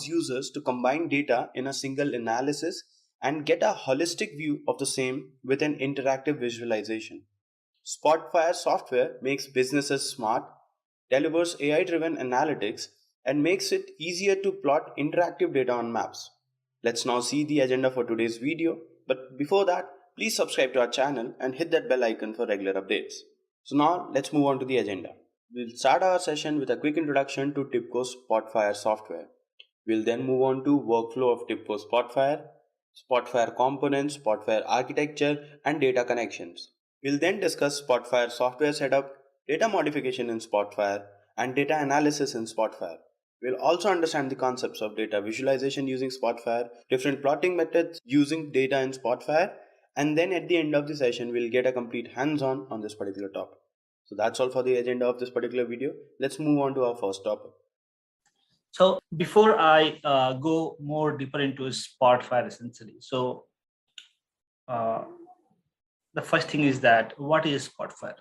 users to combine data in a single analysis and get a holistic view of the same with an interactive visualization. Spotfire software makes businesses smart, delivers AI driven analytics, and makes it easier to plot interactive data on maps. Let's now see the agenda for today's video, but before that, please subscribe to our channel and hit that bell icon for regular updates. So now let's move on to the agenda. We'll start our session with a quick introduction to TIBCO Spotfire software. We'll then move on to workflow of TIBCO Spotfire, Spotfire Components, Spotfire Architecture, and data connections. We'll then discuss Spotfire software setup, data modification in Spotfire, and data analysis in Spotfire. We'll also understand the concepts of data visualization using Spotfire, different plotting methods using data in Spotfire, and then at the end of the session, we'll get a complete hands-on on this particular topic. So that's all for the agenda of this particular video. Let's move on to our first topic. So before I go more deeper into Spotfire essentially, so the first thing is that what is Spotfire?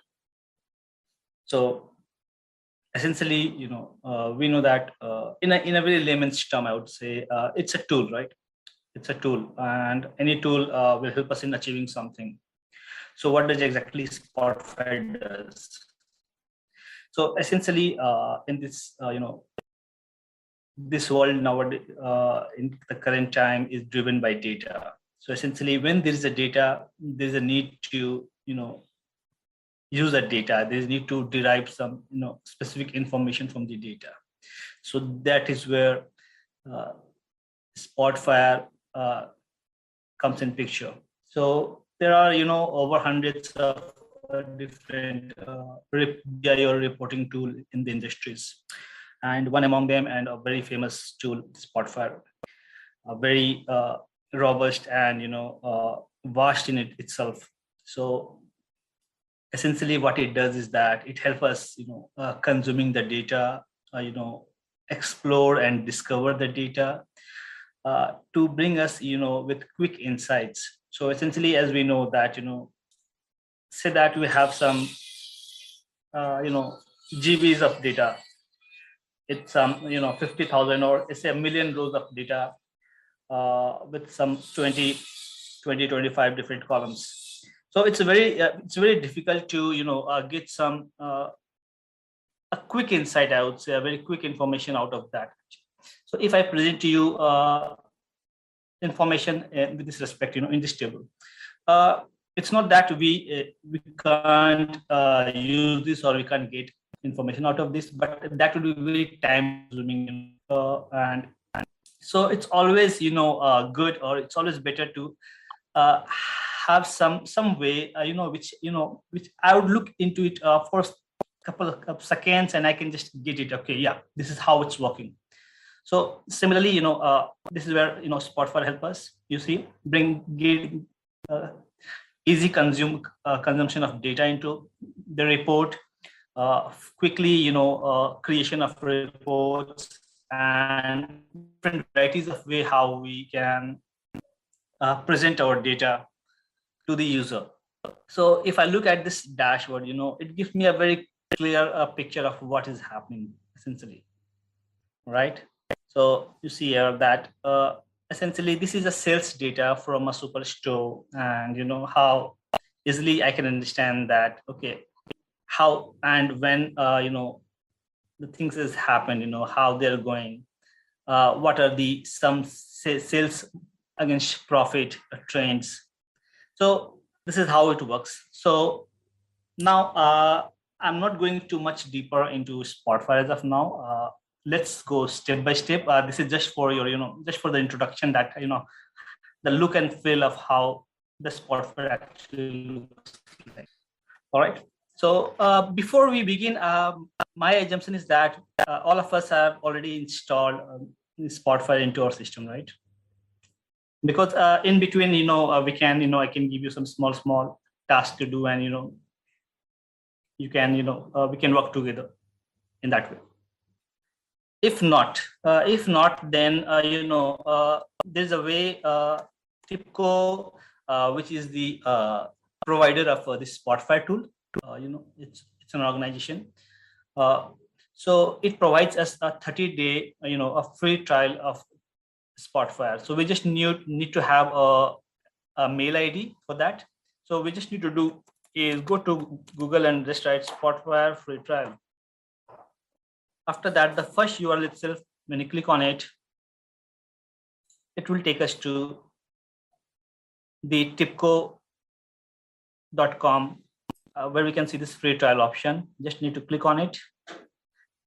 So essentially, we know that in a very layman's term, I would say it's a tool, right? It's a tool, and any tool will help us in achieving something. So what does exactly Spotfire does? So essentially, in this, this world nowadays, in the current time, is driven by data. So essentially, when there is a data, there is a need to, use that data. There is need to derive some, specific information from the data. So that is where Spotfire comes in picture. So there are, over hundreds of different BI or reporting tool in the industries, and one among them, and a very famous tool, Spotfire, very robust and vast in it itself. So essentially, what it does is that it helps us, consuming the data, explore and discover the data to bring us, with quick insights. So essentially, as we know that, say that we have some, GBs of data. It's 50,000 or it's a million rows of data with some 25 different columns. So it's very difficult to get some a quick insight, I would say, a very quick information out of that. So if I present to you information with this respect, in this table, it's not that we can't use this or we can't get information out of this, but that would be very time consuming, and so it's always good, or it's always better to have some way which I would look into it for a couple of seconds, and I can just get it. Okay, yeah, this is how it's working. So similarly, this is where Spotfire help us. You see, get easy consumption of data into the report, quickly creation of reports, and different varieties of way how we can present our data to the user. So if I look at this dashboard, it gives me a very clear picture of what is happening essentially, right? So you see here that essentially this is a sales data from a superstore, and how easily I can understand that, okay, how and when the things has happened, how they're going, what are the some sales against profit trends. So this is how it works. So now I'm not going too much deeper into Spotfire as of now. Let's go step by step. This is just for your, just for the introduction, that the look and feel of how the Spotfire actually looks like. All right. So before we begin, my assumption is that all of us have already installed Spotfire into our system, right? Because in between, we can, I can give you some small tasks to do, and you can, we can work together in that way. If not, then there's a way. TIBCO, which is the provider of this Spotfire tool, it's an organization. So it provides us a 30-day, a free trial of Spotfire. So we just need to have a mail ID for that. So we just need to do is go to Google and just write Spotfire free trial. After that, the first URL itself, when you click on it, it will take us to the TIBCO.com, where we can see this free trial option. Just need to click on it.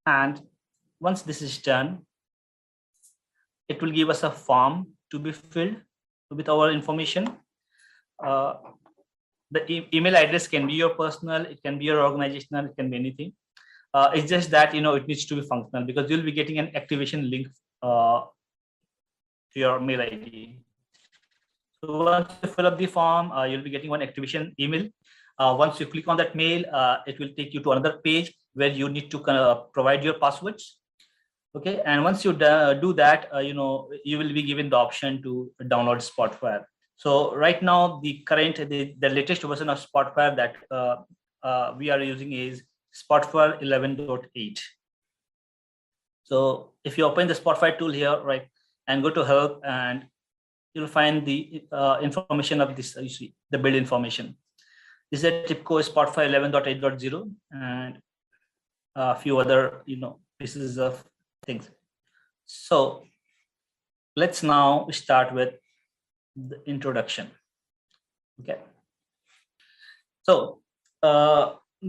And once this is done, it will give us a form to be filled with our information. The email address can be your personal, it can be your organizational, it can be anything. It's just that, it needs to be functional, because you'll be getting an activation link to your mail ID. So once you fill up the form, you'll be getting one activation email. Once you click on that mail, it will take you to another page where you need to provide your passwords. Okay, and once you do that, you will be given the option to download Spotfire. So right now, the latest version of Spotfire that we are using is Spotfire 11.8. So if you open the Spotfire tool here, right, and go to help, and you'll find the information of this, you see the build information. This is a TIBCO Spotfire 11.8.0 and a few other, pieces of things. So let's now start with the introduction. Okay. So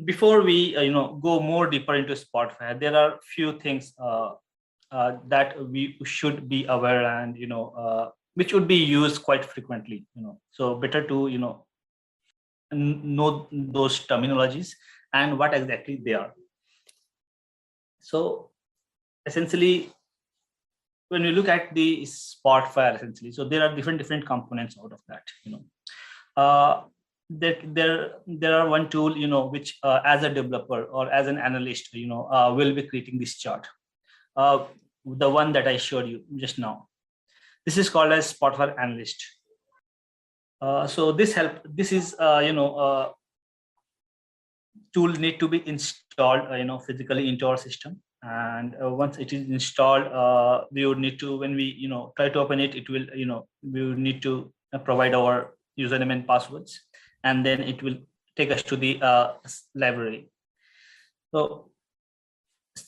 before we go more deeper into Spotfire, there are few things that we should be aware, and which would be used quite frequently. So better to know those terminologies and what exactly they are. So essentially, when we look at the Spotfire, essentially, so there are different components out of that. There are one tool, which as a developer or as an analyst, will be creating this chart. The one that I showed you just now. This is called as Spotfire Analyst. So this is tool need to be installed, physically into our system. And once it is installed, we would need to, when we try to open it, it will we would need to provide our username and passwords, and then it will take us to the library. So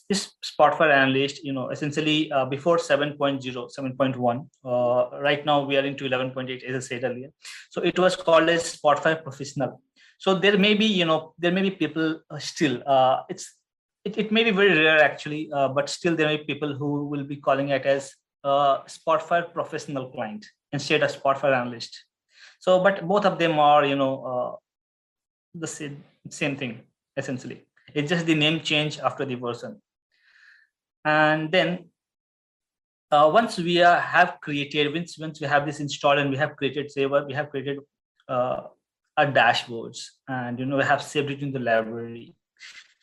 this Spotfire Analyst, essentially before 7.0, 7.1, right now we are into 11.8, as I said earlier. So it was called as Spotfire Professional. So there may be people still, it may be very rare actually, but still there may be people who will be calling it as Spotfire Professional Client instead of Spotfire Analyst. So, but both of them are, the same thing essentially. It's just the name change after the version. And then once we have created, once we have this installed and we have created a dashboards, and we have saved it in the library.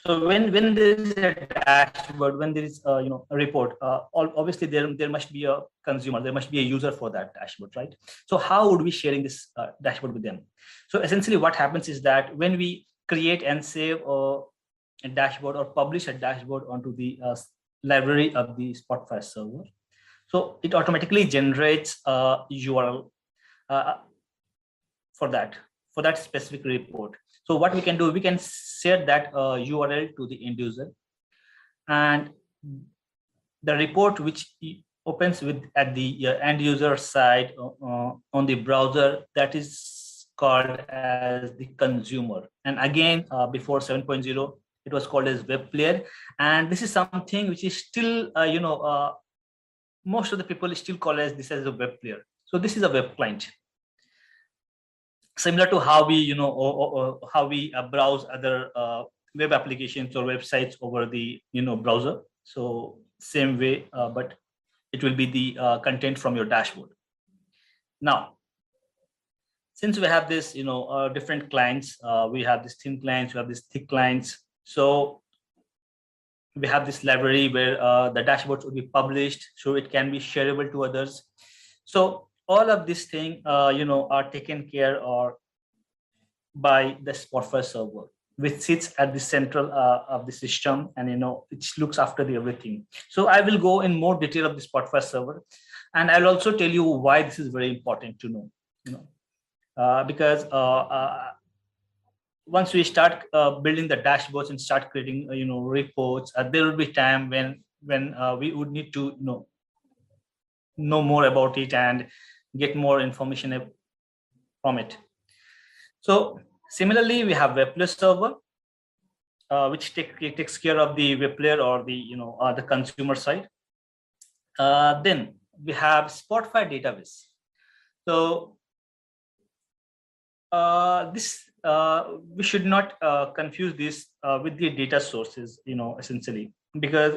So when there is a dashboard, when there is a report, obviously there must be a consumer, there must be a user for that dashboard, right? So how would we sharing this dashboard with them? So essentially what happens is that when we create and save a dashboard or publish a dashboard onto the library of the Spotfire server, so it automatically generates a URL for that specific report. So what we can do, we can set that URL to the end user, and the report which opens at the end user side on the browser, that is called as the consumer. And again, before 7.0, it was called as web player. And this is something which is still, most of the people still call as this as a web player. So this is a web client. Similar to how we, how we browse other web applications or websites over the, browser. So same way, but it will be the content from your dashboard. Now, since we have this, different clients, we have these thin clients, we have these thick clients. So we have this library where the dashboards will be published, so it can be shareable to others. So all of these things, are taken care of by the Spotfire server. which sits at the central of the system, and it looks after the everything. So I will go in more detail of the Spotfire server, and I'll also tell you why this is very important to know. Because once we start building the dashboards and start creating reports, there will be time when we would need to know more about it and get more information from it. So similarly, we have web player server, which takes care of the web player or the consumer side. Then we have Spotfire database. So we should not confuse this with the data sources, essentially, because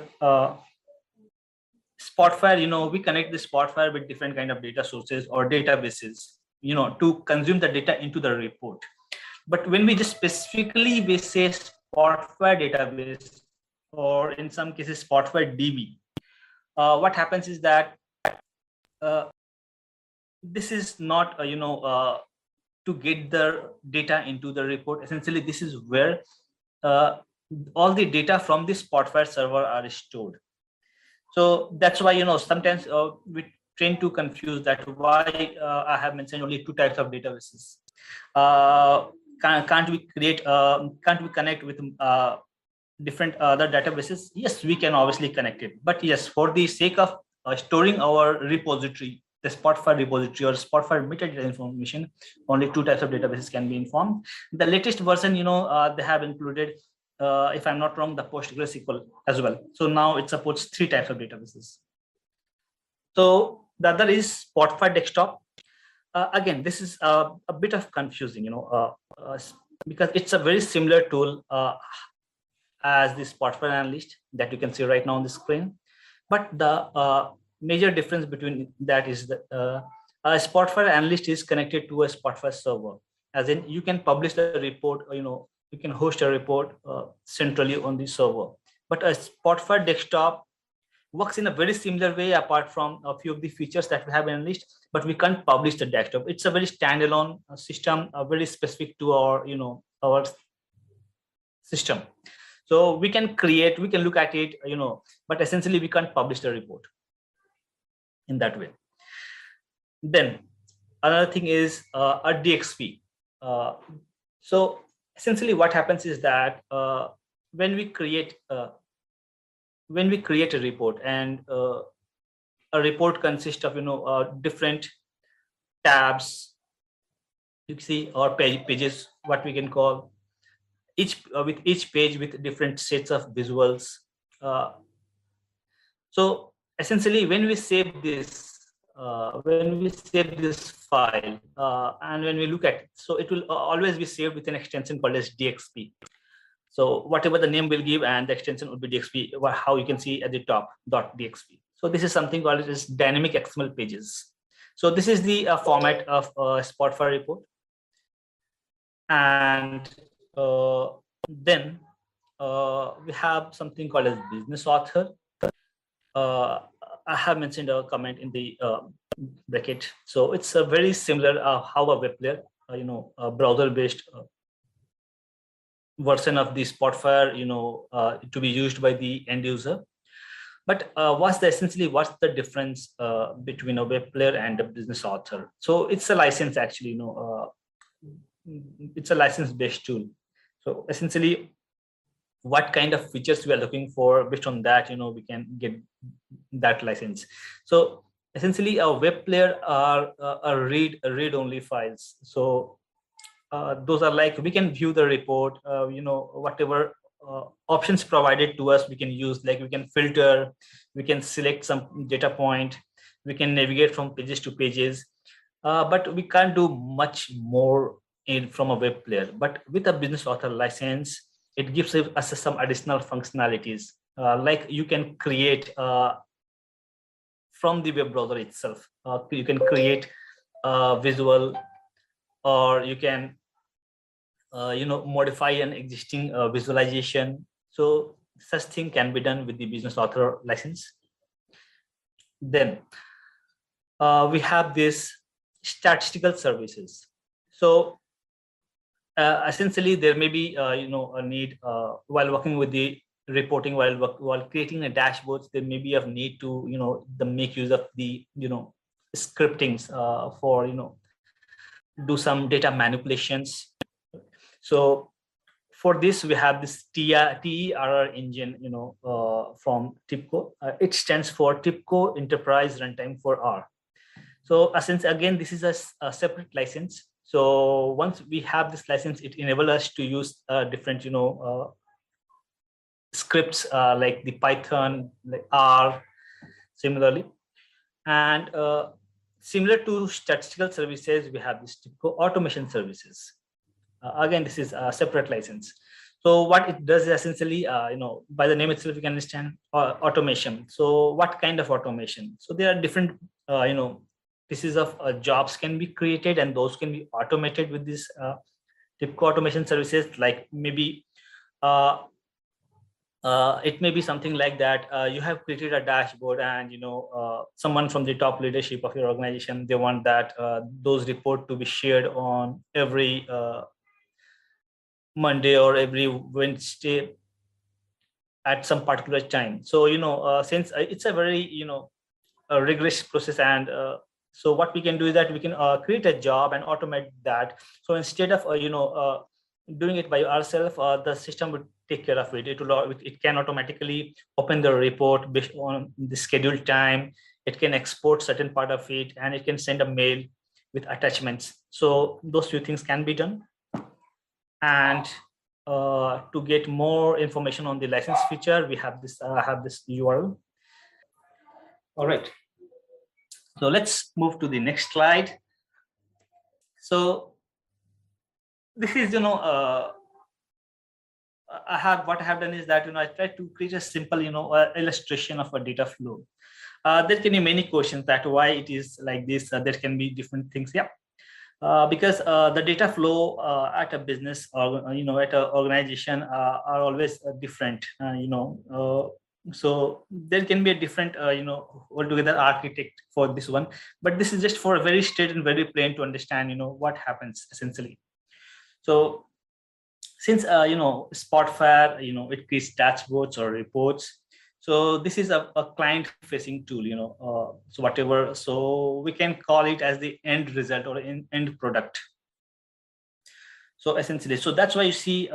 Spotfire, we connect the Spotfire with different kind of data sources or databases, to consume the data into the report. But when we just specifically we say Spotfire database, or in some cases Spotfire DB, what happens is that this is not to get the data into the report. Essentially, this is where all the data from the Spotfire server are stored. So that's why sometimes we tend to confuse that why I have mentioned only two types of databases. Can't we connect with different other databases? Yes, we can obviously connect it, but yes, for the sake of storing our repository, the Spotfire repository or Spotfire metadata information, only two types of databases can be informed. The latest version, they have included, if I'm not wrong, the PostgreSQL as well. So now it supports three types of databases. So the other is Spotfire desktop. Again, this is a bit of confusing, because it's a very similar tool as the Spotfire analyst that you can see right now on the screen. But the major difference between that is that a Spotfire analyst is connected to a Spotfire server, as in you can publish the report, you can host a report centrally on the server. But a Spotfire desktop works in a very similar way, apart from a few of the features that we have in Analyst, but we can't publish the desktop. It's a very standalone system, very specific to our, our system. So we can look at it, but essentially we can't publish the report in that way. Then another thing is a DXP. So essentially what happens is that when we create a report, and a report consists of different tabs, you see, or pages, what we can call with each page with different sets of visuals. So essentially, when we save this file, and when we look at it, so it will always be saved with an extension called as DXP. So whatever the name will give, and the extension would be DXP, how you can see at the top, .dxp. So this is something called as dynamic XML pages. So this is the format of a Spotfire report. And then we have something called as business author. I have mentioned a comment in the bracket. So it's a very similar how a web player, a browser-based version of the Spotfire, to be used by the end user. But what's the difference between a web player and a business author? So it's a license, actually. It's a license-based tool. So essentially, what kind of features we are looking for, based on that, we can get that license. So essentially, a web player are read-only files. So those are like, we can view the report, whatever options provided to us we can use, like we can filter, we can select some data point, we can navigate from pages to pages, but we can't do much more from a web player. But with a business author license, it gives us some additional functionalities, like you can create from the web browser itself, you can create a visual, or you can modify an existing visualization. So such thing can be done with the business author license. Then we have this statistical services. So essentially there may be a need while working with the reporting, while creating a dashboards, there may be a need to the make use of the scriptings for do some data manipulations. So for this we have this TERR engine from TIBCO. It stands for TIBCO Enterprise Runtime for R. So since again this is a separate license, so once we have this license, it enables us to use different scripts like the Python, like R, similarly. And similar to statistical services, we have this TIBCO automation services. Again, this is a separate license. So what it does is essentially, by the name itself, you can understand automation. So what kind of automation? So there are different, pieces of jobs can be created, and those can be automated with this TIBCO automation services. Like maybe it may be something like that. You have created a dashboard, and someone from the top leadership of your organization, they want that those report to be shared on every Monday or every Wednesday at some particular time. So since it's a very a rigorous process, and so what we can do is that we can create a job and automate that. So instead of doing it by ourselves, the system would take care of it. It can automatically open the report based on the scheduled time. It can export certain part of it, and it can send a mail with attachments. So those few things can be done. And to get more information on the license feature, we have this URL. All right. So let's move to the next slide. So this is, what I have done is that, I tried to create a simple, illustration of a data flow. There can be many questions that why it is like this. There can be different things. Yeah. Because the data flow at a business or at an organization are always different. So there can be a different altogether architect for this one, but this is just for a very straight and very plain to understand what happens essentially. So since Spotfire it creates dashboards or reports. So this is a client facing tool, so whatever, so we can call it as the end result or end product. So essentially, so that's why you see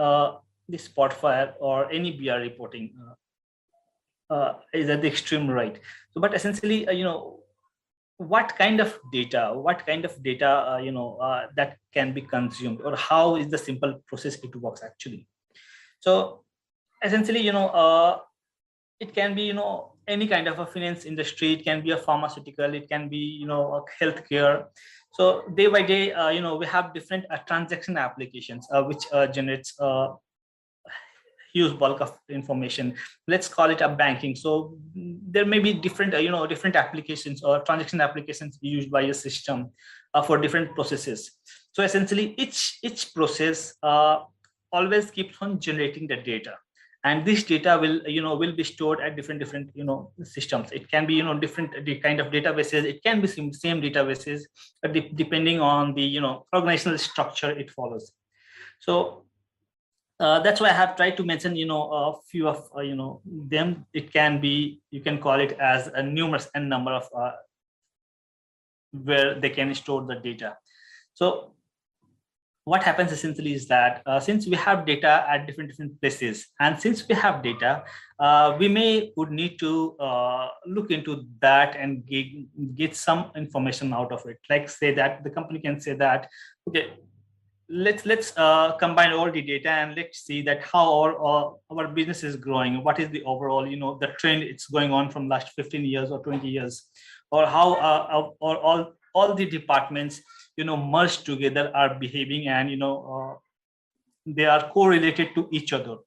this Spotfire or any BR reporting is at the extreme right. So but essentially, what kind of data that can be consumed, or how is the simple process it works actually. So essentially, it can be any kind of a finance industry, it can be a pharmaceutical, it can be a healthcare. So day by day we have different transaction applications which generates huge bulk of information. Let's call it a banking. So there may be different different applications or transaction applications used by a system for different processes. So essentially each process always keeps on generating the data, and this data will be stored at different systems. It can be different kind of databases, it can be same databases depending on the organizational structure it follows. So that's why I have tried to mention a few of them. It can be, you can call it as a numerous n number of where they can store the data. So what happens essentially is that since we have data at different places, and since we have data, we would need to look into that and get some information out of it. Like say that the company can say that, okay, let's combine all the data and let's see that how our business is growing, what is the overall the trend it's going on from last 15 years or 20 years, or how or all the departments merged together are behaving, and they are correlated to each other.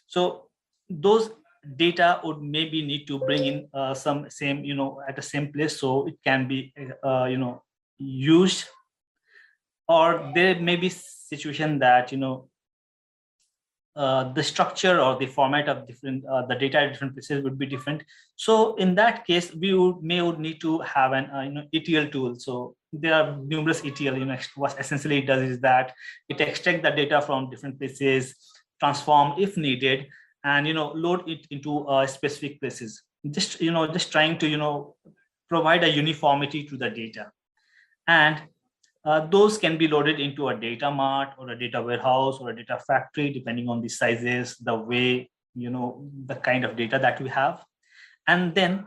So those data would maybe need to bring in some same at the same place, so it can be used. Or there may be situation that the structure or the format of different the data at different places would be different. So in that case, we would need to have an ETL tool. So there are numerous ETL. What essentially it does is that it extracts the data from different places, transform if needed, and load it into specific places. Just trying to provide a uniformity to the data, and those can be loaded into a data mart or a data warehouse or a data factory, depending on the sizes, the way, the kind of data that we have. And then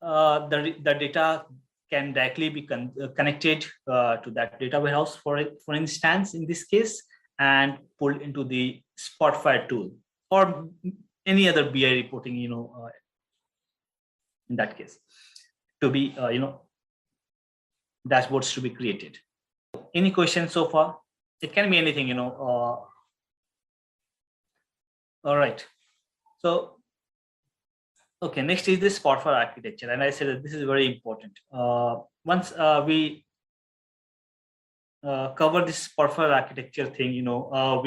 the data can directly be connected to that data warehouse, for instance, in this case, and pulled into the Spotfire tool or any other BI reporting, in that case, to be, dashboards to be created. Any questions so far? It can be anything, all right. So, okay, next is the Spotfire architecture. And I said that this is very important. Once we cover this Spotfire architecture thing, we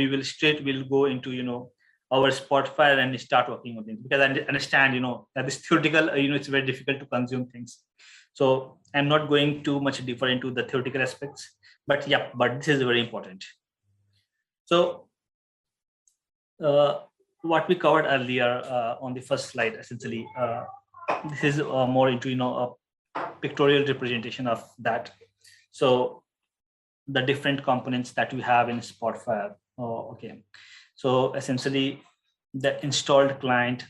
will go into, our Spotfire and start working on things, because I understand, that this theoretical, it's very difficult to consume things. So I'm not going too much deeper into the theoretical aspects, but yeah, but this is very important. So what we covered earlier on the first slide, essentially, this is more into, a pictorial representation of that. So the different components that we have in Spotfire. Okay. So essentially, the installed client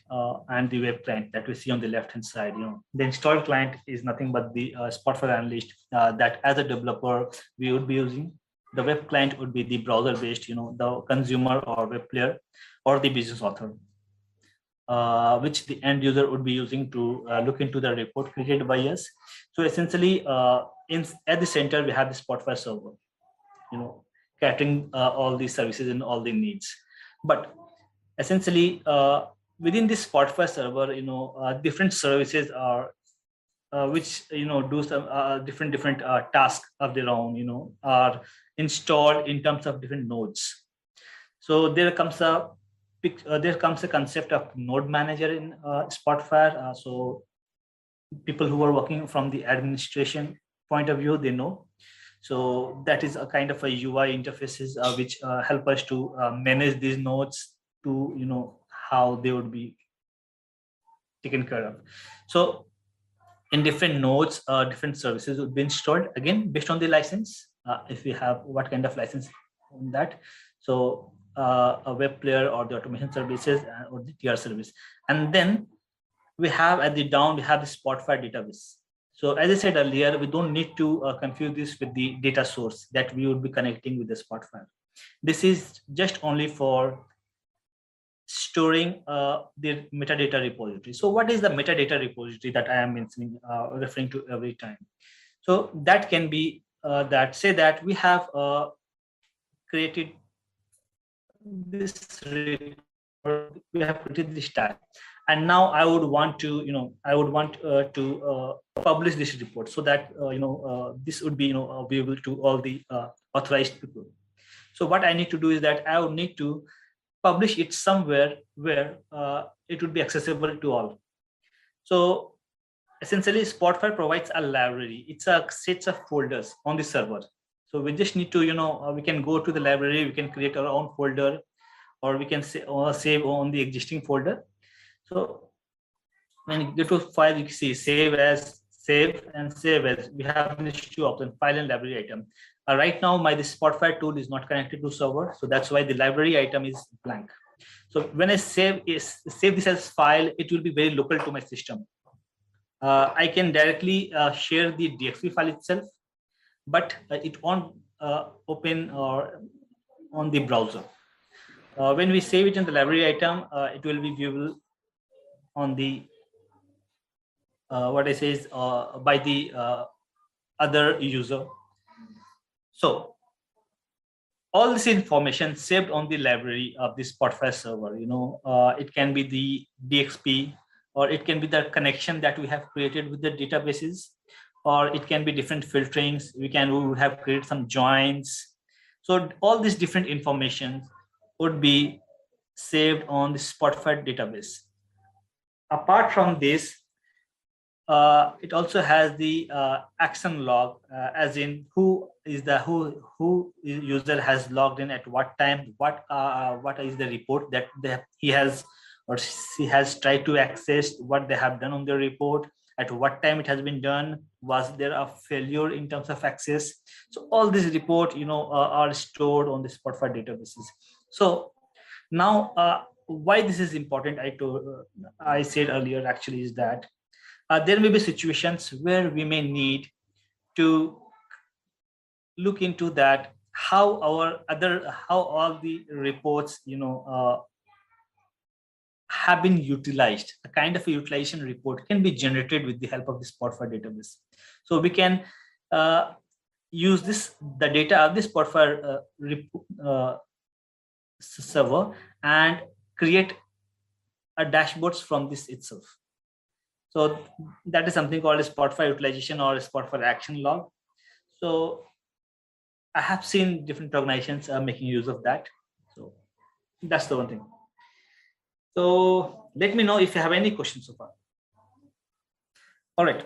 and the web client that we see on the left-hand side. The installed client is nothing but the Spotfire analyst that as a developer we would be using. The web client would be the browser-based, the consumer or web player or the business author, which the end user would be using to look into the report created by us. So essentially, at the center we have the Spotfire server, catering all the services and all the needs. But essentially, within this Spotfire server, different services are which do some different tasks of their own, are installed in terms of different nodes. So there comes a concept of node manager in Spotfire. So people who are working from the administration point of view, they know. So that is a kind of a UI interfaces which help us to manage these nodes, to how they would be taken care of. So in different nodes, different services would be installed, again based on the license, if we have what kind of license on that. So a web player or the automation services or the TR service. And then we have at the down, we have the Spotfire database. So as I said earlier, we don't need to confuse this with the data source that we would be connecting with the Spotfire. This is just only for storing the metadata repository. So what is the metadata repository that I am mentioning, referring to every time? So that can be say that we have created this report, we have created this tag, and now I would want to, publish this report, so that this would be available to all the authorized people. So what I need to do is that I would need to publish it somewhere where it would be accessible to all. So essentially, Spotfire provides a library. It's a set of folders on the server. So we just need to, we can go to the library, we can create our own folder, or we can save on the existing folder. So when you go to file, you can see save as, save and save as. We have these two options, file and library item. Right now, this Spotfire tool is not connected to server, so that's why the library item is blank. So when I save this as file, it will be very local to my system. I can directly share the DXP file itself, but it won't open or on the browser. When we save it in the library item, it will be viewable on the what I say is by the other user. So all this information saved on the library of the Spotfire server, it can be the DXP, or it can be the connection that we have created with the databases, or it can be different filterings. We would have created some joins. So all this different information would be saved on the Spotfire database. Apart from this, it also has the action log, as in who user has logged in at what time, what is the report that he has or she has tried to access, what they have done on the report, at what time it has been done, was there a failure in terms of access. So all these report are stored on the Spotfire databases. So now why this is important, I said earlier actually, is that there may be situations where we may need to look into that, how all the reports have been utilized. A kind of a utilization report can be generated with the help of the Spotfire database. So we can use the data of the Spotfire server and create a dashboards from this itself. So that is something called a Spotfire utilization or a Spotfire action log. So I have seen different organizations making use of that. So that's the one thing. So let me know if you have any questions so far. All right,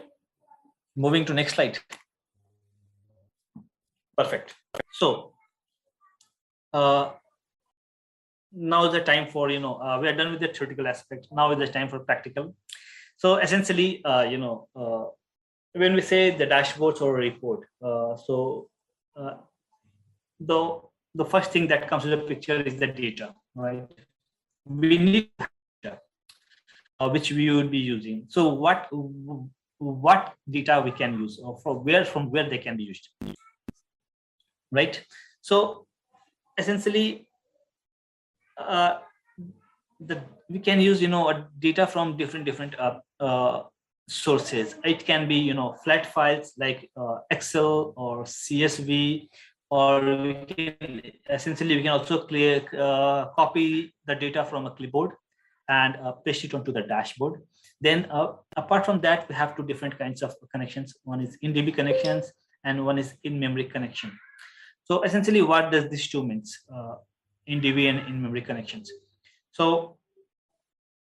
moving to next slide. Perfect. So now is the time for, we are done with the theoretical aspect. Now is the time for practical. So essentially, when we say the dashboards or a report, the first thing that comes to the picture is the data, right? We need data, which we would be using. So what data we can use, or from where they can be used, right? So essentially, we can use data from different sources. It can be flat files like Excel or CSV, or we can also copy the data from a clipboard and paste it onto the dashboard. Then apart from that, we have two different kinds of connections. One is in-DB connections and one is in-memory connection. So essentially, what does these two means, in-DB and in-memory connections? So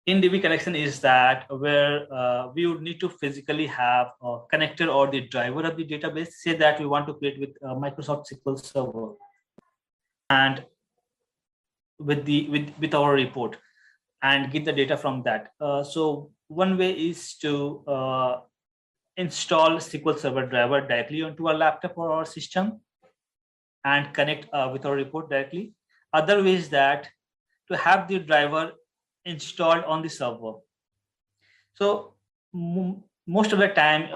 in-DB connection is that where we would need to physically have a connector or the driver of the database. Say that we want to create with Microsoft SQL Server and with our report and get the data from that. So one way is to install SQL Server driver directly onto our laptop or our system and connect with our report directly. Other way is that to have the driver installed on the server. So most of the time,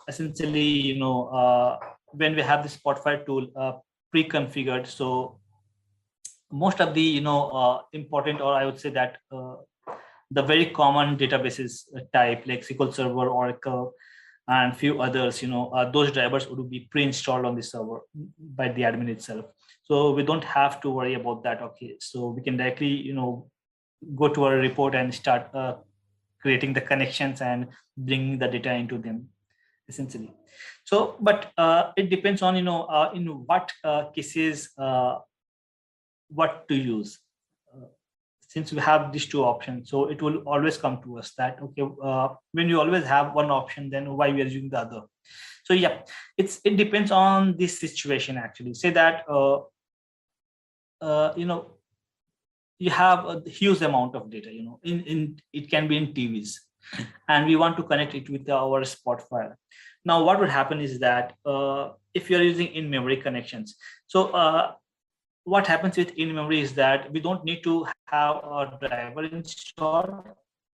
essentially, when we have the Spotfire tool pre-configured, so most of the important, or I would say that the very common databases type like SQL Server, Oracle, and few others, those drivers would be pre-installed on the server by the admin itself. So we don't have to worry about that. Okay, so we can directly go to our report and start creating the connections and bringing the data into them, essentially. So, but it depends on in what cases what to use. Since we have these two options, so it will always come to us that okay, when you always have one option, then why we are using the other? So yeah, it depends on this situation actually. Say that you have a huge amount of data, in it can be in TVs, and we want to connect it with our Spotfire. Now, what would happen is that if you're using in-memory connections, so what happens with in-memory is that we don't need to have a driver installed.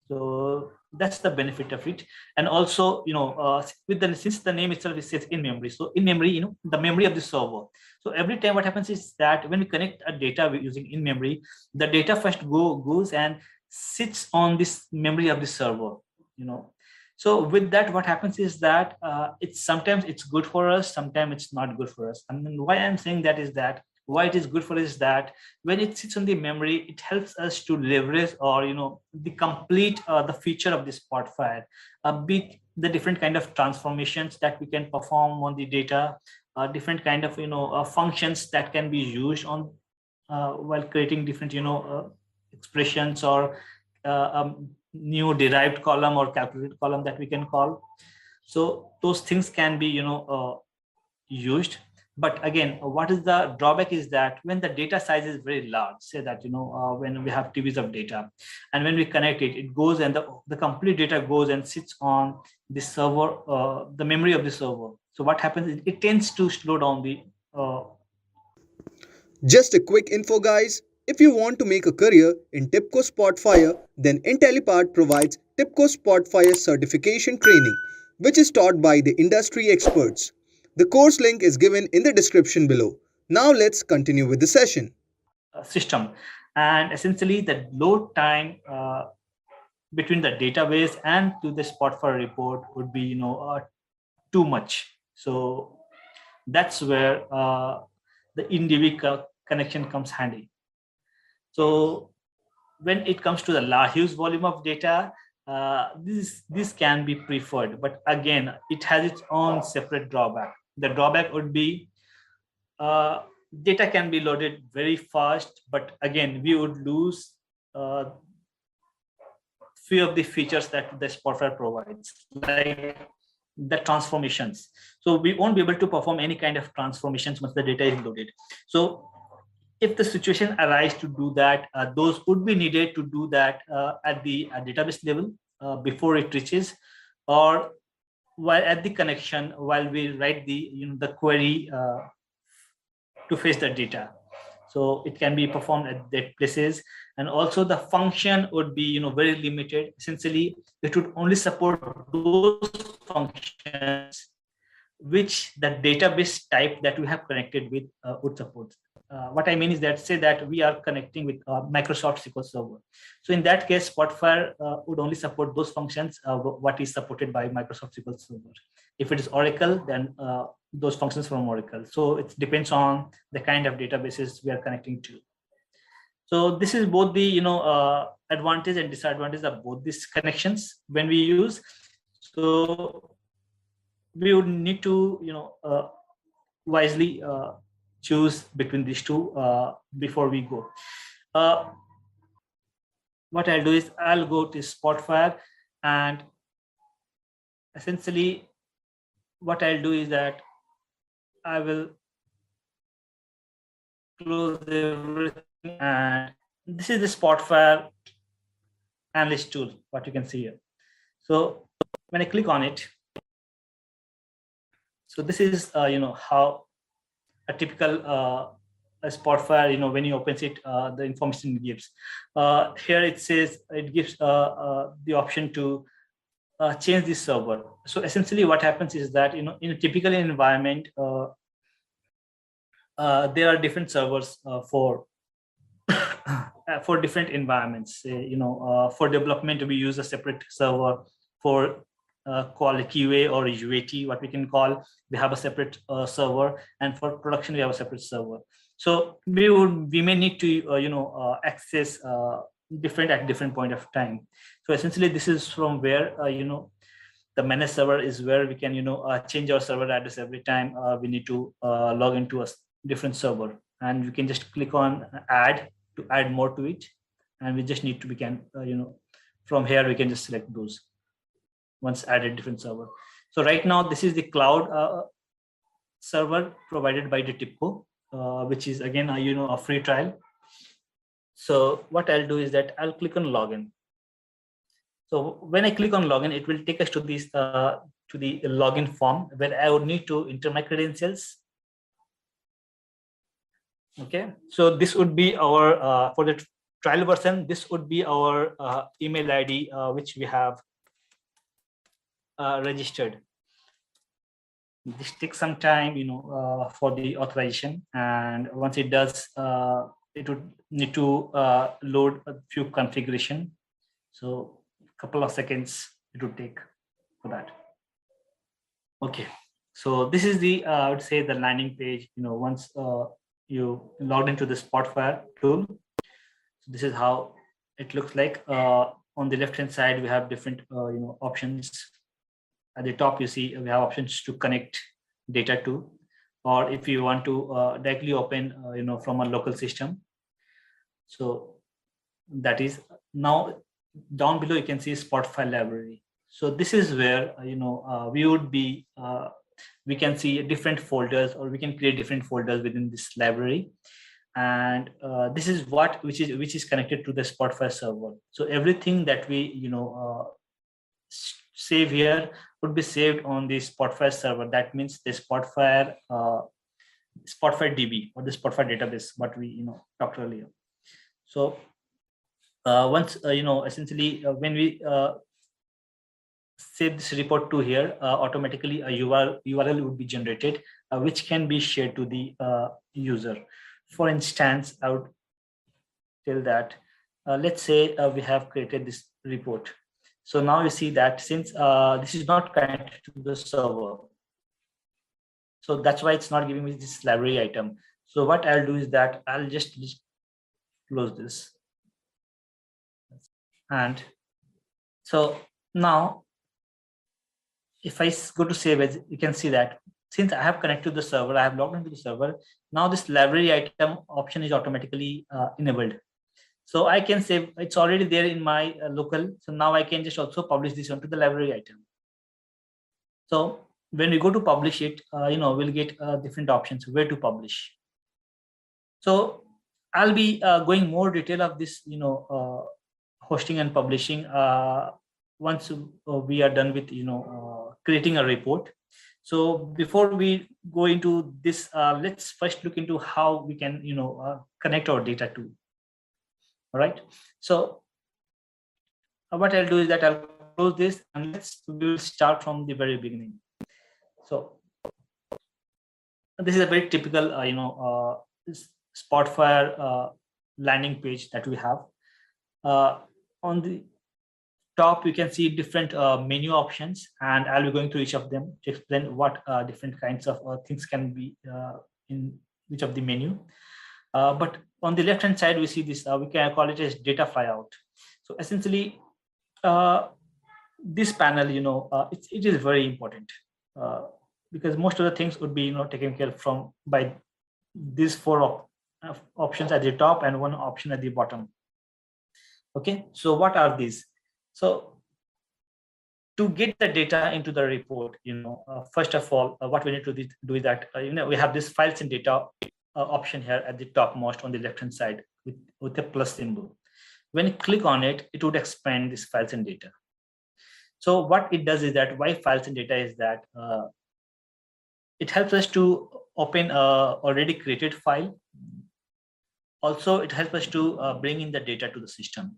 So that's the benefit of it. And also, since the name itself is says in memory, so in memory, the memory of the server. So every time what happens is that when we connect a data using in memory, the data first goes and sits on this memory of the server. So with that, what happens is that sometimes it's good for us, sometimes it's not good for us. And why I'm saying that is that why it is good for us is that when it sits on the memory, it helps us to leverage or the complete the feature of the Spotfire, be the different kind of transformations that we can perform on the data, different kind of functions that can be used on while creating different, expressions or new derived column or calculated column that we can call. So those things can be, used. But again, what is the drawback is that when the data size is very large, say that, when we have TBs of data, and when we connect it, it goes and the complete data goes and sits on the server, the memory of the server. So what happens is it tends to slow down the Just a quick info, guys. If you want to make a career in TIBCO Spotfire, then Intellipaat provides TIBCO Spotfire certification training, which is taught by the industry experts. The course link is given in the description below. Now let's continue with the session. system, and essentially the load time between the database and to the Spotfire report would be, too much. So that's where the in-DB connection comes handy. So when it comes to the huge volume of data, this can be preferred, but again, it has its own separate drawback. The drawback would be data can be loaded very fast, but again, we would lose few of the features that the Spotfire provides, like the transformations. So we won't be able to perform any kind of transformations once the data is loaded. So if the situation arises to do that, those would be needed to do that at the database level before it reaches, or while at the connection, while we write the query to fetch the data. So it can be performed at that places, and also the function would be very limited. Essentially, it would only support those functions which the database type that we have connected with would support. What I mean is that, say that we are connecting with Microsoft SQL Server. So in that case, Spotfire would only support those functions what is supported by Microsoft SQL Server. If it is Oracle, then those functions from Oracle. So it depends on the kind of databases we are connecting to. So this is both the advantage and disadvantage of both these connections when we use. So we would need to wisely choose between these two before we go. What I'll do is I'll go to Spotfire, and essentially what I'll do is that I will close everything, and this is the Spotfire analyst tool, what you can see here. So when I click on it, so this is how a typical a Spotfire, when you open it, the information it gives. Here it says it gives the option to change the server. So essentially what happens is that in a typical environment, there are different servers for for different environments. For development, we use a separate server. For quality QA or UAT, what we can call, we have a separate server, and for production we have a separate server. So we may need to access different at different point of time. So essentially this is from where the manage server is where we can change our server address every time we need to log into a different server, and we can just click on add to add more to it, and we just need to from here we can just select those once added different server. So right now this is the cloud server provided by the TIBCO, which is again a free trial. So what I'll do is that I'll click on login. So when I click on login, it will take us to this to the login form where I would need to enter my credentials. Okay, so this would be our for the trial version, this would be our email ID which we have registered. This takes some time for the authorization, and once it does, it would need to load a few configuration. So a couple of seconds it would take for that. Okay, so this is the I would say the landing page. Once you logged into the Spotfire tool, so this is how it looks like. On the left hand side we have different options. At the top you see we have options to connect data to, or if you want to directly open from a local system, So that is now down below you can see Spotfire library. So this is where we would be we can see different folders, or we can create different folders within this library. And this is which is connected to the Spotfire server. So everything that we save here would be saved on the Spotfire server. That means the Spotfire DB, or the Spotfire database, what we talked earlier. So once essentially when we save this report to here, automatically a URL would be generated, which can be shared to the user. For instance, I would tell that let's say we have created this report. So now you see that since this is not connected to the server, so that's why it's not giving me this library item. So what I'll do is that I'll just close this. And so now if I go to save as, you can see that since I have connected to the server, I have logged into the server, now this library item option is automatically enabled. So I can save, it's already there in my local. So now I can just also publish this onto the library item. So when we go to publish it, we'll get different options where to publish. So I'll be going more detail of this, hosting and publishing once we are done with, creating a report. So before we go into this, let's first look into how we can, connect our data to. All right. So what I'll do is that I'll close this, and we will start from the very beginning. So this is a very typical, Spotfire landing page that we have. On the top, you can see different menu options, and I'll be going through each of them to explain what different kinds of things can be in each of the menu. But on the left-hand side, we see this, we can call it as data flyout. So essentially, this panel, it is very important because most of the things would be, taken care from by these four options at the top and one option at the bottom. Okay, so what are these? So to get the data into the report, first of all, what we need to do is that, we have this files and data option here at the topmost on the left hand side with a plus symbol. When you click on it, it would expand this files and data. So what it does is that, why files and data is that it helps us to open a already created file. Also, it helps us to bring in the data to the system.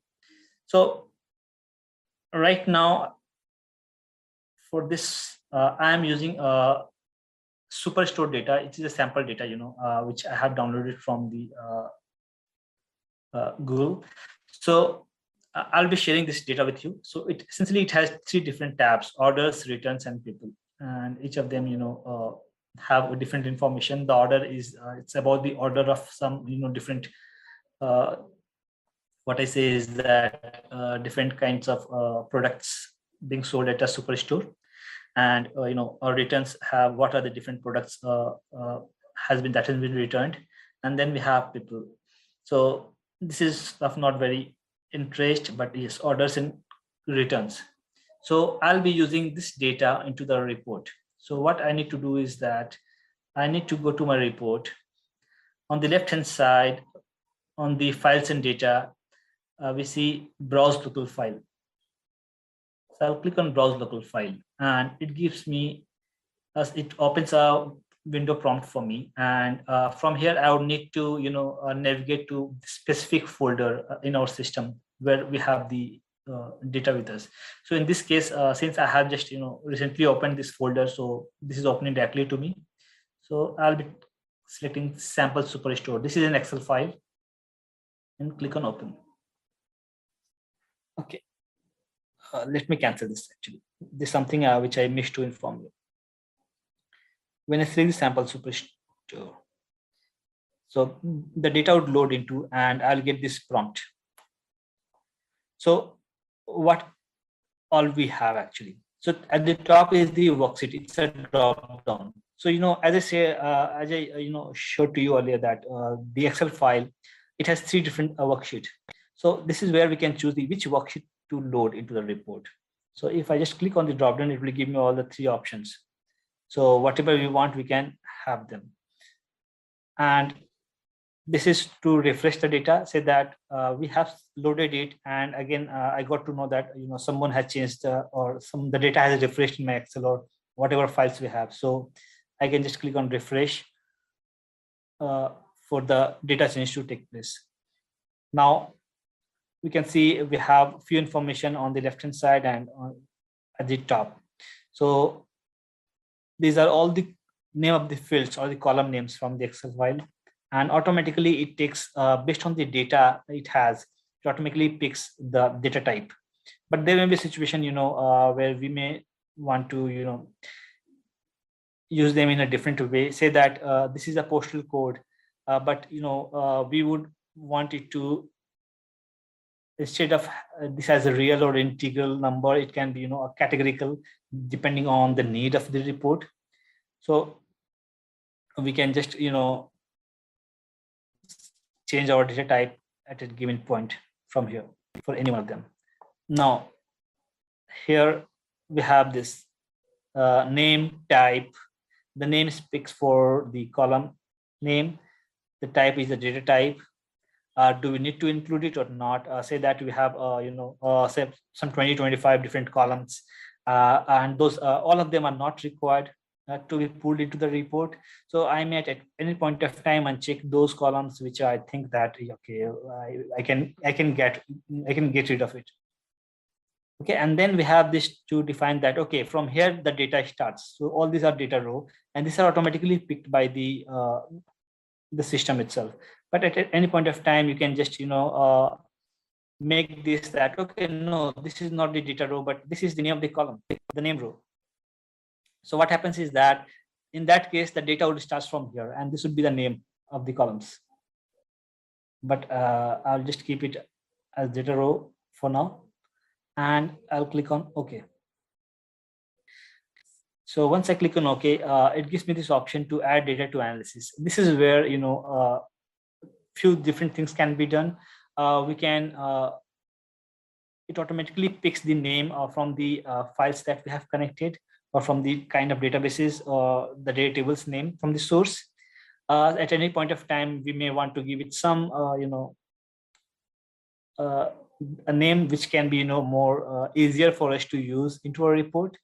So right now, for this, I am using Superstore data. It is a sample data, which I have downloaded from the Google. So I'll be sharing this data with you. So it has 3 different tabs: orders, returns, and people. And each of them, have a different information. The order is it's about the order of some, different. What I say is that different kinds of products being sold at a superstore, and our returns have what are the different products has been returned, and then we have people. So this is of not very interest, but yes, orders and returns. So I'll be using this data into the report. So what I need to do is that I need to go to my report. On the left hand side, on the files and data, we see browse local file. So I'll click on browse local file, and it gives me, it opens a window prompt for me. And from here, I would need to, navigate to the specific folder in our system where we have the data with us. So in this case, since I have just, recently opened this folder, so this is opening directly to me. So I'll be selecting sample superstore. This is an Excel file, and click on open. Okay. Let me cancel this. Actually, there's something which I missed to inform you. When I select the sample superstore, so the data would load into, and I'll get this prompt. So what all we have actually. So at the top is the worksheet. It's a drop down. So as I say, as I showed to you earlier, that the Excel file it has 3 different worksheet. So this is where we can choose which worksheet to load into the report. So if I just click on the dropdown, it will give me all the 3 options. So whatever we want, we can have them. And this is to refresh the data, say that we have loaded it, and again I got to know that someone has changed the data has refreshed in my Excel or whatever files we have. So I can just click on refresh for the data change to take place. Now we can see we have few information on the left hand side and at the top. So these are all the name of the fields or the column names from the Excel file, and automatically it takes based on the data it has, it automatically picks the data type. But there may be a situation where we may want to use them in a different way. Say that this is a postal code, but we would want it to, instead of this as a real or integral number, it can be a categorical depending on the need of the report. So we can just change our data type at a given point from here for any one of them. Now here we have this name type. The name speaks for the column name. The type is the data type. Do we need to include it or not? Say that we have say some 20-25 different columns, and those all of them are not required to be pulled into the report. So I may at any point of time uncheck those columns which I think that okay, I can get rid of it. Okay, and then we have this to define that okay, from here the data starts. So all these are data row, and these are automatically picked by the system itself. But at any point of time, you can just make this that okay, no, this is not the data row, but this is the name of the column, the name row. So what happens is that in that case, the data would start from here, and this would be the name of the columns. But I'll just keep it as data row for now, and I'll click on OK. So once I click on OK, it gives me this option to add data to analysis. This is where few different things can be done. We can it automatically picks the name from the files that we have connected, or from the kind of databases or the data tables name from the source. At any point of time, we may want to give it some a name which can be more easier for us to use into our report.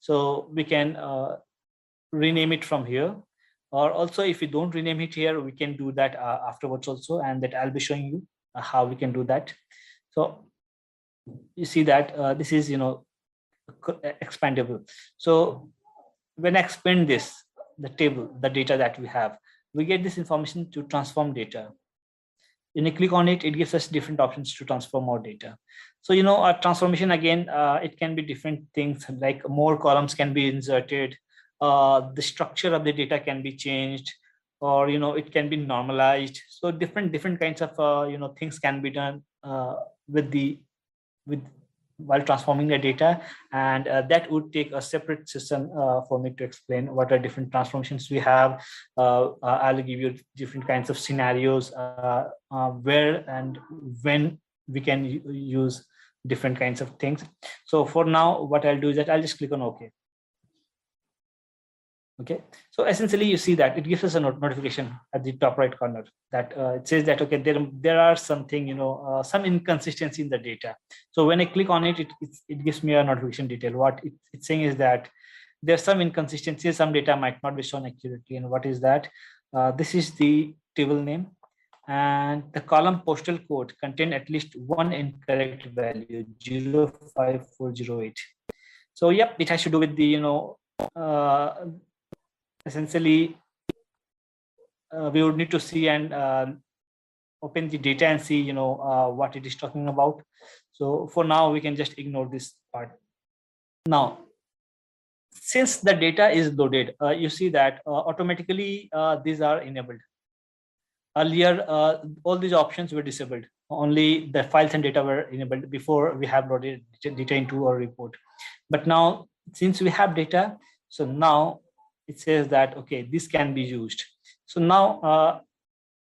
So we can rename it from here, or also if we don't rename it here, we can do that afterwards also, and that I'll be showing you how we can do that. So you see that this is expandable. So when I expand this, the table, the data that we have, we get this information to transform data. When you click on it, it gives us different options to transform our data. So our transformation, again, it can be different things, like more columns can be inserted, the structure of the data can be changed, or it can be normalized. So different kinds of things can be done while transforming the data, and that would take a separate session for me to explain what are different transformations we have. I'll give you different kinds of scenarios where and when we can use different kinds of things. So for now, what I'll do is that I'll just click on OK. Okay, so essentially you see that it gives us a notification at the top right corner that it says that okay, there are something some inconsistency in the data. So when I click on it, it gives me a notification detail. What it's saying is that there's some inconsistencies, some data might not be shown accurately. And what is that? This is the table name, and the column postal code contain at least one incorrect value, 05408. So yep, it has to do with the essentially we would need to see and open the data and see what it is talking about. So for now we can just ignore this part. Now since the data is loaded, you see that automatically these are enabled. Earlier all these options were disabled, only the files and data were enabled before we have loaded data into our report. But now since we have data, so now it says that okay, this can be used. So now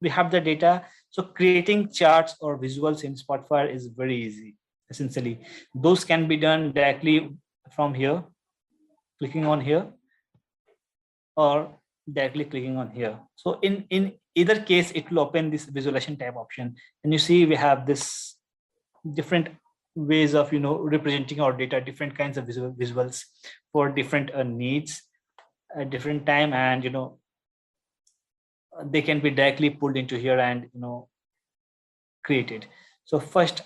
we have the data. So creating charts or visuals in Spotfire is very easy. Essentially, those can be done directly from here, clicking on here, or directly clicking on here. So in either case, it will open this visualization tab option, and you see we have this different ways of representing our data, different kinds of visuals for different needs at different time, and they can be directly pulled into here and created. So first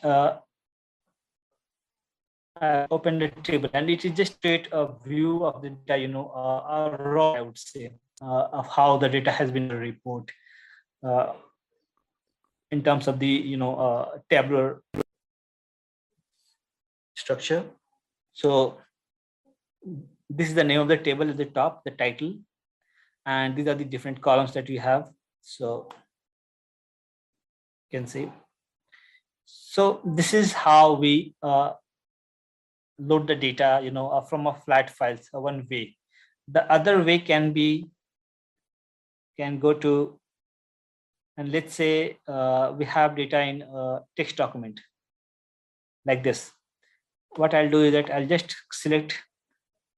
I open the table, and it is just straight a view of the data, a raw, I would say, of how the data has been report in terms of the tabular structure. So this is the name of the table at the top, the title, and these are the different columns that we have. So you can see. So this is how we load the data, from a flat files, one way. The other way can go to, and let's say we have data in a text document like this. What I'll do is that I'll just select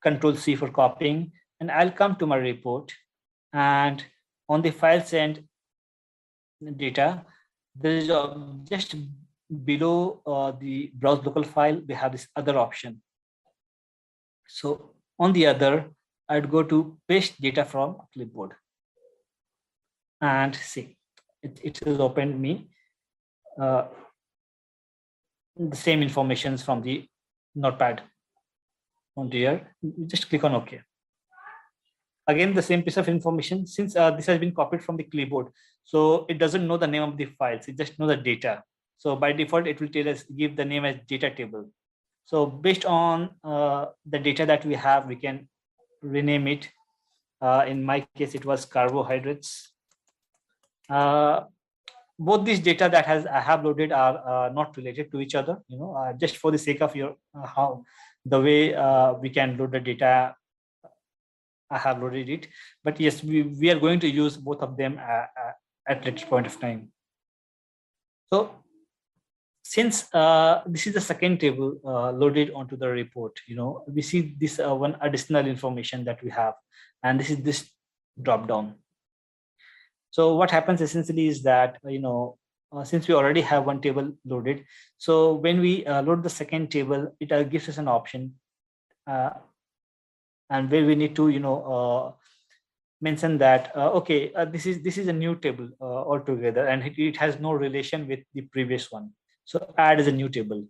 Control-C for copying, and I'll come to my report, and on the files and data, there is just below the browse local file, we have this other option. So on the other, I'd go to paste data from clipboard, and see it has opened me the same informations from the notepad on here. Just click on OK. Again, the same piece of information, since this has been copied from the clipboard, so it doesn't know the name of the files, it just knows the data. So by default, it will tell us, give the name as data table. So based on the data that we have, we can rename it. In my case, it was carbohydrates. Both these data that I have loaded are not related to each other. Just for the sake of your how the way we can load the data, I have loaded it. But yes, we are going to use both of them at later point of time. So since this is the second table loaded onto the report, we see this one additional information that we have, and this is this drop down. So what happens essentially is that since we already have one table loaded, so when we load the second table, it gives us an option, and where we need to mention that okay, this is a new table altogether, and it has no relation with the previous one. So add as a new table.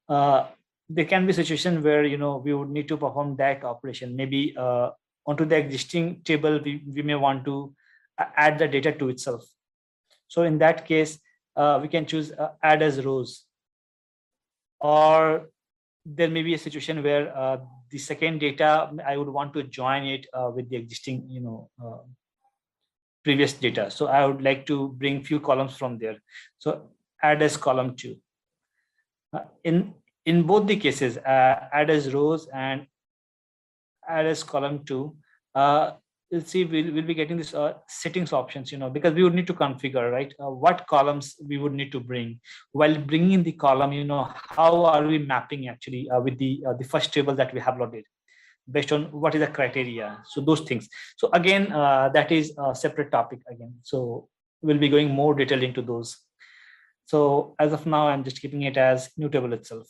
There can be a situation where we would need to perform that operation. Maybe onto the existing table, we may want to add the data to itself. So in that case, we can choose add as rows, or there may be a situation where the second data, I would want to join it with the existing previous data. So I would like to bring few columns from there. So add as column 2. In both the cases, add as rows and add as column 2, you'll see we'll be getting this settings options, because we would need to configure, right, what columns we would need to bring. While bringing the column, how are we mapping actually with the first table that we have loaded, based on what is the criteria. So those things. So again, that is a separate topic again. So we'll be going more detail into those. So as of now, I'm just keeping it as new table itself.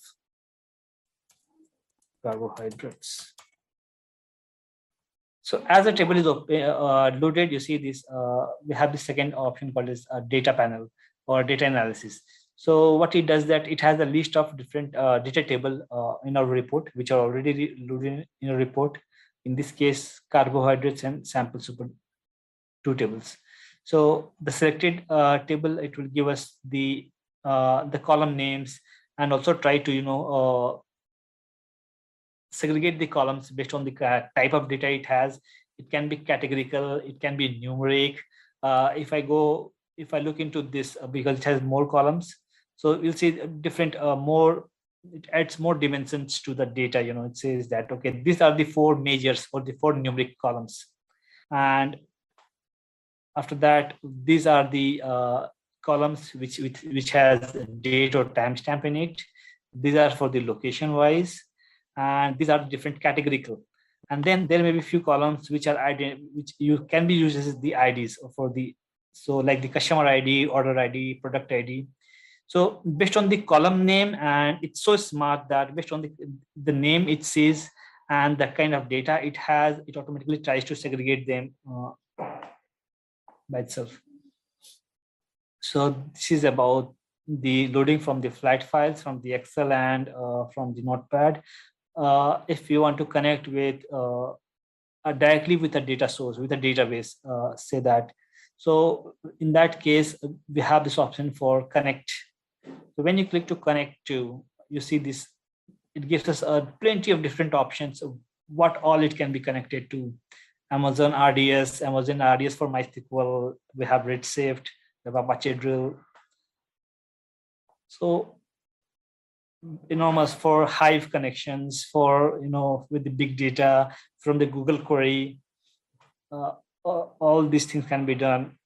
Carbohydrates. So as the table is loaded, you see this, we have the second option called as data panel or data analysis. So what it does that it has a list of different data table in our report, which are already loaded in a report. In this case, carbohydrates and sample super 2 tables. So the selected table, it will give us the column names, and also try to segregate the columns based on the type of data it has. It can be categorical, it can be numeric. If I look into this, because it has more columns, so you'll see different it adds more dimensions to the data. It says that okay, these are the 4 majors or the 4 numeric columns, and After that, these are the columns which has date or timestamp in it. These are for the location wise, and these are different categorical. And then there may be few columns which are which you can be used as the IDs for the, so like the customer ID, order ID, product ID. So based on the column name, and it's so smart that based on the name it says and the kind of data it has, it automatically tries to segregate them by itself. So this is about the loading from the flight files from the Excel and from the Notepad. If you want to connect with directly with a data source, with a database, say that. So in that case, we have this option for connect. So when you click to connect to, you see this, it gives us plenty of different options of what all it can be connected to. Amazon RDS for MySQL, we have Redshift, we have Apache Drill. So enormous for Hive connections, for, with the big data from the Google query, all these things can be done.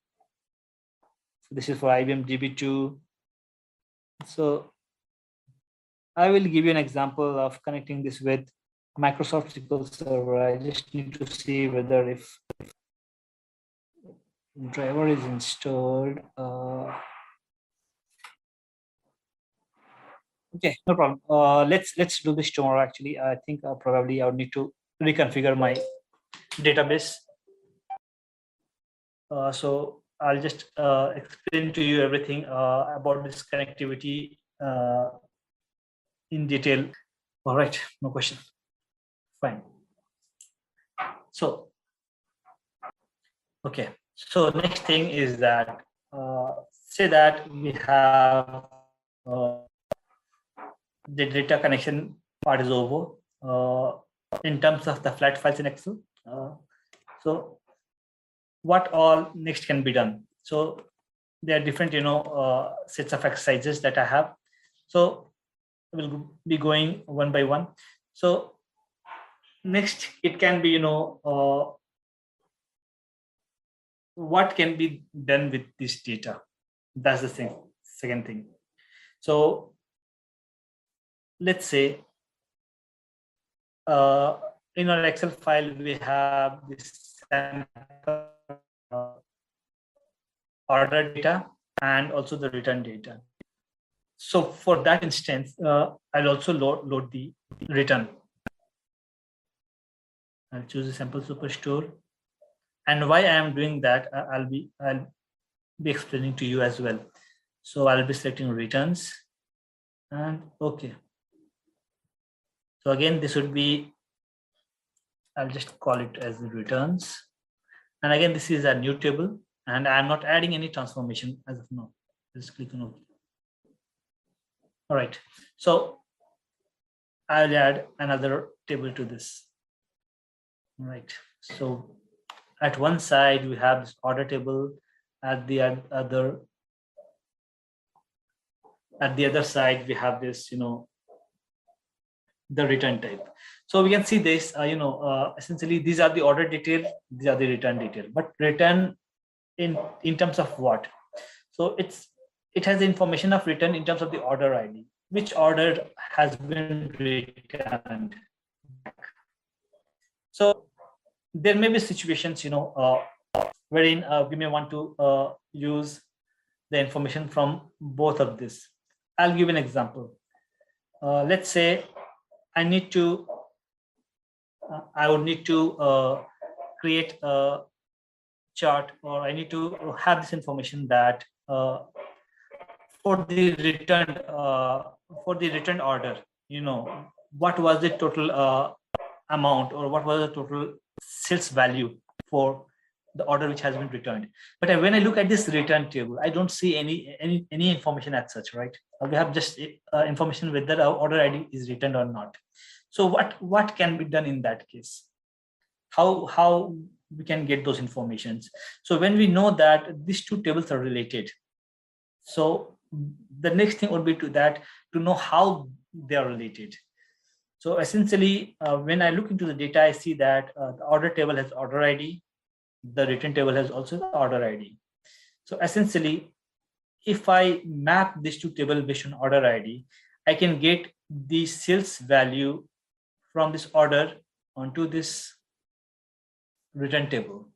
So this is for IBM DB2. So I will give you an example of connecting this with Microsoft SQL Server. I just need to see whether if driver is installed. Okay, no problem. Let's do this tomorrow. Actually, I think probably I would need to reconfigure my database. So I'll just explain to you everything about this connectivity in detail. All right, no question. Fine. So, okay. So next thing is that say that we have the data connection part is over in terms of the flat files in Excel. So what all next can be done? So there are different, sets of exercises that I have. So we'll be going one by one. So next, it can be, what can be done with this data? That's the thing. Second thing. So let's say in our Excel file, we have this sample order data and also the return data. So for that instance, I'll also load the return. I'll choose a sample superstore. And why I am doing that, I'll be explaining to you as well. So I'll be selecting returns and okay. So again, this would be, I'll just call it as the returns. And again, this is a new table and I'm not adding any transformation as of now. Just click on OK. All right. So I'll add another table to this. All right. So at one side, we have this order table. At the other side, we have this, the return type. So we can see this, essentially these are the order detail, these are the return detail, but return in terms of what? So it has the information of return in terms of the order ID, which order has been returned. So there may be situations, wherein we may want to use the information from both of this. I'll give an example. Let's say I would need to create a chart, or I need to have this information that for the returned order, what was the total amount, or what was the total sales value for the order which has been returned. But when I look at this return table, I don't see any information as such, right? We have just information whether our order ID is returned or not. So what can be done in that case? How we can get those informations? So when we know that these two tables are related, so the next thing would be to know how they are related. So essentially, when I look into the data, I see that the order table has order ID, the return table has also the order ID. So essentially, if I map these two tables based on order ID, I can get the sales value from this order onto this return table.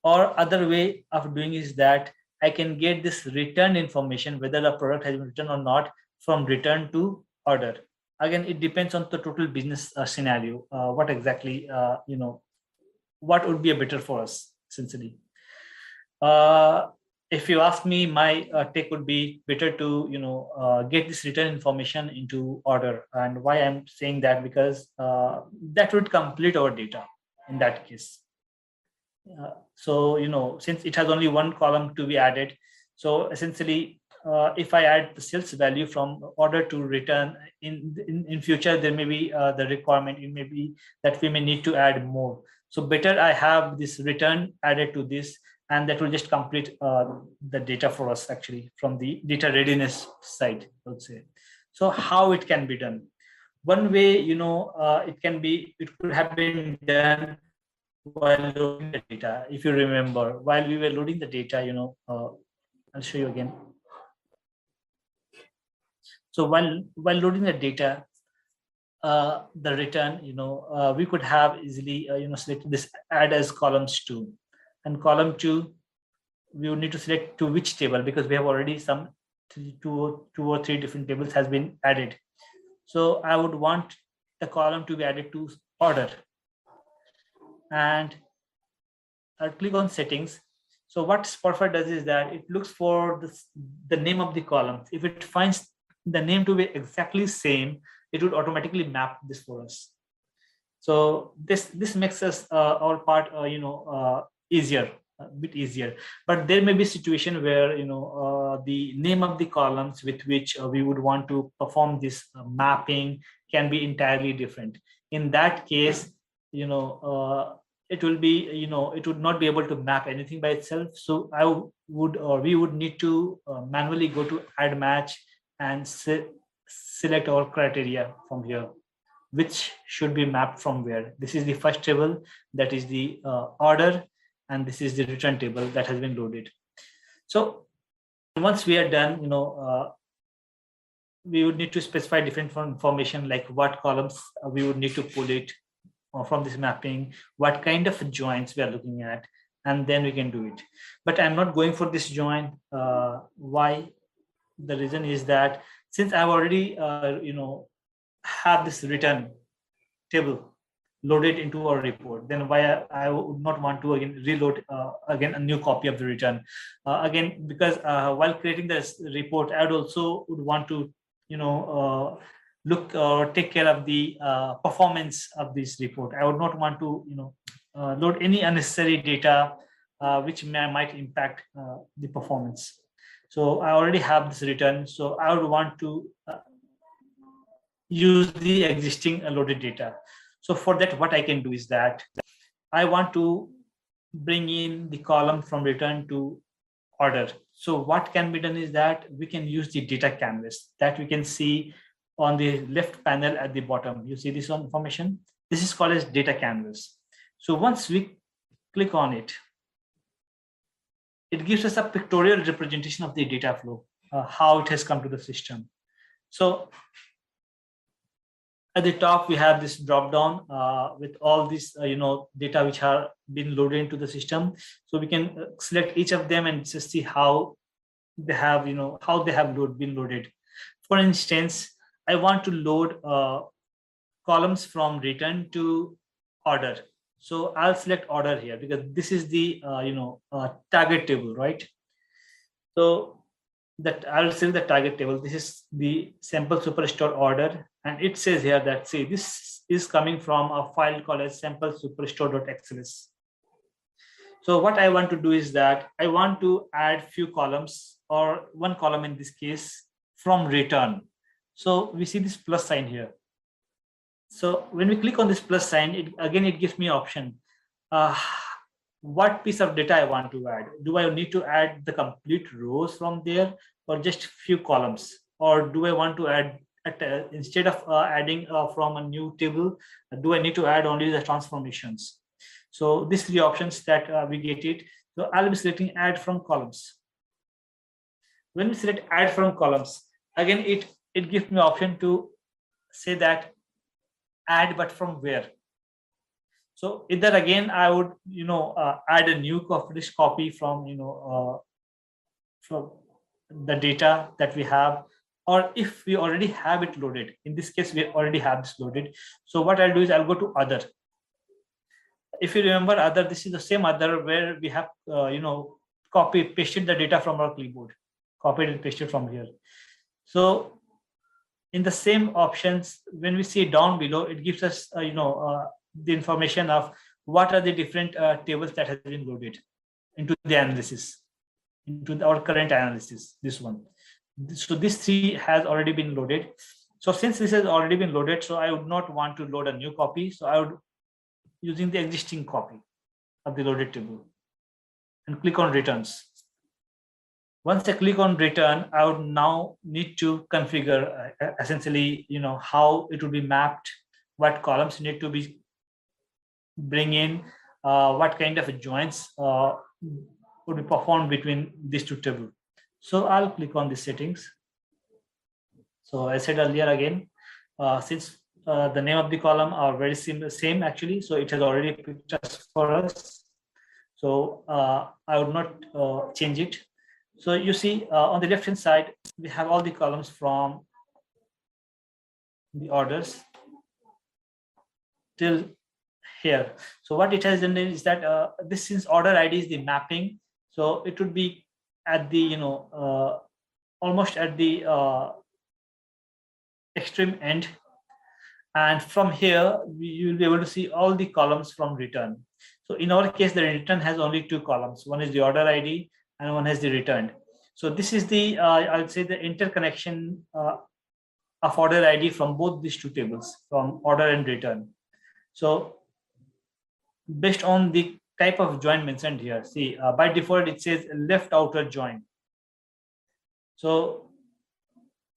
Or other way of doing is that I can get this return information, whether the product has been returned or not, from return to order. Again, it depends on the total business scenario. What exactly, what would be a better for us, essentially. If you ask me, my take would be better to get this return information into order. And why I'm saying that, because that would complete our data in that case. So since it has only one column to be added, so essentially if I add the sales value from order to return, in future there may be the requirement, it may be that we may need to add more. So better I have this return added to this, and that will just complete the data for us, actually, from the data readiness side, I would say. So how it can be done? One way, it could have been done while loading the data. If you remember, while we were loading the data, I'll show you again. So while loading the data, the return, we could have easily, select this add as columns 2, and column 2, we would need to select to which table, because we have already some two or three different tables has been added. So I would want the column to be added to order, and I'll click on settings. So what Spotfire does is that it looks for the name of the column. If it finds the name to be exactly same, it would automatically map this for us. So this makes us our part easier, a bit easier. But there may be a situation where the name of the columns with which we would want to perform this mapping can be entirely different. In that case, it will be, it would not be able to map anything by itself. So we would need to manually go to add match and select our criteria from here, which should be mapped from where. This is the first table, that is the order, and this is the return table that has been loaded. So once we are done, we would need to specify different information, like what columns we would need to pull it from this mapping, what kind of joins we are looking at, and then we can do it. But I'm not going for this join. Why? The reason is that since I've already have this return table loaded into our report, then why I would not want to again reload again a new copy of the return again, because while creating this report, I would also want to look or take care of the performance of this report. I would not want to load any unnecessary data which might impact the performance. So I already have this return, so I would want to use the existing loaded data. So for that, what I can do is that I want to bring in the column from return to order. So what can be done is that we can use the data canvas that we can see on the left panel at the bottom. You see this information? This is called as data canvas. So once we click on it, it gives us a pictorial representation of the data flow, how it has come to the system. So at the top, we have this drop down with all this data which are been loaded into the system. So we can select each of them and just see how they have been loaded. For instance, I want to load columns from return to order. So I'll select order here because this is the target table, right? So that I'll select the target table. This is the sample superstore order, and it says here that this is coming from a file called as sample superstore.xls. So what I want to do is that I want to add few columns, or one column in this case, from return. So we see this plus sign here. So when we click on this plus sign, it gives me an option. What piece of data I want to add? Do I need to add the complete rows from there, or just few columns? Or do I want to add, instead of adding from a new table, do I need to add only the transformations? So these three options that we get it. So I'll be selecting add from columns. When we select add from columns, again, it gives me option to say that add, but from where. So either again, I would, add a new copy from, from the data that we have, or if we already have it loaded. In this case, we already have this loaded. So what I'll do is I'll go to other. If you remember other, this is the same other where we have, pasted the data from our clipboard, copied and pasted from here. So in the same options, when we see down below, it gives us, the information of what are the different tables that has been loaded into the analysis, into our current analysis, this one. So this three has already been loaded. So since this has already been loaded, so I would not want to load a new copy. So I would using the existing copy of the loaded table and click on returns. Once I click on return, I would now need to configure essentially, how it will be mapped, what columns need to be bring in, what kind of joins would be performed between these two tables. So I'll click on the settings. So I said earlier again, since the name of the column are very same actually, so it has already picked us for us. So I would not change it. So you see on the left hand side, we have all the columns from the orders till here. So what it has done is that this, since order ID is the mapping, so it would be at the almost at the extreme end, and from here you will be able to see all the columns from return. So in our case, the return has only two columns. One is the order ID and one has the returned. So this is the I would say the interconnection of order ID from both these two tables, from order and return. So based on the type of join mentioned here, see by default it says left outer join. So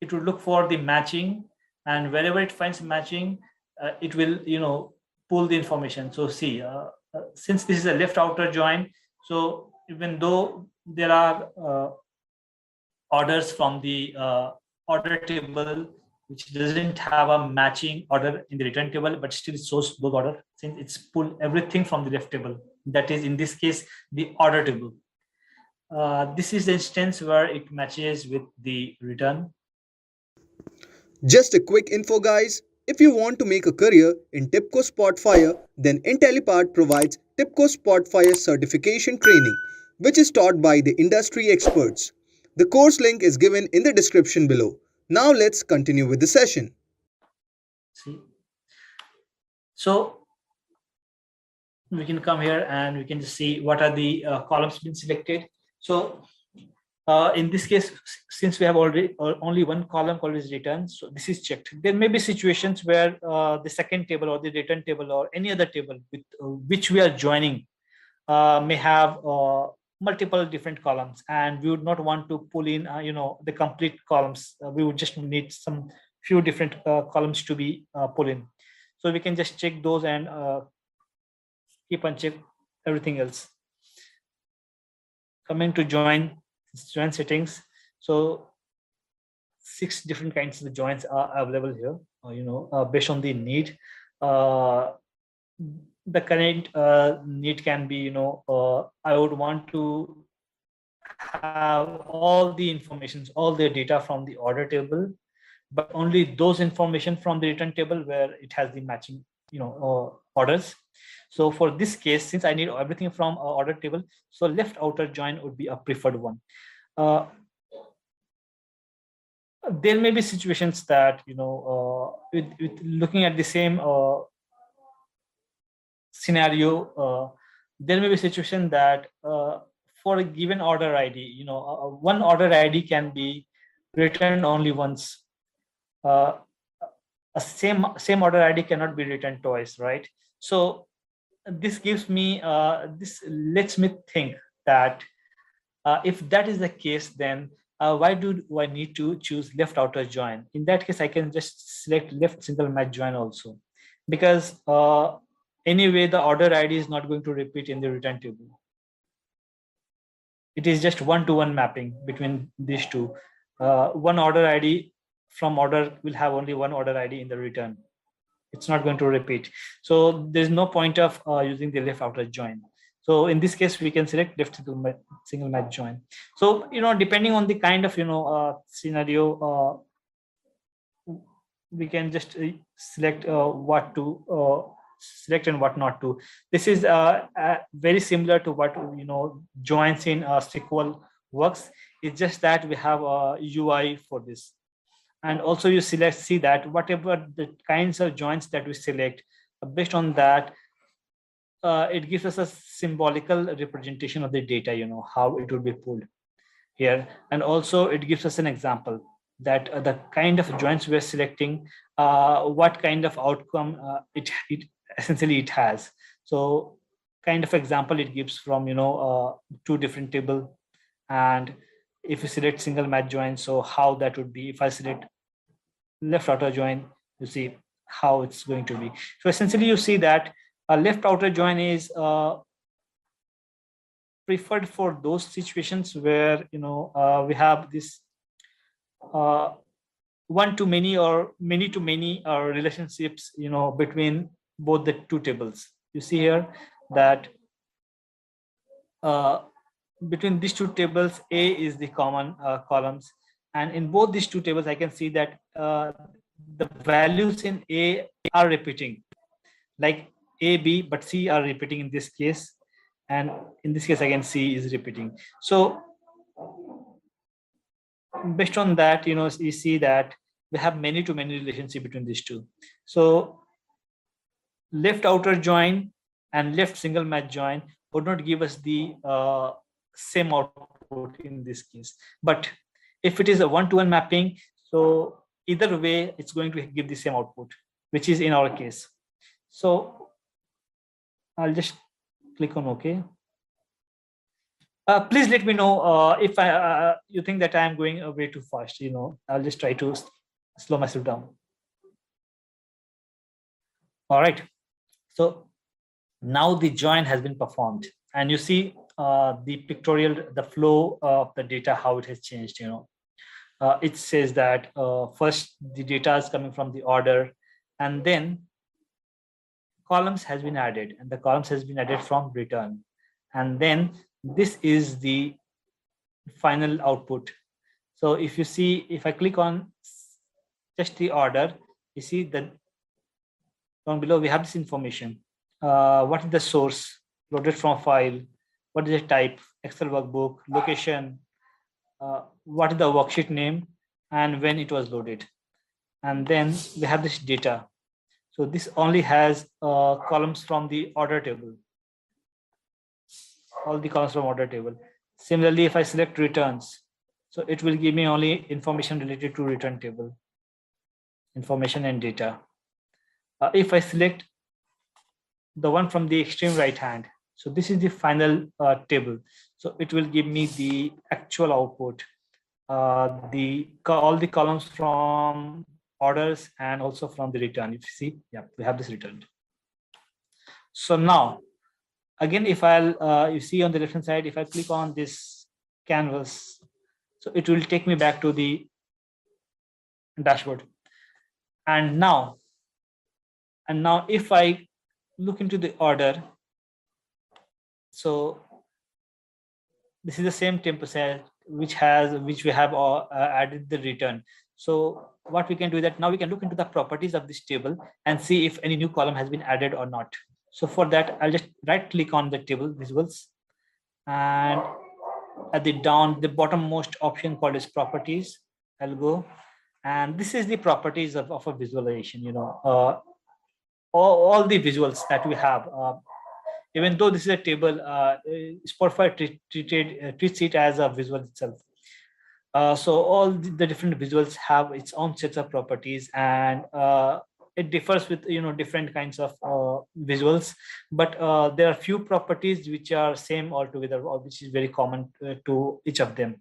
it would look for the matching, and wherever it finds matching, it will pull the information. So see, since this is a left outer join, so even though there are orders from the order table which doesn't have a matching order in the return table, but still it shows those order, since it's pulled everything from the left table, that is in this case the order table. This is the instance where it matches with the return. Just a quick info, guys. If you want to make a career in TIBCO Spotfire, then Intellipaat provides TIBCO Spotfire certification training, which is taught by the industry experts. The course link is given in the description below. Now let's continue with the session. See, so we can come here and we can just see what are the columns been selected. So in this case, since we have already only one column called as return, so this is checked. There may be situations where the second table or the return table or any other table with which we are joining may have multiple different columns, and we would not want to pull in the complete columns. We would just need some few different columns to be pulled in. So we can just check those and keep on check everything else. Coming to join settings, so 6 different kinds of joins are available here, based on the need. The current need can be, I would want to have all the information, all the data from the order table, but only those information from the return table where it has the matching, orders. So for this case, since I need everything from order table, so left outer join would be a preferred one. There may be situations that, with looking at the same scenario, there may be a situation that for a given order ID, one order ID can be returned only once. A same order ID cannot be returned twice, right? So this gives me, this lets me think that if that is the case, then why do I need to choose left outer join? In that case, I can just select left single match join also, because anyway, the order ID is not going to repeat in the return table. It is just one-to-one mapping between these two. One order ID from order will have only one order ID in the return. It's not going to repeat. So there's no point of using the left outer join. So in this case, we can select left single match join. So, depending on the kind of, scenario, we can just select what to select and what not to. This is very similar to what, joins in SQL works. It's just that we have a UI for this. And also you see that whatever the kinds of joins that we select, based on that, it gives us a symbolical representation of the data, how it will be pulled here. And also it gives us an example that the kind of joins we're selecting, what kind of outcome it essentially it has. So kind of example it gives from, two different table. And if you select single match join, so how that would be. If I select left outer join, you see how it's going to be. So essentially you see that a left outer join is preferred for those situations where, we have this one-to-many or many-to-many relationships, between both the two tables. You see here that between these two tables, A is the common columns. And in both these two tables, I can see that the values in A are repeating, like A, B, but C are repeating in this case. And in this case, again, C is repeating. So based on that, you see that we have many-to-many relationship between these two. So left outer join and left single match join would not give us the same output in this case. But if it is a one-to-one mapping, so either way, it's going to give the same output, which is in our case. So I'll just click on OK. Please let me know if you think that I am going way too fast. I'll just try to slow myself down. All right. So now the join has been performed, and you see the pictorial, the flow of the data, how it has changed. It says that first the data is coming from the order, and then columns has been added, and the columns has been added from return, and then this is the final output. So if you see, if I click on just the order, you see that down below we have this information. What is the source, loaded from file, what is the type, Excel workbook, location, what is the worksheet name, and when it was loaded. And then we have this data. So this only has columns from the order table, all the columns from order table. Similarly, if I select returns, so it will give me only information related to return table, information and data. If I select the one from the extreme right hand, so this is the final table. So it will give me the actual output, all the columns from orders and also from the return. If you see, yeah, we have this returned. So now, again, if I'll, you see on the left hand side, if I click on this canvas, so it will take me back to the dashboard. And now if I look into the order, so this is the same tempo set which we have added the return. So what we can do is that now we can look into the properties of this table and see if any new column has been added or not. So for that, I'll just right click on the table visuals, and at the bottommost option called is properties, I'll go, and this is the properties of a visualization. All the visuals that we have, even though this is a table, Spotfire treats it as a visual itself. So all the different visuals have its own sets of properties, and it differs with different kinds of visuals, but there are few properties which are same altogether, or which is very common to each of them.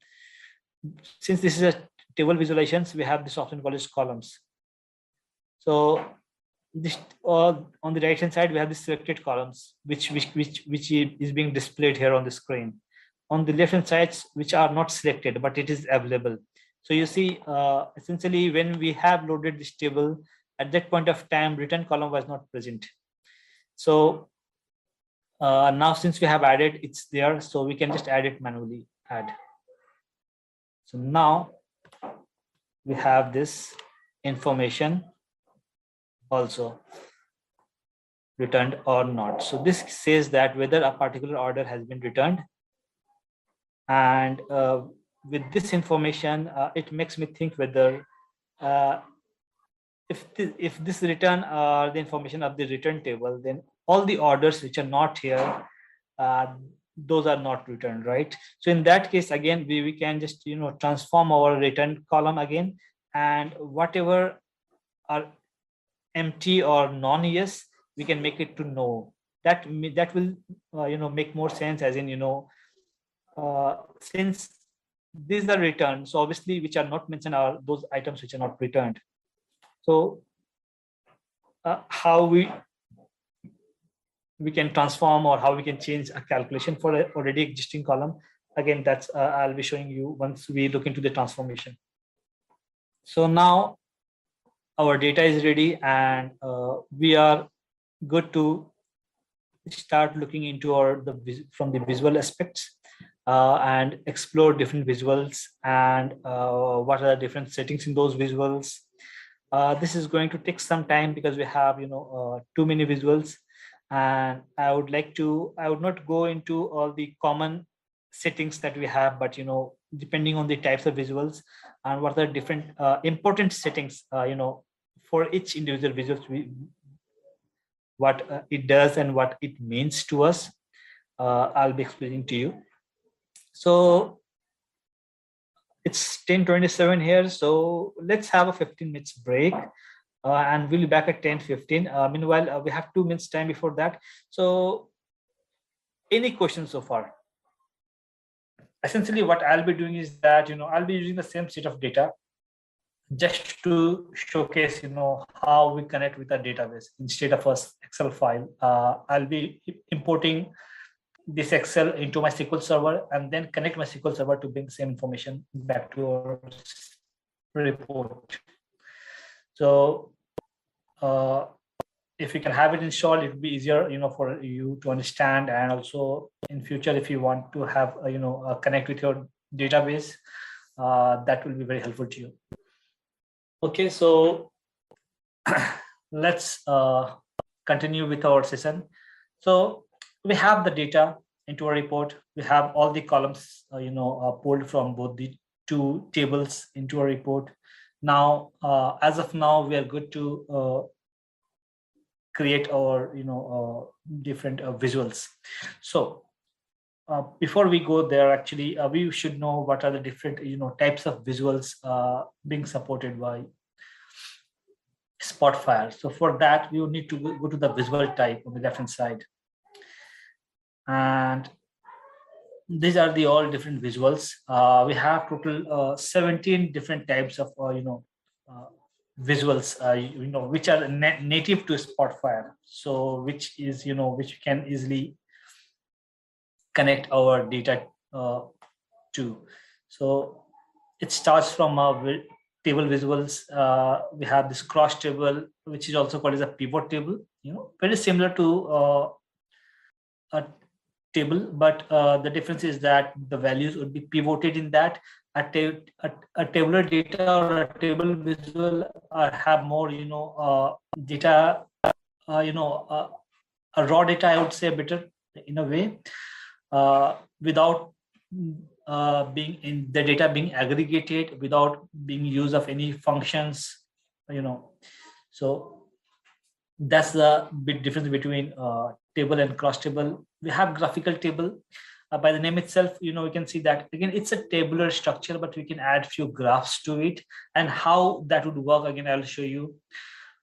Since this is a table visualizations, we have this option called as columns. So this on the right hand side, we have the selected columns, which is being displayed here on the screen. On the left hand sides, which are not selected, but it is available. So you see, essentially, when we have loaded this table, at that point of time, return column was not present. So now since we have added, it's there, so we can just add it manually, add. So now we have this information also returned or not. So this says that whether a particular order has been returned. And with this information, it makes me think whether if this return the information of the return table, then all the orders which are not here, those are not returned, right? So in that case, again, we can just transform our return column again, and whatever are empty or non-yes, we can make it to no. That will make more sense, as in since these are returned, so obviously which are not mentioned are those items which are not returned. So how we can transform, or how we can change a calculation for an already existing column, again, that's I'll be showing you once we look into the transformation. So now our data is ready, and we are good to start looking into from the visual aspects and explore different visuals, and what are the different settings in those visuals. This is going to take some time because we have too many visuals, and I would not go into all the common settings that we have, but depending on the types of visuals and what are the different important settings for each individual visuals, what it does and what it means to us, I'll be explaining to you. So it's 10:27 here, so let's have a 15 minutes break, and we'll be back at 10:15. Meanwhile, we have 2 minutes time before that. So any questions so far? Essentially, what I'll be doing is that I'll be using the same set of data just to showcase how we connect with a database. Instead of an Excel file, I'll be importing this Excel into my SQL server, and then connect my SQL server to bring the same information back to our report. So if you can have it installed, it would be easier for you to understand, and also in future, if you want to have connect with your database, that will be very helpful to you. Okay, so let's continue with our session. So we have the data into a report. We have all the columns pulled from both the two tables into a report. Now, as of now, we are good to create our different visuals. So before we go there, actually, we should know what are the different types of visuals being supported by Spotfire. So for that, we would need to go to the visual type on the left hand side, and these are the all different visuals. We have total 17 different types of visuals which are native to Spotfire, so which we can easily connect our data to. So it starts from table visuals. We have this cross table, which is also called as a pivot table, very similar to a table, but the difference is that the values would be pivoted in that. A tabular data or a table visual have more data, a raw data, I would say, better in a way, without being in the data being aggregated, without being use of any functions, so that's the big difference between table and cross table. We have graphical table. By the name itself, we can see that again it's a tabular structure, but we can add few graphs to it, and how that would work, again, I'll show you.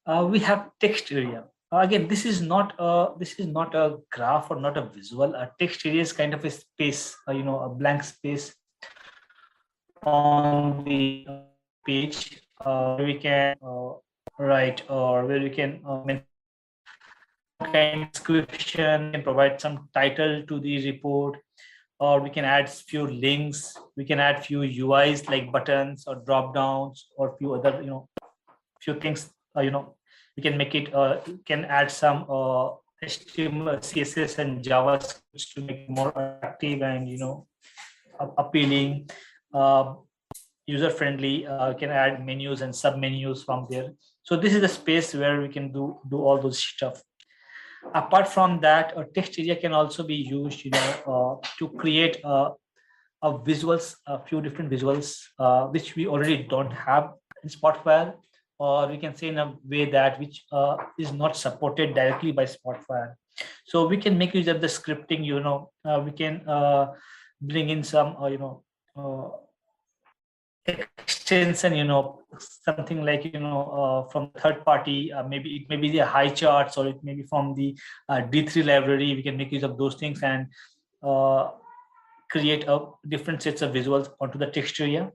We have text area. Again, this is not a graph or not a visual. A text area is kind of a space, a blank space on the page. We can right? Or where we can mention some kind of description, can provide some title to the report, or we can add few links. We can add few UIs like buttons or drop downs or few other, few things. We can make it. Can add some HTML, CSS, and JavaScript to make it more attractive and appealing, uh, user friendly. Can add menus and sub menus from there. So this is the space where we can do all those stuff. Apart from that, a text area can also be used, to create visuals, a few different visuals, which we already don't have in Spotfire, or we can say in a way that which is not supported directly by Spotfire. So we can make use of the scripting. We can bring in some, extension, something like, from third party. Maybe it may be the high charts, or it may be from the D3 library. We can make use of those things and create a different sets of visuals onto the text area.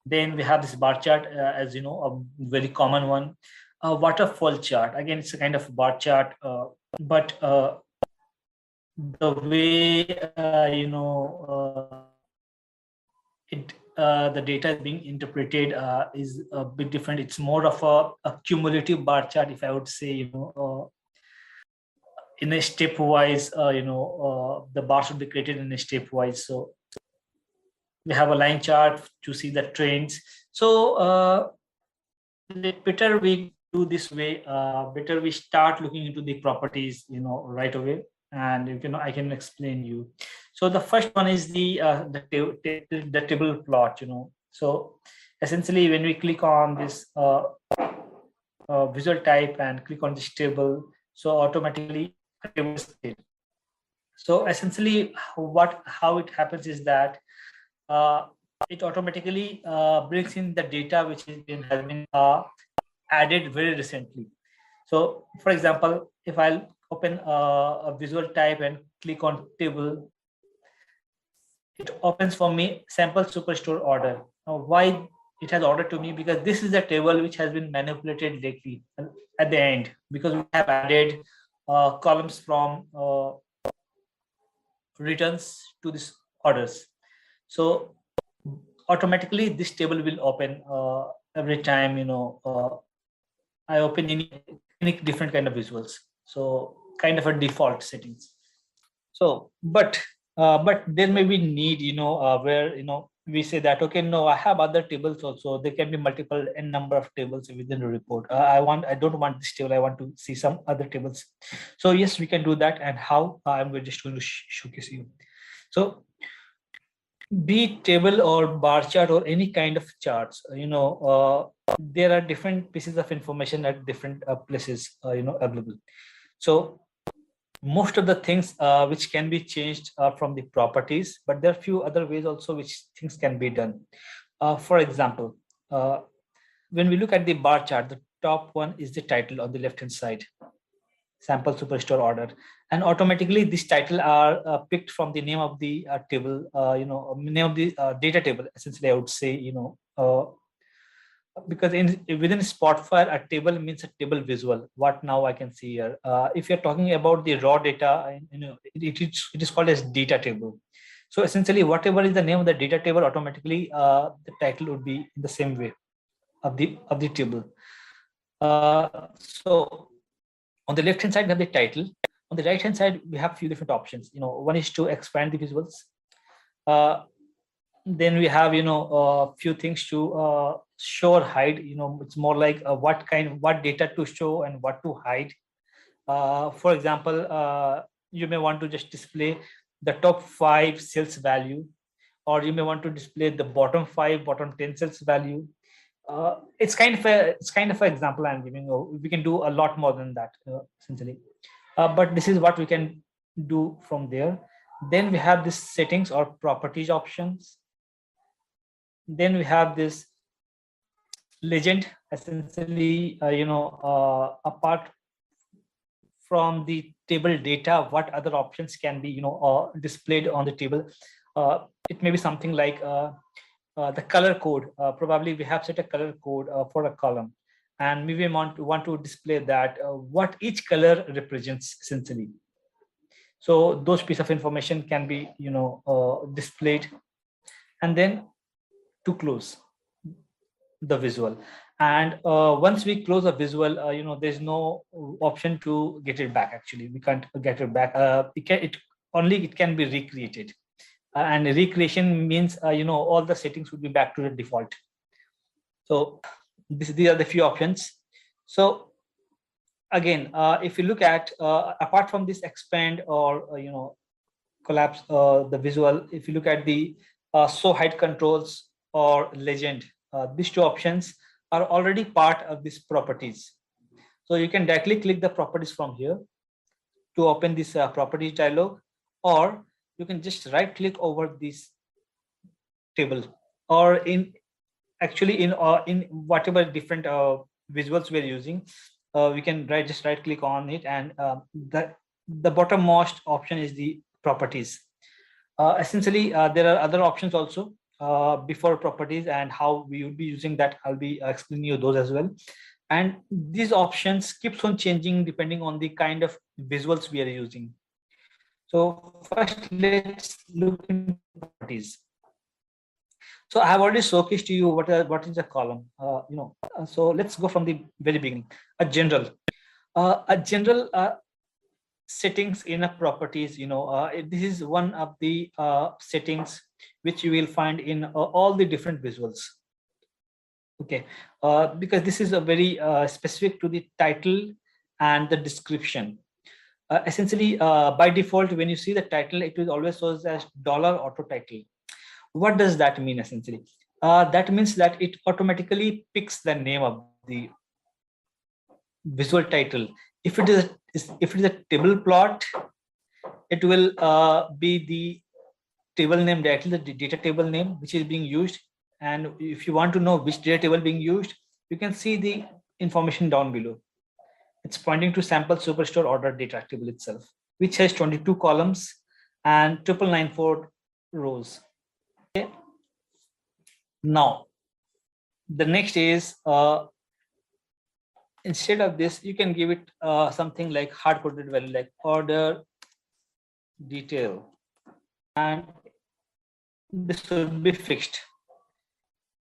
Then we have this bar chart, as a very common one. A waterfall chart, again, it's a kind of bar chart, but the way the data is being interpreted is a bit different. It's more of a cumulative bar chart, if I would say, in a stepwise, the bars should be created in a stepwise. So we have a line chart to see the trends. So better we do this way. Better we start looking into the properties, right away, and I can explain you. So the first one is the table plot. So essentially, when we click on this visual type and click on this table, so automatically table is created. So essentially, how it happens is that it automatically brings in the data which has been added very recently. So, for example, if I'll open a visual type and click on table, it opens for me sample superstore order. Now, why it has ordered to me? Because this is the table which has been manipulated lately at the end, because we have added columns from returns to these orders. So automatically this table will open every time I open any different kind of visuals. So kind of a default settings. So but there may be need, where we say that, okay, no, I have other tables also. There can be multiple n number of tables within the report. I don't want this table. I want to see some other tables. So yes, we can do that. And how? I'm just going to showcase you. So be it table or bar chart or any kind of charts, there are different pieces of information at different places, available. So most of the things which can be changed from the properties, but there are few other ways also which things can be done. For example, when we look at the bar chart, the top one is the title on the left hand side, sample superstore order, and automatically this title are picked from the name of the table, name of the data table. Essentially, I would say, because within Spotfire, a table means a table visual. What now I can see here. If you're talking about the raw data, it is called as data table. So essentially, whatever is the name of the data table, automatically the title would be in the same way of the table. So on the left hand side, we have the title. On the right hand side, we have a few different options. One is to expand the visuals. Then we have a few things to show or hide. It's more like what data to show and what to hide. For example, you may want to just display the top 5 sales value, or you may want to display the bottom 10 sales value. It's kind of an example I'm giving you. We can do a lot more than that, essentially. But this is what we can do from there. Then we have this settings or properties options. Then we have this legend. Essentially, apart from the table data, what other options can be displayed on the table. It may be something like the color code. Probably we have set a color code for a column. and we want to display that what each color represents essentially. So those piece of information can be displayed, and then to close the visual. And once we close a visual, there's no option to get it back. Actually, we can't get it back. It can be recreated, and recreation means all the settings would be back to the default. So these are the few options. So again, if you look at apart from this expand or collapse the visual, if you look at the show height controls or legend, these two options are already part of these properties. So you can directly click the properties from here to open this properties dialog, or you can just right click over this table, or in whatever different visuals we're using, we can just right click on it, and the bottommost option is the properties. Essentially, there are other options also before properties, and how we would be using that I'll be explaining you those as well. And these options keeps on changing depending on the kind of visuals we are using. So first, let's look into properties. So I have already showcased to you what is a column. So let's go from the very beginning. A general settings in a properties. This is one of the settings which you will find in all the different visuals. Okay, because this is a very specific to the title and the description. Essentially, by default, when you see the title, it will always shows as $auto title. What does that mean essentially? That means that it automatically picks the name of the visual title. If it is a table plot, it will be the table name directly, the data table name which is being used. And if you want to know which data table being used, you can see the information down below. It's pointing to sample superstore order data table itself, which has 22 columns and 9994 rows. Okay. Now, the next is instead of this, you can give it something like hard-coded value like order detail, and this will be fixed.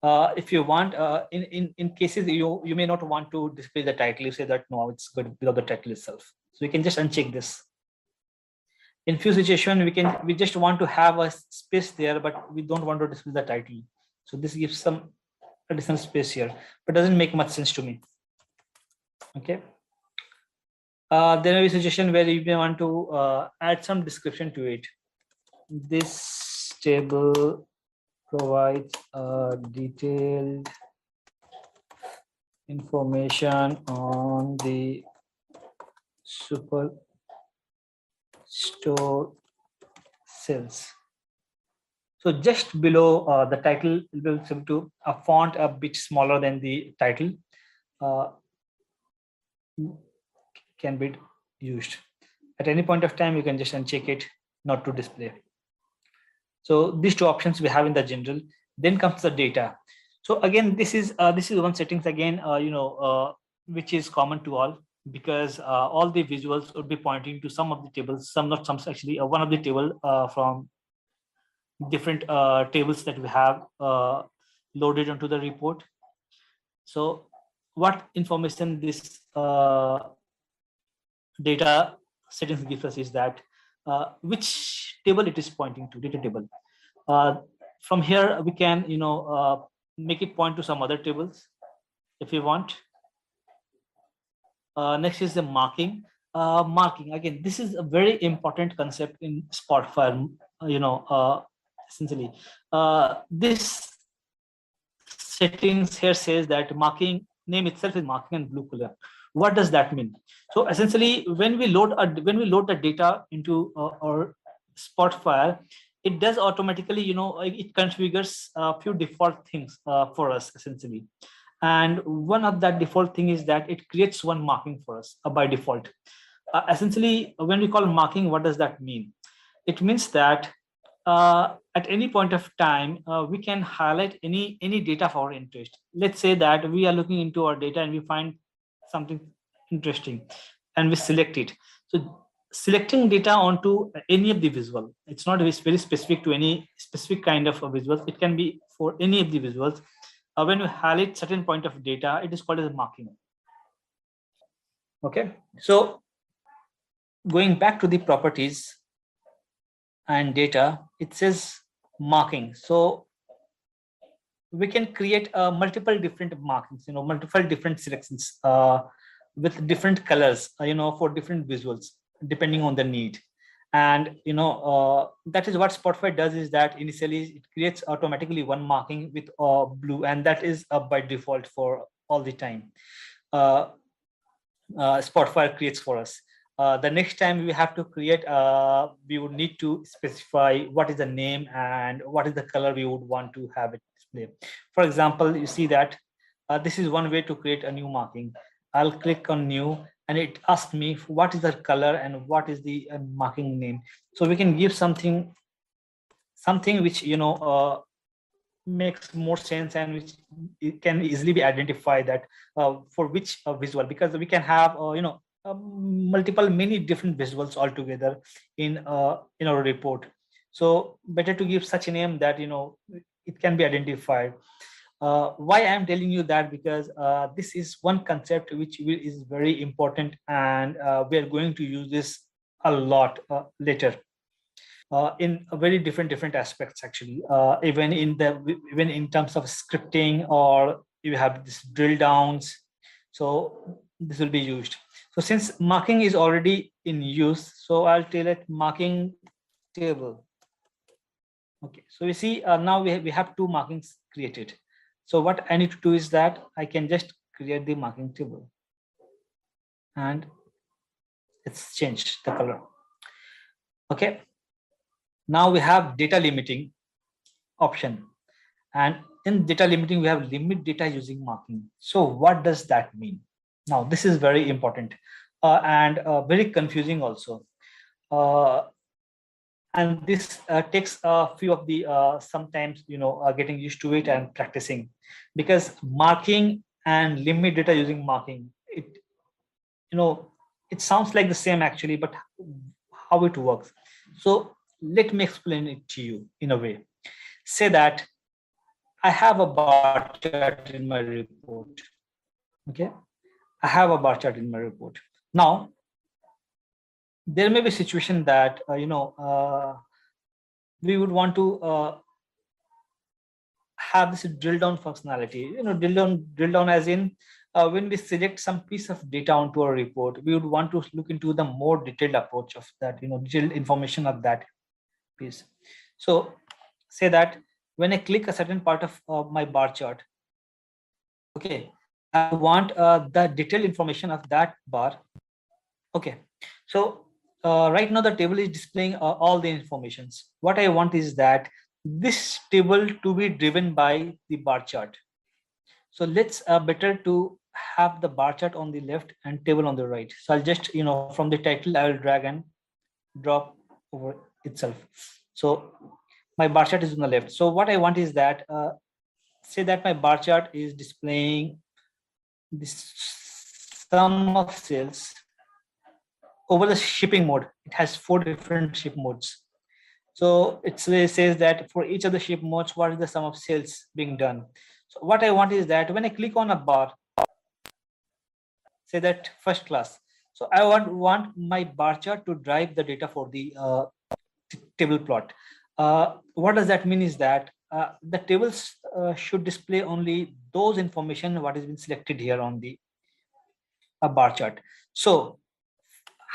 If you want, in cases you may not want to display the title, you say that no, it's good without the title itself. So you can just uncheck this. In few situations, we just want to have a space there, but we don't want to display the title. So this gives some additional space here, but doesn't make much sense to me. Okay. There may be a situation where you may want to add some description to it. This table provides detailed information on the superstore sales. So just below the title, will be able to a font a bit smaller than the title can be used. At any point of time, you can just uncheck it, not to display. So these two options we have in the general. Then comes the data. So again, this is one settings again, which is common to all, because all the visuals would be pointing to some of the tables, some not some actually one of the table from different tables that we have loaded onto the report. So what information this data settings gives us is that which table it is pointing to, data table. From here, we can make it point to some other tables if you want. Next is the marking. Marking, again, this is a very important concept in Spotfire. Essentially, this settings here says that marking name itself is marking in blue color. What does that mean? So essentially, when we load the data into our Spotfire, it does automatically, it configures a few default things for us essentially. And one of that default thing is that it creates one marking for us by default. Essentially, when we call marking, what does that mean? It means that at any point of time, we can highlight any data of our interest. Let's say that we are looking into our data and we find something interesting and we select it. So selecting data onto any of the visual, it's not very specific to any specific kind of visuals. It can be for any of the visuals. When we highlight certain point of data, it is called as marking. Okay, so going back to the properties and data, it says marking. So we can create multiple different markings, multiple different selections with different colors, for different visuals depending on the need. And that is what Spotfire does, is that initially it creates automatically one marking with blue, and that is by default for all the time. Spotfire creates for us. The next time we have to create, we would need to specify what is the name and what is the color we would want to have it display. For example, you see that this is one way to create a new marking. I'll click on new and it asks me what is the color and what is the marking name. So we can give something which makes more sense and which it can easily be identified that for which visual, because we can have multiple many different visuals altogether in our report. So better to give such a name that it can be identified. Why I'm telling you that, because this is one concept which is very important, and we are going to use this a lot later. In a very different aspects, actually, even in terms of scripting, or you have this drill downs. So this will be used. So since marking is already in use, so I'll tell it marking table. Okay, so you see now we have two markings created. So what I need to do is that I can just create the marking table, and it's changed the color. Okay. Now we have data limiting option, and in data limiting we have limit data using marking. So what does that mean? Now this is very important and very confusing also, and this takes a few of the sometimes getting used to it and practicing, because marking and limit data using marking, it sounds like the same actually, but how it works. So let me explain it to you in a way. Say that I have a bar chart in my report. Okay, I have a bar chart in my report. Now, there may be a situation that we would want to have this drill down functionality. Drill down as in when we select some piece of data onto a report, we would want to look into the more detailed approach of that, detailed information of that piece. So say that when I click a certain part of my bar chart, okay, I want the detailed information of that bar. Okay, so right now the table is displaying all the informations. What I want is that this table to be driven by the bar chart. So let's better to have the bar chart on the left and table on the right. So I'll just from the title I will drag and drop over itself. So my bar chart is on the left. So what I want is that say that my bar chart is displaying this sum of sales over the shipping mode. It has 4 different ship modes. So it says that for each of the ship modes, what is the sum of sales being done. So what I want is that when I click on a bar, say that first class, so I want my bar chart to drive the data for the table plot. What does that mean is that the tables should display only those information what has been selected here on the bar chart. So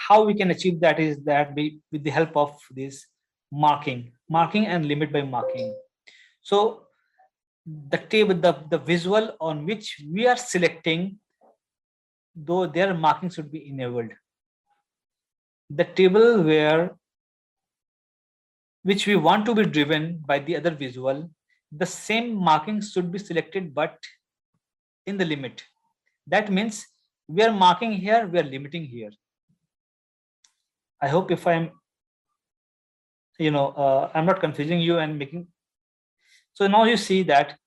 how we can achieve that is that with the help of this marking and limit by marking. So the table, the visual on which we are selecting, though their marking should be enabled. The table which we want to be driven by the other visual, the same marking should be selected, but in the limit. That means we are marking here, we are limiting here. I hope if I'm I'm not confusing you and making. So now you see that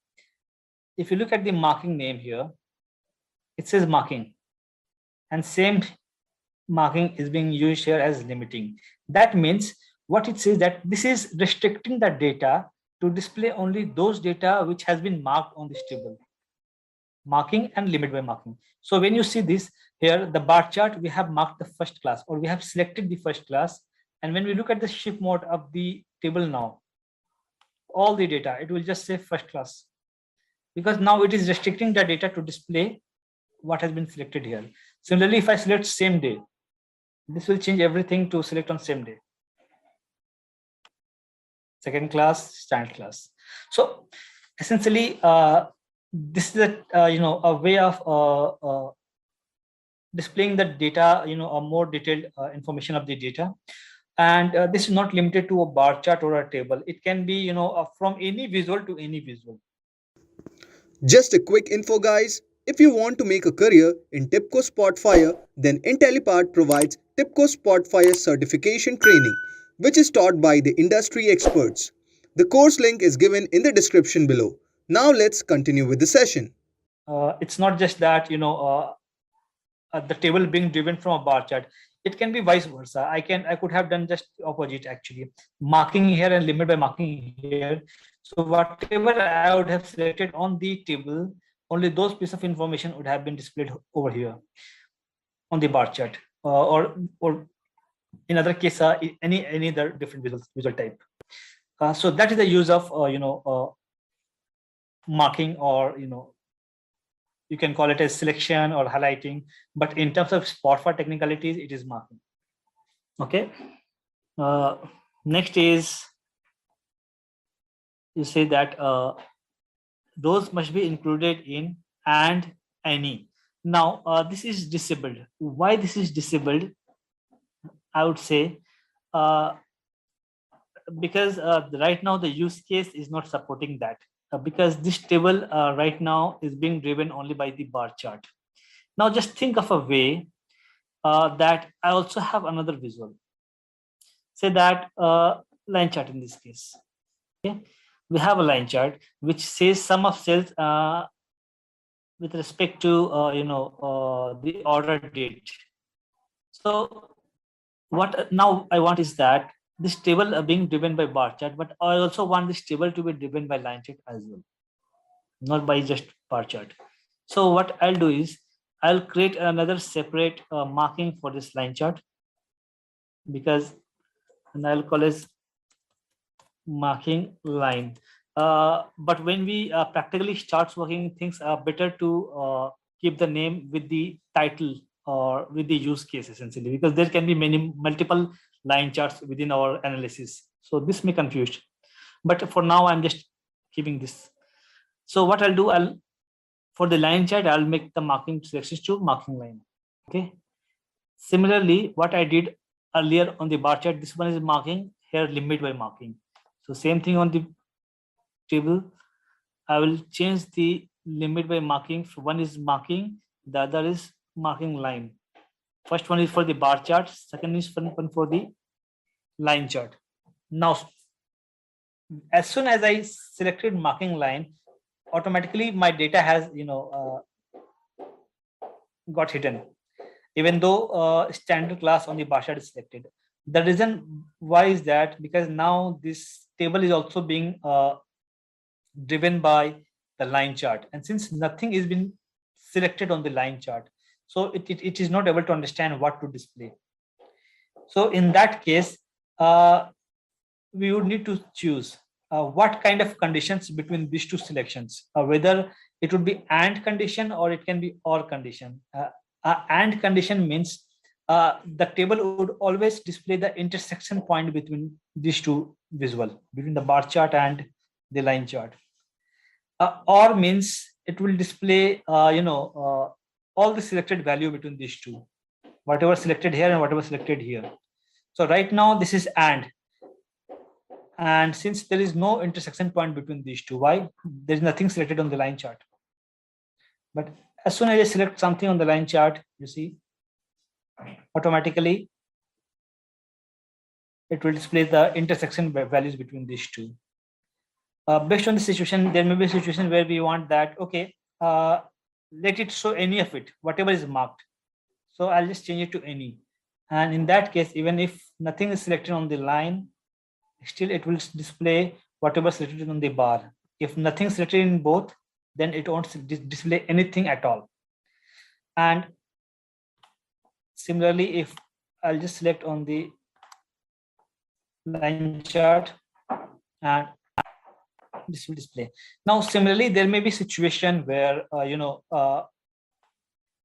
if you look at the marking name here, it says marking, and same marking is being used here as limiting. That means what it says that this is restricting the data to display only those data which has been marked on this table. Marking and limit by marking. So when you see this here, the bar chart, we have marked the first class, or we have selected the first class. And when we look at the shift mode of the table now, all the data, it will just say first class, because now it is restricting the data to display what has been selected here. Similarly, if I select same day, this will change everything to select on same day. Second class, standard class. So essentially, this is a way of displaying the data, a more detailed information of the data. And this is not limited to a bar chart or a table. It can be, from any visual to any visual. Just a quick info, guys. If you want to make a career in TIBCO Spotfire, then Intellipaat provides TIBCO Spotfire certification training, which is taught by the industry experts. The course link is given in the description below. Now let's continue with the session. It's not just that, the table being driven from a bar chart. It can be vice versa. I could have done just opposite, actually, marking here and limit by marking here. So whatever I would have selected on the table, only those pieces of information would have been displayed over here on the bar chart, or in other case, any other different visual type. So that is the use of marking, or you can call it as selection or highlighting, but in terms of Spotfire technicalities, it is marking. Okay. Next is, you say that those must be included in and any. Now this is disabled. Why this is disabled? I would say because right now the use case is not supporting that. Because this table right now is being driven only by the bar chart. Now just think of a way that I also have another visual. Say that line chart in this case. Okay, we have a line chart which says sum of cells with respect to the order date. So what now I want is that this table being driven by bar chart, but I also want this table to be driven by line chart as well, not by just bar chart. So what I'll do is I'll create another separate marking for this line chart, and I'll call it marking line. But when we practically starts working, things are better to keep the name with the title or with the use case, essentially, because there can be multiple line charts within our analysis. So this may confuse, but for now I'm just keeping this. So what I'll do, for the line chart, I'll make the marking selections to marking line. Okay. Similarly, what I did earlier on the bar chart, this one is marking, here limit by marking. So same thing on the table. I will change the limit by marking. So one is marking, the other is marking line. First one is for the bar chart, second is one for the line chart. Now, as soon as I selected marking line, automatically my data has got hidden, even though standard class on the bar chart is selected. The reason why is that because now this table is also being driven by the line chart, and since nothing is been selected on the line chart, so it is not able to understand what to display. So in that case, we would need to choose what kind of conditions between these two selections, whether it would be and condition or it can be or condition. And condition means the table would always display the intersection point between these two visual, between the bar chart and the line chart. Or means it will display all the selected value between these two, whatever selected here and whatever selected here. So right now this is and since there is no intersection point between these two, why? There is nothing selected on the line chart. But as soon as I select something on the line chart, you see automatically it will display the intersection values between these two. Based on the situation, there may be a situation where we want that, okay, let it show any of it, whatever is marked. So I'll just change it to any. And in that case, even if nothing is selected on the line, still it will display whatever selected on the bar. If nothing is selected in both, then it won't display anything at all. And similarly, if I'll just select on the line chart, and this will display. Now, similarly, there may be situation where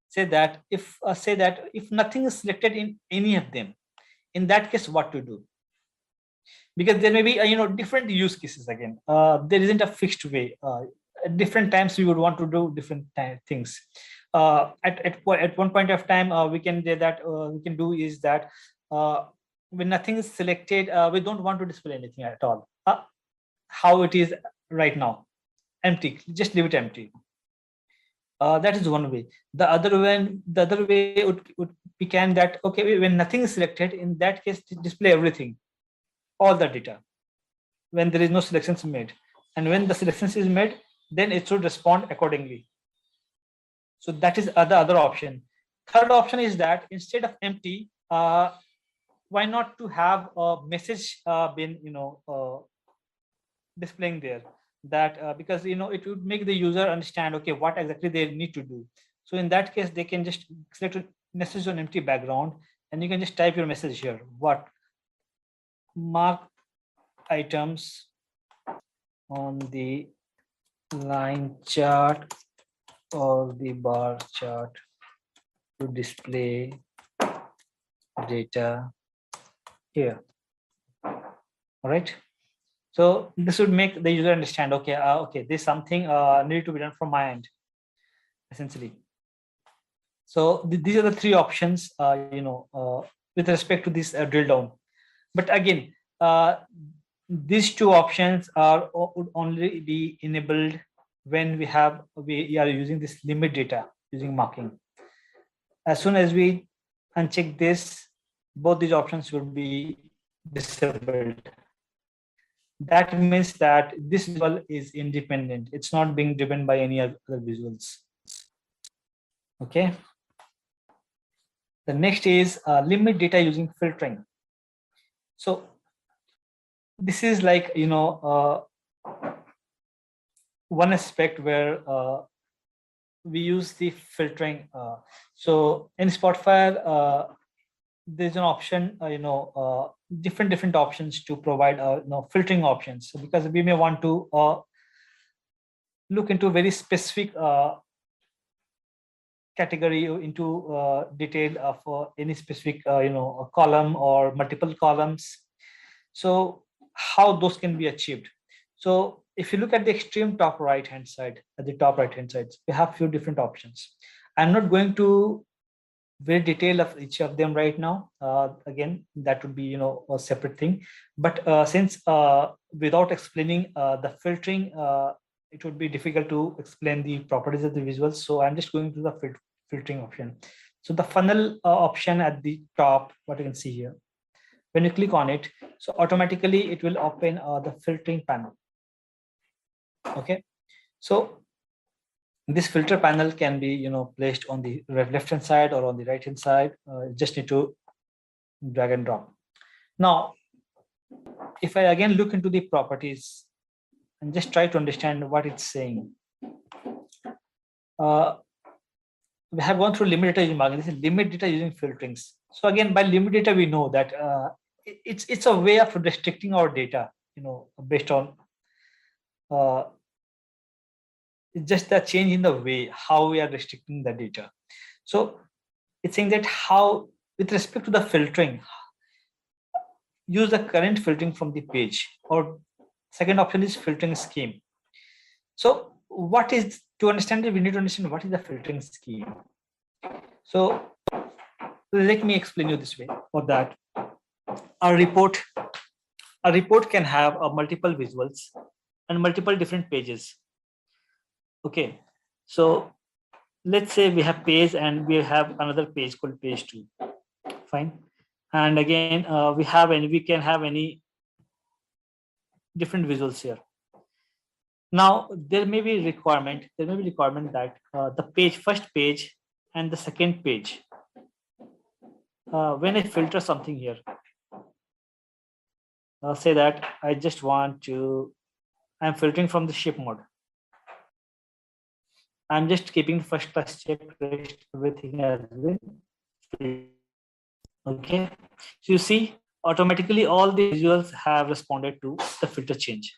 say that if nothing is selected in any of them, in that case, what to do? Because there may be different use cases. Again, there isn't a fixed way. At different times, we would want to do different things. At one point of time, we can do that. When nothing is selected, we don't want to display anything at all. How it is right now, empty. Just leave it empty. That is one way. The other way would be that, okay, when nothing is selected, in that case, display everything, all the data, when there is no selections made. And when the selections is made, then it should respond accordingly. So that is the other option. Third option is that instead of empty, why not to have a message been displaying there, that because it would make the user understand, okay, what exactly they need to do. So in that case, they can just select a message on empty background, and you can just type your message here. What mark items on the line chart or the bar chart to display data here. All right. So this would make the user understand, okay, okay, there's something need to be done from my end, essentially. So these are the three options, with respect to this drill down. But again, these two options would only be enabled when we are using this limit data using marking. As soon as we uncheck this, both these options will be disabled. That means that this visual is independent. It's not being driven by any other visuals. Okay. The next is limit data using filtering. So this is like, one aspect where we use the filtering. So in Spotfire, there's an option, different options to provide filtering options. So because we may want to look into very specific category, into detail of any specific a column or multiple columns. So how those can be achieved? So if you look at the extreme top right hand side, we have few different options. I'm not going to very detail of each of them right now. Again, that would be a separate thing. But since without explaining the filtering, it would be difficult to explain the properties of the visuals. So I'm just going to the filtering option. So the funnel option at the top, what you can see here, when you click on it, so automatically it will open the filtering panel. Okay, so this filter panel can be placed on the left hand side or on the right hand side. Just need to drag and drop. Now, if I again look into the properties and just try to understand what it's saying, we have gone through limit data using marking. This is limit data using filterings. So again, by limit data, we know that it's a way of restricting our data, based on it's just a change in the way how we are restricting the data. So it's saying that how, with respect to the filtering, use the current filtering from the page, or second option is filtering scheme. So what is, to understand it, we need to understand what is the filtering scheme. So let me explain you this way. For that, a report can have multiple visuals and multiple different pages. Okay, so let's say we have page and we have another page called page 2. Fine. And again, we can have any different visuals here. Now there may be requirement that the first page and the second page, when I filter something here, say that I'm filtering from the shape mode. I'm just keeping the first class check, everything has been filled. Okay, so you see automatically all the visuals have responded to the filter change.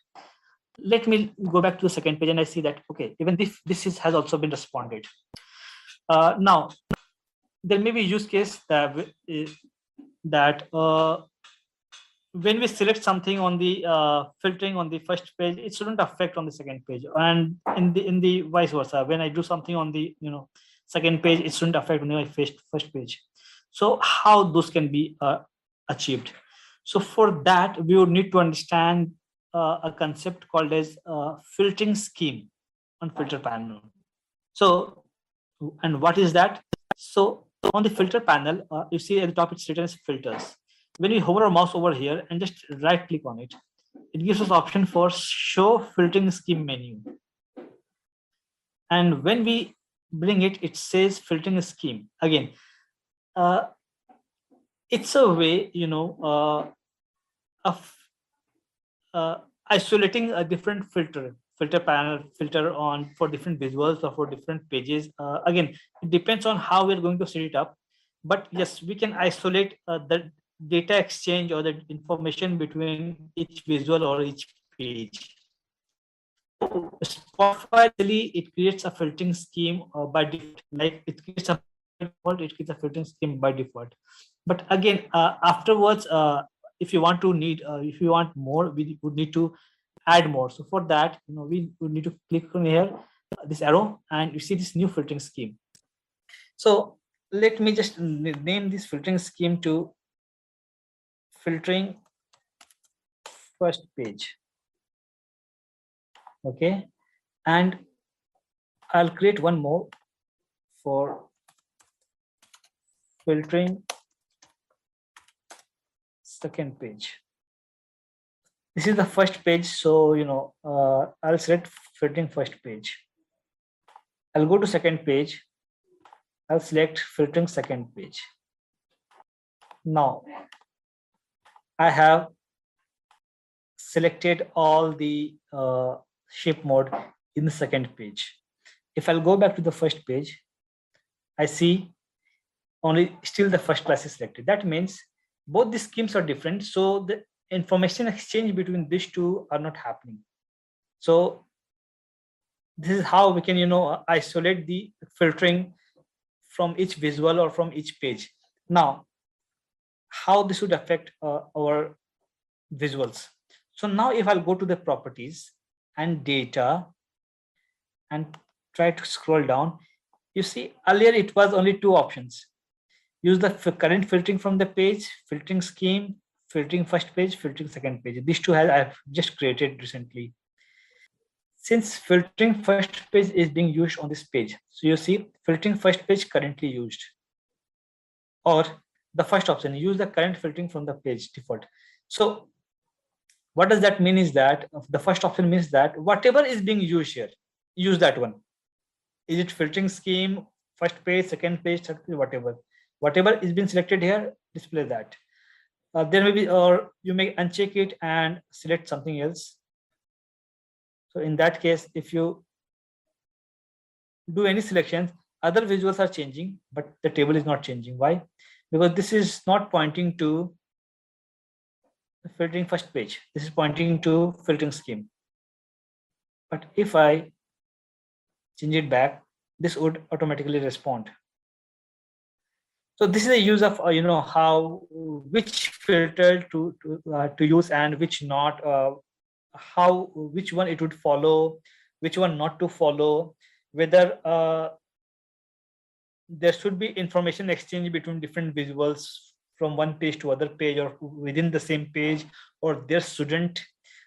Let me go back to the second page and I see that, okay, even has also been responded. Now, there may be use case that when we select something on the filtering on the first page, it shouldn't affect on the second page, and in the vice versa. When I do something on the second page, it shouldn't affect on the first page. So how those can be achieved? So for that, we would need to understand a concept called as filtering scheme on filter panel. So, and what is that? So on the filter panel, you see at the top it's written as filters. When we hover our mouse over here and just right click on it, it gives us option for show filtering scheme menu. And when we bring it, it says filtering scheme. Again, it's a way, of isolating a different filter panel on for different visuals or for different pages. Again, it depends on how we're going to set it up. But yes, we can isolate the data exchange or the information between each visual or each page. Spotfire, it creates a filtering scheme by default. Like it creates a filtering scheme by default. But again, afterwards, if you want more, we would need to add more. So for that, we would need to click on here, this arrow, and you see this new filtering scheme. So let me just name this filtering scheme to filtering first page. Okay, and I'll create one more for filtering second page. This is the first page, so I'll select filtering first page. I'll go to second page. I'll select filtering second page. Now I have selected all the shape mode in the second page. If I'll go back to the first page, I see only still the first class is selected. That means both the schemes are different, so the information exchange between these two are not happening. So this is how we can isolate the filtering from each visual or from each page. Now, how this would affect our visuals. So now if I'll go to the properties and data and try to scroll down, you see earlier it was only two options. Use the current filtering from the page, filtering scheme, filtering first page, filtering second page. These two I've just created recently. Since filtering first page is being used on this page, so you see filtering first page currently used, or the first option, use the current filtering from the page default. So what does that mean is that the first option means that whatever is being used here, use that one. Is it filtering scheme, first page, second page, third page, whatever is being selected here, display that. There may be, or you may uncheck it and select something else. So in that case, if you do any selections, other visuals are changing, but the table is not changing. Why? Because this is not pointing to the filtering first page. This is pointing to filtering scheme. But if I change it back, this would automatically respond. So this is a use of how which filter to use and which not, which one it would follow, which one not to follow, whether there should be information exchange between different visuals from one page to other page or within the same page, or there shouldn't.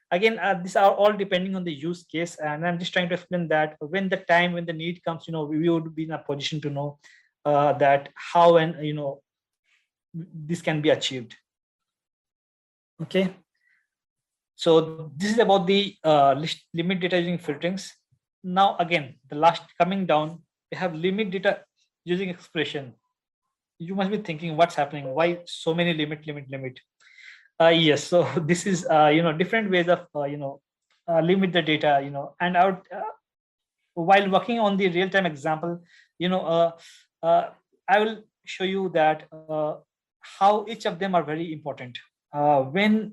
Again, these are all depending on the use case, and I'm just trying to explain that when the need comes, we would be in a position to know that how and this can be achieved. Okay. So this is about the limit data using filterings. Now again, the last coming down, we have limit data using expression. You must be thinking, what's happening? Why so many limit? Yes, so this is different ways of limit the data. And out while working on the real-time example, I will show you that how each of them are very important. Which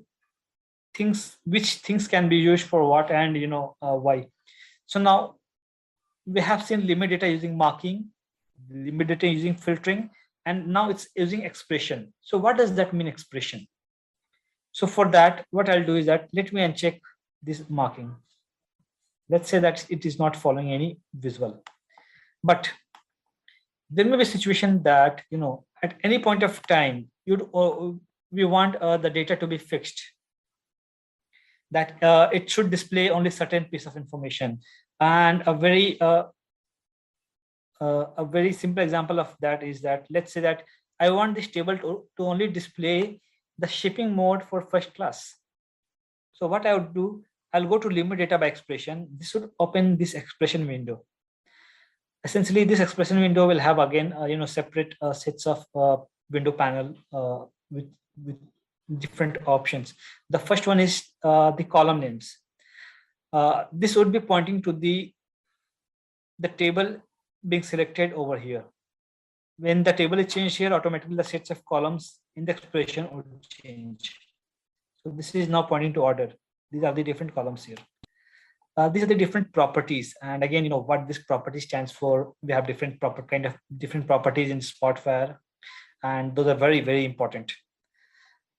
things can be used for what, and why. So now we have seen limit data using marking, limit data using filtering, and now it's using expression. So what does that mean, expression? So for that, what I'll do is that let me uncheck this marking. Let's say that it is not following any visual, but there may be a situation that at any point of time we want the data to be fixed, that it should display only certain piece of information. And a very simple example of that is that, let's say that I want this table to only display the shipping mode for first class. So what I would do, I'll go to limit data by expression. This would open this expression window. Essentially, this expression window will have again separate sets of window panel with different options. The first one is the column names. This would be pointing to the table being selected over here. When the table is changed here, automatically the sets of columns in the expression would change. So this is now pointing to order. These are the different columns here. These are the different properties, and again, what this property stands for. We have different properties in Spotfire, and those are very, very important.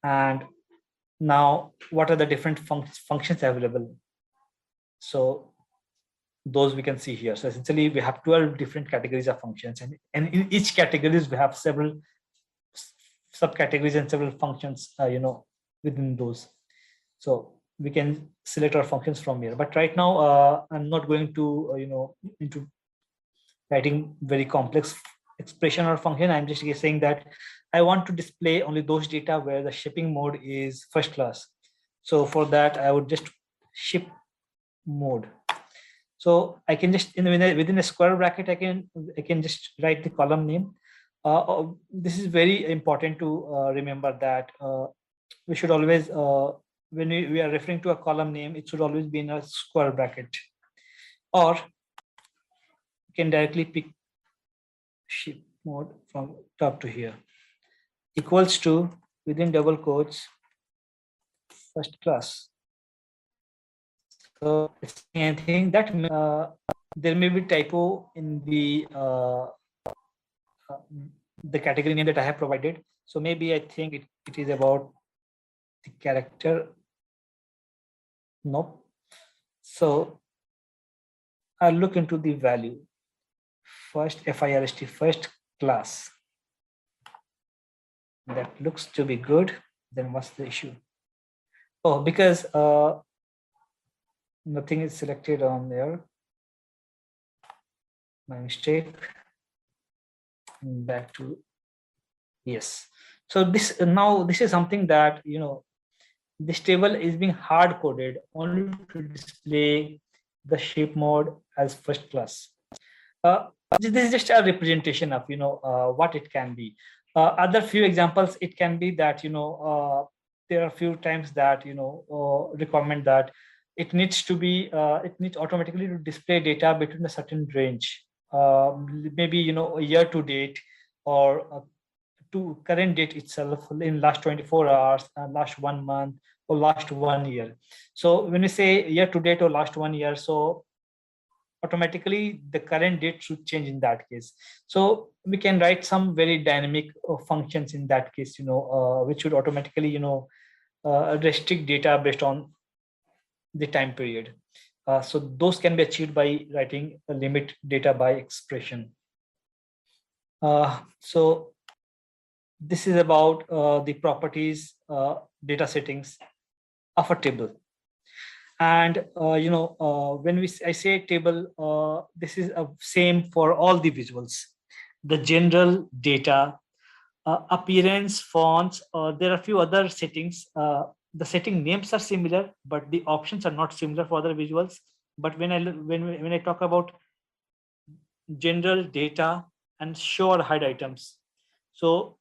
And now, what are the different functions available? So those we can see here. So essentially, we have 12 different categories of functions, and in each categories we have several subcategories and several functions, within those. So we can select our functions from here. But right now, I'm not going to, into writing very complex expression or function. I'm just saying that I want to display only those data where the shipping mode is first class. So for that, I would just ship mode. So I can just within a square bracket, I can just write the column name. This is very important to remember that we should always, when we are referring to a column name, it should always be in a square bracket. Or you can directly pick ship mode from top to here, equals to, within double quotes, first class. So it's anything that there may be typo in the category name that I have provided. So maybe I think it is about the character. Nope. So I'll look into the value. First FIRST, first class. That looks to be good. Then what's the issue? Oh, because nothing is selected on there. My mistake. Back to yes. So this is something that this table is being hard coded only to display the shape mode as first class. This is just a representation of what it can be. Other few examples, it can be that there are a few times that requirement that it needs to be it needs automatically to display data between a certain range, maybe a year to date or to current date itself in last 24 hours, last 1 month, or last 1 year. So when we say year to date or last 1 year, so automatically the current date should change in that case. So we can write some very dynamic functions in that case, which should automatically restrict data based on the time period. So those can be achieved by writing a limit data by expression. So this is about the properties, data settings of a table. And when I say table, this is same for all the visuals. The general data, appearance, fonts. There are a few other settings. The setting names are similar, but the options are not similar for other visuals. But when I talk about general, data, and show or hide items, so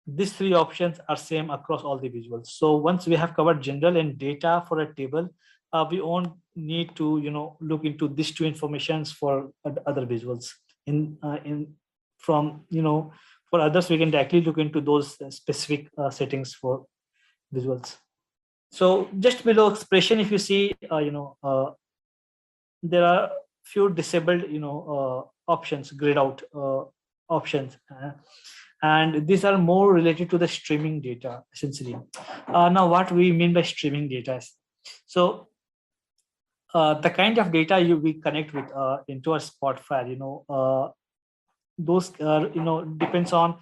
these three options are same across all the visuals. So once we have covered general and data for a table, we won't need to look into these two informations for other visuals. In from for others, we can directly look into those specific settings for visuals. So just below expression, if you see, there are few disabled options, grayed out options, and these are more related to the streaming data essentially. Now what we mean by streaming data is, so the kind of data we connect with into a Spotfire, those depends on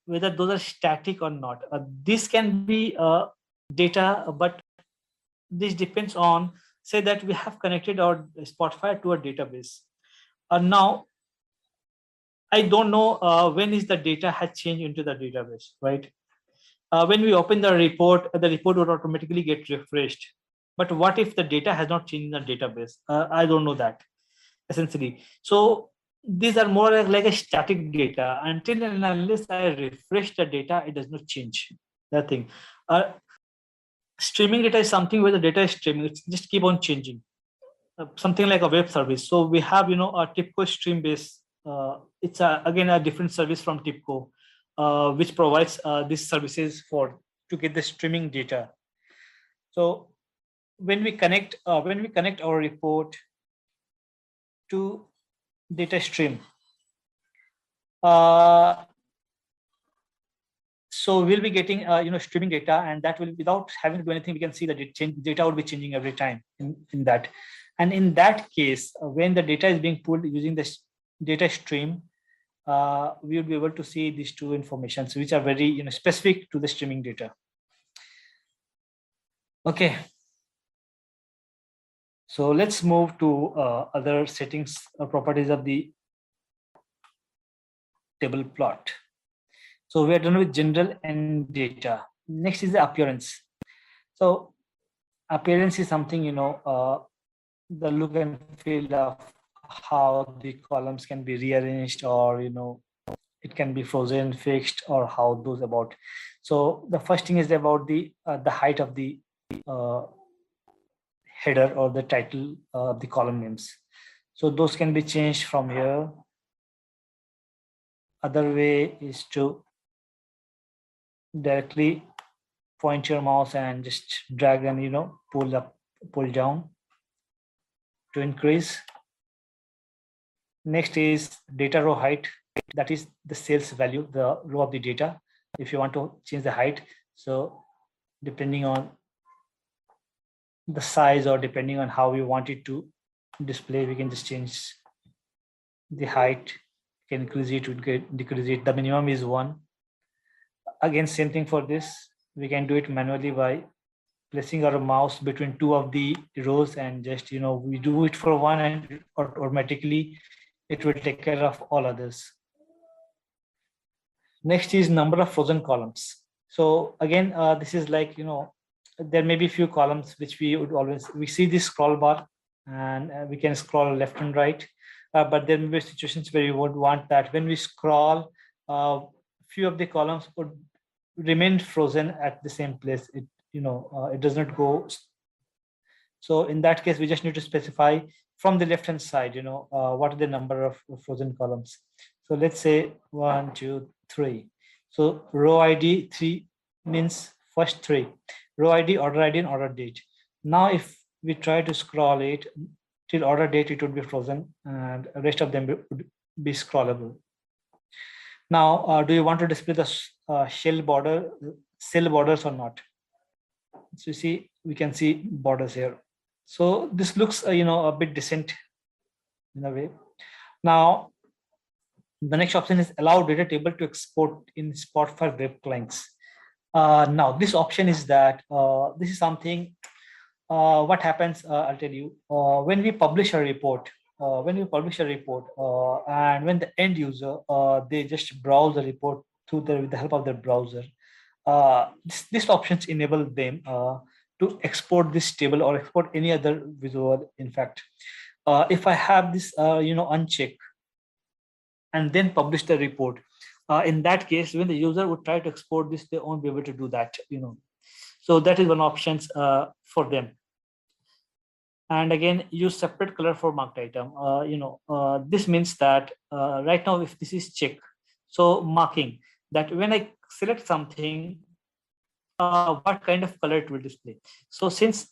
whether those are static or not. This can be data, but this depends on, say that we have connected our Spotfire to a database. Now I don't know when is the data has changed into the database, right? When we open the report would automatically get refreshed. But what if the data has not changed in the database? I don't know that essentially. So these are more like a static data. Until and unless I refresh the data, it does not change. That thing. Streaming data is something where the data is streaming. It's just keep on changing. Something like a web service. So we have a TIBCO stream base. It's again a different service from TIBCO, which provides these services to get the streaming data. So when we connect our report to data stream, so we'll be getting streaming data, and that will, without having to do anything, we can see that data will be changing every time in that. And in that case, when the data is being pulled using this data stream, we will be able to see these two informations, which are very specific to the streaming data. Okay. So let's move to other settings or properties of the table plot. So we are done with general and data. Next is the appearance. So appearance is something, the look and feel of how the columns can be rearranged, or it can be frozen, fixed, or how those about. So the first thing is about the height of the header or the title of the column names. So those can be changed from here. Other way is to directly point your mouse and just drag and pull up, pull down to increase. Next is data row height. That is the sales value, the row of the data. If you want to change the height, so depending on the size or depending on how we want it to display, we can just change the height, can increase it, we can decrease it. The minimum is 1. Again, same thing for this. We can do it manually by placing our mouse between two of the rows, and just we do it for one, and automatically it will take care of all others. Next is number of frozen columns. So again, this is like there may be a few columns which we see this scroll bar, and we can scroll left and right, but there may be situations where you would want that when we scroll, few of the columns would remain frozen at the same place. It it does not go. So in that case, we just need to specify from the left hand side what are the number of frozen columns. So let's say 1, 2, 3. So row ID 3 means first 3. Row ID, order ID, and order date. Now if we try to scroll it till order date, it would be frozen, and the rest of them would be scrollable. Now, do you want to display the cell borders or not? So you see, we can see borders here. So this looks a bit decent in a way. Now the next option is allow data table to export in Spotfire web clients. Now this option is that this is something what happens, I'll tell you. When we publish a report, when you publish a report, and when the end user they just browse the report through with the help of their browser, these options enable them to export this table or export any other visual. In fact, if I have this unchecked and then publish the report, in that case, when the user would try to export this, they won't be able to do that. So that is one option for them. And again, use separate color for marked item. This means that right now, if this is check, so marking that when I select something, what kind of color it will display. So since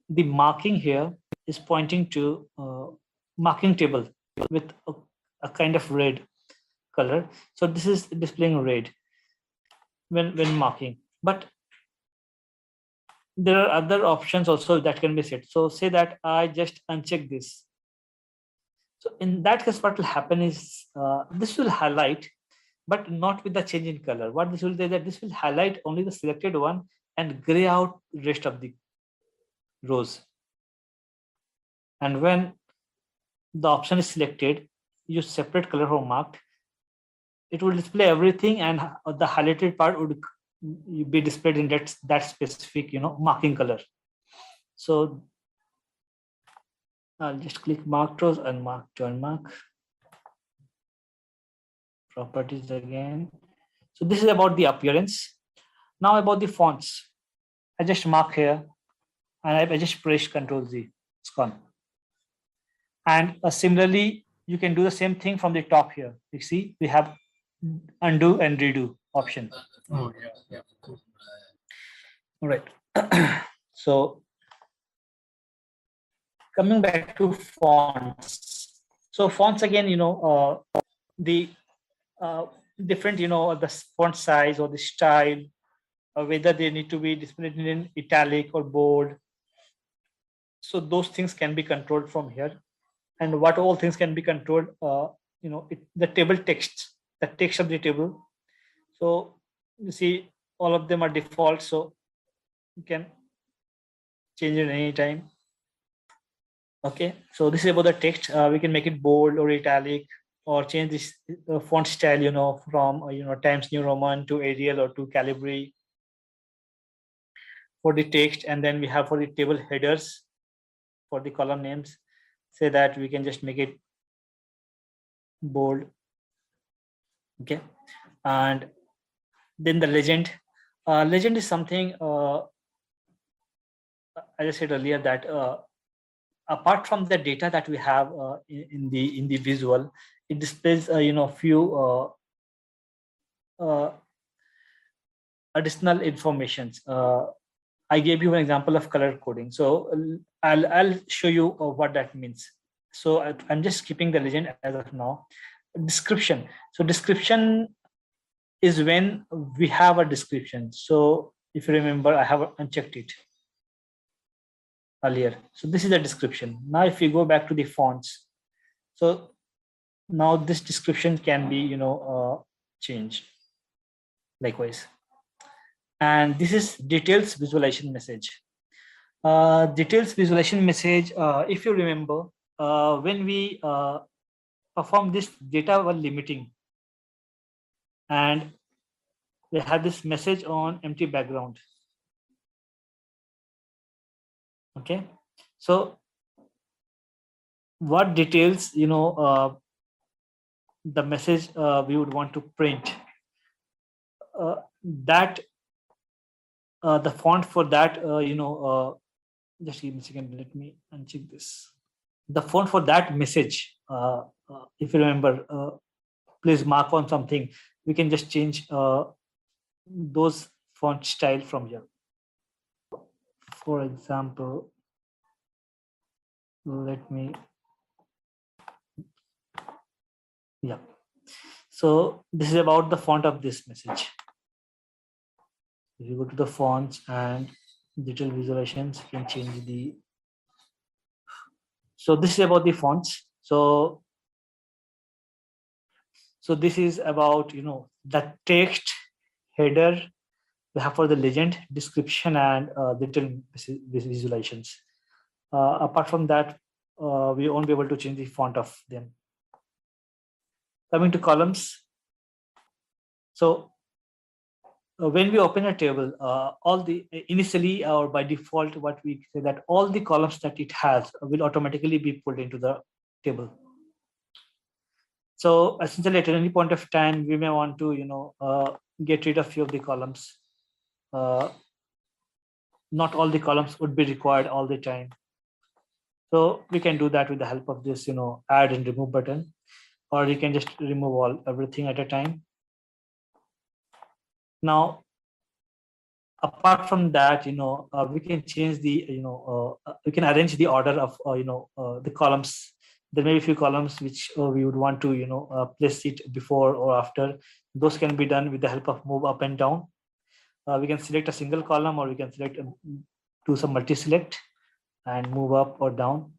the marking here is pointing to marking table with a kind of red color, so this is displaying red when marking. But there are other options also that can be set. So say that I just uncheck this. So in that case, what will happen is this will highlight, but not with the change in color. What this will do is that this will highlight only the selected one and gray out rest of the rows. And when the option is selected, use separate color for marked, it will display everything, and the highlighted part would be displayed in that specific marking color. So I'll just click mark rows, unmark to unmark. Properties again. So this is about the appearance. Now about the fonts. I just mark here and I just press Ctrl Z. It's gone. And similarly, you can do the same thing from the top here. You see, we have undo and redo option. Oh, yeah. All right. So coming back to fonts. So fonts again, the different, the font size or the style, or whether they need to be displayed in italic or bold. So those things can be controlled from here. And what all things can be controlled, the table text, the text of the table. So you see, all of them are default, so you can change it any time. Okay, so this is about the text. We can make it bold or italic, or change this font style, from Times New Roman to Arial or to Calibri for the text. And then we have for the table headers, for the column names, say that we can just make it bold. Okay, and then the legend. Legend is something, as I said earlier, that apart from the data that we have in the visual, it displays few additional informations. I gave you an example of color coding, so I'll show you what that means. So I'm just skipping the legend as of now. Description. So description is when we have a description. So if you remember, I have unchecked it earlier. So this is the description. Now if you go back to the fonts, so now this description can be changed likewise. And this is details visualization message. Details visualization message, if you remember, when we perform this data while limiting, and they have this message on empty background. Okay, so what details the message we would want to print, that the font for that just give me a second, let me uncheck this. The font for that message, if you remember, please mark on something, we can just change those font style from here. For example, let me, so this is about the font of this message. If you go to the fonts and detail visualizations, you can change the, so this is about the fonts. So this is about the text, header, we have for the legend, description, and detail visualizations. Apart from that, we won't be able to change the font of them. Coming to columns. So when we open a table, all the initially or by default, what we say that all the columns that it has will automatically be pulled into the table. So essentially, at any point of time, we may want to get rid of few of the columns. Not all the columns would be required all the time. So we can do that with the help of this add and remove button, or you can just remove everything at a time. Now, apart from that, we can change the we can arrange the order of the columns. There may be a few columns which we would want to place it before or after. Those can be done with the help of move up and down. We can select a single column, or we can select do some multi-select and move up or down.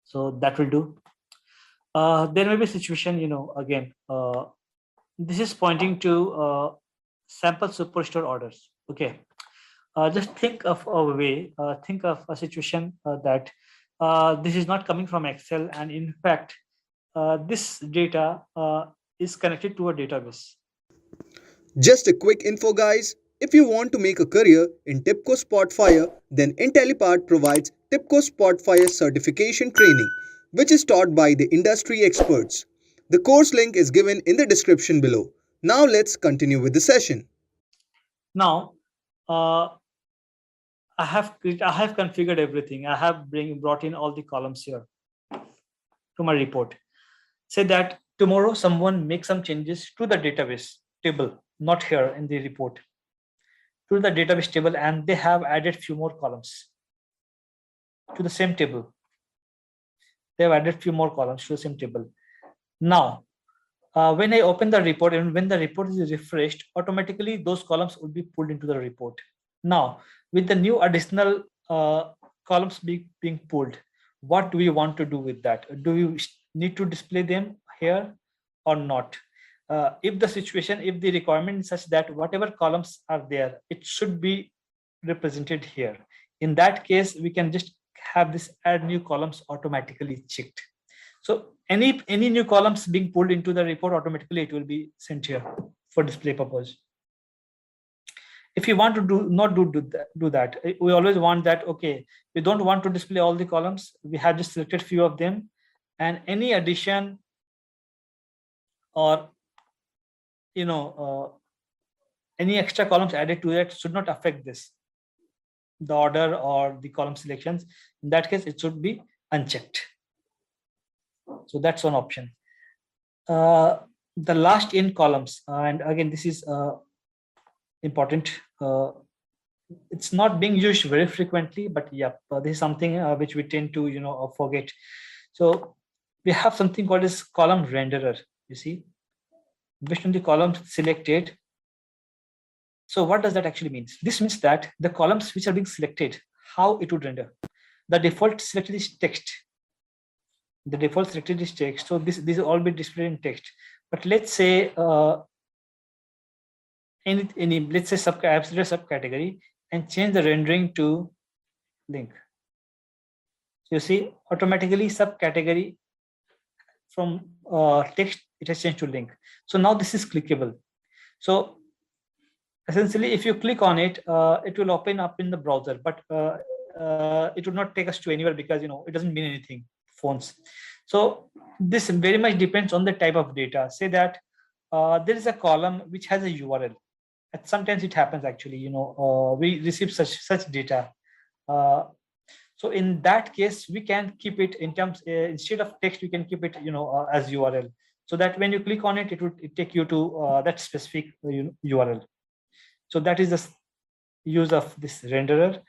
So that will do. There may be a situation, again, this is pointing to sample superstore orders. Okay, just think of a way, think of a situation that this is not coming from Excel, and in fact, this data is connected to a database. Just a quick info, guys. If you want to make a career in TIBCO Spotfire, then Intellipaat provides TIBCO Spotfire certification training, which is taught by the industry experts. The course link is given in the description below. Now let's continue with the session. Now, I have configured everything. I have brought in all the columns here to my report. Say that tomorrow someone makes some changes to the database table, not here in the report, to the database table, and they have added few more columns to the same table. They have added few more columns to the same table. Now, when I open the report, and when the report is refreshed, automatically those columns will be pulled into the report. Now, with the new additional columns being pulled, what do we want to do with that? Do we need to display them here or not? If the requirement is such that whatever columns are there, it should be represented here. In that case, we can just have this add new columns automatically checked. So any new columns being pulled into the report, automatically it will be sent here for display purpose. If you want to do that, we always want that, okay, we don't want to display all the columns. We have just selected few of them, and any addition or any extra columns added to it should not affect this, the order or the column selections. In that case, it should be unchecked. So that's one option. The last in columns, and again, this is important. It's not being used very frequently, but yeah, this is something which we tend to forget. So we have something called as column renderer. You see, based on the columns selected. So what does that actually mean? This means that the columns which are being selected, how it would render. The default selected is text. The default selected is text. So these will all be displayed in text. But let's say let's say subcategory, and change the rendering to link. So you see, automatically subcategory from text, it has changed to link. So now this is clickable. So essentially, if you click on it, it will open up in the browser, but it will not take us to anywhere because it doesn't mean anything. Phones. So this very much depends on the type of data. Say that there is a column which has a URL. And sometimes it happens actually. We receive such data. So in that case, we can keep it in terms instead of text. We can keep it as URL, so that when you click on it, it will take you to that specific URL. So that is the use of this renderer.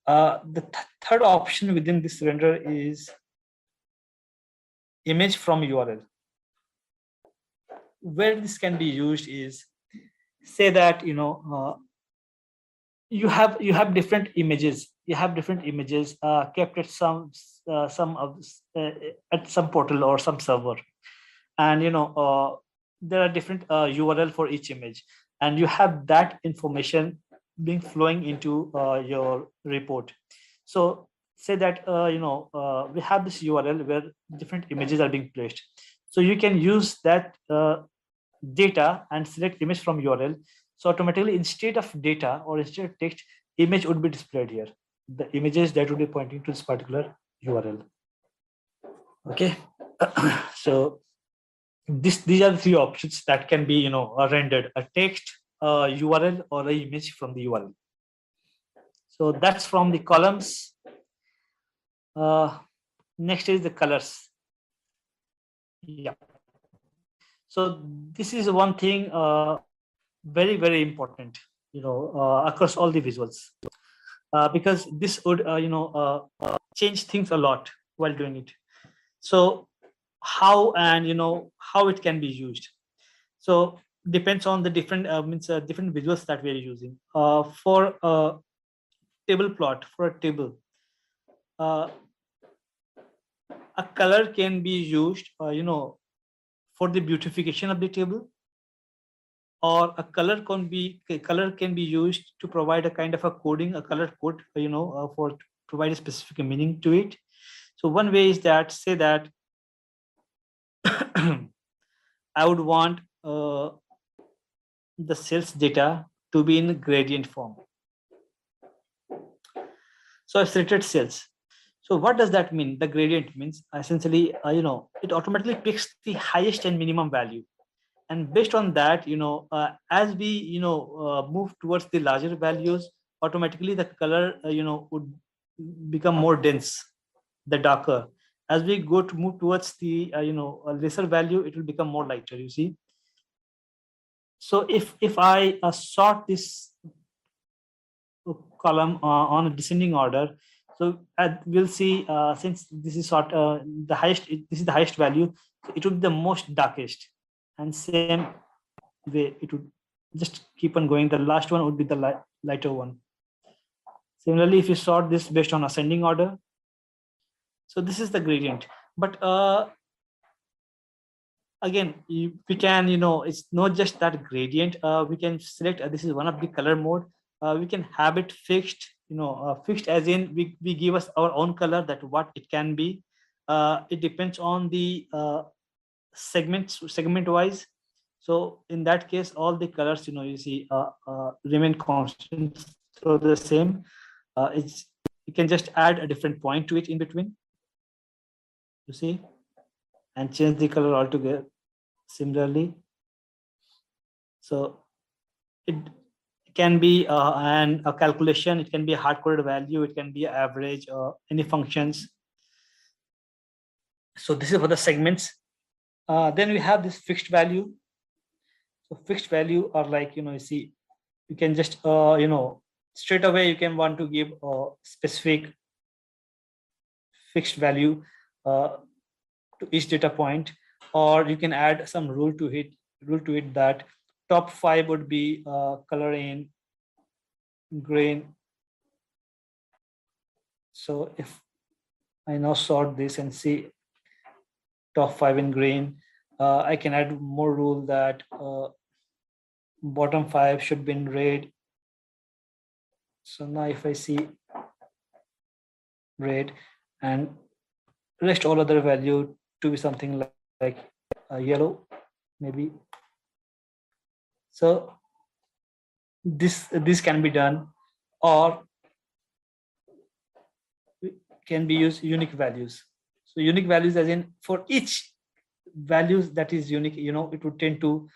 The third option within this renderer is image from URL. Where this can be used is, say that you have different images. You have different images kept at some portal or some server, and there are different URL for each image, and you have that information being flowing into your report. So say that we have this URL where different images are being placed. So you can use that data and select image from URL. So automatically, instead of data or instead of text, image would be displayed here. The images that would be pointing to this particular URL. Okay. So these are the three options that can be rendered: a text, a URL, or an image from the URL. So that's from the columns. Next is the colors. Yeah. So this is one thing very, very important, across all the visuals, because this would change things a lot while doing it. So how how it can be used. So depends on the different different visuals that we are using. For a table plot, for a table, a color can be used for the beautification of the table, or a color can be used to provide a kind of a coding, a color code, for provide a specific meaning to it. So one way is that, say that I would want the sales data to be in gradient form. So I've selected sales. So what does that mean? The gradient means essentially, it automatically picks the highest and minimum value. And based on that, as we, move towards the larger values, automatically the color, would become more dense, the darker. As we move towards the, a lesser value, it will become more lighter, you see. So if I sort this column on a descending order, so we'll see, since this is the highest, this is the highest value, so it would be the most darkest, and same way it would just keep on going. The last one would be the lighter one. Similarly, if you sort this based on ascending order, so this is the gradient. But again, we can, it's not just that gradient. We can select, this is one of the color mode. We can have it fixed, fixed as in we give us our own color, that what it can be. It depends on the segment wise. So in that case, all the colors, you see, remain constant, so the same. You can just add a different point to it in between, you see, and change the color altogether. Similarly, so it can be a calculation, it can be a hard-coded value, it can be average, any functions. So this is for the segments. Then we have this fixed value. So fixed value are like, you see, you can just straight away you can want to give a specific fixed value to each data point, or you can add some rule to it that top 5 would be color in green. So if I now sort this and see top 5 in green, I can add more rule that bottom 5 should be in red. So now if I see red, and rest all other value to be something like yellow, maybe. So this can be done, or can be used unique values. So unique values, as in for each values that is unique, it would tend to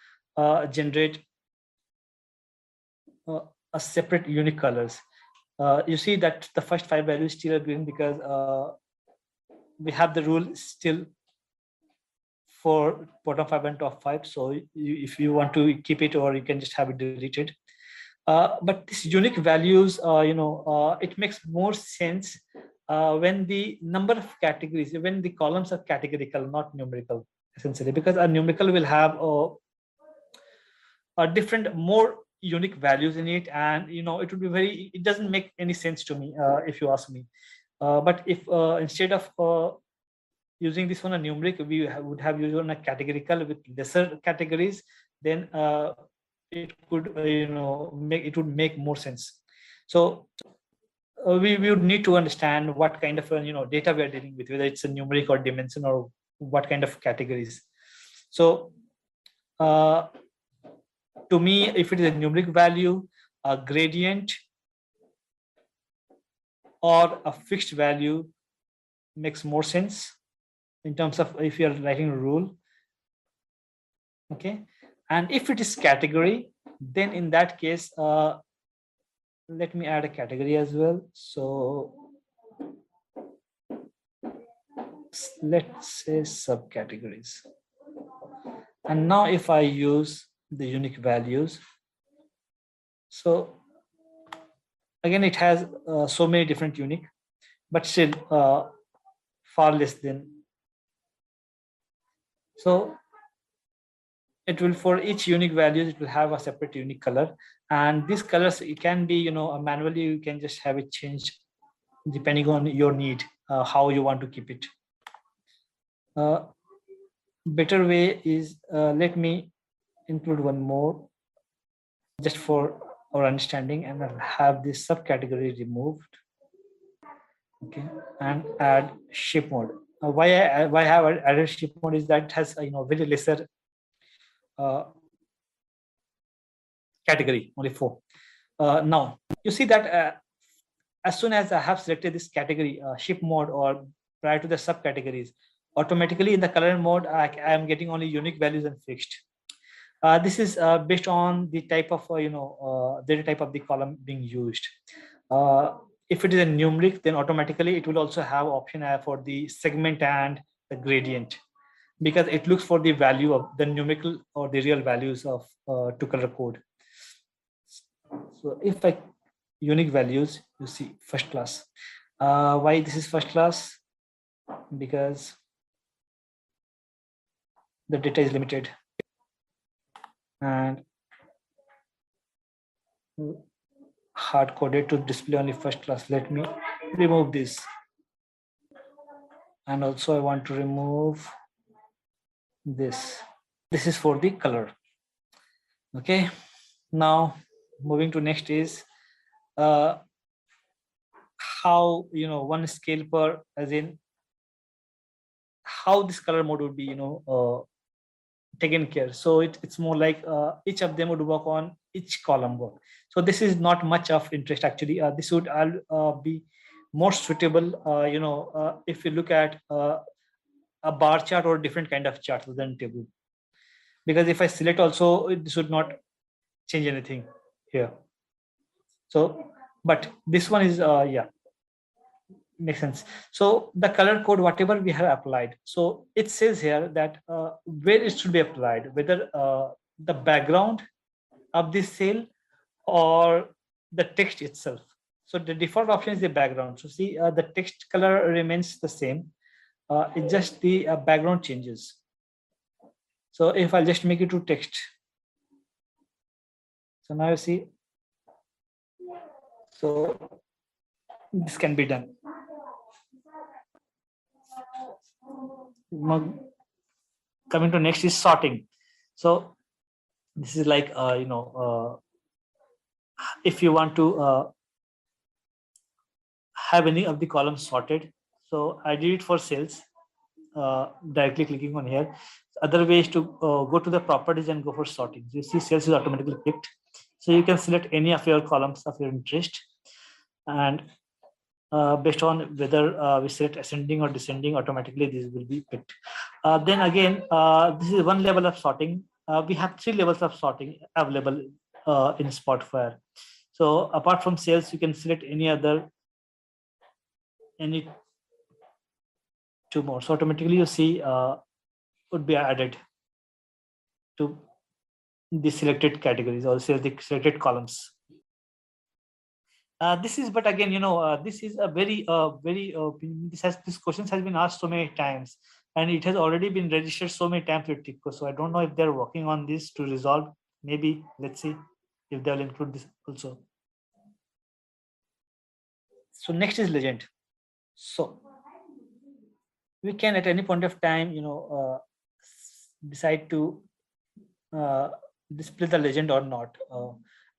generate a separate unique colors. You see that the first 5 values still are green because we have the rule still for bottom 5 and top 5. So if you want to keep it, or you can just have it deleted. But these unique values, it makes more sense when the number of categories, when the columns are categorical, not numerical, essentially, because a numerical will have a different, more unique values in it, and it would be it doesn't make any sense to me, if you ask me. But if instead of using this one a numeric, we would have used on a categorical with lesser categories, then it could it would make more sense. So we would need to understand what kind of data we are dealing with, whether it's a numeric or dimension or what kind of categories. So to me, if it is a numeric value, a gradient or a fixed value makes more sense in terms of if you are writing a rule. Okay, and if it is category, then in that case, let me add a category as well. So let's say subcategories. And now if I use the unique values, so again, it has so many different unique, but still far less than. So it will, for each unique values, it will have a separate unique color. And these colors, it can be, manually, you can just have it changed depending on your need, how you want to keep it. Better way is, let me include one more just for our understanding, and I'll have this subcategory removed. Okay, and add shape mode. Why I have added shape mode is that it has very lesser category, only 4. Now you see that as soon as I have selected this category, shape mode, or prior to the subcategories, automatically in the color mode, I am getting only unique values and fixed. This is based on the type of data type of the column being used. If it is a numeric, then automatically it will also have option for the segment and the gradient, because it looks for the value of the numerical or the real values of to color code. So if I unique values, you see first class. Why this is first class? Because the data is limited and hard coded to display only first class. Let me remove this. And also I want to remove this. This is for the color. Okay, now moving to next is how one scale per, as in how this color mode would be taken care. So it's more like each of them would work on each column work. So this is not much of interest actually. This would be more suitable if you look at a bar chart or different kind of chart than table, because if I select also, this would not change anything here. So but this one is yeah, makes sense. So the color code, whatever we have applied, so it says here that where it should be applied, whether the background of this cell or the text itself. So the default option is the background. So see, the text color remains the same. It's just the background changes. So if I'll just make it to text, so now you see, so this can be done. Coming to next is sorting. So this is like if you want to have any of the columns sorted. So I did it for sales, directly clicking on here. Other way is to go to the properties and go for sorting. You see sales is automatically picked. So you can select any of your columns of your interest, and based on whether we select ascending or descending, automatically this will be picked. Then again, this is one level of sorting. We have 3 levels of sorting available in Spotfire. So apart from sales, you can select any 2 more. So automatically you see would be added to the selected categories or the selected columns. This is, but again, this is a very this question has been asked so many times, and it has already been registered so many times with TIBCO. So I don't know if they're working on this to resolve. Maybe let's see if they'll include this also. So next is legend. So we can at any point of time, decide to display the legend or not,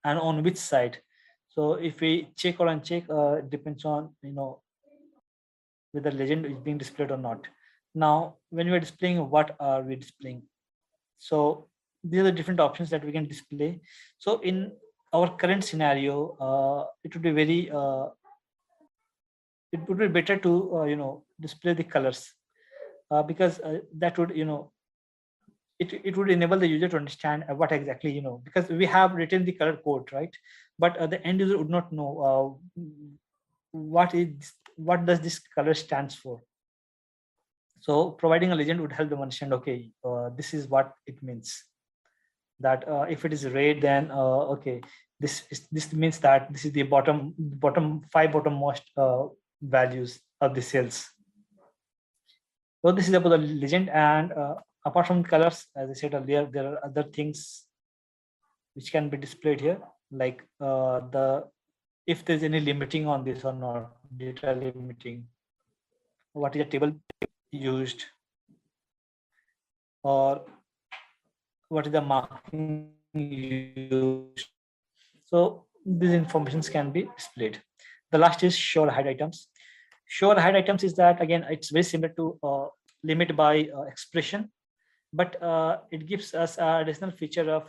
and on which side. So if we check or uncheck, it depends on, whether legend is being displayed or not. Now, when we're displaying, what are we displaying? So these are the different options that we can display. So in our current scenario, it would be very, it would be better to, display the colors, because that would, it would enable the user to understand what exactly, because we have written the color code, right? But the end user would not know what does this color stands for. So providing a legend would help them understand, okay, this is what it means. That if it is red, then okay, this means that this is the bottom bottommost values of the cells. So this is about the legend, and apart from colors, as I said earlier, there are other things which can be displayed here, like if there's any limiting on this or not, data limiting, what is the table used, or what is the marking used. So these informations can be displayed. The last is show or hide items. Show or hide items is that, again, it's very similar to limit by expression, but it gives us an additional feature of,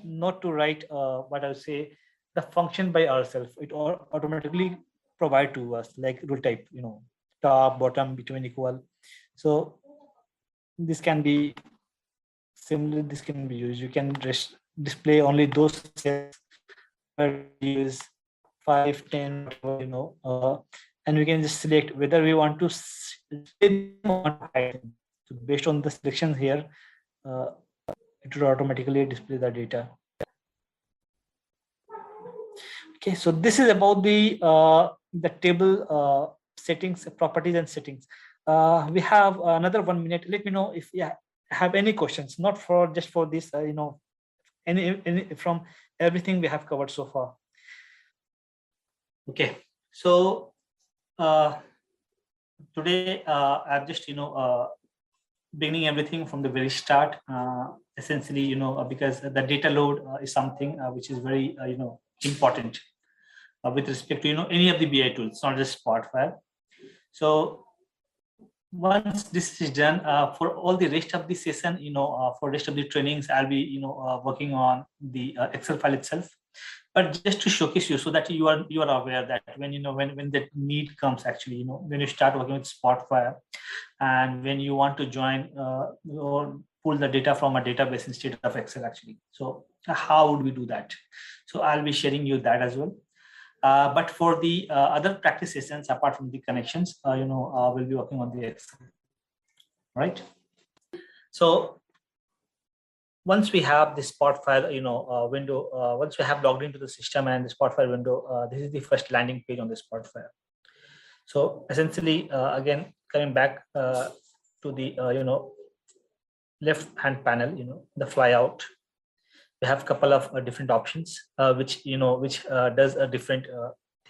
not to write what I would say the function by ourselves. It automatically provide to us like rule type, top, bottom, between, equal. So this can be similar. This can be used. You can just display only those cells where you use 5, 10, whatever, and we can just select whether we want to hide. So based on the selection here, it will automatically display the data. Okay, so this is about the table settings, properties, and settings. We have another 1 minute. Let me know if you have any questions. Not for just for this, any from everything we have covered so far. Okay, so today I've just beginning everything from the very start. Essentially, because the data load is something which is very important with respect to any of the BI tools, not just Spotfire. So once this is done, for all the rest of the session, for rest of the trainings, I'll be working on the Excel file itself. But just to showcase you, so that you are aware that when when the need comes, actually, when you start working with Spotfire, and when you want to join or pull the data from a database instead of Excel, actually. So how would we do that? So I'll be sharing you that as well. But for the other practice sessions, apart from the connections, we'll be working on the Excel, right? So once we have the Spotfire, window, once we have logged into the system and the Spotfire window, this is the first landing page on the Spotfire. So essentially, again, coming back to the left-hand panel, the flyout. We have a couple of different options, which does different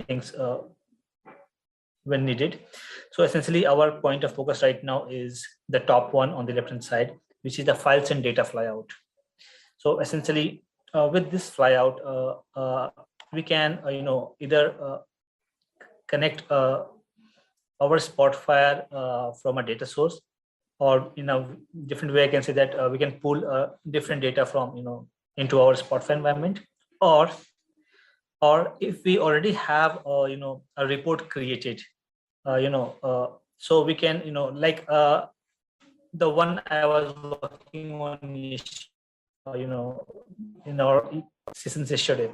things when needed. So essentially, our point of focus right now is the top one on the left-hand side, which is the files and data flyout. So essentially, with this flyout, we can either connect our Spotfire from a data source, or in a different way, I can say that we can pull different data from into our Spotfire environment, or if we already have a report created, so we can like the one I was working on in our sessions yesterday.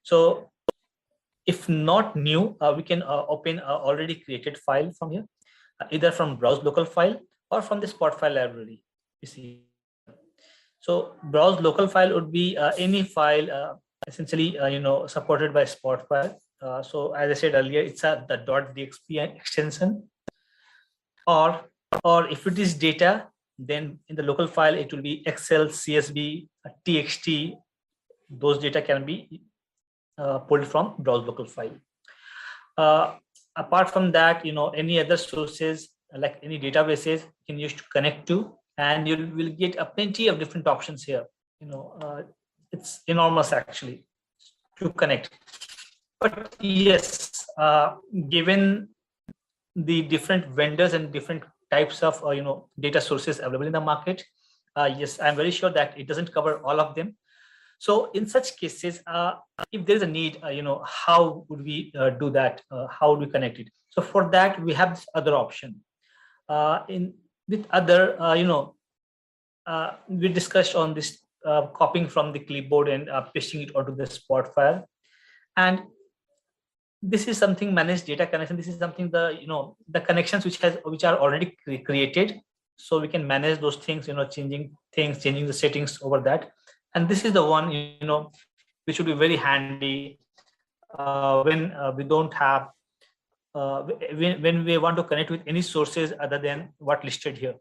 So if not new, we can open a already created file from here, either from browse local file or from the Spotfire library. You see, so browse local file would be any file essentially supported by Spotfire. So as I said earlier, it's the .dxp extension, or if it is data, then in the local file it will be Excel, CSV, TXT. Those data can be pulled from browse local file. Apart from that, any other sources like any databases you can use to connect to, and you will get plenty of different options here. It's enormous actually to connect. But yes, given the different vendors and different types of data sources available in the market, yes, I'm very sure that it doesn't cover all of them. So in such cases, if there's a need, how would we do that? How would we connect it? So for that, we have this other option. In with other, we discussed on this copying from the clipboard and pasting it onto the Spotfire. And this is something managed data connection. This is something the connections which are already created. So we can manage those things, changing the settings over that. And this is the one, which would be very handy when we don't have, when we want to connect with any sources other than what listed here.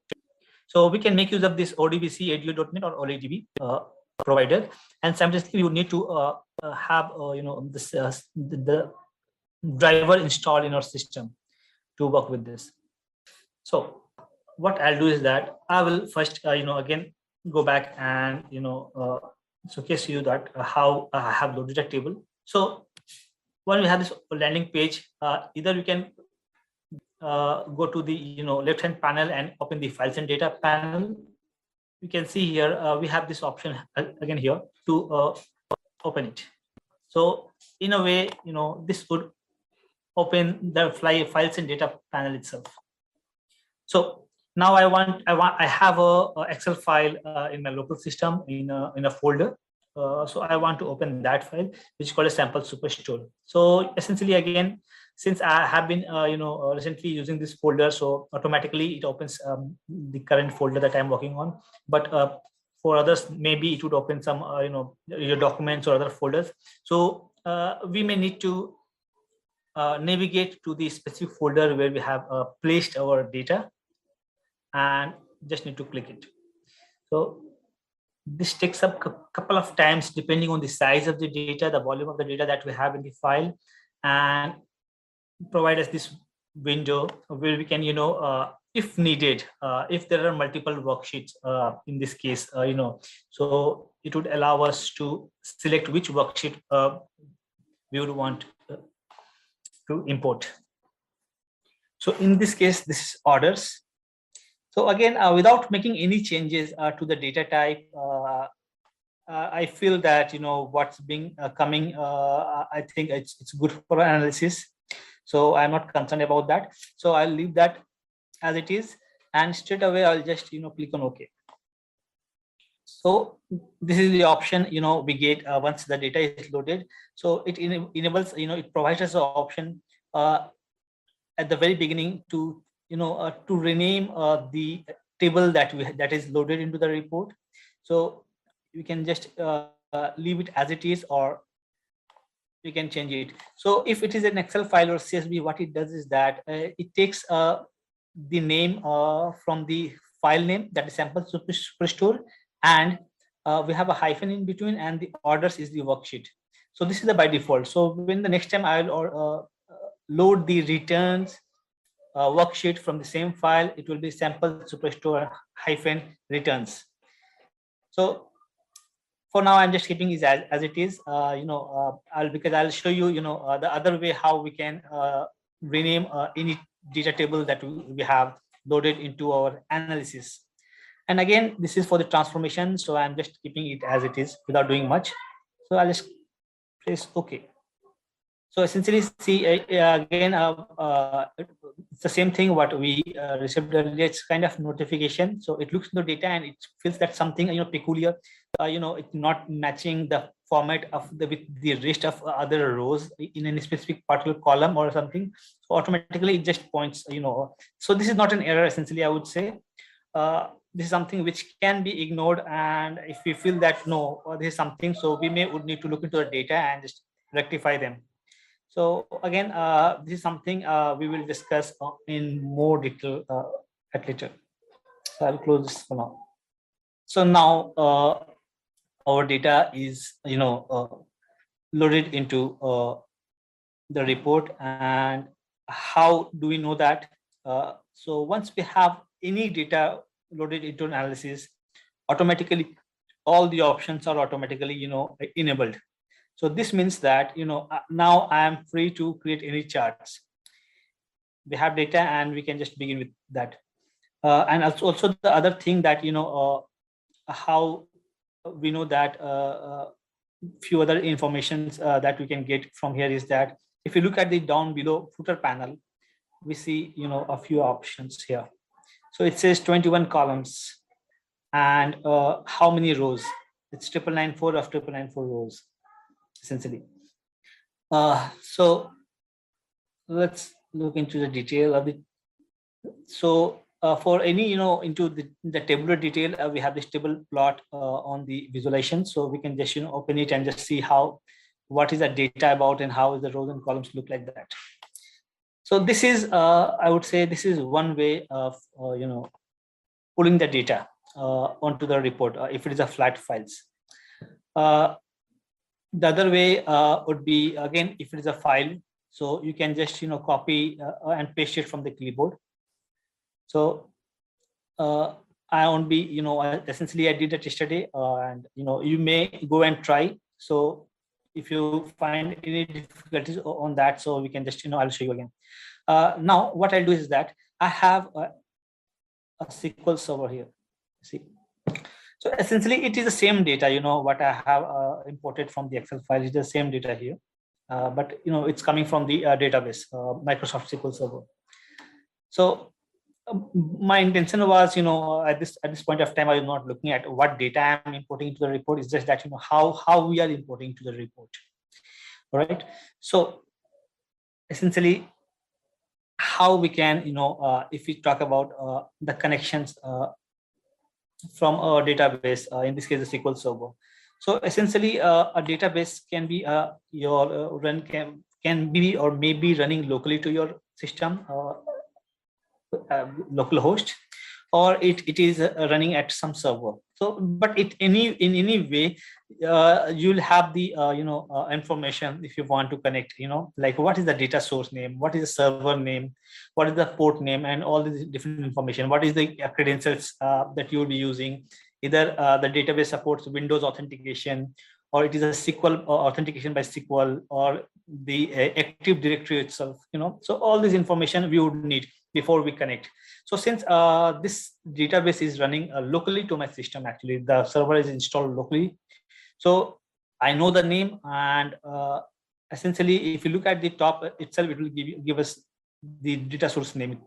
So we can make use of this ODBC, ADO.NET or OLEDB provider, and simultaneously you need to have this the driver installed in our system to work with this. So what I'll do is that I will first again go back and showcase you that how I have loaded a table. So when we have this landing page, either you can go to the left hand panel and open the files and data panel. You can see here we have this option again here to open it. So in a way, this would open the files and data panel itself. So now I have a Excel file in my local system in a folder. So I want to open that file, which is called a sample superstore. So essentially, again, since I have been recently using this folder, so automatically it opens the current folder that I'm working on. But for others, maybe it would open some your documents or other folders. So we may need to navigate to the specific folder where we have placed our data, and just need to click it. So this takes up a couple of times depending on the size of the data, the volume of the data that we have in the file, and provide us this window where we can, if needed, if there are multiple worksheets in this case, so it would allow us to select which worksheet we would want to import. So in this case, this is orders. So again, without making any changes to the data type, I feel that what's being coming, I think it's good for analysis. So I'm not concerned about that. So I'll leave that as it is, and straight away I'll just click on OK. So this is the option we get once the data is loaded. So it enables it provides us an option at the very beginning to to rename the table that is loaded into the report. So you can just leave it as it is, or you can change it. So if it is an Excel file or CSV, what it does is that it takes the name from the file name, that is sample superstore, and we have a hyphen in between, and the orders is the worksheet. So this is the by default. So when the next time I'll load the returns worksheet from the same file, it will be sample superstore hyphen returns. So for now, I'm just keeping it as it is. Because I'll show you, the other way how we can rename any data table that we have loaded into our analysis. And again, this is for the transformation. So I'm just keeping it as it is without doing much. So I'll just press OK. So essentially, see again, it's the same thing what we received earlier. It's kind of notification. So it looks into data and it feels that something peculiar. It's not matching the format of with the rest of other rows in any specific particular column or something. So automatically it just points. So this is not an error. Essentially, I would say this is something which can be ignored. And if we feel that no, this is something, so we would need to look into the data and just rectify them. So again, this is something we will discuss in more detail at later. So I'll close this for now. So now our data is loaded into the report. And how do we know that? So once we have any data loaded into analysis, automatically all the options are automatically enabled. So this means that, now I am free to create any charts. We have data and we can just begin with that. And also the other thing that, how we know that few other informations that we can get from here is that if you look at the down below footer panel, we see, a few options here. So it says 21 columns and how many rows? It's 9994 of 9994 rows, essentially. So let's look into the detail of it. So for any, into the tabular detail, we have this table plot on the visualization. So we can just, open it and just see what is the data about and how the rows and columns look like that. So this is, I would say, this is one way of, pulling the data onto the report if it is a flat files. The other way would be, again, if it is a file, so you can just, copy and paste it from the clipboard. So I won't be, essentially I did that yesterday, and you may go and try. So if you find any difficulties on that, so we can just, I'll show you again. Now what I'll do is that I have a SQL server here. See, so essentially it is the same data, what I have imported from the Excel file is the same data here, but it's coming from the database, Microsoft SQL Server. So my intention was, at this point of time, I was not looking at what data I'm importing into the report. It's just that, how we are importing to the report. All right. So essentially, how we can, if we talk about the connections from a database, in this case, the SQL Server. So essentially, a database can be your run can be or may be running locally to your system, local host, or it is running at some server. So, but in any way, you'll have the information if you want to connect. Like what is the data source name, what is the server name, what is the port name, and all these different information. What is the credentials that you will be using? Either the database supports Windows authentication, or it is a SQL authentication by SQL, or the Active Directory itself. So all this information we would need before we connect. So since this database is running locally to my system, actually the server is installed locally, so I know the name, and essentially if you look at the top itself, it will give us the data source name.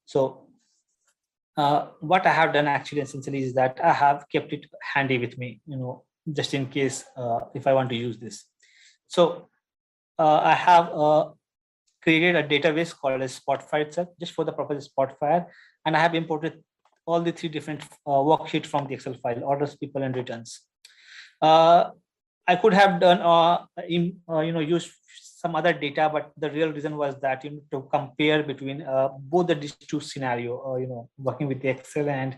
So what I have done actually essentially is that I have kept it handy with me, just in case if I want to use this. So I have created a database called as Spotfire itself, just for the purpose of Spotfire, and I have imported all the 3 different worksheets from the Excel file: orders, people, and returns. I could have done use some other data, but the real reason was that to compare between both these 2 scenario, working with the Excel and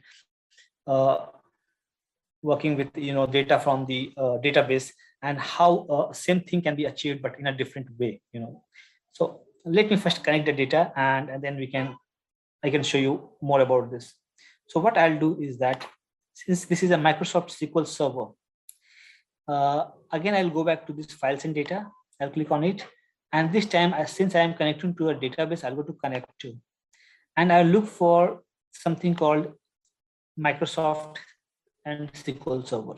working with data from the database, and how same thing can be achieved but in a different way. So let me first connect the data, and then I can show you more about this. So what I'll do is that, since this is a Microsoft SQL Server, again I'll go back to this files and data. I'll click on it, and this time, since I am connecting to a database, I'll go to connect to, and I'll look for something called Microsoft and SQL Server.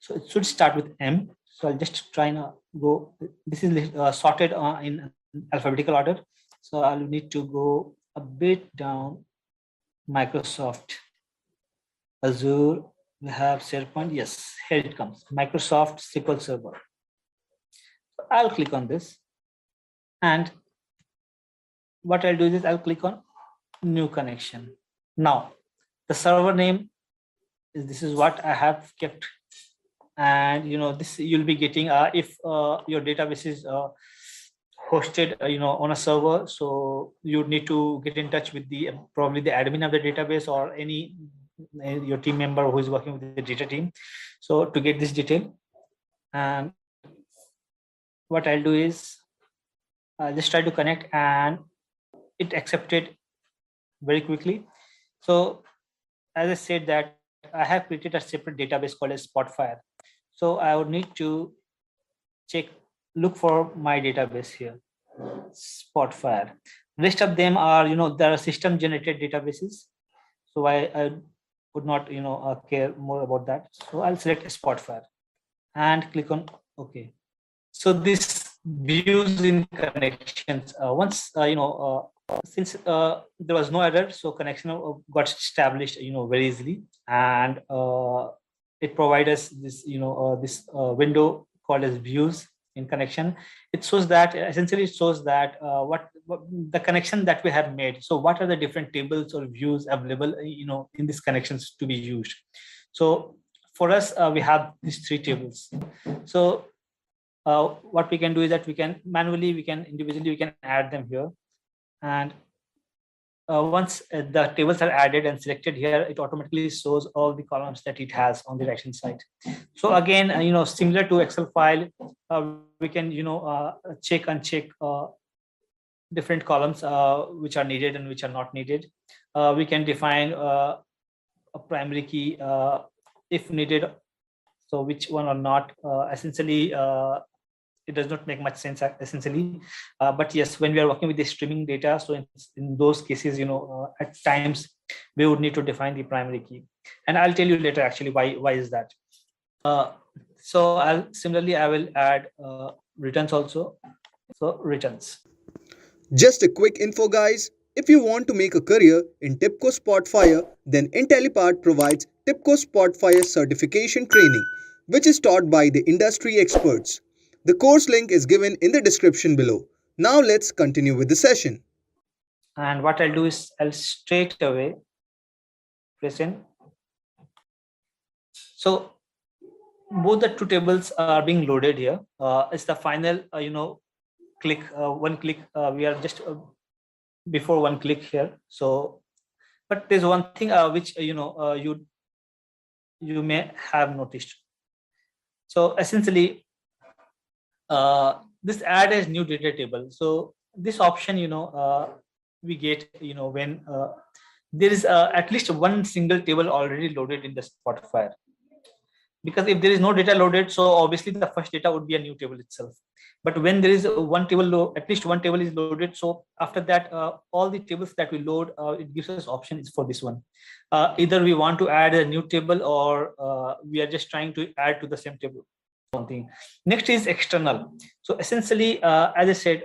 So it should start with M. So I'll just try and go. This is sorted in alphabetical order. So I'll need to go a bit down. Microsoft, Azure, we have SharePoint. Yes, here it comes. Microsoft SQL Server. So I'll click on this. And what I'll do is I'll click on new connection. Now, the server name this is what I have kept, and this you'll be getting if your database is hosted on a server, so you need to get in touch with the probably the admin of the database, or any your team member who is working with the data team, so to get this detail. And what I'll do is I'll just try to connect, and it accepted very quickly. So as I said that I have created a separate database called as Spotfire. So I would need to look for my database here, Spotfire. Rest of them are, there are system generated databases. So I would not, care more about that. So I'll select Spotfire and click on OK. So this views in connections. Once, since there was no error, so connection got established, very easily, and it provides us this, this window called as views in connection. It shows that essentially it shows that what the connection that we have made. So what are the different tables or views available, in these connections to be used. So for us, we have these 3 tables. So what we can do is that we can individually add them here, and once the tables are added and selected here, it automatically shows all the columns that it has on the right hand side. So again, similar to Excel file, we can check and check different columns which are needed and which are not needed. We can define a primary key if needed, so which one or not. Essentially, it does not make much sense essentially, but yes, when we are working with the streaming data, so in those cases, at times we would need to define the primary key, and I'll tell you later actually why is that. So I will add returns also. So returns. Just a quick info, guys. If you want to make a career in TIBCO Spotfire, then Intellipaat provides TIBCO Spotfire certification training, which is taught by the industry experts. The course link is given in the description below. Now let's continue with the session. And what I'll do is I'll straight away press in. So both the 2 tables are being loaded here. It's the final, click, one click. We are just before one click here. So, but there's one thing which you may have noticed. So essentially, this add as new data table. So this option, we get, when there is at least one single table already loaded in the Spotfire. Because if there is no data loaded, so obviously the first data would be a new table itself. But when there is one table, at least one table is loaded. So after that, all the tables that we load, it gives us options for this one. Either we want to add a new table, or we are just trying to add to the same table. Something. Next is external. So essentially, as I said,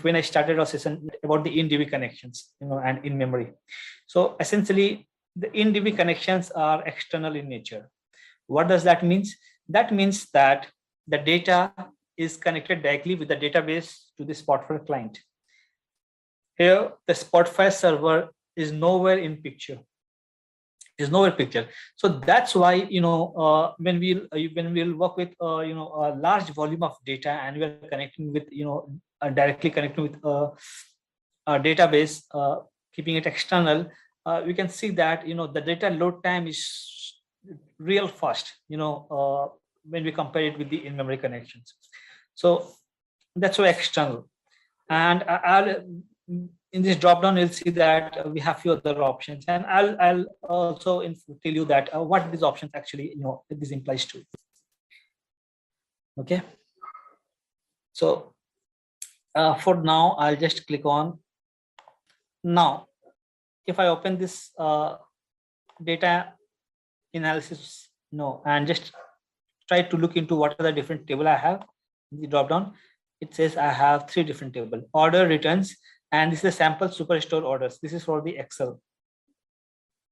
when I started our session about the in-DB connections, and in memory. So essentially, the in-DB connections are external in nature. What does that mean? That means that the data is connected directly with the database to the Spotfire client. Here, the Spotfire server is nowhere in picture. So that's why when we'll work with a large volume of data, and we are connecting with directly connecting with a database, keeping it external, we can see that the data load time is real fast, when we compare it with the in-memory connections. So that's why external. And in this drop-down, you'll see that we have few other options, and I'll also tell you that what these options actually this implies to. Okay. So for now, I'll just click on. Now, if I open this data analysis, and just try to look into what are the different table I have in the drop-down, it says I have 3 different table: order, returns, and this is a sample superstore orders. This is for the Excel.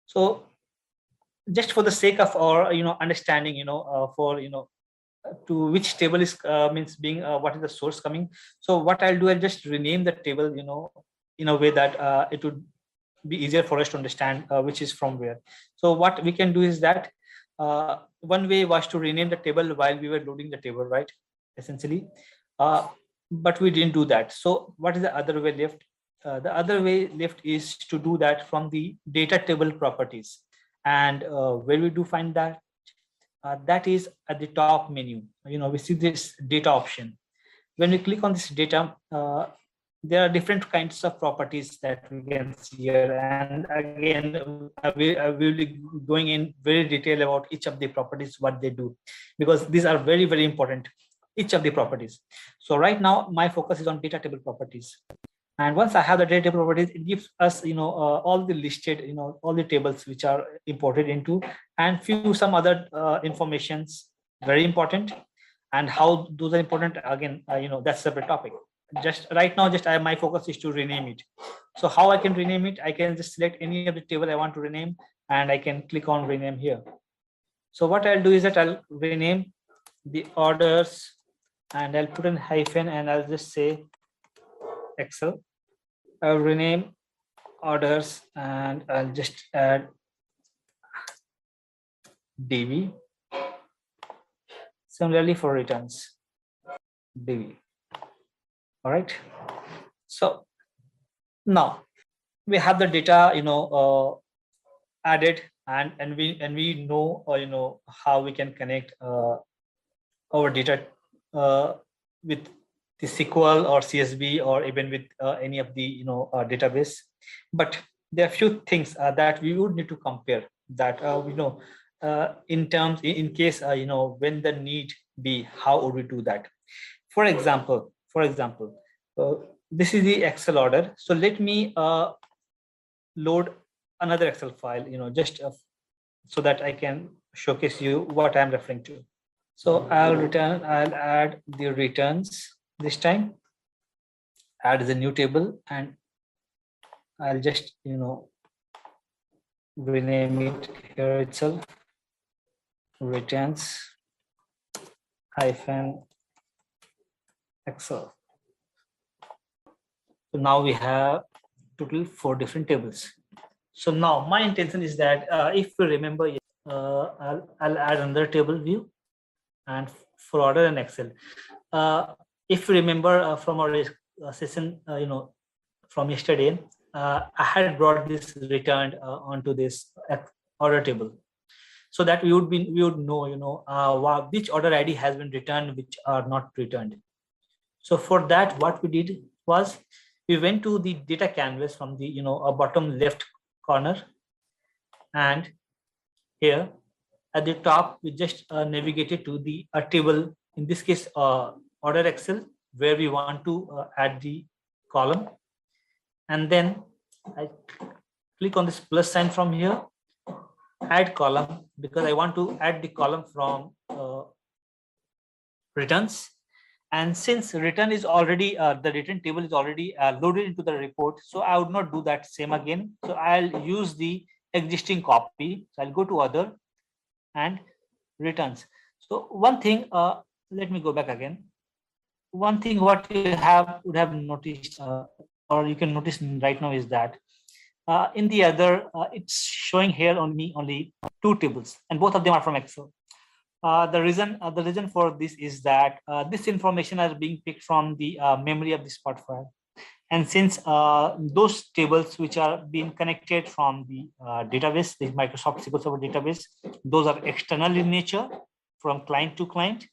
So just for the sake of our understanding, for to which table is means being what is the source coming. So what I'll do, I'll just rename the table in a way that it would be easier for us to understand which is from where. So what we can do is that one way was to rename the table while we were loading the table, right? Essentially, but we didn't do that. So what is the other way left? The other way left is to do that from the data table properties. And where we do find that, that is at the top menu. We see this data option. When we click on this data, there are different kinds of properties that we can see here. And again, I will be going in very detail about each of the properties, what they do, because these are very, very important, each of the properties. So right now, my focus is on data table properties. And once I have the data table properties, it gives us, all the listed, all the tables which are imported into, and some other informations, very important. And how those are important, again, that's a separate topic. Just right now, my focus is to rename it. So how I can rename it? I can just select any of the table I want to rename, and I can click on rename here. So what I'll do is that I'll rename the orders, and I'll put in hyphen, and I'll just say Excel. I'll rename orders, and I'll just add DB. Similarly for returns, DB. All right. So now we have the data, added, and we know, how we can connect our data with the SQL or CSV, or even with any of the database. But there are few things that we would need to compare, that in case when the need be, how would we do that? For example, this is the Excel order. So let me load another Excel file, just so that I can showcase you what I'm referring to. So I'll add the returns this time, add the new table, and I'll just rename it here itself, returns hyphen Excel. So now we have total 4 different tables. So now my intention is that if you remember, I'll add another table view, and for order and Excel. If you remember from our session, from yesterday, I had brought this returned onto this order table, so that we would know, which order ID has been returned, which are not returned. So for that, what we did was we went to the data canvas from the bottom left corner, and here at the top we just navigated to the table, in this case order Excel, where we want to add the column, and then I click on this plus sign from here, add column, because I want to add the column from returns. And since return is already the return table is already loaded into the report, so I would not do that same again. So I'll use the existing copy. So I'll go to other and returns. So one thing, let me go back again. One thing what you would have noticed, or you can notice right now, is that in the other, it's showing here only 2 tables, and both of them are from Excel. The reason for this is that this information is being picked from the memory of the Spotfire, and since those tables which are being connected from the database, the Microsoft SQL Server database, those are external in nature, from client to client.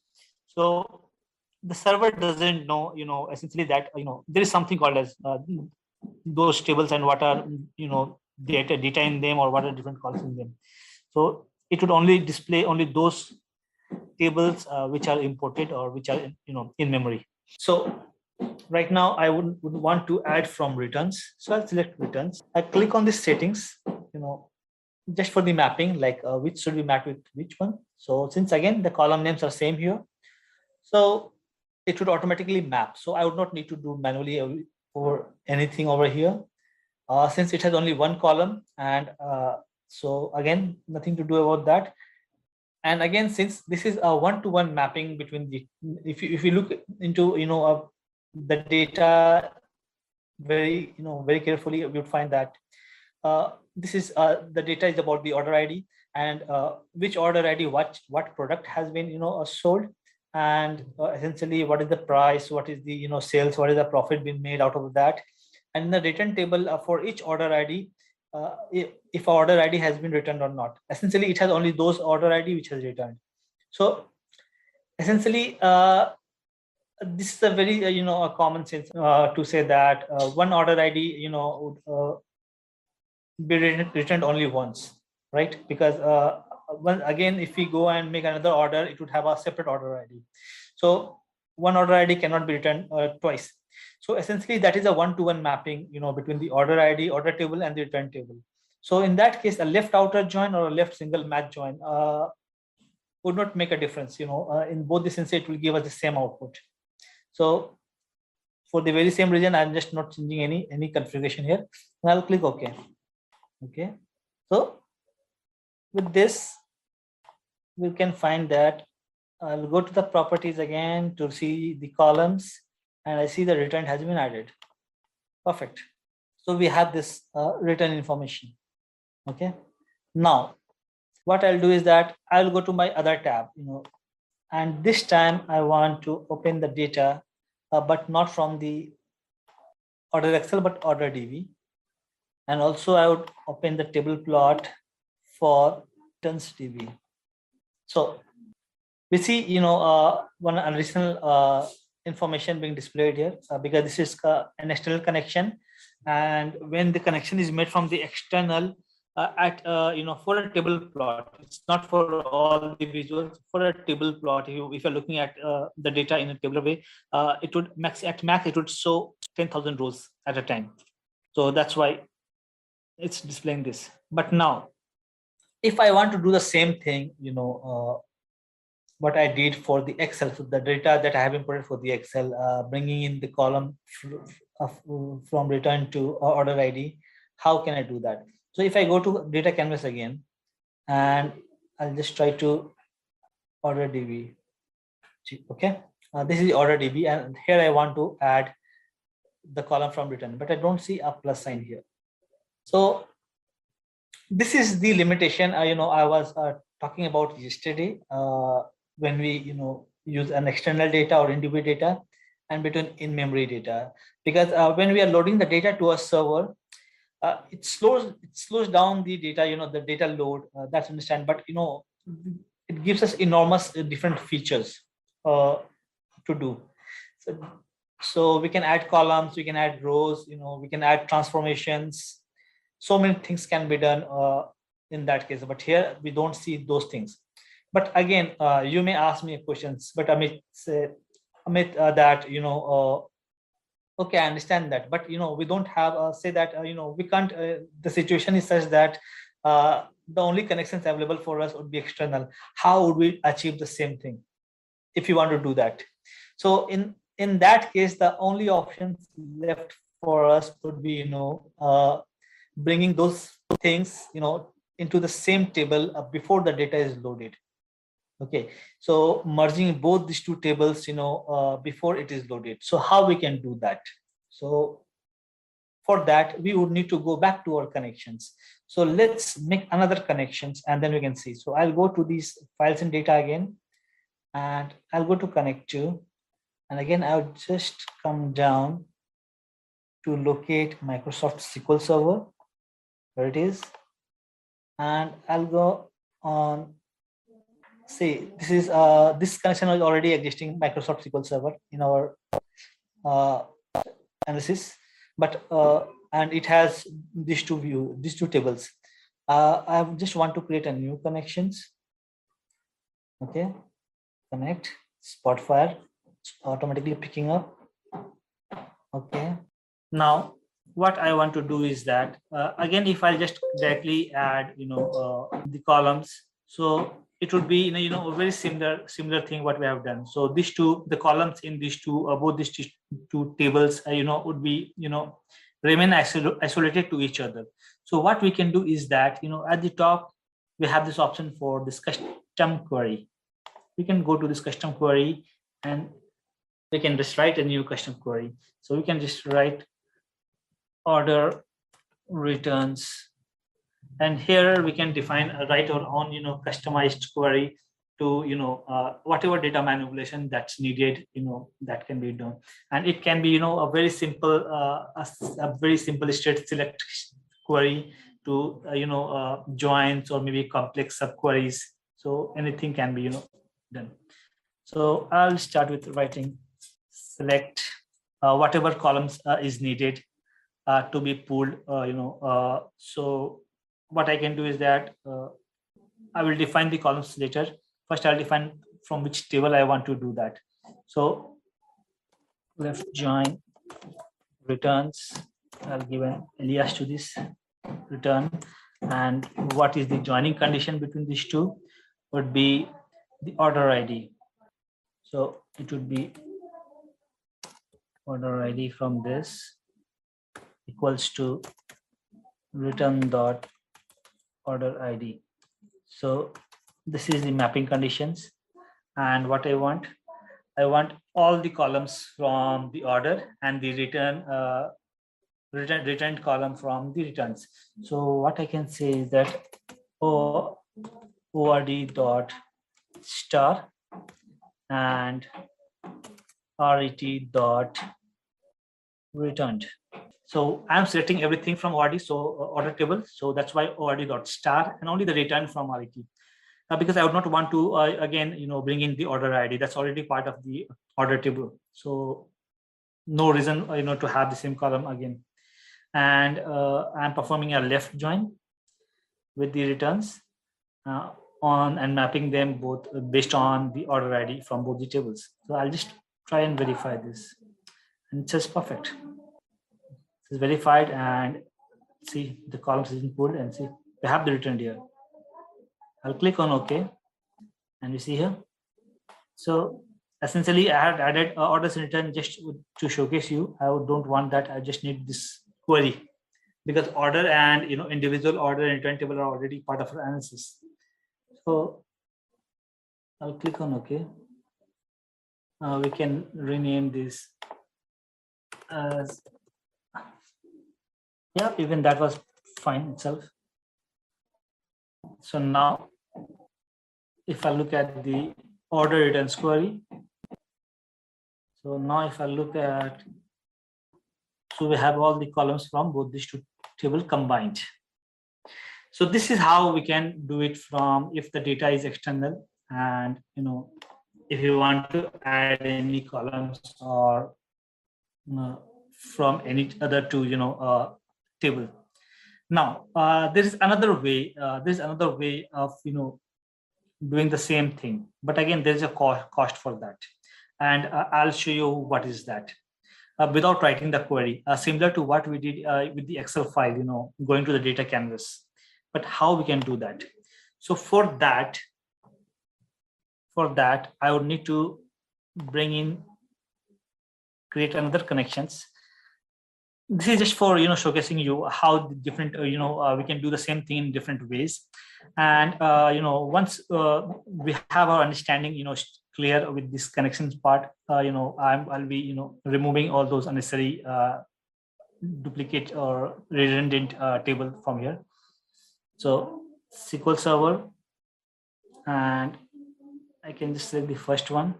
So the server doesn't know, essentially that there is something called as those tables, and what are data in them, or what are different calls in them. So it would only display only those tables which are imported, or which are in memory. So right now I would want to add from returns. So I'll select returns. I click on the settings, just for the mapping, like which should be mapped with which one. So since again the column names are same here, so it would automatically map. So I would not need to do manually or anything over here, since it has only one column, and so again nothing to do about that. And again, since this is a one-to-one mapping between the, if you look into the data very carefully, you would find that this is the data is about the order ID, and which order ID what product has been sold, and essentially what is the price, what is the sales, what is the profit being made out of that. And in the return table for each order ID, if order ID has been returned or not. Essentially, it has only those order ID which has returned. So essentially, this is a very a common sense to say that one order ID would be returned only once, right? Because again, if we go and make another order, it would have a separate order ID. So one order ID cannot be returned twice. So essentially, that is a one-to-one mapping, between the order ID, order table, and the return table. So in that case, a left outer join or a left single match join would not make a difference. In both the instances, it will give us the same output. So for the very same reason, I'm just not changing any configuration here. And I'll click OK. Okay. So with this, we can find that I'll go to the properties again to see the columns, and I see the return has been added. Perfect. So we have this return information. Okay. Now, what I'll do is that I'll go to my other tab, and this time I want to open the data, but not from the order Excel, but order DB. And also I would open the table plot for tons DB. So we see, one additional information being displayed here because this is an external connection. And when the connection is made from the external for a table plot, it's not for all the visuals. For a table plot, if you're looking at the data in a tabular way, it would max it would show 10,000 rows at a time. So that's why it's displaying this. But now, if I want to do the same thing, what I did for the Excel, so the data that I have imported for the Excel, bringing in the column from return to order ID, how can I do that? So if I go to data canvas again, and I'll just try to order DB. Okay, this is the order DB, and here I want to add the column from return, but I don't see a plus sign here. So this is the limitation I was talking about yesterday when we use an external data or in-DB data and between in-memory data, because when we are loading the data to a server, it slows down the data, the data load. That's understand, but it gives us enormous different features to do. So we can add columns, we can add rows, we can add transformations. So many things can be done in that case, but here we don't see those things. But again, you may ask me questions, but Amit say that okay, I understand that, but we don't have say that we can't. The situation is such that the only connections available for us would be external. How would we achieve the same thing if you want to do that? So in that case, the only options left for us would be bringing those things into the same table before the data is loaded. Okay, so merging both these two tables before it is loaded. So how we can do that? So for that, we would need to go back to our connections. So let's make another connections, and then we can see. So I'll go to these files and data again, and I'll go to connect to, and again I'll just come down to locate Microsoft SQL Server, where it is, and I'll go on. See, this is this connection is already existing Microsoft SQL Server in our analysis, but and it has these two tables. I just want to create a new connections. Okay, connect Spotfire, it's automatically picking up. Okay, now what I want to do is that again, if I just directly add the columns, so it would be a very similar thing what we have done. So these two, the columns in these two, both these two tables would be remain isolated to each other. So what we can do is that at the top we have this option for this custom query. We can go to this custom query and we can just write a new custom query. So we can just write order returns, and here we can define write our own customized query to whatever data manipulation that's needed, that can be done. And it can be a very simple straight select query to joins or maybe complex subqueries. So anything can be done. So I'll start with writing select whatever columns is needed to be pulled. So what I can do is that I will define the columns later. First, I'll define from which table I want to do that. So left join returns. I'll give an alias to this return, and what is the joining condition between these two would be the order ID. So it would be order ID from this equals to return dot order ID. So this is the mapping conditions, and what I want all the columns from the order and the returned column from the returns. So what I can say is that ord dot star and ret dot returned. So I'm selecting everything from ORD, so order table. So that's why ORD dot star and only the return from RET. Because I would not want to again, bring in the order ID. That's already part of the order table. So no reason, to have the same column again. And I'm performing a left join with the returns on and mapping them both based on the order ID from both the tables. So I'll just try and verify this, and it says perfect. It's verified, and see the columns is pulled, and see we have the returned here. I'll click on OK, and you see here. So essentially, I had added orders in return just to showcase you. I don't want that. I just need this query, because order and individual order and return table are already part of our analysis. So I'll click on OK. We can rename this as, yeah, even that was fine itself. So now if I look at the order returns query, so now if I look at, so we have all the columns from both these two tables combined. So this is how we can do it from if the data is external, and if you want to add any columns or from any other two table. Now there is another way. There's another way of doing the same thing, but again there is a cost for that, and I'll show you what is that without writing the query, similar to what we did with the Excel file, going to the data canvas. But how we can do that? So for that I would need to create another connections. This is just for showcasing you how different we can do the same thing in different ways. And once we have our understanding clear with this connections part, I'll be removing all those unnecessary duplicate or redundant table from here. So SQL Server, and I can just select the first one,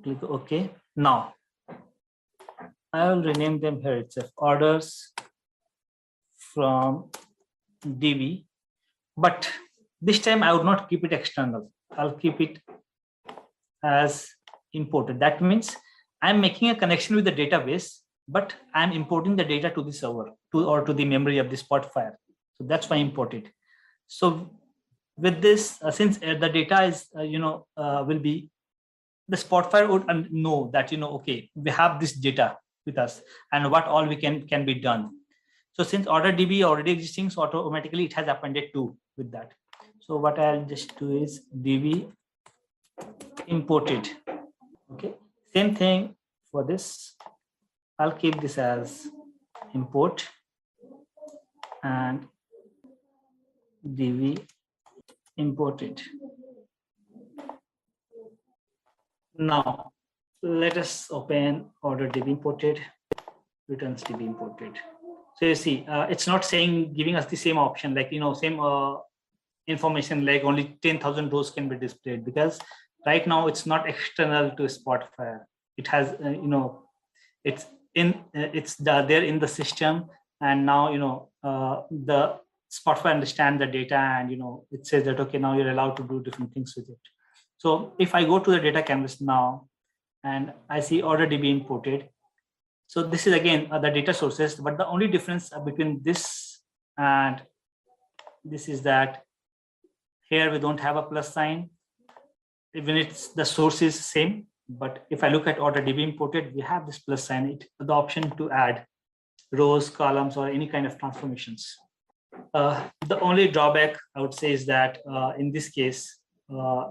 click OK. Now I will rename them here itself, orders from DB, but this time I would not keep it external. I'll keep it as imported. That means I'm making a connection with the database, but I'm importing the data to the server to the memory of the Spotfire. So that's why I imported. So with this, since the data is will be, the Spotfire would know that okay, we have this data with us and what all we can be done. So since order DB already existing, so automatically it has appended 2 with that. So what I'll just do is DB imported. Okay, same thing for this. I'll keep this as import and DB imported. Now let us open order DB imported, returns DB imported. So you see, it's not giving us the same option, like same information, like only 10,000 rows can be displayed, because right now it's not external to Spotfire. It has it's there in the system, and now the Spotfire understand the data, and it says that okay, now you're allowed to do different things with it. So if I go to the data canvas now, and I see order DB imported. So this is again the data sources, but the only difference between this and this is that here we don't have a plus sign, even it's the source is same. But if I look at order DB imported, we have this plus sign, the option to add rows, columns, or any kind of transformations. The only drawback I would say is that in this case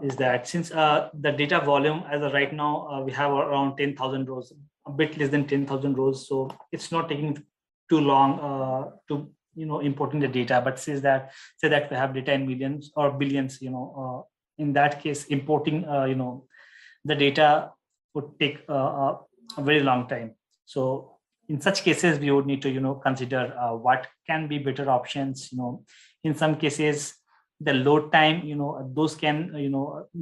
is that since the data volume as of right now, we have around 10,000 rows, a bit less than 10,000 rows. So it's not taking too long to importing the data, but say that we have data in millions or billions, in that case, importing the data would take a very long time. So in such cases, we would need to consider what can be better options. In some cases, the load time, those can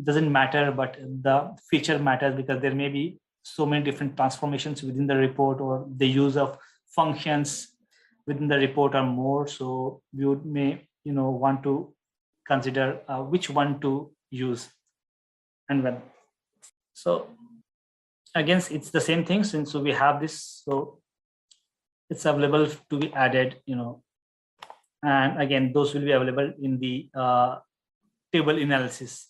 doesn't matter, but the feature matters, because there may be so many different transformations within the report, or the use of functions within the report are more. So we may want to consider which one to use and when. So again, it's the same thing. Since we have this, so it's available to be added, and again, those will be available in the table analysis,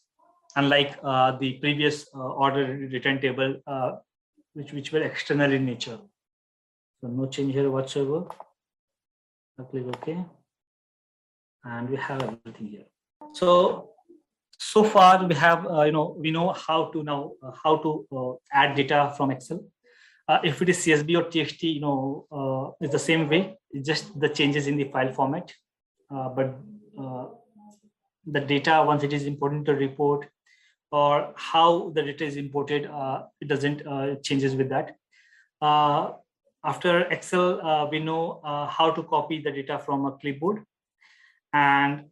unlike the previous order return table, which were external in nature. So no change here whatsoever. I click OK, and we have everything here. So far we have we know how to now add data from Excel. If it is CSV or TXT, it's the same way. It's just the changes in the file format, but the data, once it is imported to report, or how the data is imported, it doesn't changes with that. After Excel, we know how to copy the data from a clipboard, and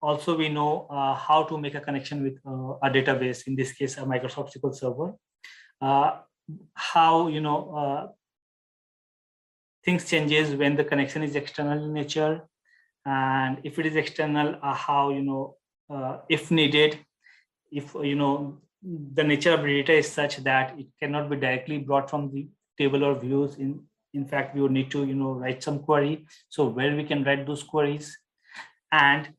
also we know how to make a connection with a database, in this case a Microsoft SQL Server. How things changes when the connection is external in nature, and if it is external, how if needed, if the nature of the data is such that it cannot be directly brought from the table or views. In fact, we would need to write some query, so where we can write those queries. And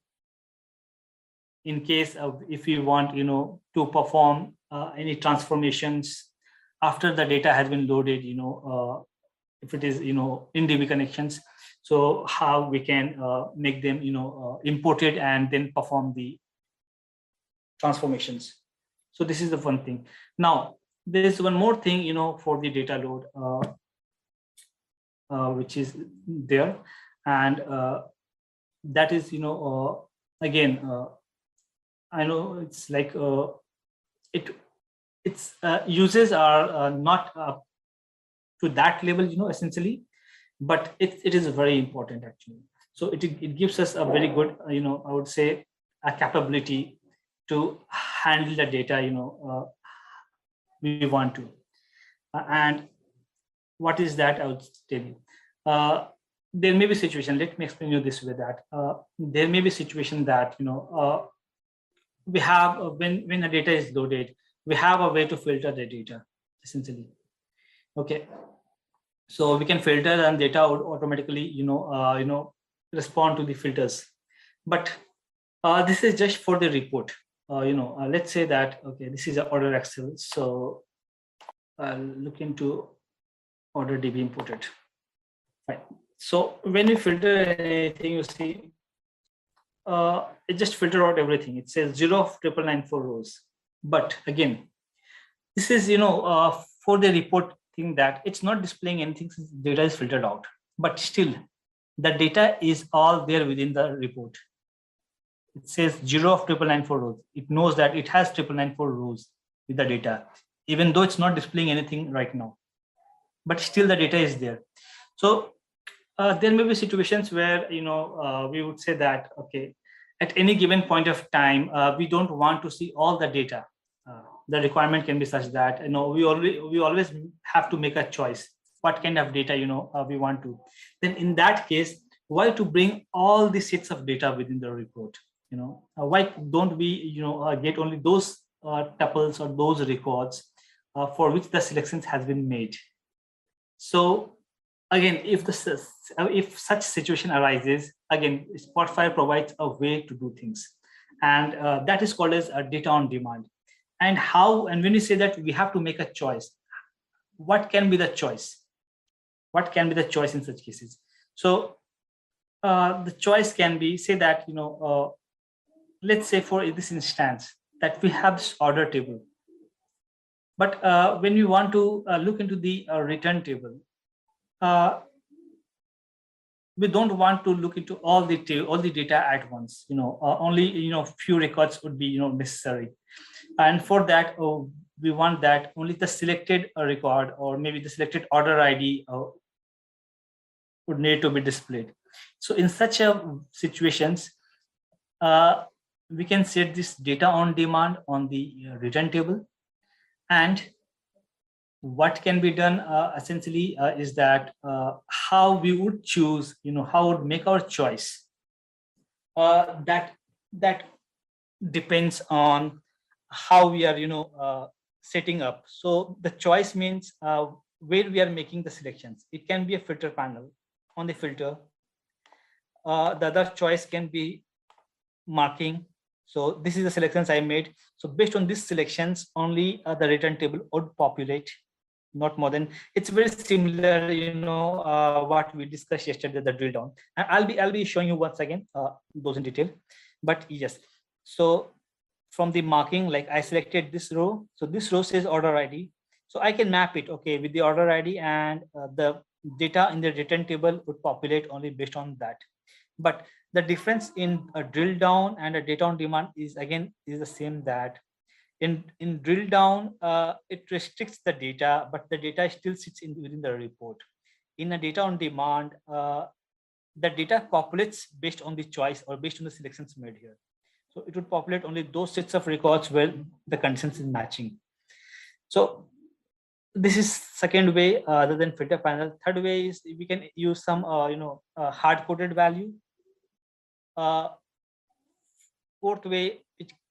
in case of, if we want to perform any transformations after the data has been loaded, if it is in DB connections, so how we can make them imported and then perform the transformations. So this is the one thing. Now there is one more thing for the data load, which is there, and that is again, I know it's like its uses are not to that level, essentially, but it is very important actually. So it gives us a very good, I would say, a capability to handle the data, we want to. And what is that? I would tell you. There may be situation. Let me explain you this way, that there may be situation that we have when the data is loaded, we have a way to filter the data, essentially. Okay, so we can filter, and data would automatically respond to the filters. But this is just for the report. Let's say that, okay, this is an order Excel, so I'll look into order DB imported. Right. So when we filter anything, you see it just filter out everything. It says 0 of 9994 rows. But again, this is for the report thing, that it's not displaying anything since data is filtered out, but still the data is all there within the report. It says 0 of 9994 rows. It knows that it has 9994 rows with the data, even though it's not displaying anything right now, but still the data is there. So there may be situations where we would say that, okay, at any given point of time, we don't want to see all the data. The requirement can be such that we always have to make a choice what kind of data we want to. Then in that case, why to bring all the sets of data within the report? Why don't we get only those tuples or those records for which the selections has been made. So again, if such situation arises, again, Spotfire provides a way to do things, and that is called as a data on demand. And when we say that we have to make a choice, what can be the choice? What can be the choice in such cases? So the choice can be, say that, let's say for this instance that we have this order table, but when we want to look into the return table, we don't want to look into all the data at once. Only few records would be necessary, and for that we want that only the selected record or maybe the selected order ID would need to be displayed. So in such situations, we can set this data on demand on the return table. And what can be done essentially is that how we would choose, how would make our choice. That depends on how we are, setting up. So the choice means where we are making the selections. It can be a filter panel. On the filter, the other choice can be marking. So this is the selections I made. So based on these selections, only the return table would populate, not more than. It's very similar, what we discussed yesterday, the drill down. And I'll be showing you once again those in detail. But yes, so from the marking, like I selected this row. So this row says order ID. So I can map it, okay, with the order ID, and the data in the return table would populate only based on that. But the difference in a drill down and a data on demand is the same, that in drill down it restricts the data, but the data still sits within the report. In a data on demand, the data populates based on the choice or based on the selections made here. So it would populate only those sets of records where the conditions is matching. So this is second way other than filter panel. Third way is we can use some hard-coded value. Fourth way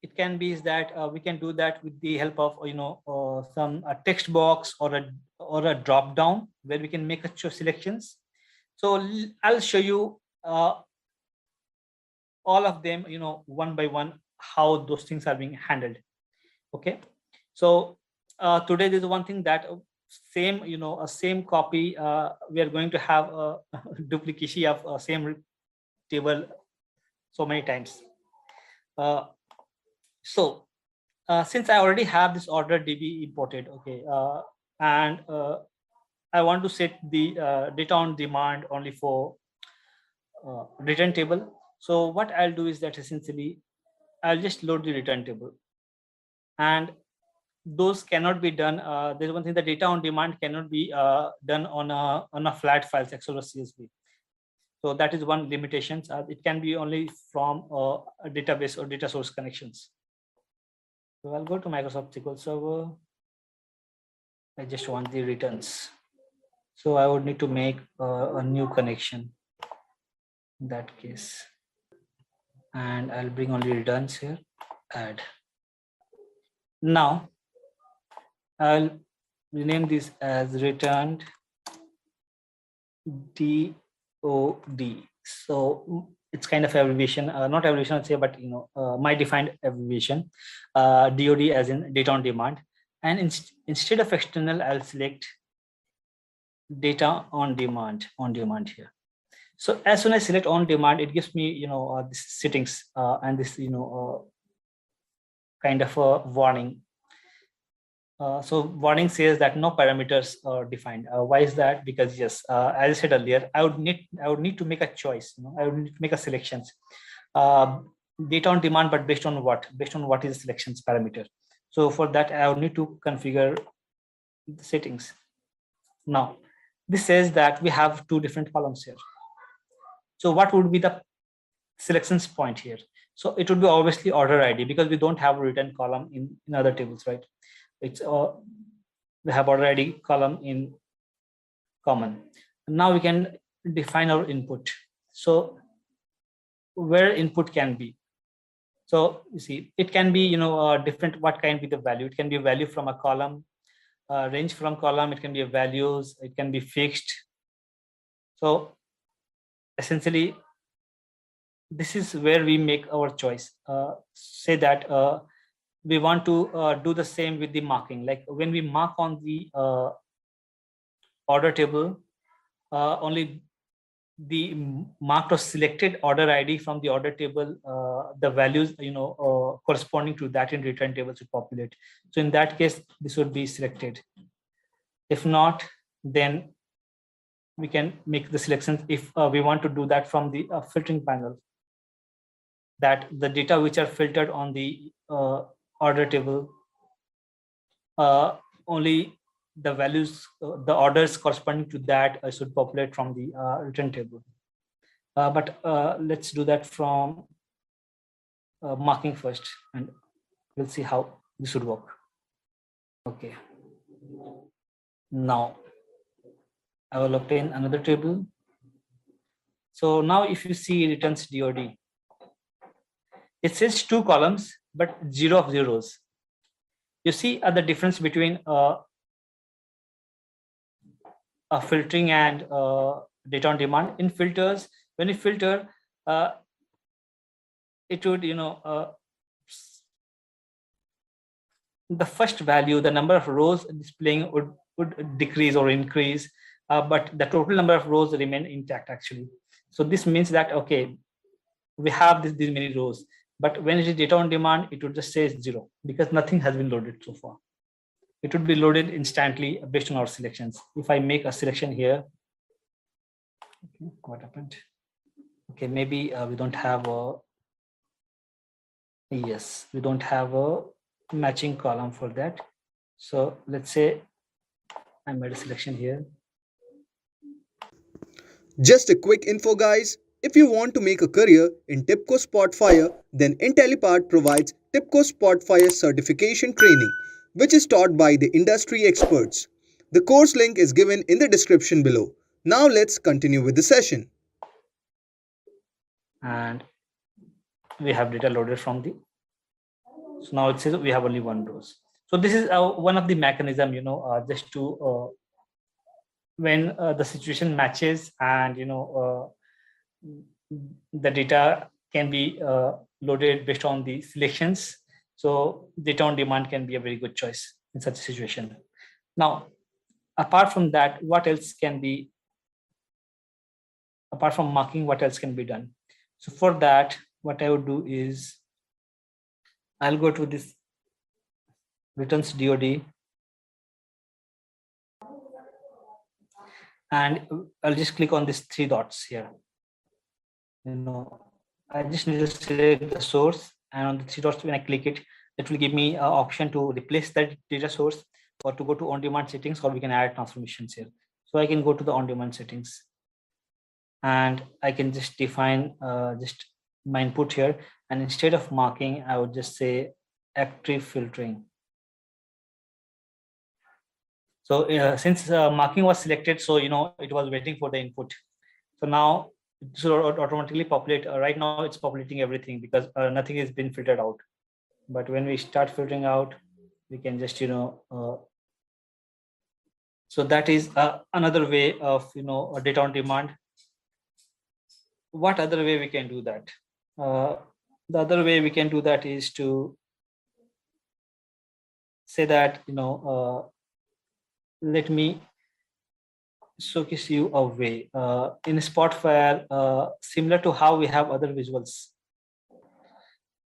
it can be is that we can do that with the help of some text box or a drop down where we can make a selections. So I'll show you all of them, one by one, how those things are being handled. Okay, so today there's one thing that same copy, we are going to have a duplication of same table so many times. So since I already have this order DB imported, okay, and I want to set the data on demand only for return table. So what I'll do is that essentially I'll just load the return table, and those cannot be done. There's one thing, the data on demand cannot be done on a flat files, Excel or CSV. So that is one limitation. It can be only from a database or data source connections. So I'll go to Microsoft SQL Server. I just want the returns. So I would need to make a new connection in that case. And I'll bring only returns here, add. Now, I'll rename this as returned DOD. So it's kind of abbreviation, not abbreviation, I'd say, but my defined abbreviation, DOD as in data on demand. And instead of external, I'll select data on demand here. So as soon as I select on demand, it gives me this settings and this kind of a warning. So warning says that no parameters are defined. Why is that? Because yes, as I said earlier, I would need to make a choice. I would need to make a selections. Data on demand, but based on what? Based on what is the selections parameter. So for that, I would need to configure the settings. Now, this says that we have two different columns here. So what would be the selections point here? So it would be obviously order ID, because we don't have a return column in other tables, right? It's we have order ID column in common. Now we can define our input. So where input can be. So you see, it can be different. What can be the value? It can be value from a column, range from column, it can be values, it can be fixed. So essentially, this is where we make our choice. Say that we want to do the same with the marking. Like when we mark on the order table, only the marked or selected order ID from the order table, the values corresponding to that in return table should populate. So in that case, this would be selected. If not, then we can make the selections if we want to do that from the filtering panel, that the data which are filtered on the order table, only the values, the orders corresponding to that should populate from the return table. But let's do that from marking first, and we'll see how this would work. Okay. Now I will obtain another table. So now if you see returns DOD, it says 2 columns, but 0 of zeros. You see the difference between filtering and data on demand. In filters, when you filter, it would, the first value, the number of rows displaying would decrease or increase, but the total number of rows remain intact actually. So this means that, okay, we have these many rows, but when it is data on demand, it would just say 0 because nothing has been loaded so far. It would be loaded instantly based on our selections. If I make a selection here, okay, what happened? Okay, maybe we don't have a, yes, we don't have a matching column for that. So let's say I made a selection here. Just a quick info, guys. If you want to make a career in TIBCO Spotfire, then Intellipaat provides TIBCO Spotfire certification training, which is taught by the industry experts. The course link is given in the description below. Now let's continue with the session. And we have data loaded from the, so now it says we have only 1 rows. So this is one of the mechanism, just to when the situation matches and the data can be loaded based on the selections. So data on demand can be a very good choice in such a situation. Now, apart from that, what else can be, apart from marking, what else can be done? So for that, what I would do is I'll go to this returns DOD, and I'll just click on these 3 dots here. I just need to select the source, and on the 3 dots, when I click it, it will give me an option to replace that data source or to go to on-demand settings, or we can add transformations here. So I can go to the on-demand settings, and I can just define just my input here. And instead of marking, I would just say active filtering. So since marking was selected, so it was waiting for the input. So now it should automatically populate. Right now it's populating everything because nothing has been filtered out. But when we start filtering out, we can just so that is another way of data on demand. What other way we can do that? The other way we can do that is to say that let me showcase you a way in Spotfire, similar to how we have other visuals.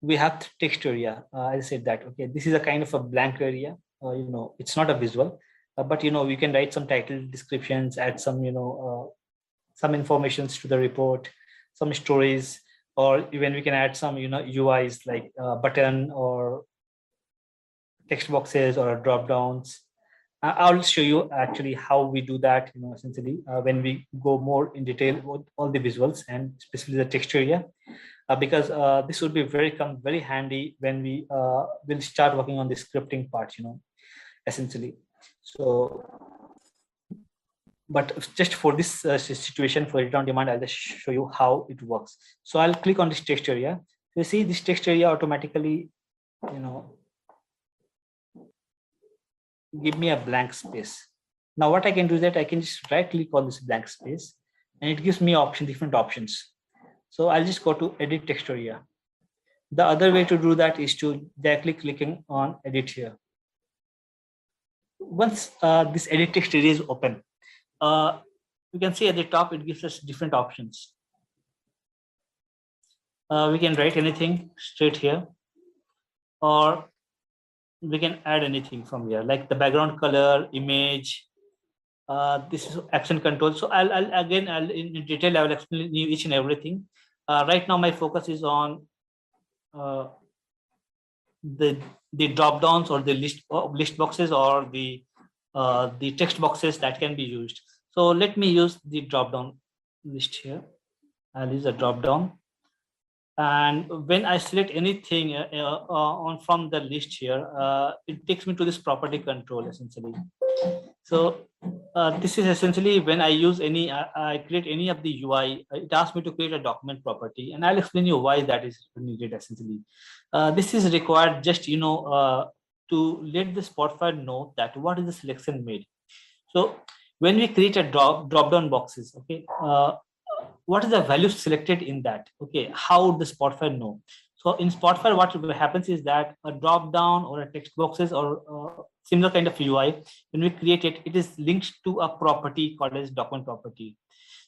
We have text area. I said that, okay, this is a kind of a blank area. It's not a visual, but we can write some title descriptions, add some some informations to the report, some stories, or even we can add some UIs like button or text boxes or drop downs. I'll show you actually how we do that, essentially when we go more in detail with all the visuals and especially the text area, because this would be very handy when we will start working on the scripting part, essentially. So, but just for this situation for data on demand, I'll just show you how it works. So I'll click on this text area. You see this text area automatically, give me a blank space. Now what I can do is that I can just right click on this blank space and it gives me different options. So I'll just go to edit text area. The other way to do that is to directly clicking on edit here. Once this edit text area is open, you can see at the top it gives us different options. We can write anything straight here, or we can add anything from here, like the background color, image. This is action control. So I'll in detail I will explain you each and everything. Right now my focus is on the drop downs or the list boxes or the text boxes that can be used. So let me use the drop down list here. I'll use a drop down, and when I select anything on from the list here, it takes me to this property control essentially. So this is essentially when I use any, I create any of the UI, it asks me to create a document property, and I'll explain you why that is needed essentially. This is required just, to let the Spotfire know that what is the selection made. So when we create a drop down boxes, okay, what is the value selected in that? Okay, how would the Spotfire know? So in Spotfire, what happens is that a drop down or a text boxes or similar kind of UI, when we create it, it is linked to a property called as document property.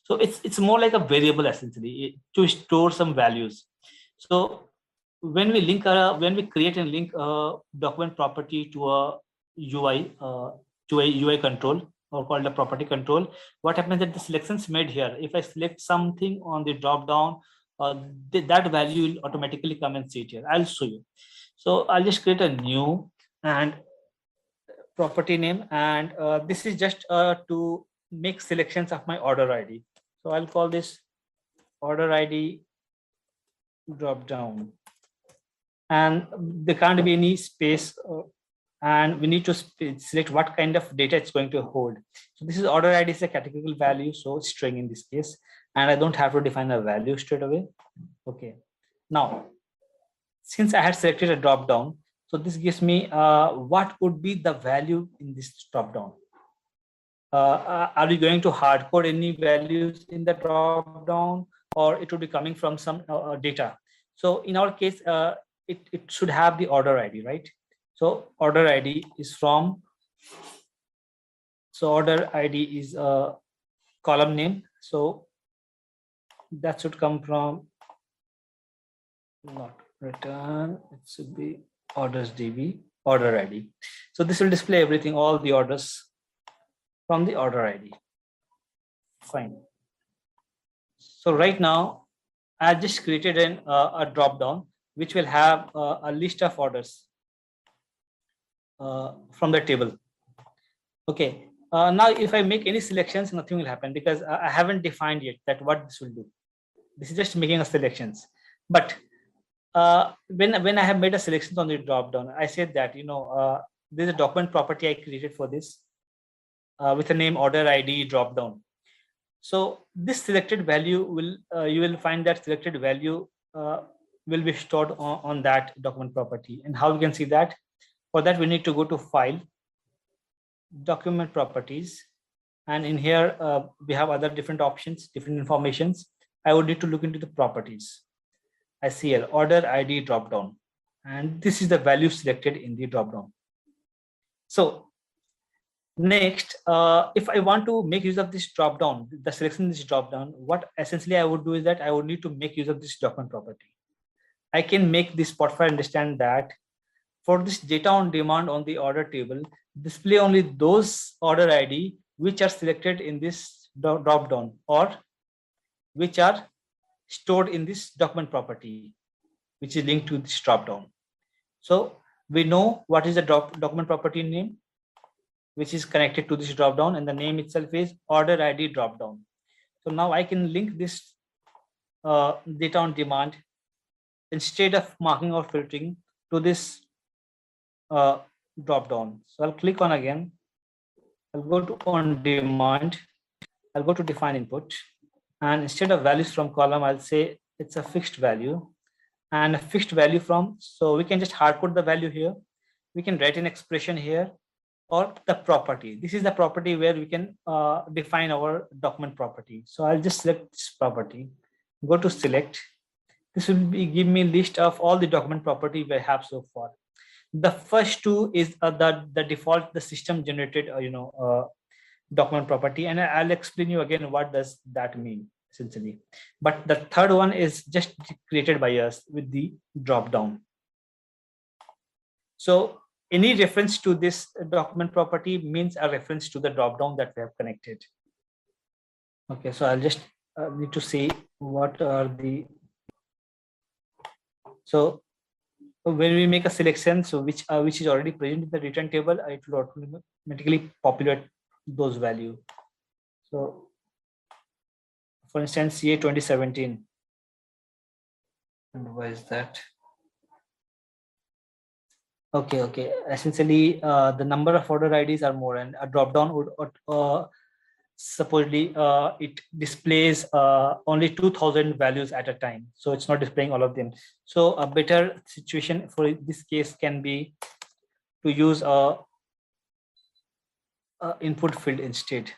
So it's more like a variable essentially to store some values. So when we link when we create and link a document property to a UI control, or called a property control, what happens that the selections made here, if I select something on the drop down, that value will automatically come and sit here. I'll show you. So I'll just create a new and property name, and this is just to make selections of my order ID. So I'll call this order ID drop down, and there can't be any space, and we need to select what kind of data it's going to hold. So this is order ID is a categorical value, so string in this case, and I don't have to define a value straight away. Okay, now since I had selected a drop down, so this gives me what would be the value in this drop down. Are we going to hard code any values in the drop down, or it would be coming from some data? So in our case, it should have the order ID, right? So order ID is from, so order ID is a column name. So that should come from, not return, it should be orders DB, order ID. So this will display everything, all the orders from the order ID. Fine. So right now, I just created a drop down, which will have a list of orders from the table. Okay, now if I make any selections, nothing will happen because I haven't defined yet that what this will do. This is just making a selections. But when I have made a selections on the drop down, I said that there's a document property I created for this with the name order ID drop down. So this selected value will you will find that selected value will be stored on that document property. And how we can see that? For that, we need to go to File, Document Properties, and in here we have other different options, different informations. I would need to look into the properties. I see here order ID dropdown, and this is the value selected in the dropdown. So next, if I want to make use of this dropdown, the selection in this dropdown, what essentially I would do is that I would need to make use of this document property. I can make this Spotfire understand that for this data on demand on the order table, display only those order ID which are selected in this dropdown or which are stored in this document property, which is linked to this dropdown. So we know what is the document property name, which is connected to this dropdown, and the name itself is order ID dropdown. So now I can link this data on demand instead of marking or filtering to this dropdown. So I'll click on again. I'll go to on demand. I'll go to define input, and instead of values from column, I'll say it's a fixed value and a fixed value from. So we can just hard code the value here. We can write an expression here or the property. This is the property where we can define our document property. So I'll just select this property, go to select. This will give me a list of all the document property we have so far. The first two is the default, the system generated, document property, and I'll explain you again what does that mean essentially. But the third one is just created by us with the drop down. So any reference to this document property means a reference to the drop down that we have connected. Okay, so I'll just need to see what are the. So when we make a selection, so which is already present in the return table, it will automatically populate those values. So for instance, CA 2017. And why is that? Okay. Essentially, the number of order IDs are more, and a drop down would supposedly it displays only 2000 values at a time, so it's not displaying all of them. So a better situation for this case can be to use a input field instead,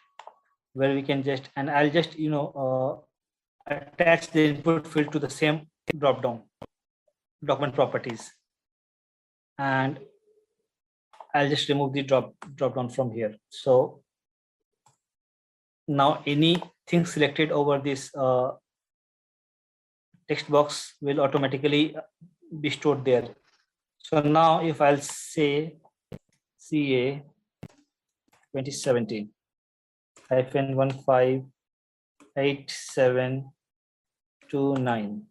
where we can just, and I'll just attach the input field to the same drop down document properties, and I'll just remove the drop down from here. So now anything selected over this text box will automatically be stored there. So now if I'll say CA 2017 -158729,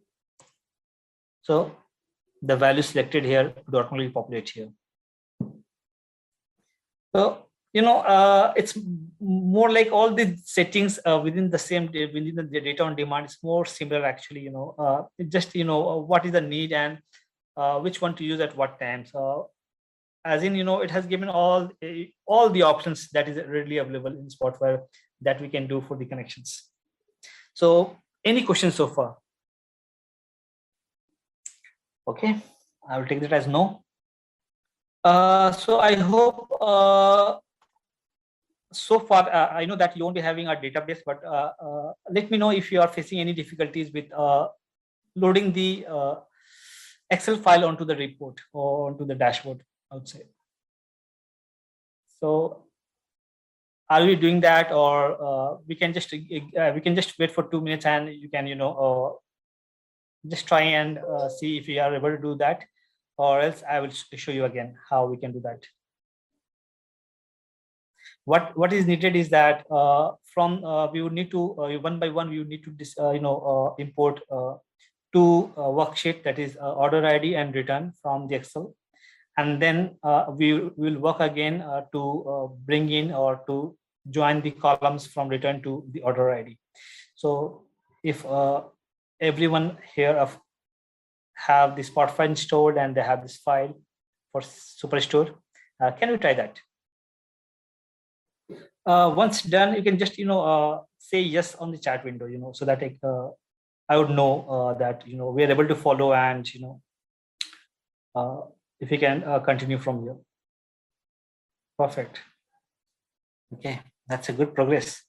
so the value selected here would automatically populate here. So it's more like all the settings within the same within the data on demand is more similar actually. Just what is the need and which one to use at what time. So as in it has given all the options that is readily available in Spotfire that we can do for the connections. So any questions so far? Okay, I will take that as no. So I hope so far I know that you won't be having a database, but let me know if you are facing any difficulties with loading the Excel file onto the report or onto the dashboard, I would say. So are we doing that, or we can just wait for 2 minutes and you can just try and see if you are able to do that, or else I will show you again how we can do that. What is needed is that from we would need to one by one we would need to import two worksheet, that is order ID and return from the Excel, and then we will work again to bring in or to join the columns from return to the order ID. So if everyone here have the Spotfire installed and they have this file for Superstore, can we try that? Once done, you can just say yes on the chat window, so that I would know that we are able to follow, and if we can continue from here. Perfect. Okay, that's a good progress.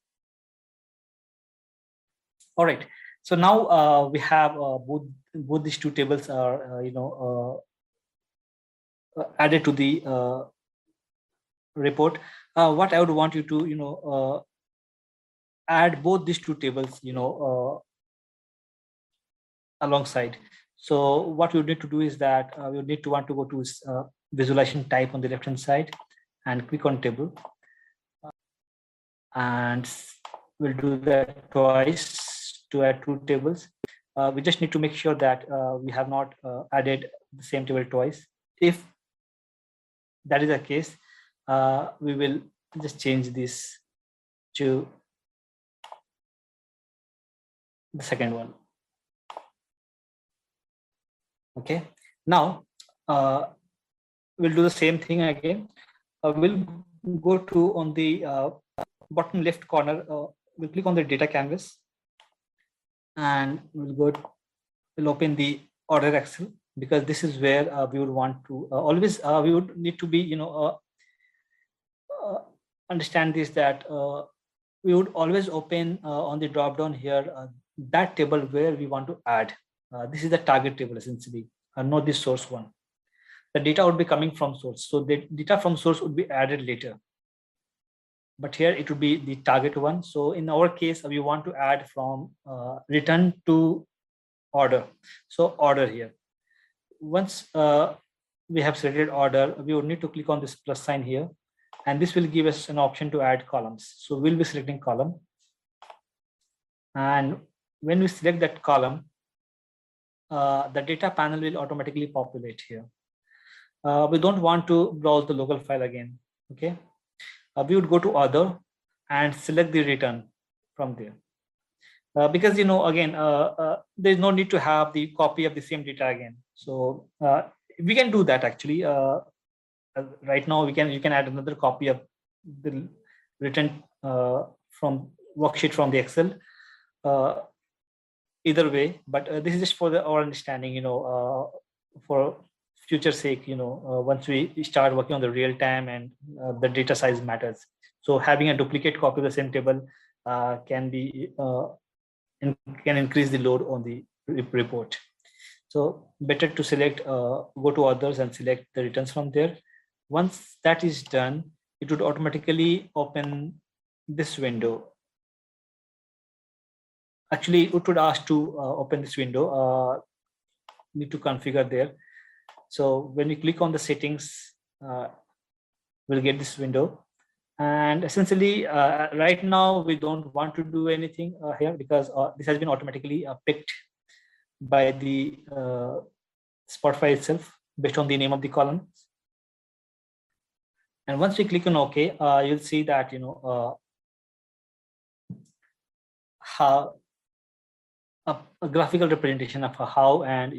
All right. So now we have both these two tables are added to the report. What I would want you to add both these two tables alongside. So what we need to do is that we would need to want to go to visualization type on the left hand side and click on table, and we'll do that twice to add two tables. We just need to make sure that we have not added the same table twice. If that is the case, we will just change this to the second one. Okay, now we'll do the same thing again. We'll go to on the bottom left corner, we'll click on the data canvas, and we'll open the order Excel, because this is where we would want to always we would need to be understand this, that we would always open on the drop down here that table where we want to add. This is the target table essentially, not the source one. The data would be coming from source, so the data from source would be added later. But here it would be the target one. So in our case, we want to add from return to order. So order here. Once we have selected order, we would need to click on this plus sign here, and this will give us an option to add columns. So we'll be selecting column, and when we select that column, the data panel will automatically populate here. We don't want to browse the local file again. Okay, we would go to other and select the return from there. Because again, there's no need to have the copy of the same data again. So we can do that actually. Right now, you can add another copy of the return from worksheet from the Excel. Either way, but this is just for our understanding. For future sake, once we start working on the real time and the data size matters. So having a duplicate copy of the same table can increase the load on the report. So better to select, go to others and select the returns from there. Once that is done, it would automatically open this window. Actually, it would ask to open this window. Need to configure there. So when we click on the settings, we'll get this window. And essentially, right now, we don't want to do anything here because this has been automatically picked by the Spotfire itself based on the name of the column. And once we click on OK, you'll see that, how a graphical representation of how and,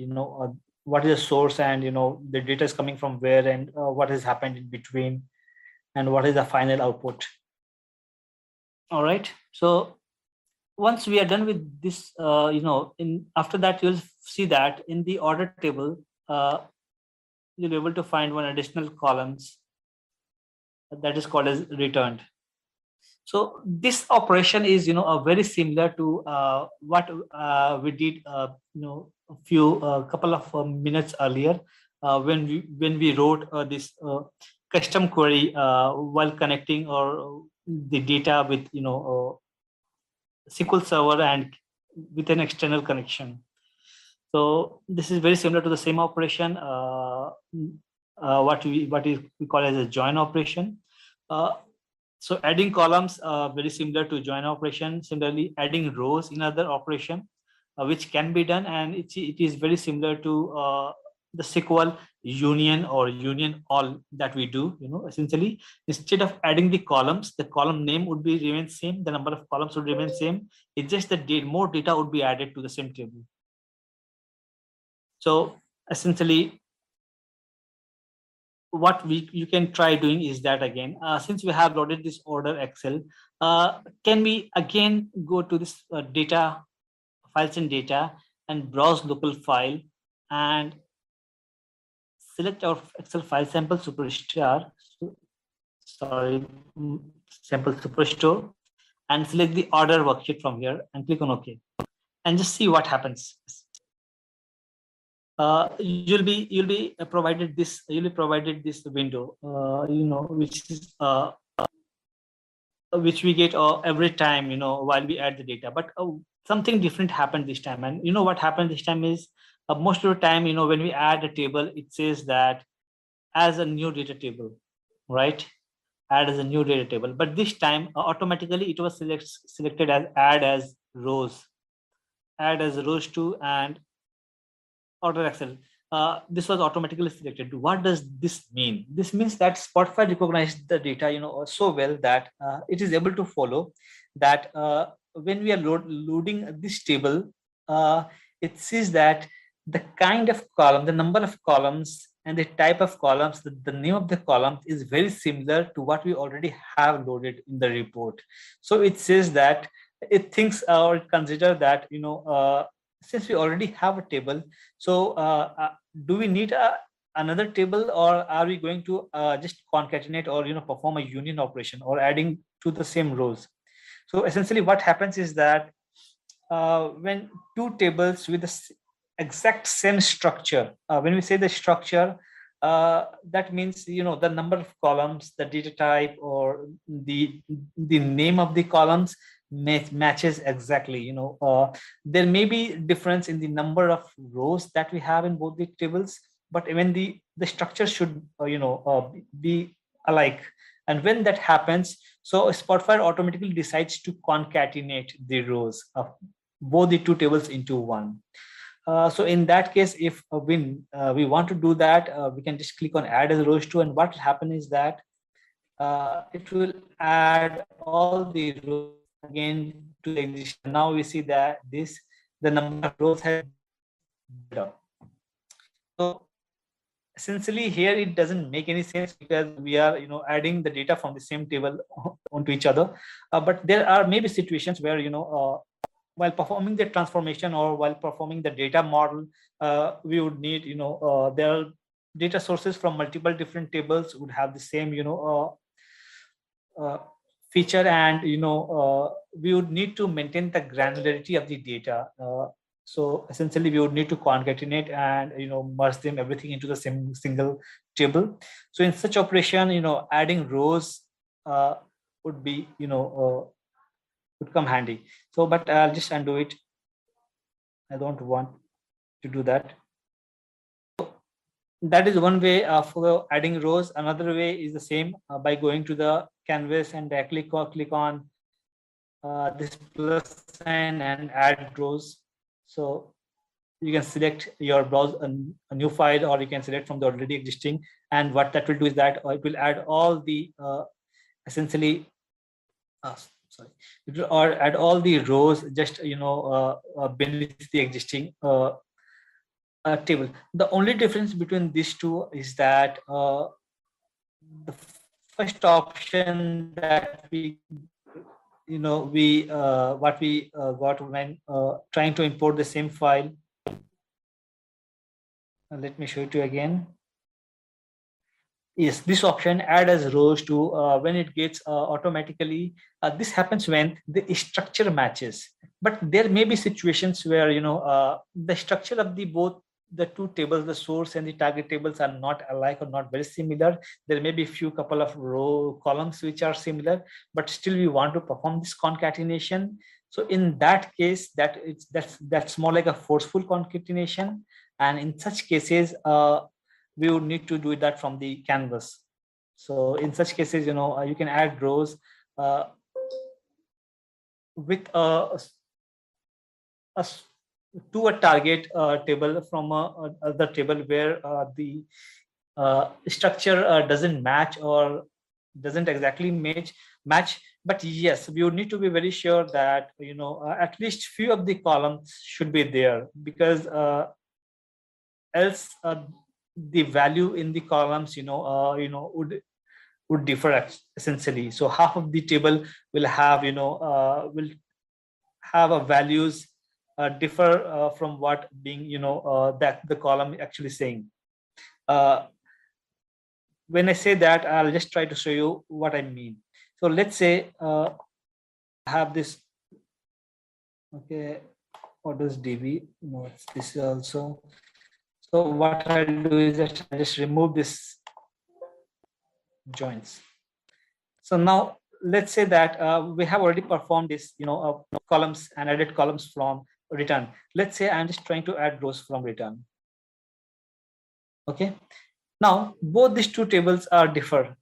what is the source and, the data is coming from where and what has happened in between and what is the final output. All right. So once we are done with this, after that, you'll see that in the order table, you'll be able to find one additional columns that is called as returned. So this operation is, very similar to what we did, a couple of minutes earlier when we wrote this custom query while connecting or the data with SQL Server and with an external connection. So this is very similar to the same operation, what we call as a join operation. So adding columns very similar to join operation. Similarly, adding rows in other operation, which can be done, and it is very similar to the SQL union or union all that we do. Essentially, instead of adding the columns, the column name would be remain same, the number of columns would remain same. It's just that more data would be added to the same table. So essentially, what you can try doing is that again, since we have loaded this order Excel, can we again go to this data, files and data, and browse local file and select our Excel file sample superstar, sample superstore, and select the order worksheet from here and click on OK, and just see what happens. You'll be provided this window, which is which we get every time, while we add the data. But something different happened this time, and what happened this time is most of the time, when we add a table, it says that as a new data table, right? Add as a new data table. But this time, automatically it was selected as add as rows to and order Excel. This was automatically selected. What does this mean? This means that Spotfire recognized the data, so well that it is able to follow that when we are loading this table, it sees that the kind of column, the number of columns, and the type of columns, the name of the column is very similar to what we already have loaded in the report. So it says that it thinks or consider that since we already have a table, so do we need another table, or are we going to just concatenate or perform a union operation or adding to the same rows? So essentially what happens is that when two tables with the exact same structure, when we say the structure, that means the number of columns, the data type, or the name of the columns matches exactly. There may be difference in the number of rows that we have in both the tables, but even the structure should be alike. And when that happens, so Spotfire automatically decides to concatenate the rows of both the two tables into one. So in that case, if we want to do that, we can just click on add as rows to, and what will happen is that it will add all the rows again to the existing. Now we see that the number of rows has built up. So essentially here it doesn't make any sense, because we are adding the data from the same table onto each other. But there are maybe situations where while performing the transformation or while performing the data model, we would need there are data sources from multiple different tables would have the same feature, and we would need to maintain the granularity of the data. So essentially we would need to concatenate and merge them everything into the same single table. So in such operation, adding rows would be would come handy. So but I'll just undo it. I don't want to do that. So that is one way for adding rows. Another way is the same, by going to the canvas and click on this plus sign and add rows. So you can select your browse a new file, or you can select from the already existing, and what that will do is that it will add all the essentially it will add all the rows just beneath the existing table. The only difference between these two is that the first option that we what we got when trying to import the same file. Let me show it to you again. Yes, this option add as rows to, when it gets automatically, this happens when the structure matches. But there may be situations where the structure of the two tables, the source and the target tables, are not alike or not very similar. There may be a couple of row columns which are similar, but still we want to perform this concatenation. So in that case, that's more like a forceful concatenation, and in such cases we would need to do that from the canvas. So in such cases, you can add rows with to a target table from other table where the structure doesn't match or doesn't exactly match. But yes, we would need to be very sure that at least few of the columns should be there, because else the value in the columns would differ essentially. So half of the table will have will have a values differ from what being that the column actually saying. When I say that, I'll just try to show you what I mean. So let's say I have this. Okay, what does db? No, it's this also. So what I'll do is that I'll just remove this joints. So now let's say that we have already performed this, columns and added columns from return. Let's say I'm just trying to add rows from return. Okay. Now both these two tables are different,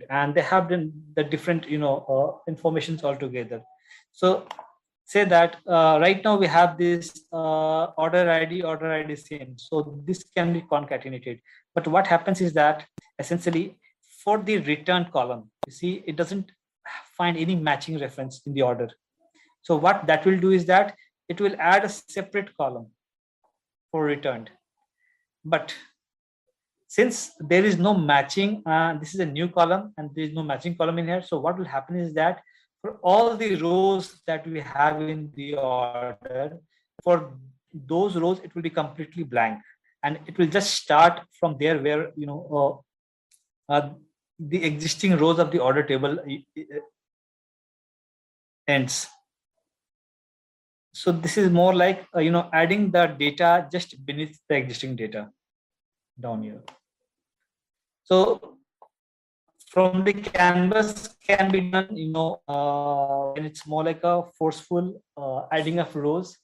and they have the different informations altogether. So say that right now we have this order ID same, so this can be concatenated. But what happens is that essentially for the return column, you see it doesn't find any matching reference in the order. So what that will do is that it will add a separate column for returned. But since there is no matching, this is a new column and there is no matching column in here. So what will happen is that for all the rows that we have in the order, for those rows, it will be completely blank. and it will just start from there where the existing rows of the order table ends. So this is more like adding the data just beneath the existing data down here. So from the canvas can be done, when it's more like a forceful adding of rows,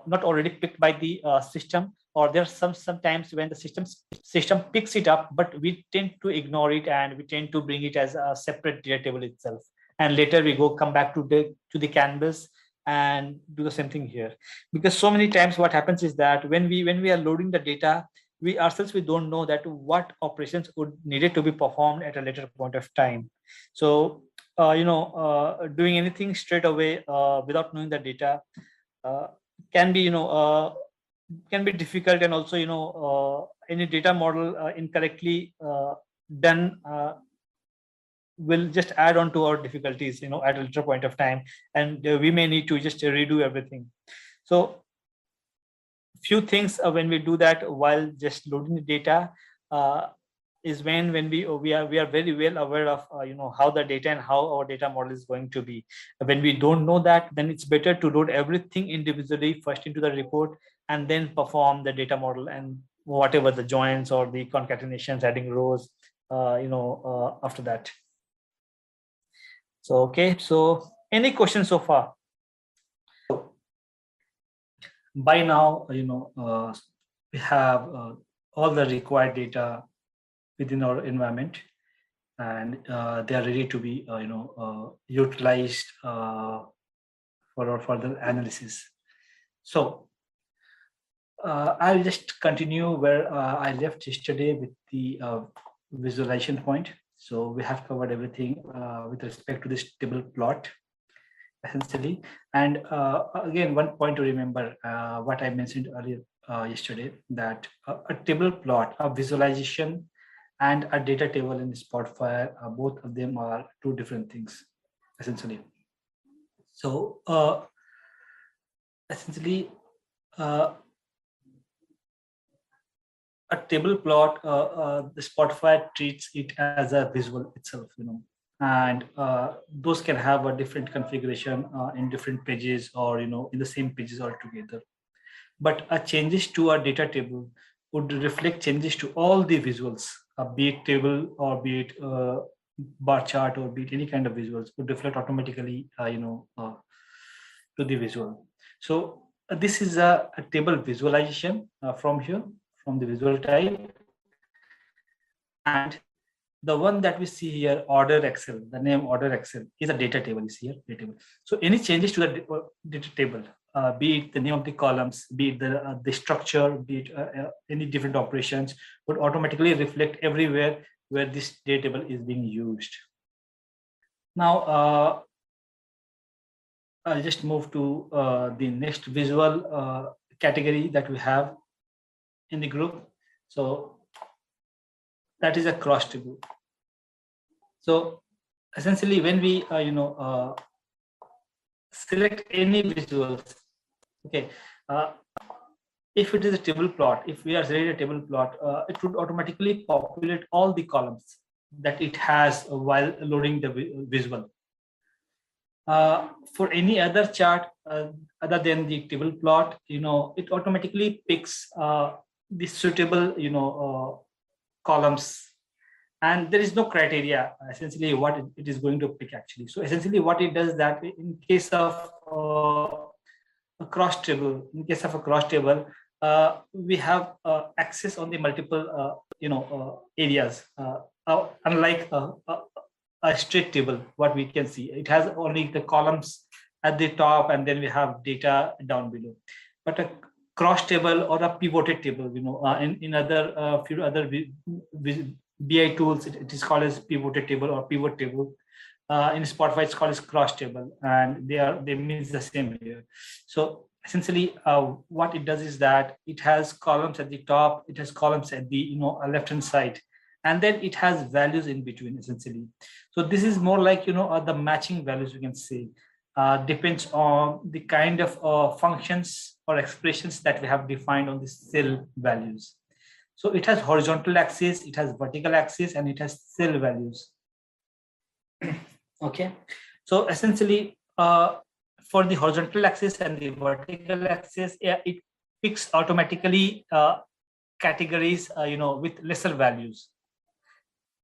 not already picked by the system, or there's sometimes when the system picks it up, but we tend to ignore it and we tend to bring it as a separate data table itself. And later we come back to the canvas and do the same thing here. Because so many times what happens is that when we are loading the data, we ourselves, we don't know that what operations would needed to be performed at a later point of time. So doing anything straight away without knowing the data can be difficult, and also any data model incorrectly done will just add on to our difficulties at a later point of time, and we may need to just redo everything. So few things when we do that while just loading the data is when we are very well aware of how the data and how our data model is going to be. When we don't know that, then it's better to load everything individually first into the report and then perform the data model and whatever the joins or the concatenations, adding rows after that. So okay, so any questions so far? By now, we have all the required data within our environment, and they are ready to be, utilized for our further analysis. So I'll just continue where I left yesterday with the visualization point. So we have covered everything with respect to this table plot, essentially. And again, one point to remember, what I mentioned earlier yesterday, that a table plot, a visualization, and a data table in Spotfire, both of them are two different things, essentially. So essentially, a table plot, the Spotfire treats it as a visual itself, and those can have a different configuration in different pages, or in the same pages altogether. But changes to a data table would reflect changes to all the visuals, be it table or be it bar chart or be it any kind of visuals, would reflect automatically to the visual. So this is a table visualization from here, from the visual type. And the one that we see here, order Excel, the name order Excel, is a data table. You see here, data table. So any changes to the data table, be it the name of the columns, be it the structure, be it any different operations, would automatically reflect everywhere where this data table is being used. Now, I'll just move to the next visual category that we have in the group. So that is a cross table. So essentially, when we select any visuals, okay, if it is a table plot, if we are selecting a table plot, it would automatically populate all the columns that it has while loading the visual. For any other chart other than the table plot, it automatically picks the suitable columns, and there is no criteria essentially what it is going to pick actually. So essentially what it does, that in case of a cross table, we have access on the multiple areas, unlike a straight table. What we can see, it has only the columns at the top and then we have data down below. But a cross table or a pivoted table, in other few other BI tools, it is called as pivoted table or pivot table. In Spotfire, it's called as cross table, and they mean the same here. So essentially, what it does is that it has columns at the top, it has columns at the left hand side, and then it has values in between essentially. So this is more like the matching values, you can say. Depends on the kind of functions or expressions that we have defined on the cell values. So it has horizontal axis, it has vertical axis, and it has cell values. Okay, so essentially for the horizontal axis and the vertical axis, it picks automatically categories with lesser values.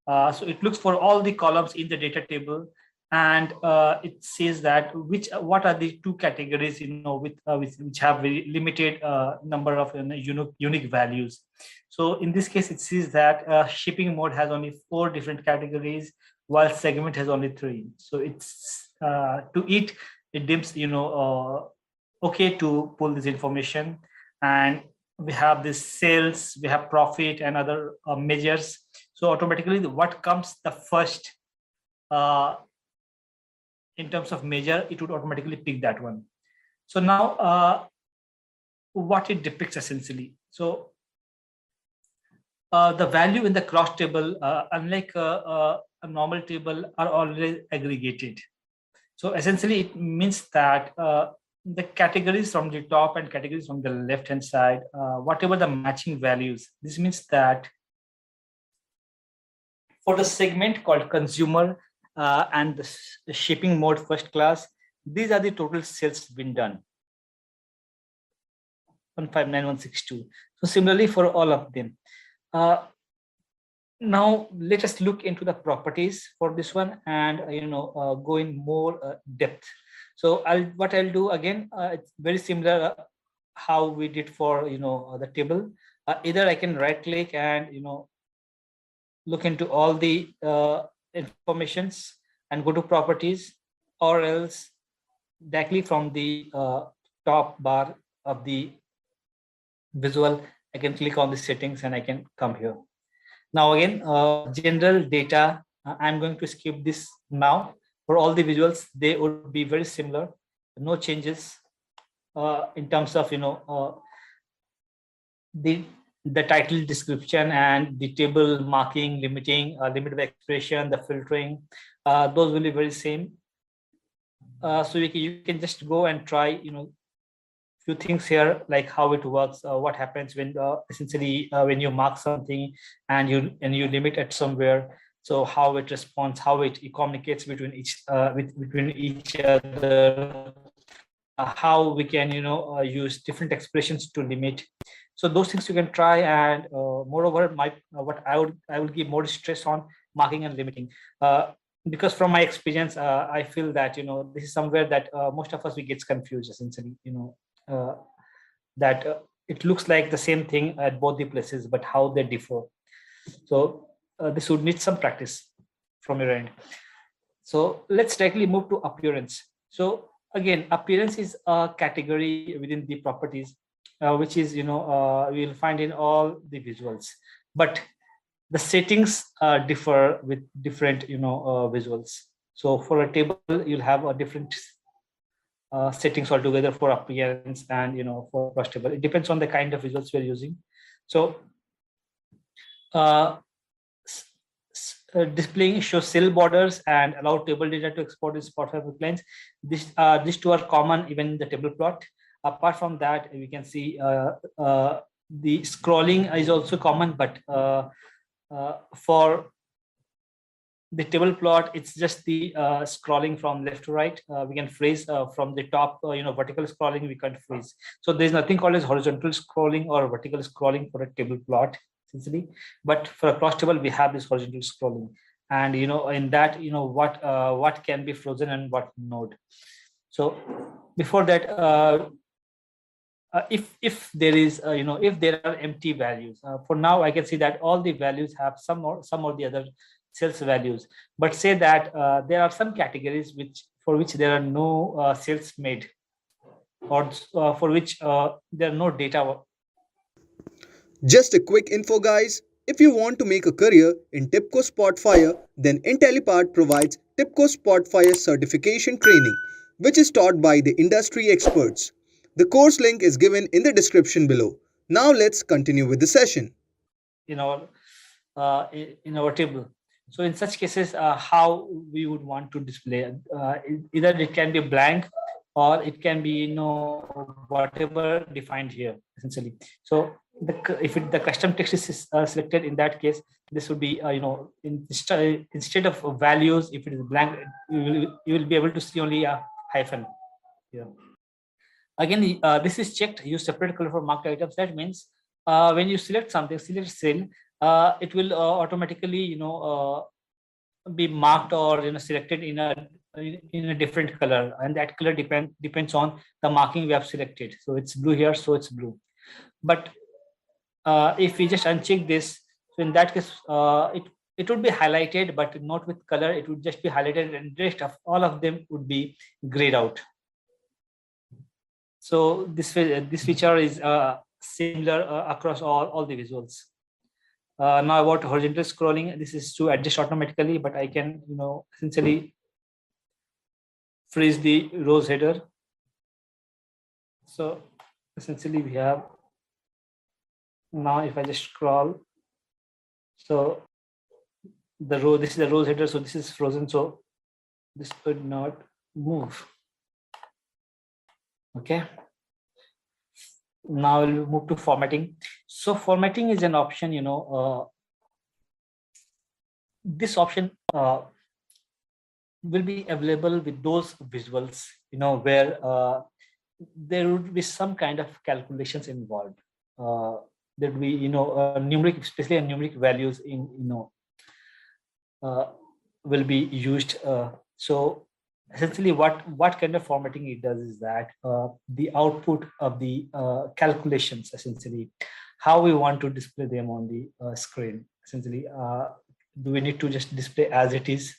So it looks for all the columns in the data table, and it says that what are the two categories which have very limited number of unique values. So in this case, it says that shipping mode has only 4 different categories, while segment has only 3. So it's to it deems okay to pull this information. And we have this sales, we have profit, and other measures. So automatically what comes the first in terms of measure, it would automatically pick that one. So now what it depicts essentially. So the value in the cross table, unlike a normal table, are already aggregated. So essentially it means that the categories from the top and categories from the left hand side, whatever the matching values, this means that for the segment called consumer and the shipping mode first class, these are the total sales been done, 159162. So similarly for all of them. Now let us look into the properties for this one and go in more depth. So what I'll do again, it's very similar how we did for the table. Either I can right click and look into all the informations and go to properties, or else directly from the top bar of the visual, I can click on the settings and I can come here. Now again, general data, I'm going to skip this now. For all the visuals, they would be very similar, no changes in terms of the title description and the table marking, limiting, limit by expression, the filtering, those will be very same. So you can just go and try few things here, like how it works, what happens when essentially when you mark something and you limit it somewhere. So how it responds, how it communicates between each other, how we can use different expressions to limit. So those things you can try, and moreover, what I will give more stress on marking and limiting, because from my experience, I feel that this is somewhere that most of us we get confused essentially. That it looks like the same thing at both the places, but how they differ. So this would need some practice from your end. So let's directly move to appearance. So again, appearance is a category within the properties, which is we'll find in all the visuals, but the settings differ with different visuals. So for a table, you'll have a different settings altogether for appearance and for cross table. It depends on the kind of visuals we're using. So displaying show cell borders and allow table data to export in Spotfire clients. These two are common even in the table plot. Apart from that, we can see the scrolling is also common, but for the table plot, it's just the scrolling from left to right. We can freeze from the top, vertical scrolling, we can't freeze. So there's nothing called as horizontal scrolling or vertical scrolling for a table plot, essentially. But for a cross table, we have this horizontal scrolling. And, in that, what can be frozen and what not. So before that, if there is, if there are empty values, for now, I can see that all the values have some or the other sales values, but say that there are some categories for which there are no sales made, or for which there are no data. Just a quick info, guys. If you want to make a career in TIBCO Spotfire, then Intellipaat provides TIBCO Spotfire certification training, which is taught by the industry experts. The course link is given in the description below. Now let's continue with the session. In our table. So in such cases, how we would want to display, either it can be blank or it can be whatever defined here essentially. So the custom text is selected, in that case, this would be instead of values, if it is blank, you will be able to see only a hyphen here. Again, this is checked. Use separate color for marked items. That means when you select something, select cell, it will automatically be marked or selected in a different color, and that color depends on the marking we have selected. So it's blue here, so it's blue. But if we just uncheck this, so in that case, it would be highlighted, but not with color. It would just be highlighted, and the rest of all of them would be grayed out. So this feature is similar across all the visuals. Now about horizontal scrolling, this is to adjust automatically, but I can essentially freeze the rows header. So essentially we have, now if I just scroll, so the row, this is the rows header, so this is frozen, so this could not move. Okay, now we'll move to formatting. So formatting is an option, this option will be available with those visuals, where there would be some kind of calculations involved. There would be, numeric, especially numeric values will be used. So essentially what kind of formatting it does is that the output of the calculations, essentially how we want to display them on the screen. Essentially, do we need to just display as it is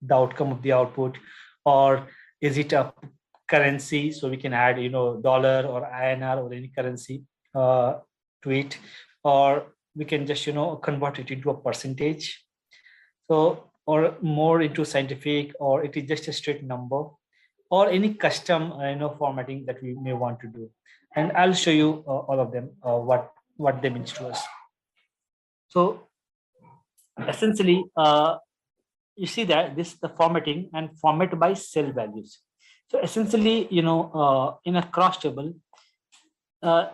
the outcome of the output, or is it a currency, so we can add dollar or INR or any currency to it, or we can just convert it into a percentage, so or more into scientific, or it is just a straight number, or any custom formatting that we may want to do. And I'll show you all of them, what they means to us. So essentially, you see that this is the formatting and format by cell values. So essentially, in a cross table,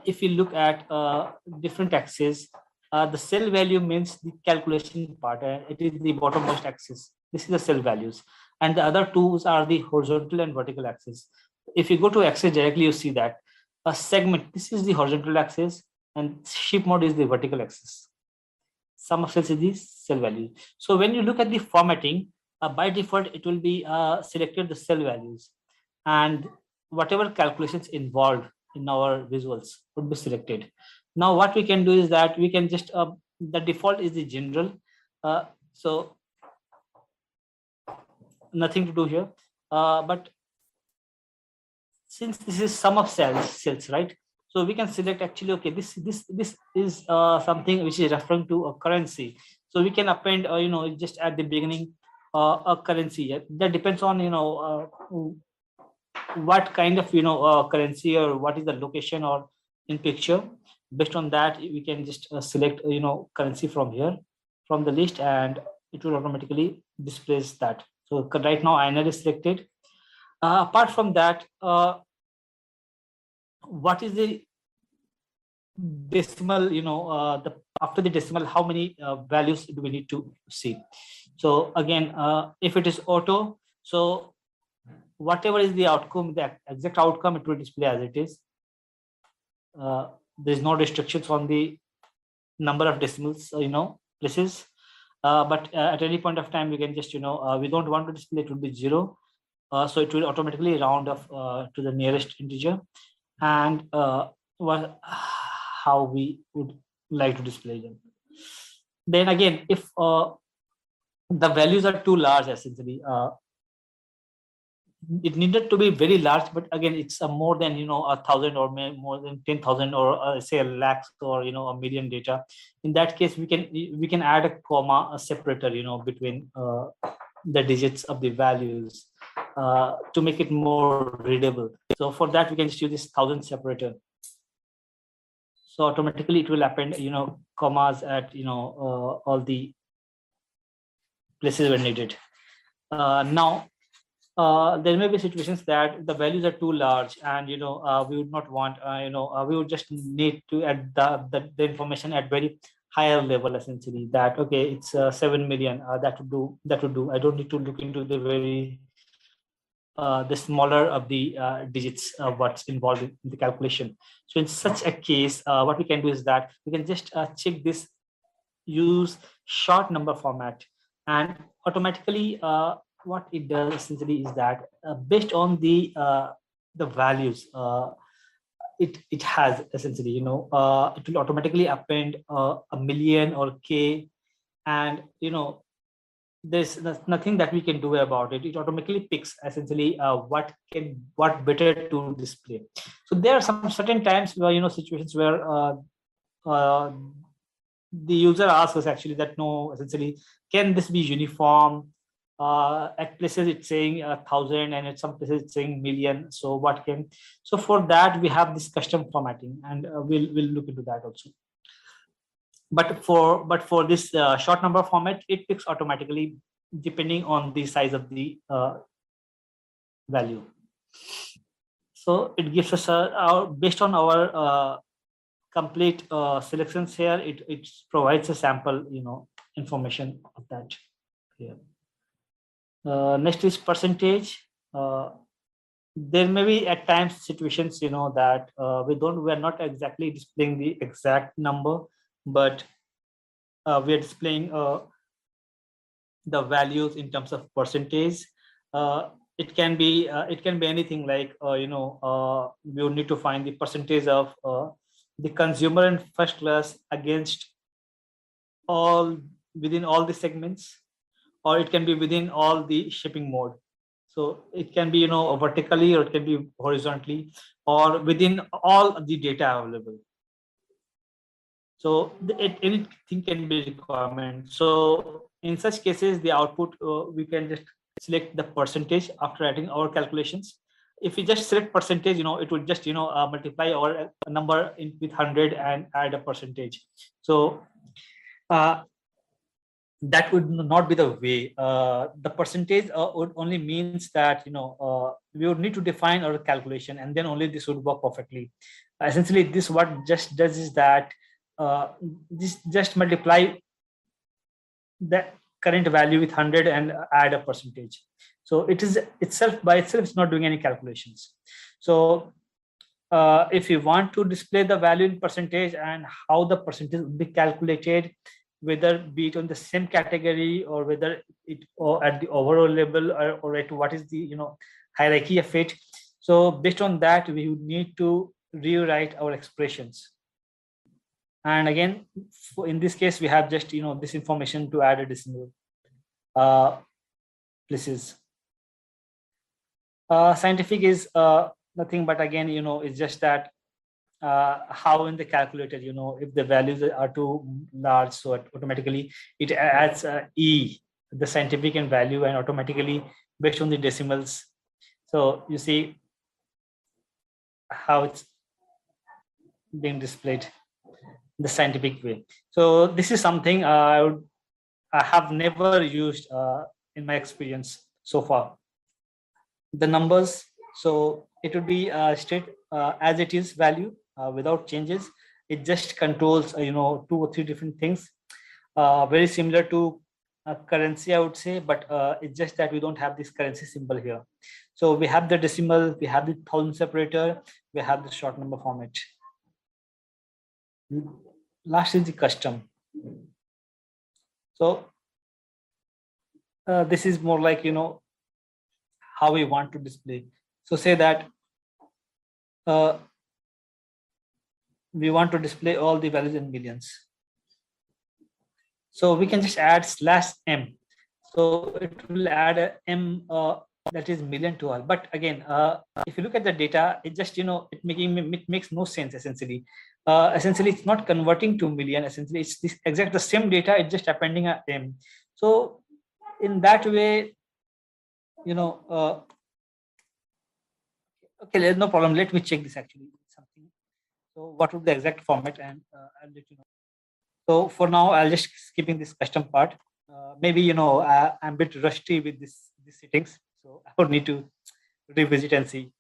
if you look at different axes, the cell value means the calculation part, and it is the bottommost axis. This is the cell values, and the other two are the horizontal and vertical axis. If you go to axis directly, you see that a segment, this is the horizontal axis, and ship mode is the vertical axis. Sum of cells is the cell value. So when you look at the formatting, by default it will be selected the cell values, and whatever calculations involved in our visuals would be selected. Now what we can do is that we can just the default is the general, so nothing to do here, but since this is sum of cells, right, so we can select actually, okay, this is something which is referring to a currency, so we can append just at the beginning a currency. That depends on what kind of currency, or what is the location or in picture. Based on that, we can just select currency from here, from the list, and it will automatically displays that. So right now INR is selected. Apart from that, what is the decimal, after the decimal, how many values do we need to see? So again, if it is auto, so whatever is the outcome, the exact outcome, it will display as it is. There's no restrictions on the number of decimals, places, but at any point of time we can just we don't want to display, it will be 0, so it will automatically round off to the nearest integer, and how we would like to display them. Then again, if the values are too large, essentially it needed to be very large, but again it's more than 1,000 or more than 10,000, or say a lakh, or a million data. In that case, we can add a comma, a separator between the digits of the values to make it more readable. So for that, we can just use this 1,000 separator. So automatically it will append commas at all the places where needed. Now there may be situations that the values are too large, and we would not want, we would just need to add the information at very higher level, essentially, that okay, it's 7 million, that would do. I don't need to look into the very the smaller of the digits what's involved in the calculation. So in such a case, what we can do is that we can just check this, use short number format, and automatically what it does essentially is that based on the values it has, essentially, it will automatically append a million or k, and there's nothing that we can do about it. It automatically picks, essentially, what better to display. So there are some certain times where situations where the user asks us actually that, no, essentially, can this be uniform? At places it's saying 1,000, and at some places it's saying million. So so for that we have this custom formatting, and we'll look into that also. But for this short number format, it picks automatically depending on the size of the value. So it gives us based on our complete selections here, it provides a sample information of that here. Next is percentage. There may be at times situations that we are not exactly displaying the exact number, but we are displaying the values in terms of percentage. It can be anything like we would need to find the percentage of the consumer in first class against within all the segments, or it can be within all the shipping mode. So it can be vertically, or it can be horizontally, or within all the data available. So anything can be requirement. So in such cases, the output we can just select the percentage after adding our calculations. If we just select percentage, it would just multiply our number with 100 and add a percentage. So that would not be the way. The percentage would only means that we would need to define our calculation, and then only this would work perfectly. Essentially, this what just does is that this just multiply the current value with 100 and add a percentage. So it is by itself it's not doing any calculations. So if you want to display the value in percentage and how the percentage will be calculated, whether be it on the same category, or whether it or at the overall level, or at what is the hierarchy of it. So based on that, we would need to rewrite our expressions. And again, in this case, we have just this information to add a decimal places. Scientific is nothing but, again, it's just that how in the calculator, if the values are too large, so automatically it adds e, the scientific and value, and automatically based on the decimals. So you see how it's being displayed the scientific way. So this is something I have never used in my experience so far. The numbers, so it would be straight as it is value without changes. It just controls 2 or 3 different things, very similar to currency, I would say, but it's just that we don't have this currency symbol here. So we have the decimal, we have the thousand separator, we have the short number format. Last is the custom. So this is more like how we want to display. So say that we want to display all the values in millions. So we can just add /m. So it will add a m that is million to all. But again, if you look at the data, it just it makes no sense. Essentially, it's not converting to million. Essentially, it's this exact the same data. It's just appending a m. So in that way, okay, there's no problem. Let me check this actually. Something. So what would the exact format, and I'll let you know. So for now, I'll just skipping this custom part. Maybe I'm a bit rusty with these settings. So I would need to revisit and see.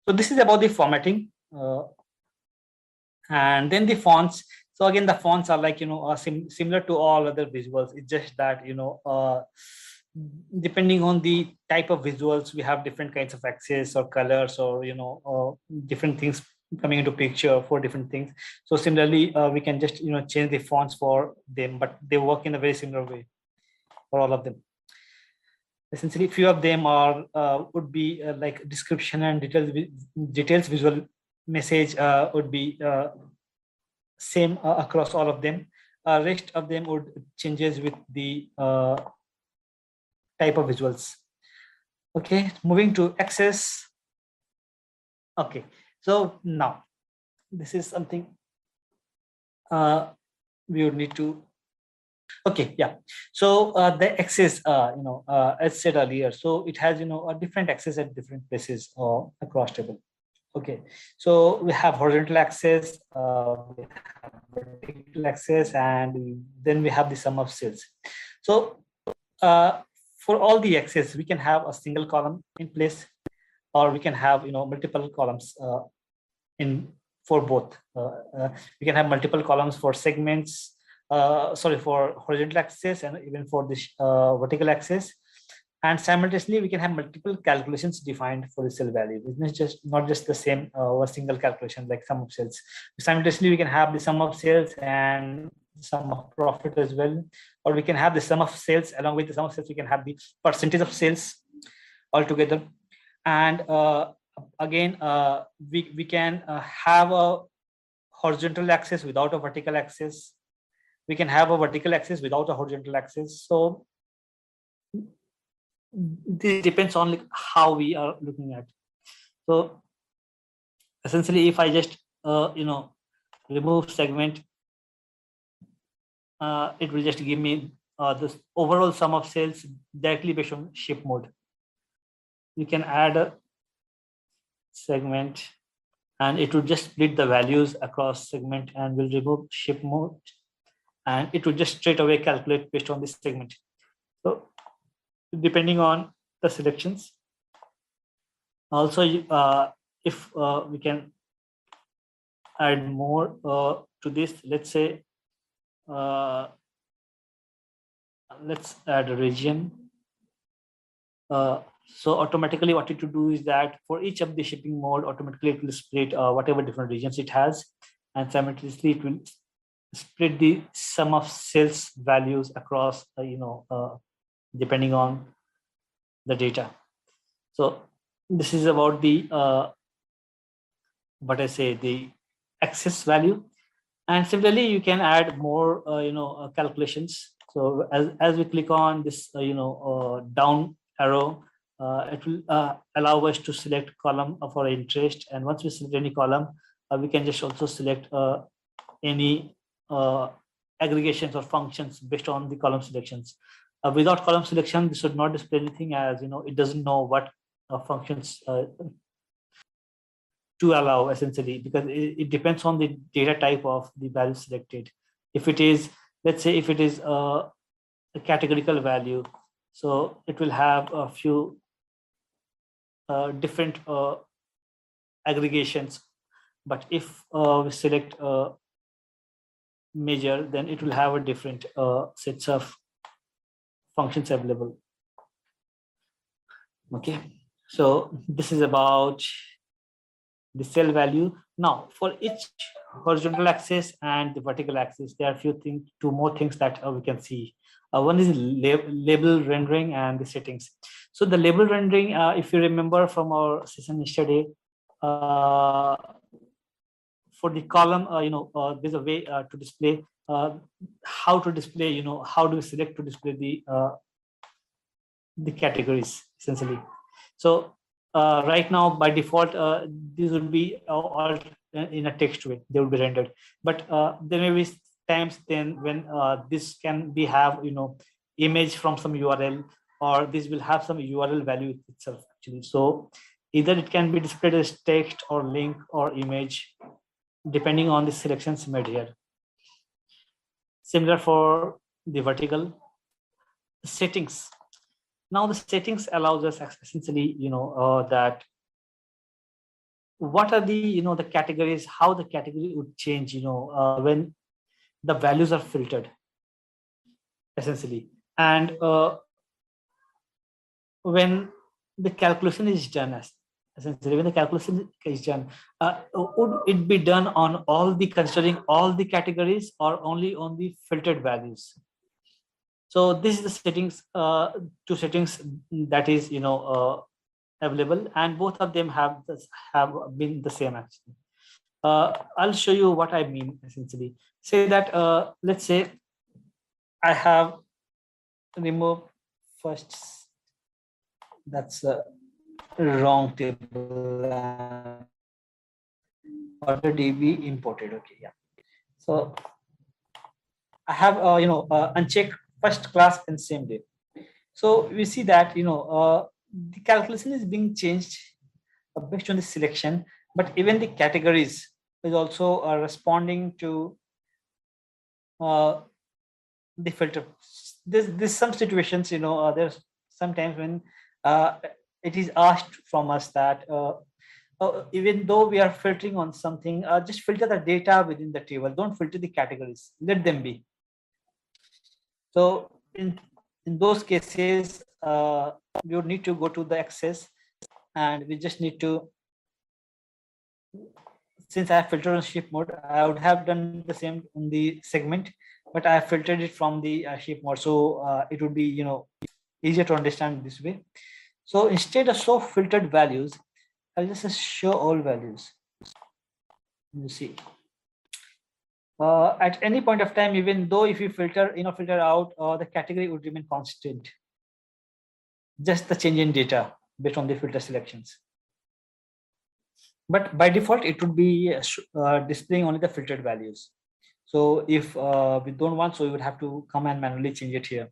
So this is about the formatting, and then the fonts. So again, the fonts are like, similar to all other visuals. It's just that, depending on the type of visuals, we have different kinds of access or colors, or different things coming into picture for different things. So similarly, we can just change the fonts for them, but they work in a very similar way for all of them. Essentially, few of them are would be like description and details visual message would be same across all of them. Rest of them would changes with the type of visuals. Okay, moving to access. Okay, so now this is something we would need to. Okay, yeah. So the access, as said earlier, so it has a different access at different places across table. Okay, so we have horizontal access, we have vertical access, and then we have the sum of cells. So for all the access, we can have a single column in place, or we can have multiple columns in for both. We can have multiple columns for segments. For horizontal access and even for this vertical access, and simultaneously we can have multiple calculations defined for the cell value. It's not just the same or single calculation like sum of cells. Simultaneously we can have the sum of cells and sum of profit as well, or we can have the sum of sales. Along with the sum of sales, we can have the percentage of sales altogether. And again, we can have a horizontal axis without a vertical axis. We can have a vertical axis without a horizontal axis. So this depends on like how we are looking at. So essentially, if I just remove segment, it will just give me this overall sum of sales directly based on ship mode. You can add a segment, and it will just split the values across segment and will remove ship mode, and it will just straight away calculate based on this segment. So depending on the selections. Also, if we can add more to this, let's say, let's add a region. So automatically what it will do is that for each of the shipping mode, automatically it will split whatever different regions it has, and simultaneously it will split the sum of sales values across, depending on the data. So this is about the the access value. And similarly, you can add more calculations. So as we click on this down arrow, it will allow us to select column of our interest, and once we select any column, we can just also select any aggregations or functions based on the column selections. Without column selection, this would not display anything, as it doesn't know what functions to allow, essentially, because it depends on the data type of the value selected. If it is, let's say, if it is a categorical value, so it will have a few different aggregations. But if we select measure, then it will have a different sets of functions available. Okay, so this is about the cell value. Now, for each horizontal axis and the vertical axis, there are two more things that we can see. One is label rendering and the settings. So the label rendering, if you remember from our session yesterday, for the column, there's a way to display how to display, how do we select to display the categories, essentially. So right now, by default, these will be all in a text way. They will be rendered, but there may be times then when this can have image from some URL, or this will have some URL value itself, actually. So either it can be displayed as text or link or image, depending on the selections made here. Similar for the vertical settings. Now the settings allows us essentially, that what are the, the categories, how the category would change, when the values are filtered, essentially. And when the calculation is done, essentially, when the calculation is done, would it be done on all the, considering all the categories, or only on the filtered values? So this is the settings, two settings that is, available, and both of them have been the same actually. I'll show you what I mean essentially. Say that let's say I have removed first, that's a wrong table, order DB imported. Okay, yeah. So I have unchecked first class and same day. So we see that the calculation is being changed based on the selection, but even the categories is also responding to the filter. There's some situations, there's sometimes when it is asked from us that even though we are filtering on something, just filter the data within the table, don't filter the categories, let them be. So in those cases, we would need to go to the access, and we just need to, since I have filtered on ship mode, I would have done the same on the segment, but I have filtered it from the ship mode. So it would be, easier to understand this way. So instead of show filtered values, I'll just show all values. You see, at any point of time, even though if you filter out, the category would remain constant. Just the change in data based on the filter selections. But by default, it would be displaying only the filtered values. So if we don't want, so we would have to come and manually change it here.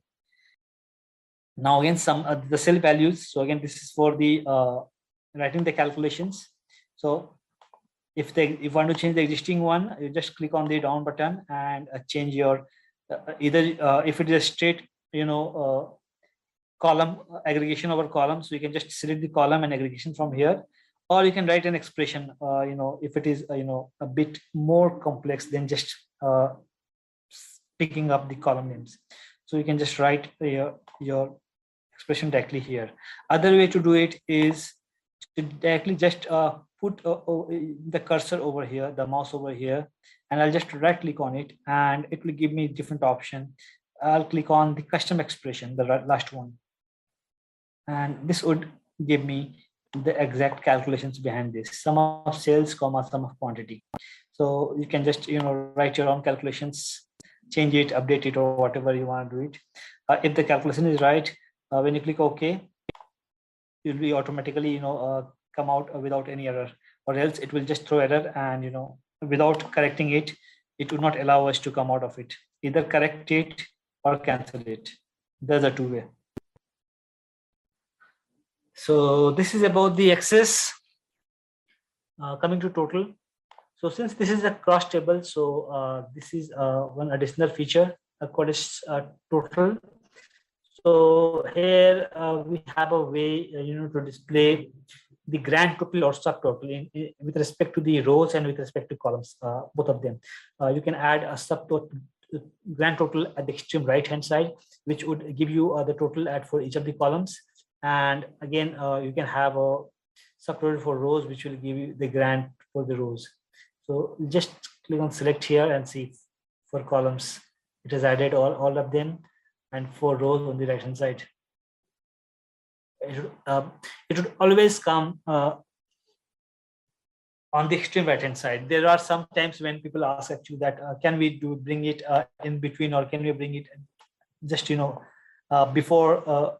Now again, some the cell values. So again, this is for the writing the calculations. So if you want to change the existing one, you just click on the down button and change your either if it is a straight column aggregation over column, so you can just select the column and aggregation from here, or you can write an expression. If it is a bit more complex than just picking up the column names, so you can just write your expression directly here. Other way to do it is to directly just put the cursor over here, the mouse over here, and I'll just right click on it, and it will give me different option. I'll click on the custom expression, the last one, and this would give me the exact calculations behind this, sum of sales, comma, sum of quantity. So you can just write your own calculations, change it, update it, or whatever you want to do it. If the calculation is right, when you click OK, you'll be automatically come out without any error, or else it will just throw error, and without correcting it, it would not allow us to come out of it. Either correct it or cancel it. There's a two-way. So this is about the access. Coming to total. So since this is a cross table, so this is one additional feature called total. So here we have a way to display the grand total or subtotal with respect to the rows and with respect to columns, both of them. You can add a subtotal, grand total at the extreme right hand side, which would give you the total for each of the columns. And again, you can have a subtotal for rows, which will give you the grand for the rows. So just click on select here and see for columns, it has added all of them, and for rows on the right hand side. It would always come on the extreme right hand side. There are some times when people ask actually that can we bring it in between, or can we bring it just before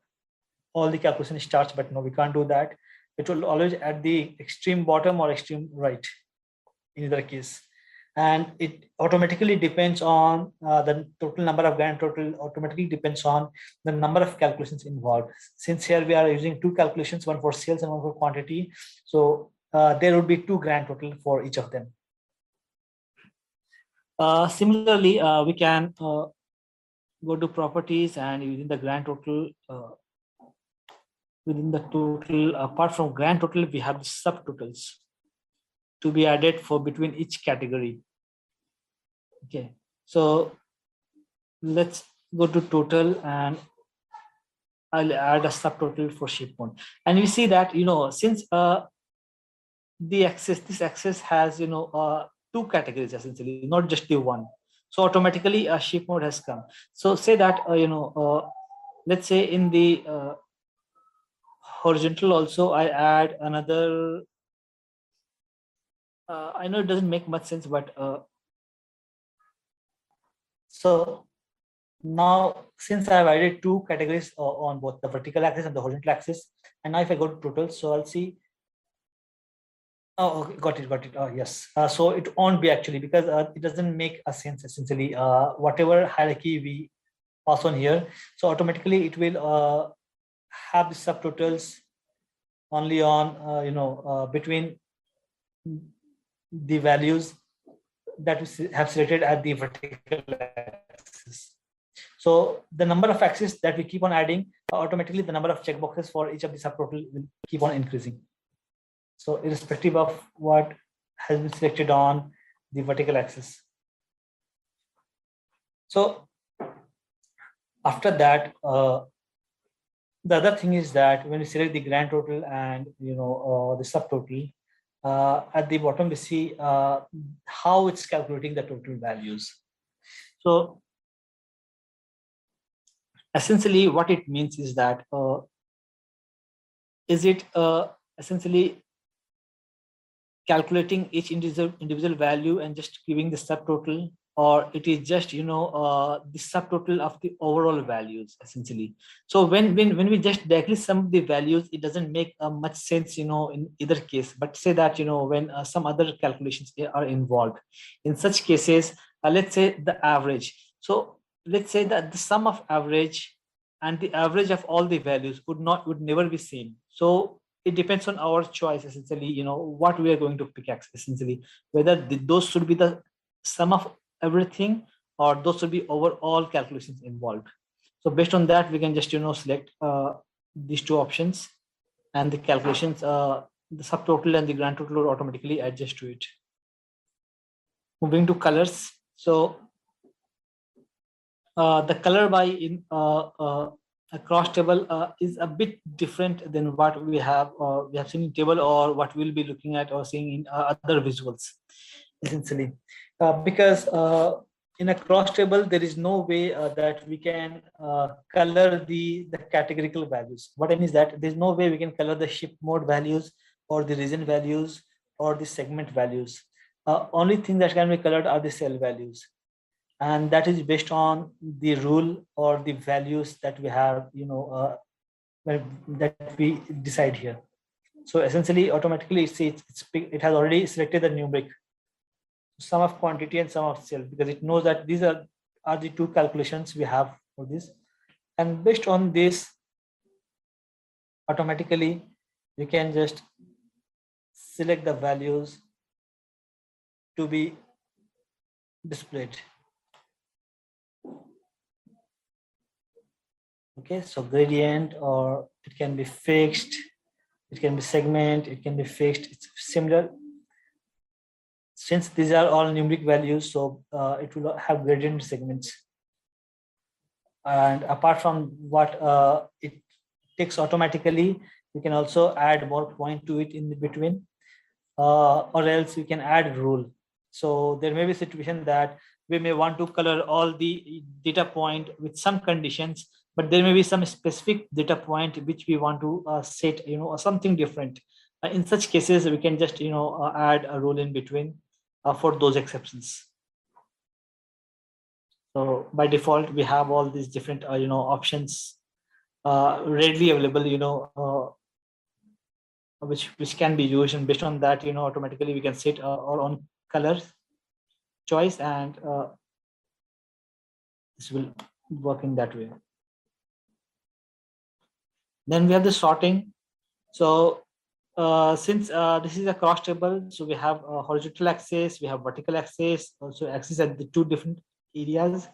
all the calculation starts, but no, we can't do that. It will always at the extreme bottom or extreme right in either case, and it automatically depends on the total number of grand total automatically depends on the number of calculations involved. Since here we are using two calculations, one for sales and one for quantity, so there would be two grand total for each of them. Similarly, we can go to properties, and using the grand total within the total, apart from grand total, we have the subtotals to be added for between each category. Okay, so let's go to total and I'll add a subtotal for ship mode. And you see that, since this axis has, two categories essentially, not just the one. So automatically a ship mode has come. So say that, let's say in the horizontal also, I add another, I know it doesn't make much sense, but so now since I've added two categories on both the vertical axis and the horizontal axis, and now if I go to total, so I'll see. Oh, okay, got it. Oh, yes. So it won't be actually, because it doesn't make a sense essentially. Whatever hierarchy we pass on here, so automatically it will have the subtotals only on between the values that we have selected at the vertical axis. So the number of axes that we keep on adding, automatically the number of checkboxes for each of the subtotal will keep on increasing. So irrespective of what has been selected on the vertical axis. So after that, the other thing is that when we select the grand total and the subtotal, at the bottom we see how it's calculating the total values. So essentially what it means is that is it essentially calculating each individual value and just giving the subtotal, or it is just the subtotal of the overall values essentially. So when we just directly sum the values, it doesn't make much sense in either case. But say that when some other calculations are involved, in such cases, let's say the average. So let's say that the sum of average and the average of all the values would never be same. So it depends on our choice essentially, what we are going to pick essentially, whether those should be the sum of everything or those should be overall calculations involved. So based on that, we can just select these two options, and the calculations, the subtotal and the grand total will automatically adjust to it. Moving to colors. So the color by a cross table is a bit different than what we have seen in table, or what we'll be looking at or seeing in other visuals essentially, because in a cross table there is no way that we can color the categorical values. What I mean is that there's no way we can color the ship mode values or the region values or the segment values. Only thing that can be colored are the cell values, and that is based on the rule or the values that we have, that we decide here. So essentially, automatically, it has already selected the numeric, sum of quantity and sum of cell, because it knows that these are the two calculations we have for this. And based on this, automatically, you can just select the values to be displayed. Okay, so gradient, or it can be fixed, it can be segment, it can be fixed. It's similar. Since these are all numeric values, so it will have gradient segments. And apart from what it takes automatically, you can also add more point to it in the between, or else you can add rule. So there may be a situation that we may want to color all the data point with some conditions, but there may be some specific data point which we want to set, or something different. In such cases, we can just add a rule in between for those exceptions. So by default, we have all these different options readily available, which can be used, and based on that, automatically we can set our own color choice, and this will work in that way. Then we have the sorting. So since this is a cross table, so we have a horizontal axis, we have vertical axis, also axis at the two different areas.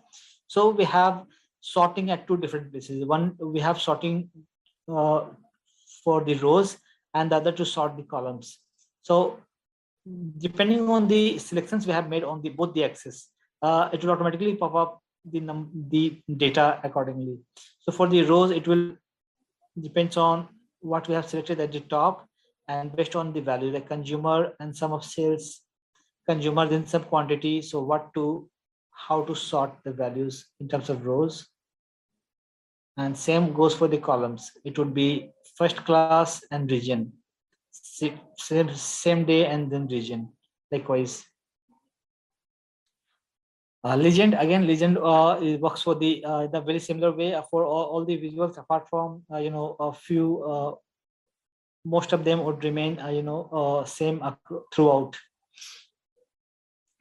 So we have sorting at two different places. One, we have sorting for the rows and the other to sort the columns. So depending on the selections we have made on the both the axes, it will automatically pop up the data accordingly. So for the rows, it will depends on what we have selected at the top, and based on the value like consumer and sum of sales, consumer then some quantity. So how to sort the values in terms of rows. And same goes for the columns. It would be first class and region, same day and then region likewise. Legend it works for the very similar way for all the visuals, apart from a few. Most of them would remain same throughout.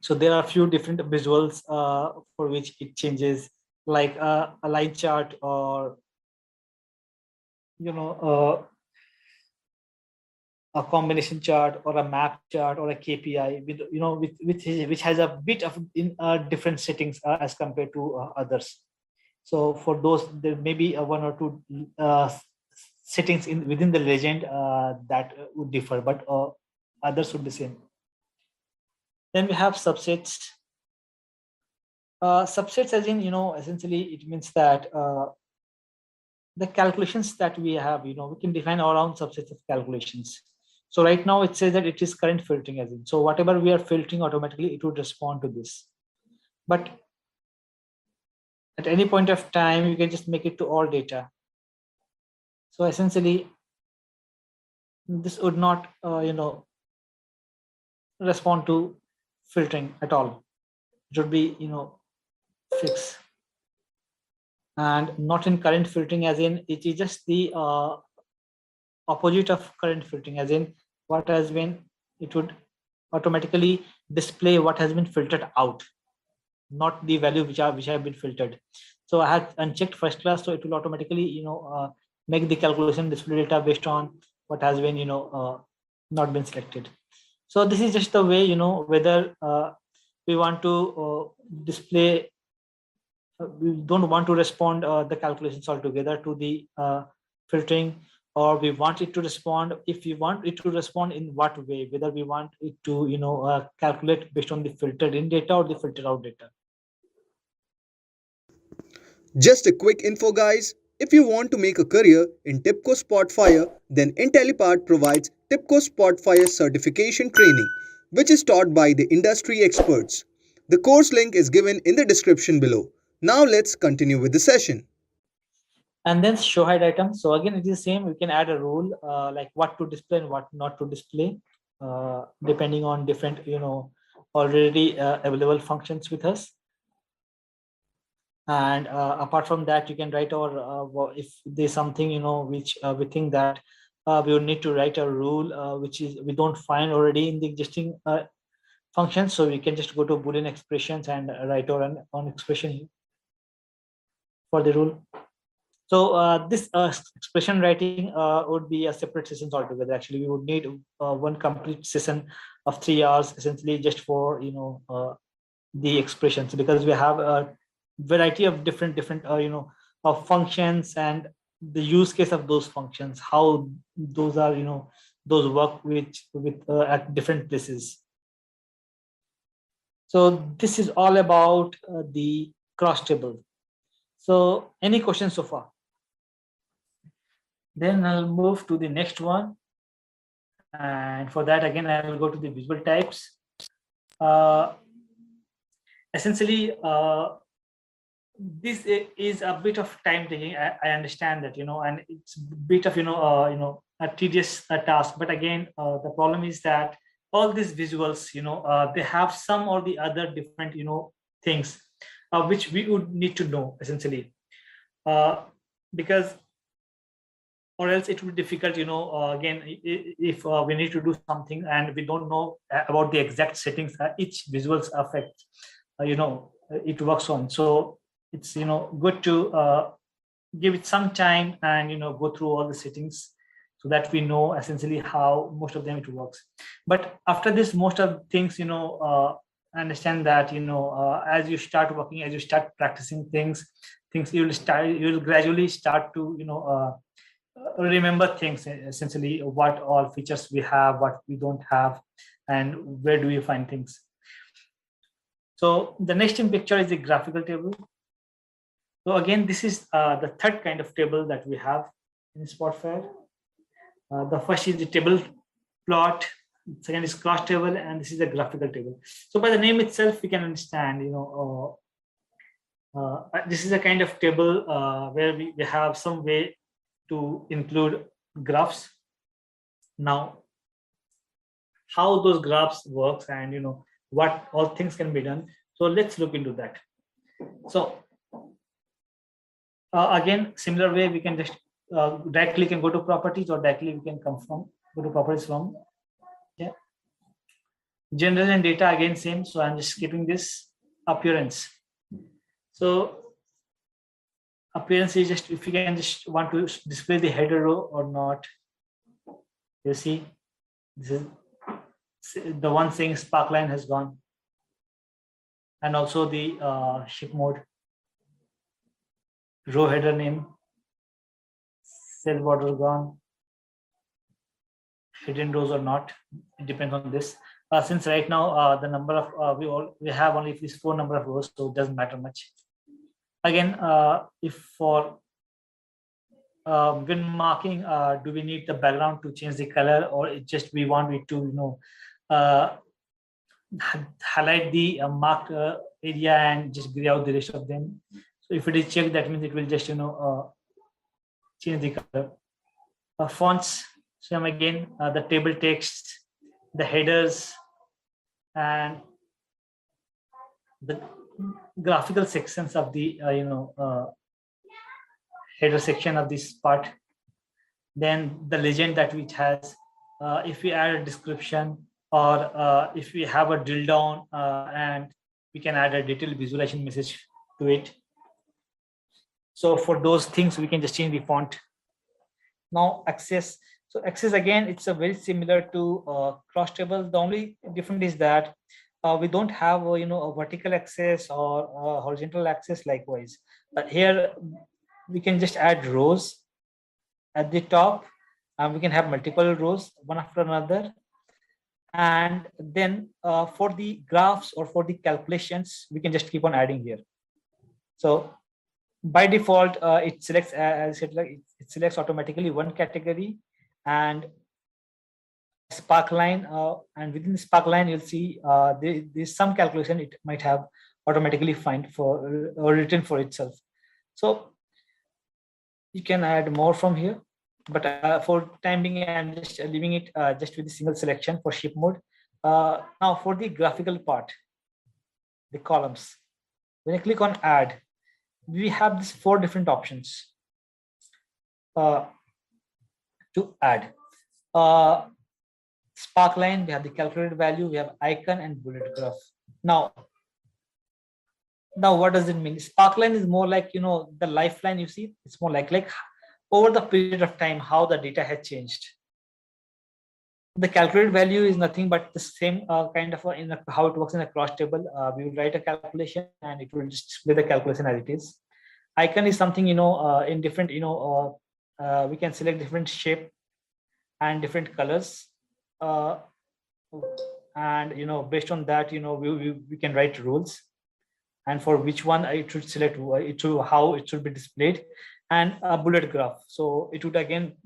So there are a few different visuals for which it changes, like a line chart, or a combination chart, or a map chart, or a KPI with which has a bit of different settings as compared to others. So for those, there may be one or two settings within the legend that would differ, but others would be same. Then we have subsets. Subsets, as in essentially it means that the calculations that we have, we can define our own subsets of calculations. So right now it says that it is current filtering, as in, so whatever we are filtering, automatically it would respond to this. But at any point of time, you can just make it to all data. So essentially, this would not, respond to filtering at all. It would be, fixed. And not in current filtering, as in it is just the opposite of current filtering, as in what has been, it would automatically display what has been filtered out, not the value which have been filtered. So I had unchecked first class, so it will automatically make the calculation display data based on what has been not been selected. So this is just the way, whether we want to display, we don't want to respond the calculations altogether to the filtering, or we want it to respond. If we want it to respond, in what way, whether we want it to calculate based on the filtered in data or the filtered out data. Just a quick info, guys. If you want to make a career in TIBCO Spotfire, then Intellipaat provides TIBCO Spotfire certification training, which is taught by the industry experts. The course link is given in the description below. Now let's continue with the session. And then show hide items. So again, it is the same. We can add a rule like what to display and what not to display, depending on different, already available functions with us. And apart from that, you can write our if there's something which we think that we would need to write a rule which is we don't find already in the existing functions. So we can just go to Boolean expressions and write our own expression for the rule. So this expression writing would be a separate session altogether. Actually, we would need one complete session of 3 hours, essentially, just for the expressions, because we have a variety of different of functions and the use case of those functions, how those are those work with at different places. So this is all about the cross table. So any questions so far? Then I'll move to the next one. And for that, again, I will go to the visual types. Essentially, this is a bit of time taking. I understand that, and it's a bit of, a tedious task. But again, the problem is that all these visuals, they have some or the other different, things which we would need to know, essentially, because or else it would be difficult, again, if we need to do something and we don't know about the exact settings each visuals affect, it works on. So it's, good to give it some time and, go through all the settings so that we know essentially how most of them it works. But after this, most of things, understand that, as you start working, as you start practicing things you will gradually start to, remember things, essentially what all features we have, what we don't have, and where do we find things. So the next in picture is the graphical table. So again, this is the third kind of table that we have in Spotfire. The first is the table plot, second is cross table, and this is the graphical table. So by the name itself, we can understand, this is a kind of table where we have some way to include graphs. Now, how those graphs works and what all things can be done. So let's look into that. So again, similar way, we can just directly can go to properties, or directly we can go to properties from general and data. Again, same. So I'm just skipping this appearance. So appearance is just if you can just want to display the header row or not. You see, this is the one saying sparkline has gone, and also the ship mode, row header name, cell border gone, hidden rows or not. It depends on this. Since right now the number of we have only these 4 number of rows, so it doesn't matter much. Again, if for when marking, do we need the background to change the color, or it just we want it to highlight the marked area and just gray out the rest of them? So if it is checked, that means it will just change the color. Fonts, same again, the table text, the headers, and the graphical sections of the header section of this part. Then the legend that which has, if we add a description, or if we have a drill down, and we can add a detailed visualization message to it. So for those things, we can just change the font. Now access. So access, again, it's a very similar to cross table. The only difference is that we don't have a vertical access or horizontal access likewise. But here we can just add rows at the top, and we can have multiple rows one after another. And then for the graphs or for the calculations, we can just keep on adding here. So by default, it selects, as I said, like it selects automatically one category and sparkline, and within the sparkline, you'll see there's some calculation it might have automatically find for or written for itself. So you can add more from here, but for time being, I'm just leaving it just with a single selection for ship mode. Now for the graphical part, the columns, when I click on add, we have these 4 different options to add. Sparkline, we have the calculated value, we have icon and bullet graph. Now what does it mean? Sparkline is more like the lifeline. You see, it's more like over the period of time how the data has changed. The calculated value is nothing but the same kind of how it works in a cross table. We will write a calculation and it will just display the calculation as it is. Icon is something in different we can select different shape and different colors, and based on that we can write rules, and for which one it should select it to how it should be displayed, and a bullet graph. So it would again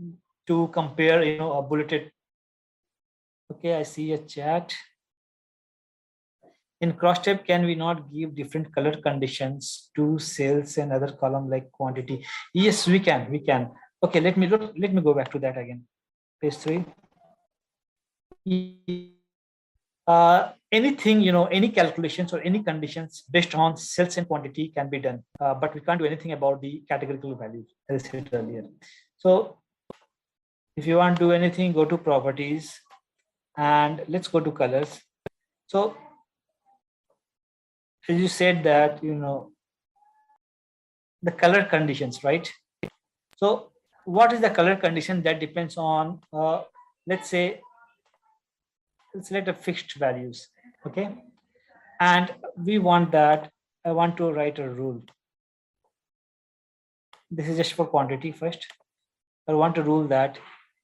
to compare a bulleted. Okay, I see a chat. In cross tab, can we not give different color conditions to cells and other column like quantity? Yes, we can. Okay, let me go back to that again. Page 3. Anything, any calculations or any conditions based on cells and quantity can be done, but we can't do anything about the categorical value, as I said earlier. So if you want to do anything, go to properties and let's go to colors. So as you said that, the color conditions, right? So what is the color condition? That depends on, let's say, select a fixed values. Okay. And we want that, I want to write a rule. This is just for quantity first. I want to rule that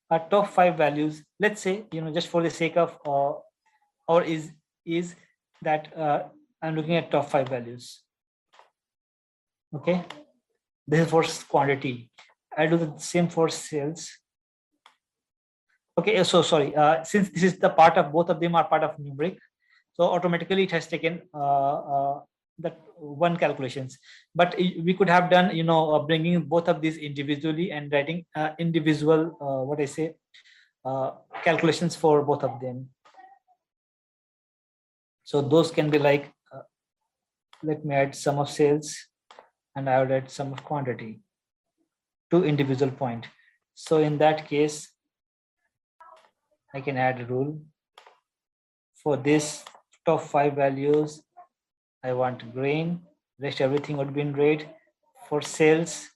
our top 5 values, let's say, just for the sake of, or is that I'm looking at top 5 values. Okay, this is for quantity. I do the same for sales. Okay, so sorry, since this is the part of, both of them are part of numeric, so automatically it has taken that one calculations. But we could have done, bringing both of these individually and writing individual, what I say, calculations for both of them. So those can be like, let me add sum of sales, and I would add sum of quantity to individual point. So in that case, I can add a rule for this top 5 values. I want green, rest everything would be in red. For sales,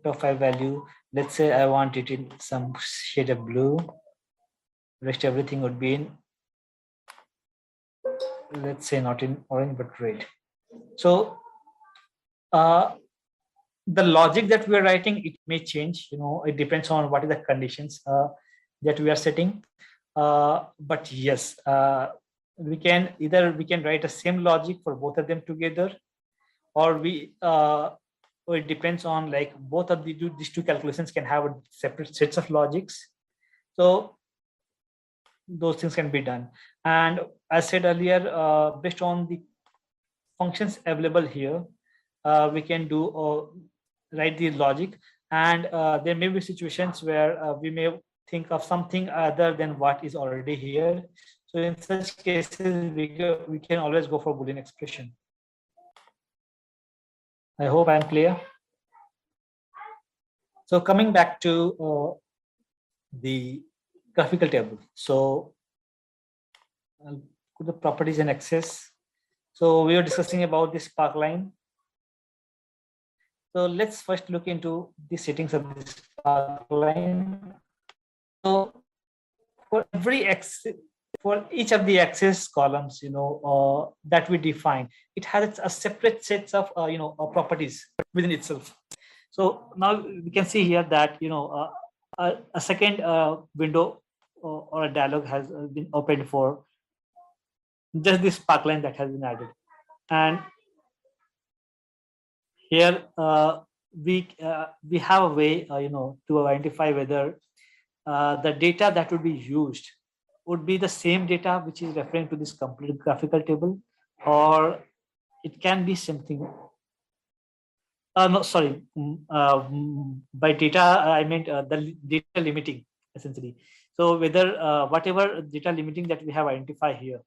top 5 value, let's say I want it in some shade of blue, rest everything would be in, let's say not in orange but red. So the logic that we are writing, it may change, it depends on what are the conditions that we are setting, but yes, we can write the same logic for both of them together, or or it depends on, like, both of these two calculations can have separate sets of logics. So those things can be done. And as said earlier, based on the functions available here, we can do write the logic, and there may be situations where we may think of something other than what is already here. So in such cases, we can always go for Boolean expression. I hope I'm clear. So coming back to the graphical table. So I'll go to properties and access. So we are discussing about this sparkline. So let's first look into the settings of this sparkline. So for every axis, for each of the axis columns, that we define, it has a separate sets of properties within itself. So now we can see here that a second window or a dialog has been opened for just this sparkline that has been added. And here we have a way to identify whether the data that would be used would be the same data which is referring to this complete graphical table, or it can be something. No, sorry. By data, I meant the data limiting, essentially. So whether whatever data limiting that we have identified here,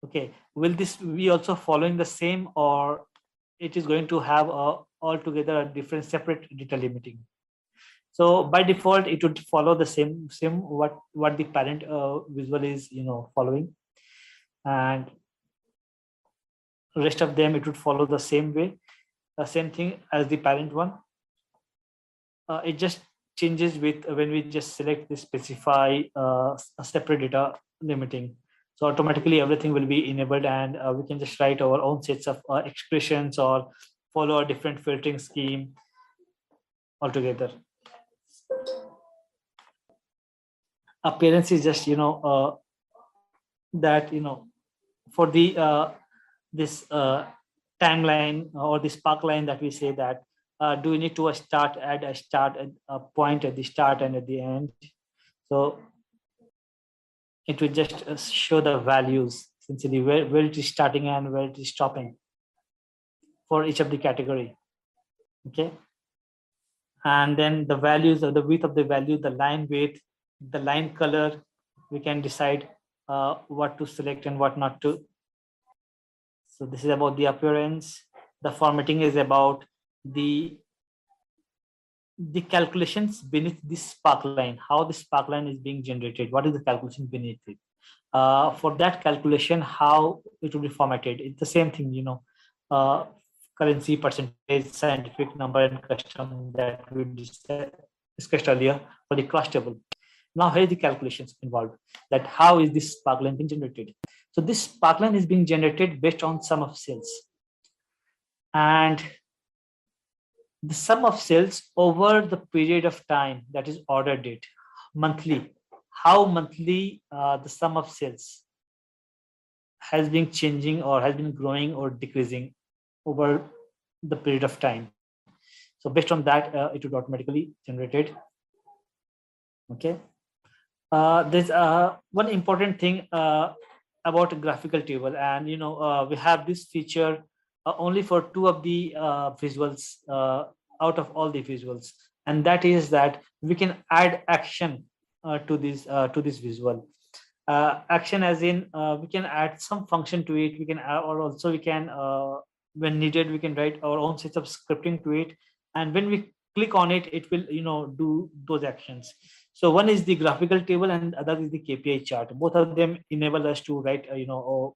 okay, will this be also following the same, or it is going to have altogether a different separate data limiting? So by default, it would follow the same what the parent visual is following, and rest of them it would follow the same way, the same thing as the parent one. It just changes with when we just select the specify a separate data limiting. So automatically everything will be enabled, and we can just write our own sets of expressions or follow a different filtering scheme altogether. Appearance is just that for the this timeline or the sparkline that we say that do we need to add a start at a point at the start and at the end. So it will just show the values essentially where it is starting and where it is stopping for each of the category. Okay, and then the values of the width of the value, the line width, the line color, we can decide what to select and what not to. So this is about the appearance. The formatting is about the calculations beneath this sparkline, how the sparkline is being generated, what is the calculation beneath it. For that calculation, how it will be formatted. It's the same thing, currency, percentage, scientific number, and custom that we discussed earlier for the cross table. Now here is the calculations involved, that how is this sparkline being generated. So this sparkline is being generated based on sum of sales. And the sum of sales over the period of time, that is order date, monthly, how monthly the sum of sales has been changing or has been growing or decreasing over the period of time. So based on that, it would automatically generated. Okay. There's one important thing about a graphical table, and we have this feature only for two of the visuals out of all the visuals, and that is that we can add action to this visual. Action as in we can add some function to it. We can or also we can when needed we can write our own set of scripting to it, and when we click on it, it will do those actions. So one is the graphical table and other is the KPI chart. Both of them enable us to write or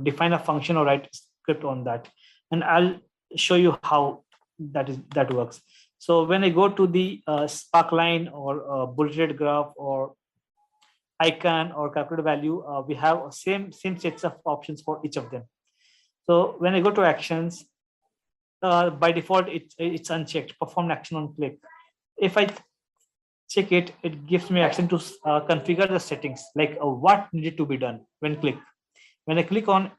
define a function or write script on that, and I'll show you how that works. So when I go to the sparkline or bulleted graph or icon or calculated value, we have same sets of options for each of them. So when I go to actions, by default it's unchecked, perform action on click. If I check it, it gives me action to configure the settings, like what needed to be done when I click on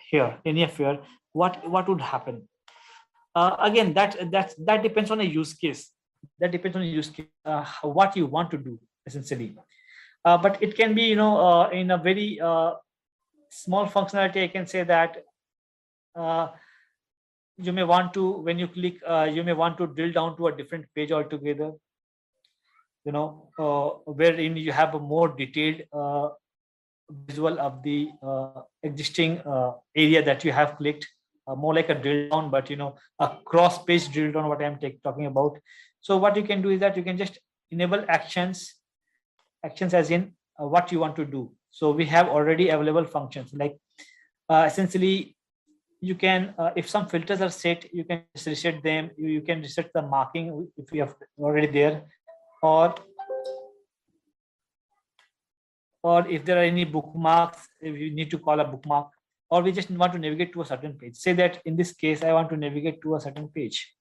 here, any of here, what would happen. Again, that depends on a use case. That depends on a use case, what you want to do essentially. But it can be, in a very small functionality. I can say that you may want to, when you click, you may want to drill down to a different page altogether, wherein you have a more detailed visual of the existing area that you have clicked, more like a drill down, but a cross page drill down, what I'm talking about. So what you can do is that you can just enable actions as in what you want to do. So we have already available functions, like essentially you can if some filters are set, you can just reset them. You can reset the marking if you have already there, or if there are any bookmarks, if you need to call a bookmark, or we just want to navigate to a certain page. Say that in this case I want to navigate to a certain page,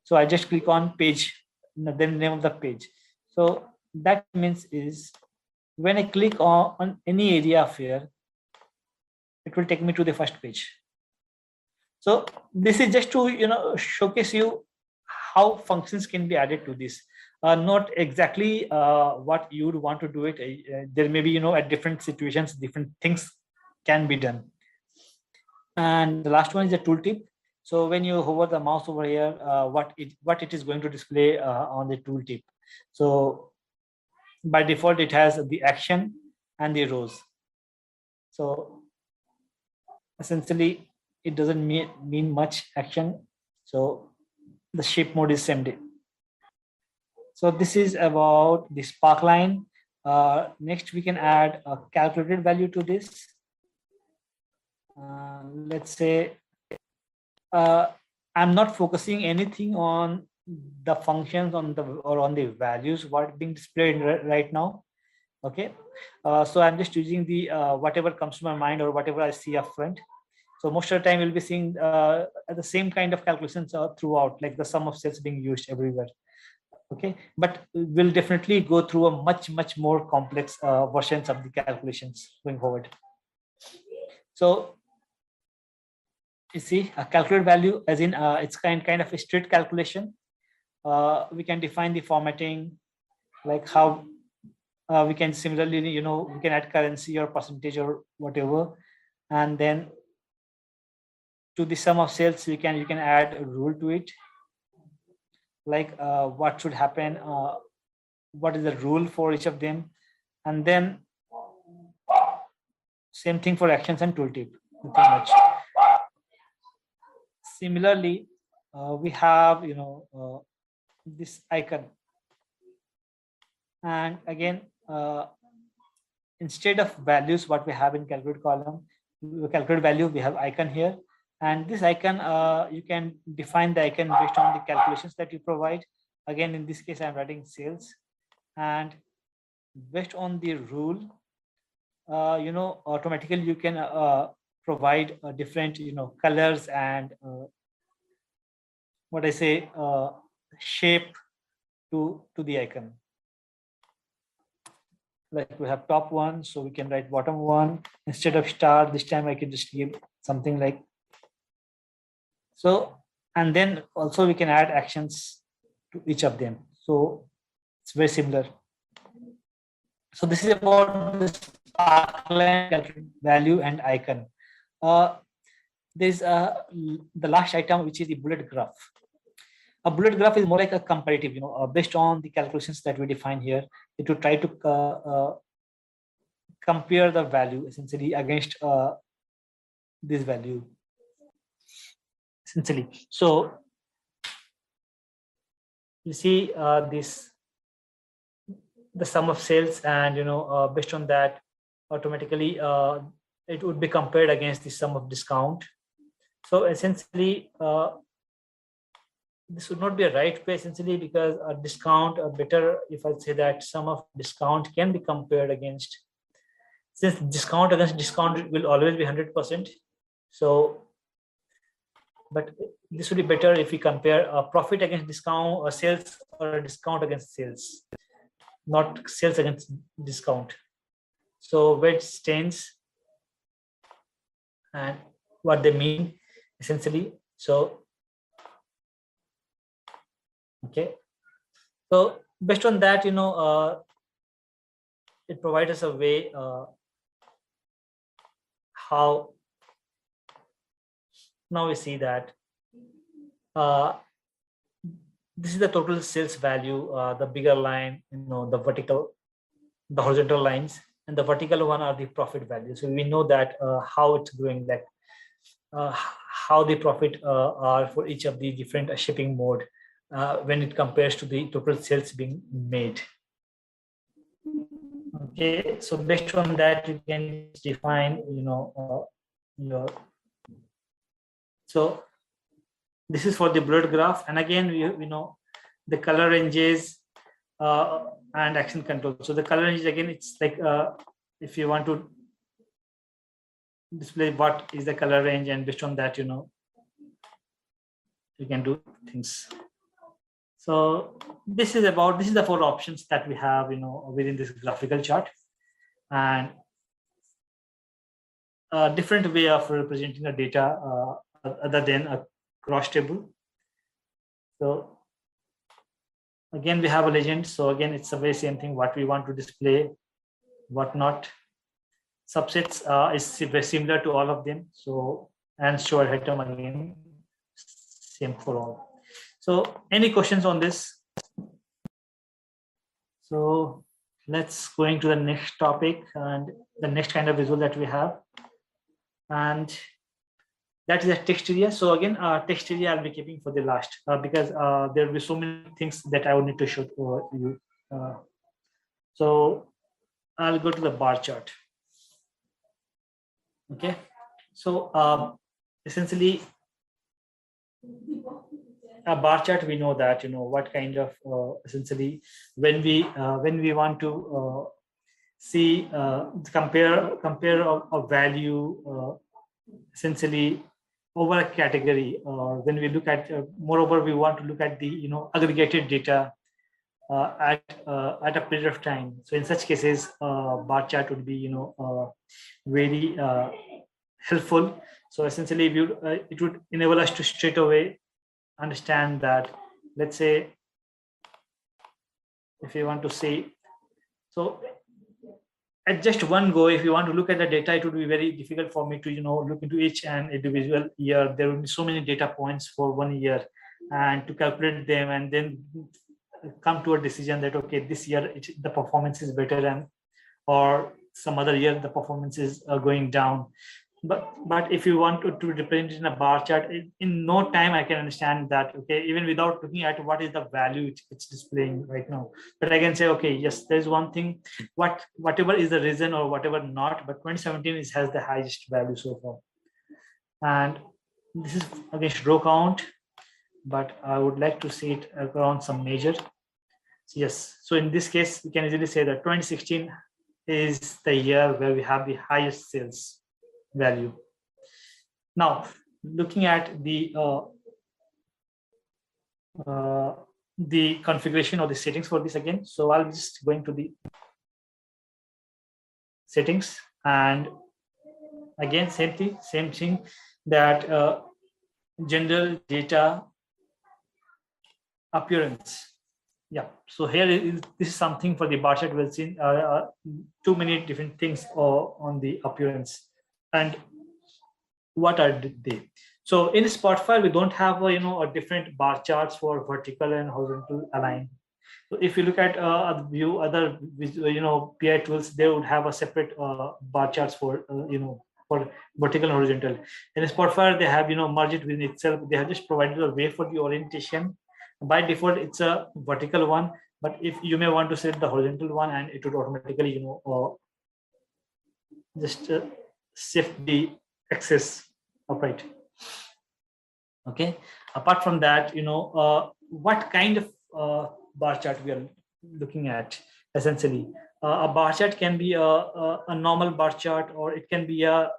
so I just click on page, then name of the page. So that means is when I click on any area of here, it will take me to the first page. So this is just to showcase you how functions can be added to this. Not exactly what you would want to do it. There may be at different situations different things can be done. And the last one is the tooltip. So when you hover the mouse over here, what it is going to display on the tooltip. So by default it has the action and the rows. So essentially it doesn't mean much action. So the shape mode is same day. So this is about the sparkline. Next we can add a calculated value to this. Let's say I'm not focusing anything on the functions on the values what being displayed right now. Okay, so I'm just using the whatever comes to my mind or whatever I see up front. So most of the time you'll be seeing the same kind of calculations throughout, like the sum of sales being used everywhere. Okay, but we'll definitely go through a much more complex versions of the calculations going forward. So you see a calculated value as in it's kind of a straight calculation. We can define the formatting, like how we can similarly we can add currency or percentage or whatever, and then to the sum of sales you can add a rule to it, like what should happen, what is the rule for each of them, and then same thing for actions and tooltip. Nothing much. Similarly, we have this icon, and again instead of values what we have in calculate column, calculate value, we have icon here, and this icon you can define the icon based on the calculations that you provide. Again, in this case I'm writing sales, and based on the rule automatically you can provide different colors and what I say, shape to the icon. Like we have top one, so we can write bottom one. Instead of star, this time I can just give something like so. And then also we can add actions to each of them. So it's very similar. So this is about the sparkline value and icon. There's the last item, which is the bullet graph. A bullet graph is more like a comparative, based on the calculations that we define here, it will try to compare the value essentially against this value essentially. So you see this, the sum of sales, and based on that, automatically it would be compared against the sum of discount. So essentially, this would not be a right way essentially, because a discount, or better if I say that sum of discount can be compared against, since discount against discount will always be 100%. So, but this would be better if we compare a profit against discount, or sales, or a discount against sales, not sales against discount. So where it stands and what they mean essentially. So okay, so based on that, it provides us a way how now we see that this is the total sales value, the bigger line, the vertical, the horizontal lines, and the vertical one are the profit value. So we know that how it's growing, like how the profit are for each of the different shipping mode when it compares to the total sales being made. Okay, so based on that, you can define, so this is for the bullet graph, and again we know the color ranges and action control. So the color ranges, again, it's like if you want to display what is the color range, and based on that, you can do things. So this is the 4 options that we have, within this graphical chart, and a different way of representing the data other than a cross table. So again, we have a legend. So again, it's the very same thing, what we want to display, what not. Subsets is very similar to all of them. So, and show item again, same for all. So any questions on this? So let's go into the next topic and the next kind of visual that we have. And that is a text area. So again, text area I'll be keeping for the last because there will be so many things that I will need to show you. So I'll go to the bar chart. Okay. So essentially, a bar chart, we know that what kind of essentially when we want to see compare a value essentially over a category, or when we look at moreover we want to look at the aggregated data at a period of time. So in such cases, bar chart would be very helpful. So essentially it would enable us to straight away understand that, let's say, if you want to see, so at just one go, if you want to look at the data, it would be very difficult for me to look into each and individual year. There will be so many data points for 1 year, and to calculate them and then come to a decision that okay, this year the performance is better, and or some other year the performance is going down. But if you want to represent in a bar chart, in no time I can understand that, okay, even without looking at what is the value it's displaying right now. But I can say, okay, yes, there's one thing, whatever is the reason or whatever not, but 2017 has the highest value so far. And this is against row count, but I would like to see it around some measure. Yes, so in this case, we can easily say that 2016 is the year where we have the highest sales value. Now, looking at the the configuration or the settings for this again. So I'll just go into the settings, and again same thing that general data appearance. Yeah, so here this is something for the bar chart. We'll see too many different things on the appearance. And what are they? So in Spotfire, we don't have a different bar charts for vertical and horizontal align. So if you look at other PI tools, they would have a separate bar charts for for vertical and horizontal. In Spotfire, they have merged it within itself. They have just provided a way for the orientation. By default, it's a vertical one, but if you may want to set the horizontal one, and it would automatically just shift the axis upright. Okay. Apart from that, what kind of bar chart we are looking at? Essentially, a bar chart can be a normal bar chart, or it can be a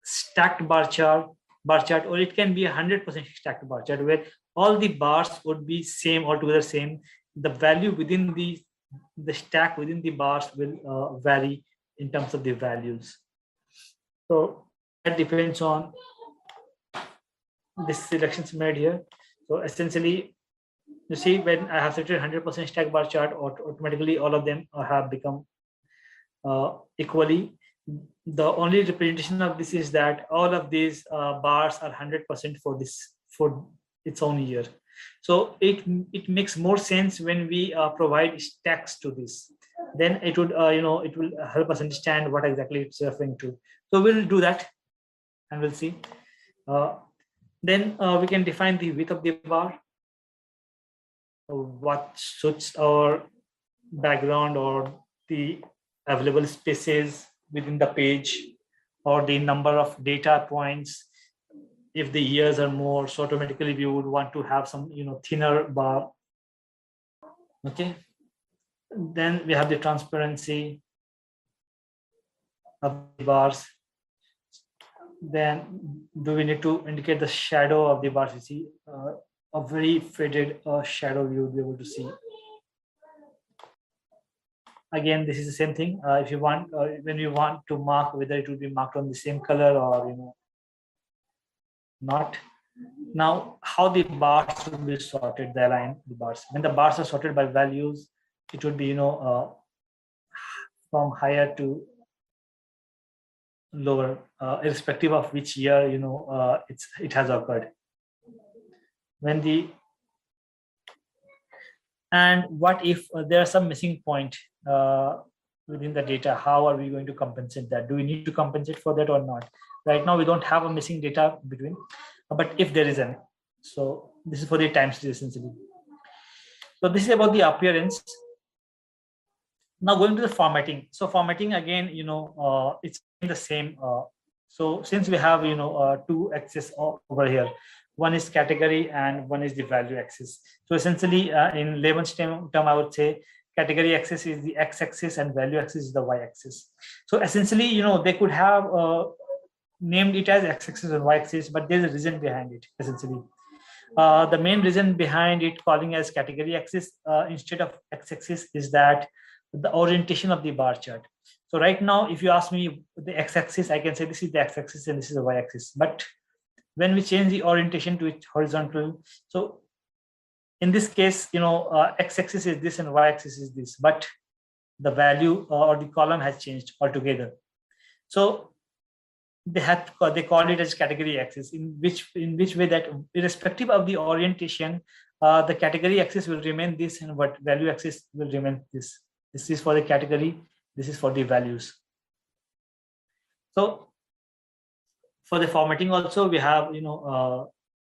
stacked bar chart, or it can be 100% stacked bar chart, where all the bars would be same, altogether same. The value within the stack within the bars will vary in terms of the values. So that depends on this selections made here. So essentially, you see, when I have selected 100% stack bar chart, automatically all of them have become equally. The only representation of this is that all of these bars are 100% for its own year. So it makes more sense when we provide stacks to this. Then it would it will help us understand what exactly it's referring to. So we'll do that, and we'll see. Then we can define the width of the bar, what suits our background, or the available spaces within the page, or the number of data points. If the years are more, so automatically we would want to have some thinner bar. Okay. Then we have the transparency of the bars. Then do we need to indicate the shadow of the bars? You see a very faded shadow you would be able to see. Again, this is the same thing. If you want, when you want to mark whether it will be marked on the same color or not. Now, how the bars will be sorted, the align the bars. When the bars are sorted by values, it would be from higher to lower, irrespective of which year it has occurred. And what if there are some missing point within the data? How are we going to compensate that? Do we need to compensate for that or not? Right now, we don't have a missing data between, but if there is any, so this is for the time series essentially. So this is about the appearance. Now going to the formatting. So formatting again, it's the same. So since we have two axes over here, one is category and one is the value axis. So essentially, in layman's term, I would say category axis is the x-axis and value axis is the y-axis. So essentially, they could have named it as x-axis and y-axis, but there's a reason behind it. Essentially, the main reason behind it calling as category axis instead of x-axis is that the orientation of the bar chart. So right now, if you ask me the x-axis, I can say this is the x-axis and this is the y-axis. But when we change the orientation to it horizontal, so in this case, x-axis is this and y-axis is this, but the value or the column has changed altogether. So they called it as category axis, in which way that irrespective of the orientation, the category axis will remain this and what value axis will remain this. This is for the category, this is for the values. So for the formatting also, we have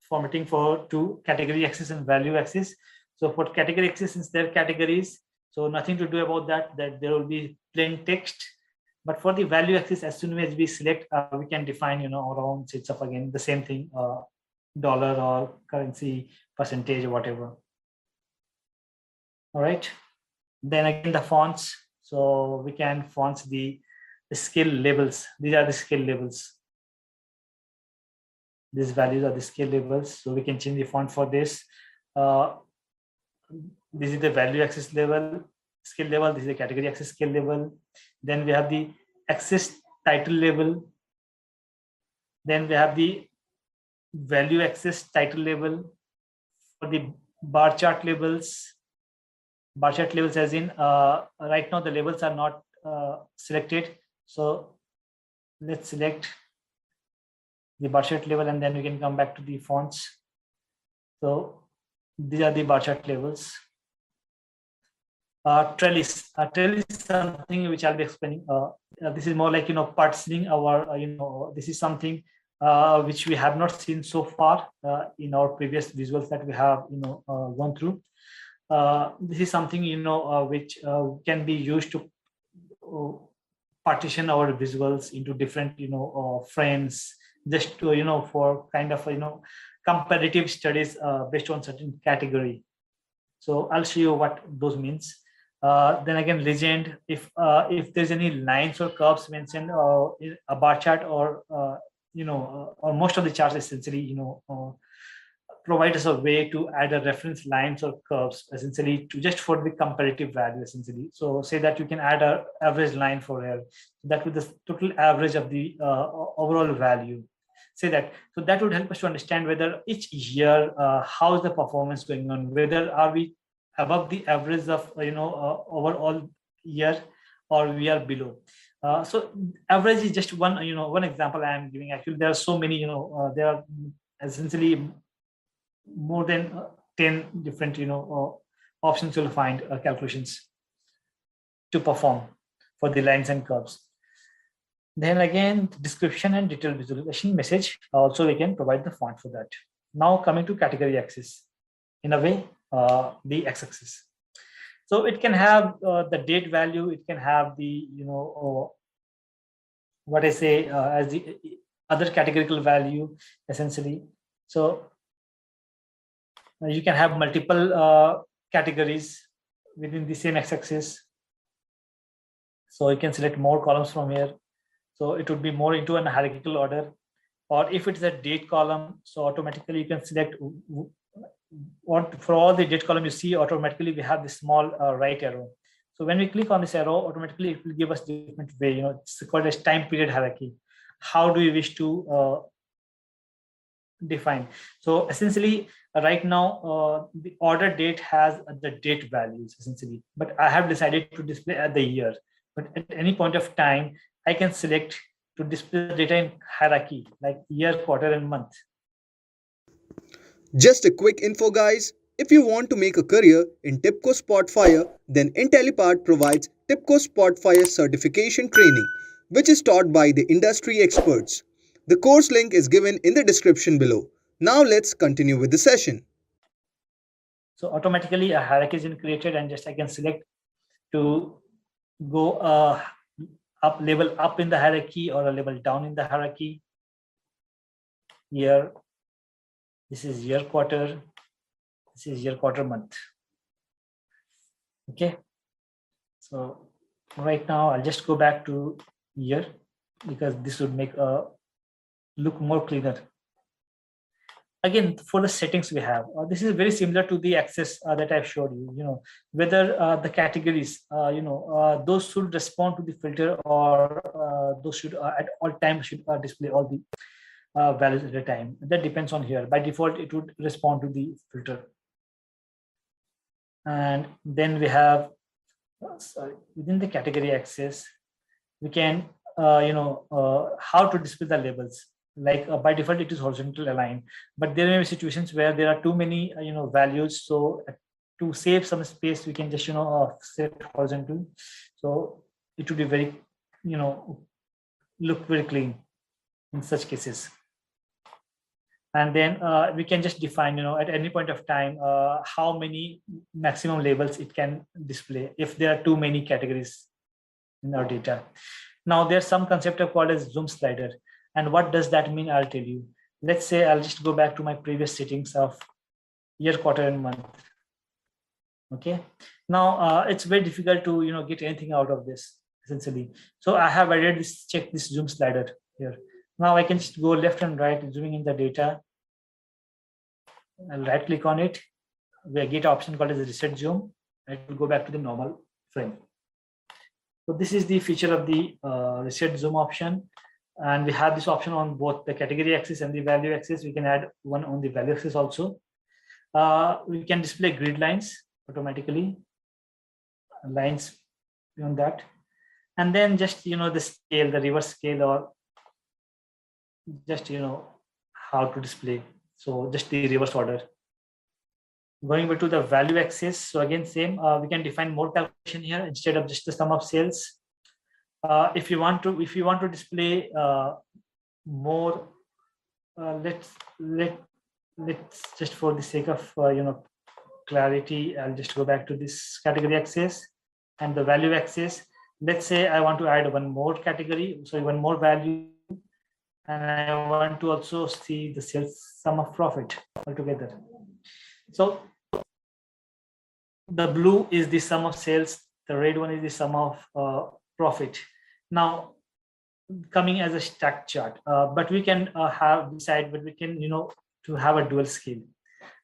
formatting for two category axis and value axis. So for category axis, since they're categories, so nothing to do about that there will be plain text. But for the value axis, as soon as we select, we can define around sets of again the same thing, dollar or currency, percentage, or whatever. All right. Then again the fonts. So we can fonts the skill labels. These are the skill labels. These values are the scale labels. So we can change the font for this. This is the value axis level, scale level. This is the category axis scale level. Then we have the axis title label. Then we have the value axis title label. For the bar chart labels, as in right now the labels are not selected. So let's select the bar chart label, and then we can come back to the fonts. So these are the bar chart labels. Trellis. Trellis is something which I'll be explaining. This is more like partitioning our. This is something which we have not seen so far in our previous visuals that we have gone through. This is something which can be used to partition our visuals into different frames, just to for kind of comparative studies based on certain category. So I'll show you what those means. Then again, legend. If there's any lines or curves mentioned in a bar chart, or or most of the charts essentially provide us a way to add a reference lines or curves essentially to just for the comparative value essentially. So say that you can add a average line for here, that with the total average of the overall value. Say that, so that would help us to understand whether each year how is the performance going on, whether are we above the average of overall year, or we are below. So average is just one one example I am giving. Actually there are so many there are essentially more than 10 different options you'll find calculations to perform for the lines and curves. Then again, description and detailed visualization message, also we can provide the font for that. Now coming to category axis, in a way the x-axis. So it can have the date value, it can have the what I say as the other categorical value essentially. So you can have multiple categories within the same x-axis. So you can select more columns from here. So it would be more into an hierarchical order. Or if it's a date column, so automatically you can select what for all the date column you see, automatically we have this small right arrow. So when we click on this arrow, automatically it will give us different way. It's called as time period hierarchy. How do we wish to define? So essentially right now the order date has the date values essentially, but I have decided to display at the year. But at any point of time I can select to display the data in hierarchy like year, quarter and month. Just a quick info guys, if you want to make a career in TIBCO Spotfire, then Intellipaat provides TIBCO Spotfire certification training, which is taught by the industry experts. The course link is given in the description below. Now let's continue with the session. So automatically a hierarchy is created, and just I can select to go up, level up in the hierarchy or a level down in the hierarchy. Year, this is year, quarter, this is year, quarter, month. Okay, so right now I'll just go back to year because this would make a look more cleaner. Again, for the settings we have, this is very similar to the axis that I've showed you. Whether the categories, those should respond to the filter, or those should at all times should display all the values at a time. That depends on here. By default, it would respond to the filter. And then we have, within the category axis, we can, how to display the labels. Like by default it is horizontal aligned, but there may be situations where there are too many values. So to save some space, we can just set horizontal, so it would be very look very clean in such cases. And then we can just define at any point of time how many maximum labels it can display if there are too many categories in our data. Now there's some concept called as zoom slider. And what does that mean? I'll tell you. Let's say I'll just go back to my previous settings of year, quarter and month. Okay. Now it's very difficult to get anything out of this essentially. So I have added this, check this zoom slider here. Now I can just go left and right, zooming in the data. I'll right click on it. We get an option called as a reset zoom. It will go back to the normal frame. So this is the feature of the reset zoom option. And we have this option on both the category axis and the value axis. We can add one on the value axis also. We can display grid lines automatically, lines beyond that. And then just, the scale, the reverse scale, or just, how to display. So just the reverse order. Going back to the value axis. So again, same, we can define more calculation here instead of just the sum of sales. If you want to display more, let's just, for the sake of clarity, I'll just go back to this category axis and the value axis. Let's say I want to add one more category, so one more value, and I want to also see the sales sum of profit altogether. So the blue is the sum of sales, the red one is the sum of profit. Now coming as a stack chart, but we can but we can to have a dual scale,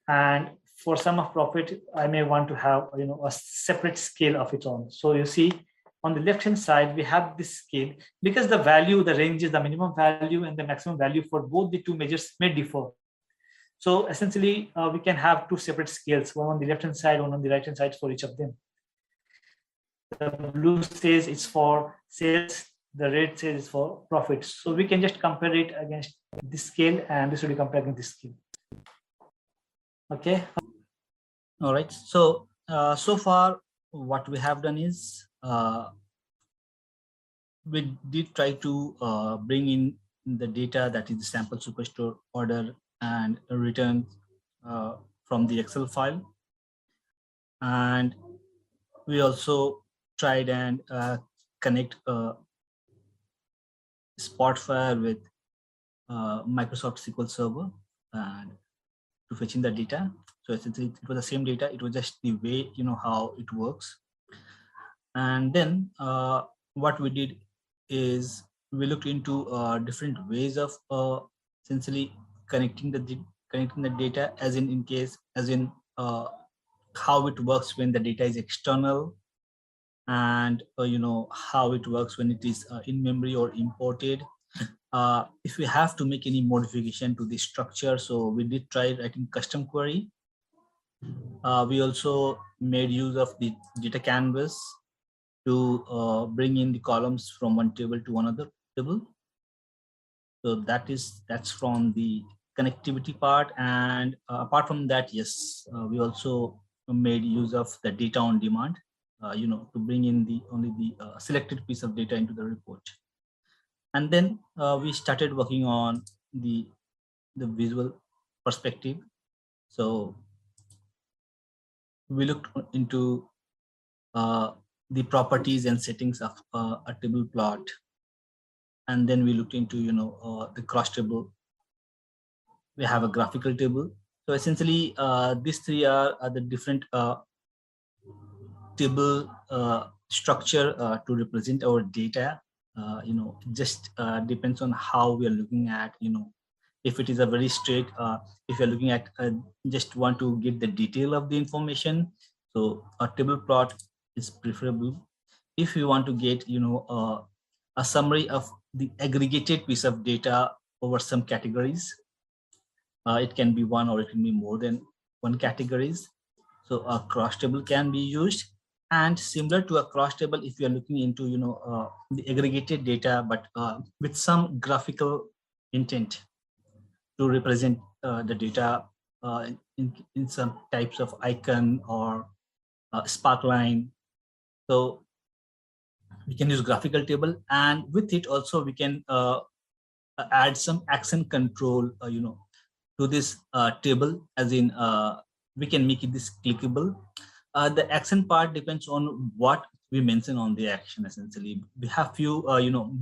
and for sum of profit I may want to have a separate scale of its own. So you see on the left hand side we have this scale, because the value, the ranges, the minimum value and the maximum value for both the two measures may differ. So essentially we can have two separate scales, one on the left hand side, one on the right hand side for each of them. The blue says it's for sales, the red says it's for profit. So we can just compare it against this scale, and this will be compared against this scale. Okay. All right. So so far what we have done is we did try to bring in the data, that is the sample superstore order, and return from the Excel file. And we also tried and connect Spotfire with Microsoft SQL Server and to fetch in the data. So essentially it was the same data, it was just the way how it works. And then what we did is we looked into different ways of essentially connecting the data, as in how it works when the data is external, and how it works when it is in memory or imported. If we have to make any modification to the structure, so we did try writing custom query. We also made use of the data canvas to bring in the columns from one table to another table. So that's from the connectivity part. And apart from that, yes, we also made use of the data on demand, to bring in only the selected piece of data into the report. And then we started working on the visual perspective. So we looked into the properties and settings of a table plot, and then we looked into the cross table. We have a graphical table. So essentially these three are the different table structure to represent our data. Just depends on how we are looking at, if it is a very straight, if you're looking at just want to get the detail of the information, so a table plot is preferable. If you want to get a summary of the aggregated piece of data over some categories, it can be one or it can be more than one categories, so a cross table can be used. And similar to a cross table, if you are looking into the aggregated data, but with some graphical intent to represent the data in some types of icon or sparkline, so we can use graphical table. And with it also we can add some action control to this table, as in we can make it this clickable. The action part depends on what we mention on the action. Essentially we have few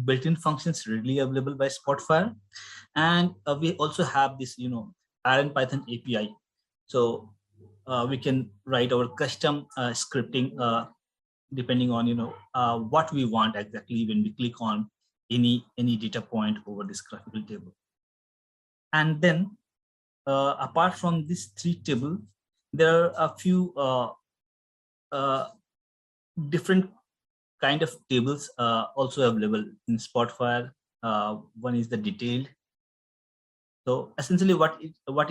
built-in functions readily available by Spotfire, and we also have this R and Python API, so we can write our custom scripting depending on what we want exactly when we click on any data point over this graphical table. And then apart from this 3 table, there are a few different kind of tables also available in Spotfire. One is the detailed. So essentially what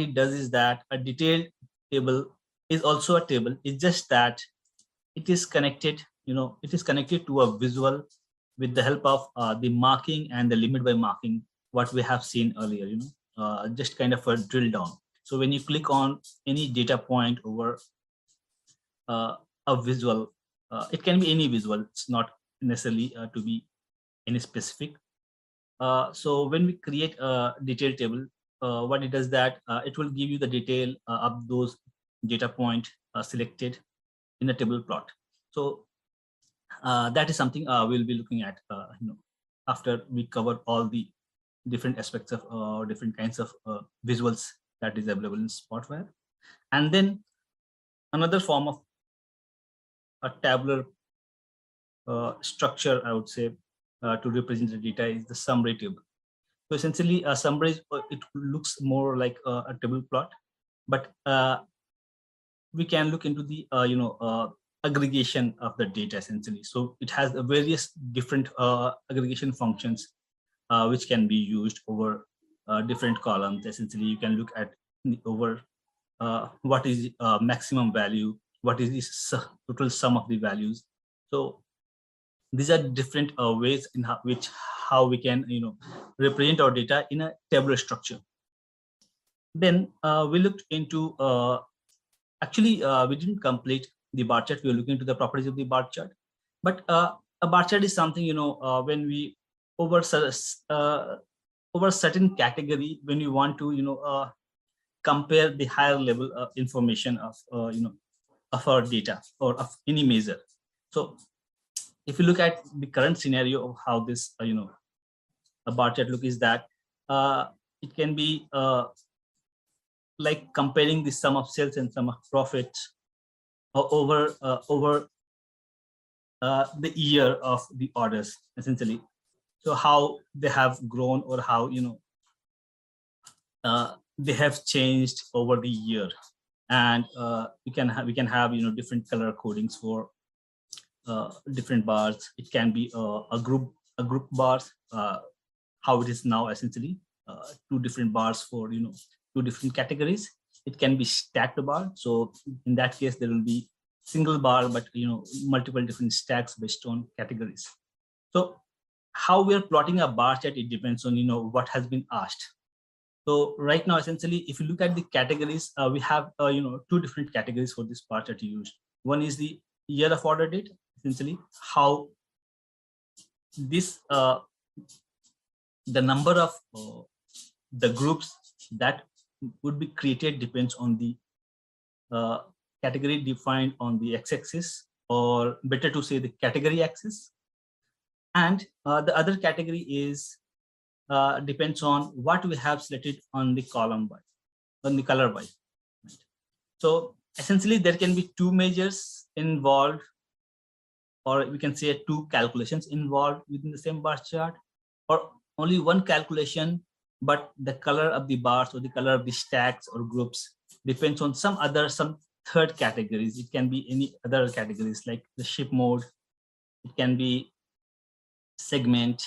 it does is that a detailed table is also a table. It's just that it is connected, it is connected to a visual with the help of the marking and the limit by marking, what we have seen earlier, just kind of a drill down. So when you click on any data point over a visual, it can be any visual, it's not necessarily to be any specific. So when we create a detailed table, what it does that it will give you the detail of those data point selected in a table plot. So that is something we'll be looking at after we cover all the different aspects of different kinds of visuals that is available in Spotfire. And then another form of a tabular structure, I would say, to represent the data is the summary table. So essentially, a summary, it looks more like a table plot, but we can look into the aggregation of the data essentially. So it has various different aggregation functions which can be used over different columns. Essentially, you can look at over what is maximum value, what is the total sum of the values. So these are different ways in how we can represent our data in a tabular structure. Then we looked into actually we didn't complete the bar chart. We were looking into the properties of the bar chart, but a bar chart is something when we over a certain category, when you want to compare the higher level information of of our data or of any measure. So if you look at the current scenario of how this a bar chart look is that it can be like comparing the sum of sales and sum of profits over the year of the orders essentially. So how they have grown or how they have changed over the year, and we can have different color codings for different bars. It can be a group bars, how it is now essentially 2 different bars for 2 different categories. It can be stacked bar. So in that case, there will be single bar, but multiple different stacks based on categories. So how we are plotting a bar chart, it depends on what has been asked. So right now, essentially, if you look at the categories, we have 2 different categories for this bar chart to use. One is the year of order date, essentially how this the number of the groups that would be created depends on the category defined on the x-axis, or better to say the category axis. And the other category is depends on what we have selected on the column by, on the color by. Right? So essentially, there can be 2 measures involved, or we can say 2 calculations involved within the same bar chart, or only 1 calculation, but the color of the bars or the color of the stacks or groups depends on some third categories. It can be any other categories like the ship mode, it can be segment,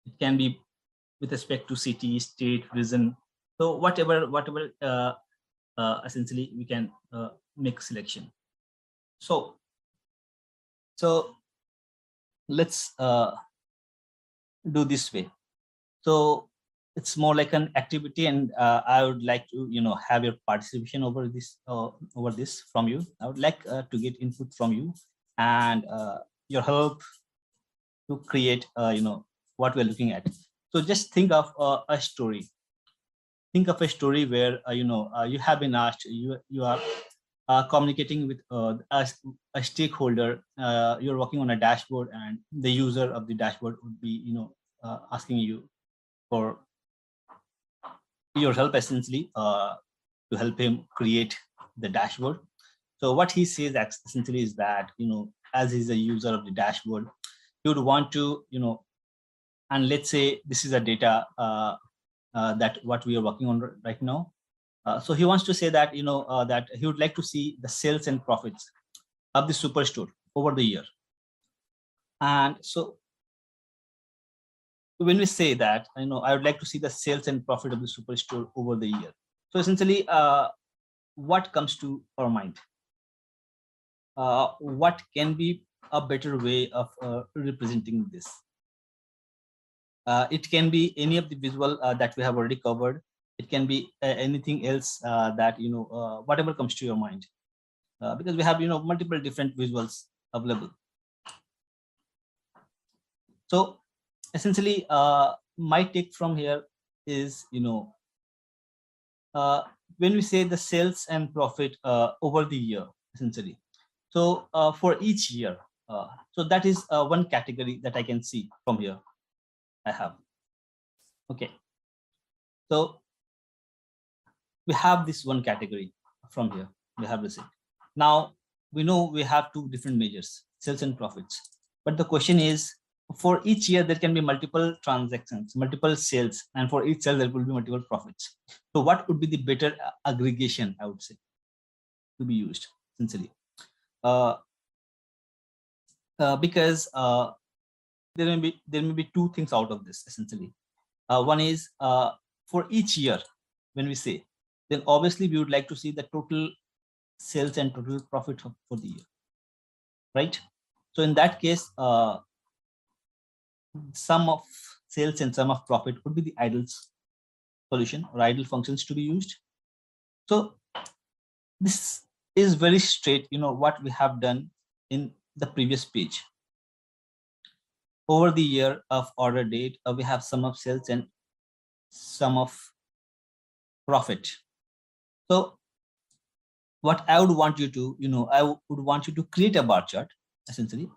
it can be with respect to city, state, region. So whatever essentially we can make selection. So let's do this way. So it's more like an activity, and I would like to have your participation over this from you. I would like to get input from you and your help to create what we're looking at. So just think of a story. Think of a story where you have been asked, you are communicating with a stakeholder. You're working on a dashboard, and the user of the dashboard would be asking you for your help essentially to help him create the dashboard. So what he says essentially is that as he's a user of the dashboard, he would want to and let's say this is a data that what we are working on right now. So he wants to say that that he would like to see the sales and profits of the superstore over the year. And so when we say that, I would like to see the sales and profit of the superstore over the year. So essentially, what comes to our mind? What can be a better way of representing this? It can be any of the visual that we have already covered. It can be anything else that whatever comes to your mind, because we have multiple different visuals available. So essentially, my take from here is when we say the sales and profit over the year, essentially. So for each year, so that is one category that I can see from here. I have. Okay. So we have this one category from here. We have this. Now we know we have two different measures, sales and profits. But the question is, for each year there can be multiple transactions, multiple sales, and for each sale there will be multiple profits. So what would be the better aggregation, I would say, to be used essentially? Because there may be two things out of this essentially. One is for each year, when we say, then obviously we would like to see the total sales and total profit for the year, right? So in that case, sum of sales and sum of profit would be the ideal solution or ideal functions to be used. So this is very straight, what we have done in the previous page. Over the year of order date, we have sum of sales and sum of profit. So what I would want you to, I would want you to create a bar chart essentially.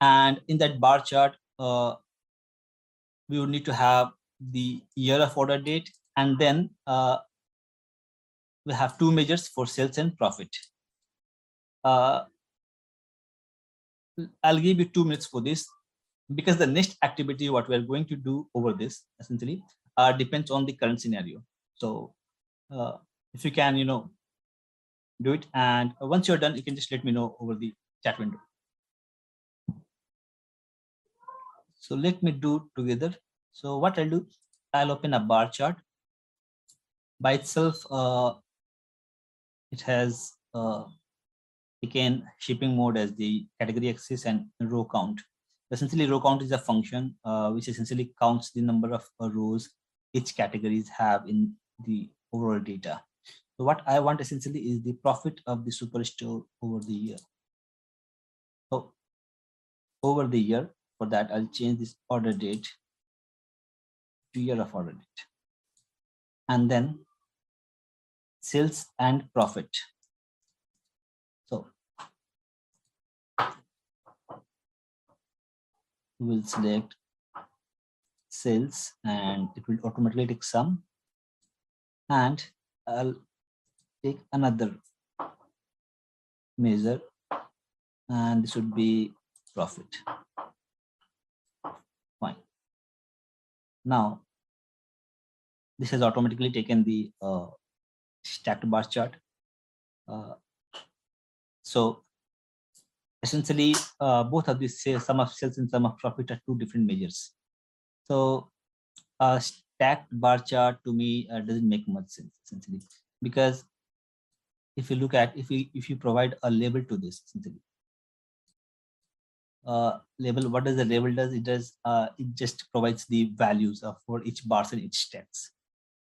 And in that bar chart, we would need to have the year of order date, and then we have two measures for sales and profit. I'll give you 2 minutes for this, because the next activity what we are going to do over this essentially depends on the current scenario. So if you can do it, and once you're done, you can just let me know over the chat window. So let me do together. So what I'll do, I'll open a bar chart. By itself, it has taken shipping mode as the category axis and row count. Essentially, row count is a function which essentially counts the number of rows each categories have in the overall data. So what I want essentially is the profit of the superstore over the year. So over the year, for that I'll change this order date to year of order date, and then sales and profit. So we'll select sales and it will automatically take sum, and I'll take another measure, and this would be profit. Fine. Now this has automatically taken the stacked bar chart. So essentially, both of these sum of sales and sum of profit are two different measures. So a stacked bar chart to me doesn't make much sense essentially, because if you look at, if you provide a label to this essentially, label, what does the label does? It does it just provides the values of for each bars and each stacks.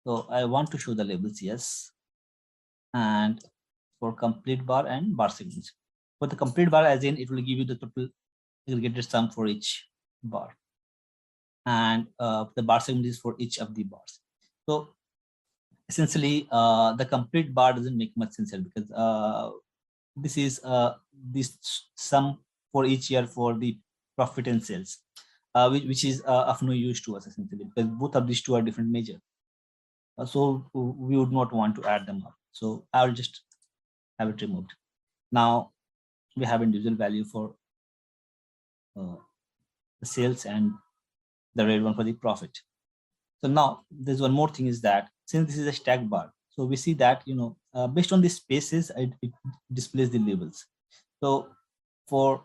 So I want to show the labels, yes, and for complete bar and bar segments. For the complete bar, as in it will give you the total aggregated sum for each bar, and the bar segment is for each of the bars. So essentially, the complete bar doesn't make much sense here, because this is this sum for each year for the profit and sales, which is of no use to us essentially, because both of these two are different measures. So we would not want to add them up. So I'll just have it removed. Now we have individual value for the sales and the red one for the profit. So now there's one more thing is that since this is a stack bar, so we see that, based on the spaces, it displays the labels. So for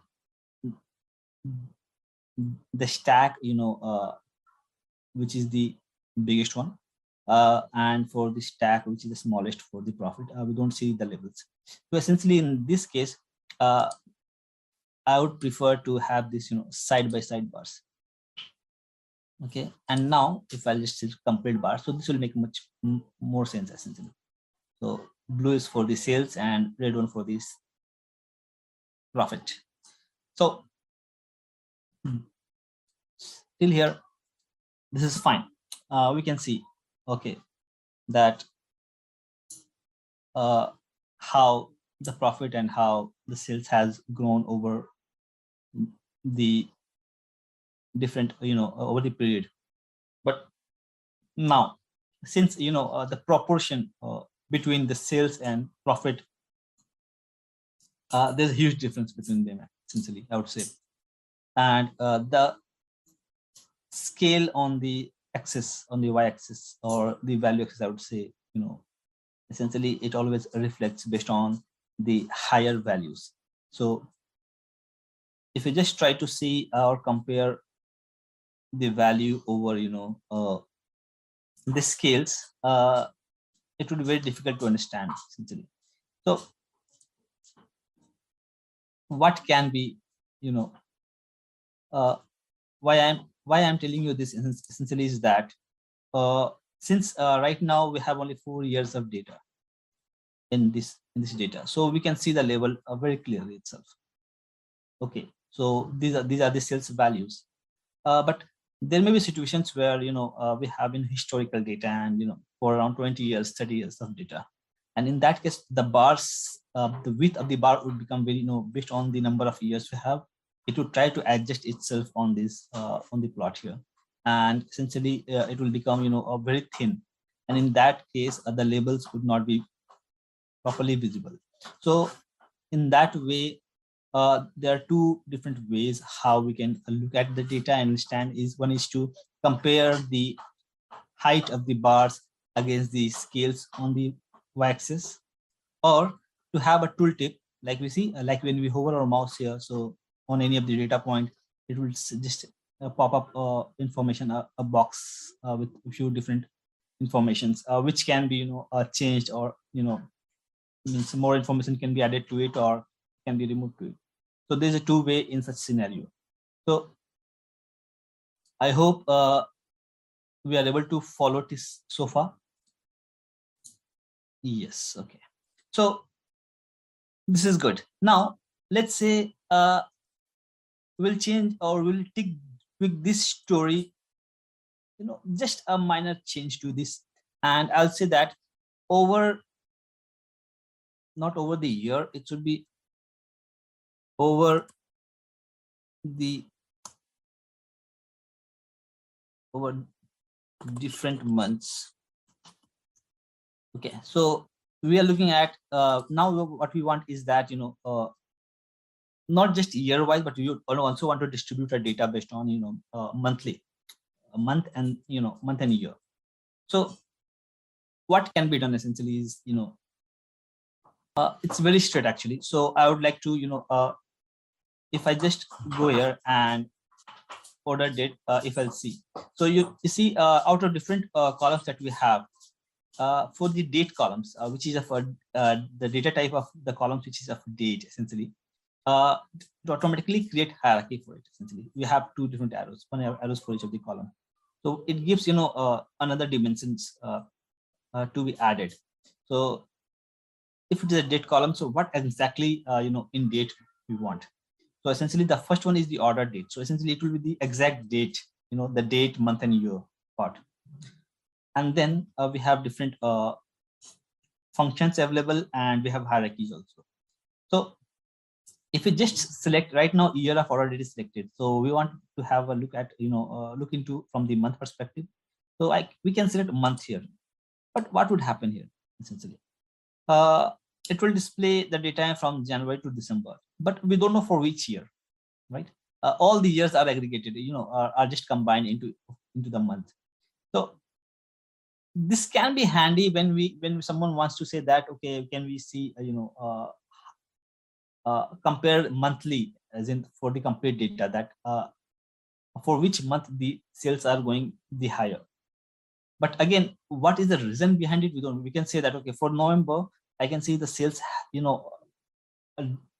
the stack, which is the biggest one, and for the stack, which is the smallest for the profit, we don't see the labels. So essentially in this case, I would prefer to have this, side by side bars. Okay, and now if I just complete bar, so this will make much more sense essentially. So blue is for the sales and red one for this profit. So till here, this is fine. We can see, okay, that how the profit and how the sales has grown over the different, over the period. But now, since the proportion between the sales and profit, there's a huge difference between them essentially, I would say. And the scale on the axis, on the y-axis or the value axis, I would say, essentially it always reflects based on the higher values. So if you just try to see or compare the value over, the scales, it would be very difficult to understand essentially. So what can be, why I'm telling you this essentially is that since right now we have only 4 years of data in this data, so we can see the level very clearly itself. Okay, so these are the sales values, but there may be situations where we have in historical data and for around 20 years, 30 years of data, and in that case the bars, the width of the bar would become very, based on the number of years we have, it would try to adjust itself on this on the plot here, and essentially it will become very thin, and in that case the labels would not be properly visible. So in that way, there are two different ways how we can look at the data and understand. One is to compare the height of the bars against the scales on the y-axis, or to have a tooltip like we see, like when we hover our mouse here, so on any of the data point, it will just pop up information, a box with a few different informations, which can be changed, or means more information can be added to it or can be removed to it. So there's a two-way in such scenario. So I hope we are able to follow this so far. Yes, okay. So this is good. Now let's say we'll change, or we'll tweak this story, just a minor change to this, and I'll say that not over the year, it should be over different months. Okay, so we are looking at now what we want is that not just year wise, but you also want to distribute a data based on monthly, a month and month and year. So what can be done essentially is it's very straight actually. So I would like to if I just go here and order date, if I'll see, so you see out of different columns that we have, for the date columns, which is for the data type of the columns, which is of date essentially, to automatically create hierarchy for it. Essentially, we have two different arrows, one arrows for each of the column. So it gives another dimensions to be added. So if it is a date column, so what exactly in date we want? So essentially the first one is the order date. So essentially it will be the exact date, the date, month and year part. And then we have different functions available, and we have hierarchies also. So if we just select right now, year of order date is selected. So we want to have a look at, look into from the month perspective. So we can select month here, but what would happen here essentially? It will display the data from January to December, but we don't know for which year, right? all the years are aggregated, are just combined into the month. So this can be handy when someone wants to say that, okay, can we see compare monthly, as in for the complete data, that for which month the sales are going the higher. But again, what is the reason behind it? We can say that, okay, for November, I can see the sales, I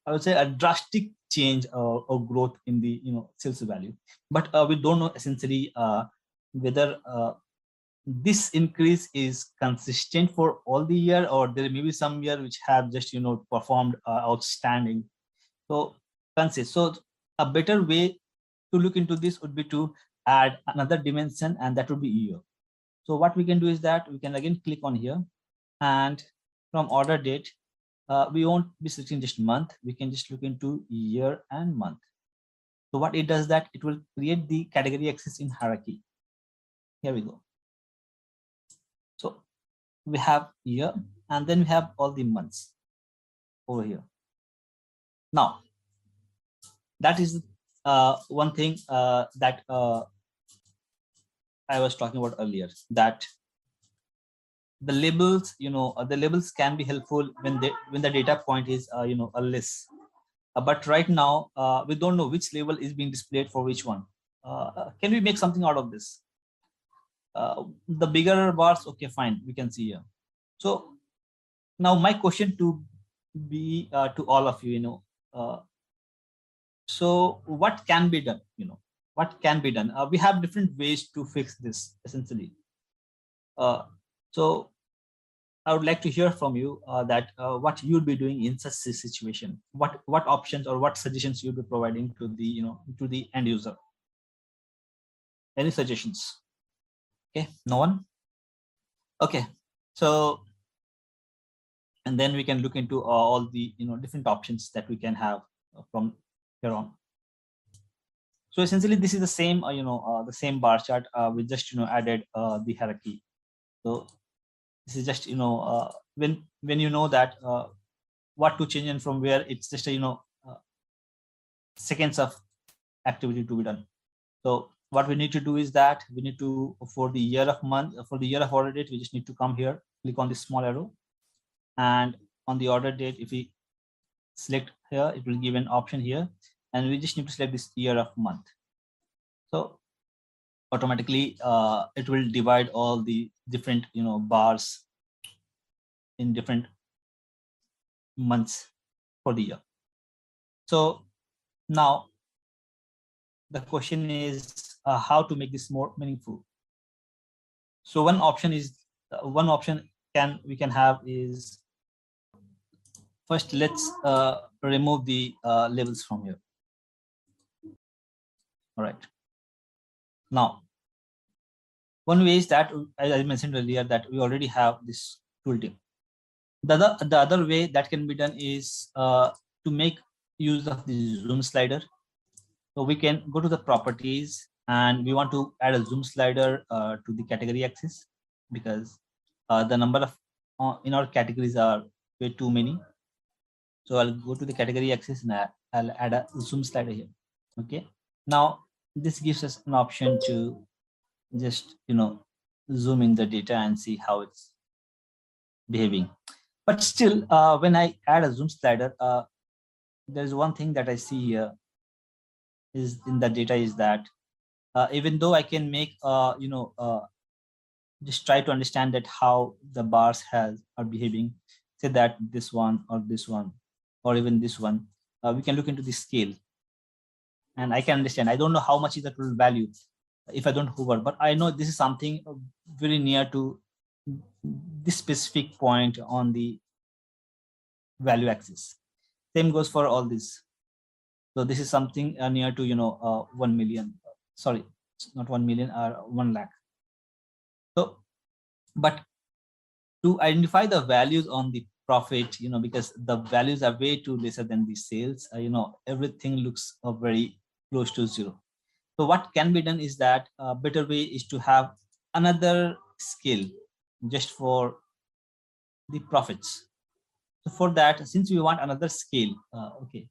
would say a drastic change or growth in the sales value. But we don't know essentially whether this increase is consistent for all the year, or there may be some year which have just performed outstanding. So consist. So a better way to look into this would be to add another dimension, and that would be year. So what we can do is that we can again click on here, and from order date, we won't be selecting just month. We can just look into year and month. So what it does, that it will create the category axis in hierarchy. Here we go. So we have year, and then we have all the months over here. Now, that is one thing that I was talking about earlier, that the labels, the labels can be helpful when the data point is a list. But right now, we don't know which label is being displayed for which one. Can we make something out of this? The bigger bars, okay, fine, we can see here. So now my question to be to all of you, so what can be done? What can be done? We have different ways to fix this essentially. So I would like to hear from you that what you'll be doing in such a situation. What options or what suggestions you'll be providing to the to the end user? Any suggestions? Okay, no one. Okay, so and then we can look into all the different options that we can have from here on. So essentially, this is the same the same bar chart. We just added the hierarchy. So this is just when you know that what to change and from where, it's just seconds of activity to be done. So what we need to do is that we need to, for the year of month, for the year of order date, we just need to come here, click on this small arrow, and on the order date, if we select here, it will give an option here, and we just need to select this year of month. So automatically it will divide all the different bars in different months for the year. So now the question is how to make this more meaningful. So one option we can have is, first let's remove the labels from here. All right. Now, one way is that, as I mentioned earlier, that we already have this tooltip. The other way that can be done is to make use of the zoom slider. So we can go to the properties, and we want to add a zoom slider to the category axis, because the number of in our categories are way too many. So I'll go to the category axis and I'll add a zoom slider here. Okay. Now this gives us an option to just zoom in the data and see how it's behaving. But still, when I add a zoom slider, there's one thing that I see here is in the data is that even though I can make just try to understand that how the bars are behaving, say that this one or this one or even this one, we can look into the scale, and I can understand. I don't know how much is the total value if I don't hover, but I know this is something very near to this specific point on the value axis. Same goes for all this. So this is something near to 1 million. Sorry, not 1 million or 1 lakh. So, but to identify the values on the profit, because the values are way too lesser than the sales, everything looks very close to zero. So what can be done is that a better way is to have another scale just for the profits. So for that, since we want another scale, okay,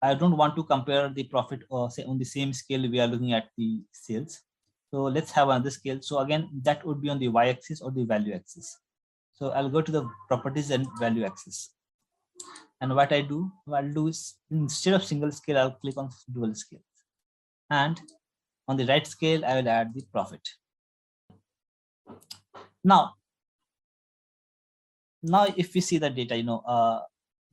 I don't want to compare the profit or say on the same scale we are looking at the sales. So let's have another scale. So again, that would be on the y-axis or the value axis. So I'll go to the properties and value axis. And what I'll do is instead of single scale, I'll click on dual scale. And on the right scale, I will add the profit. Now if we see the data,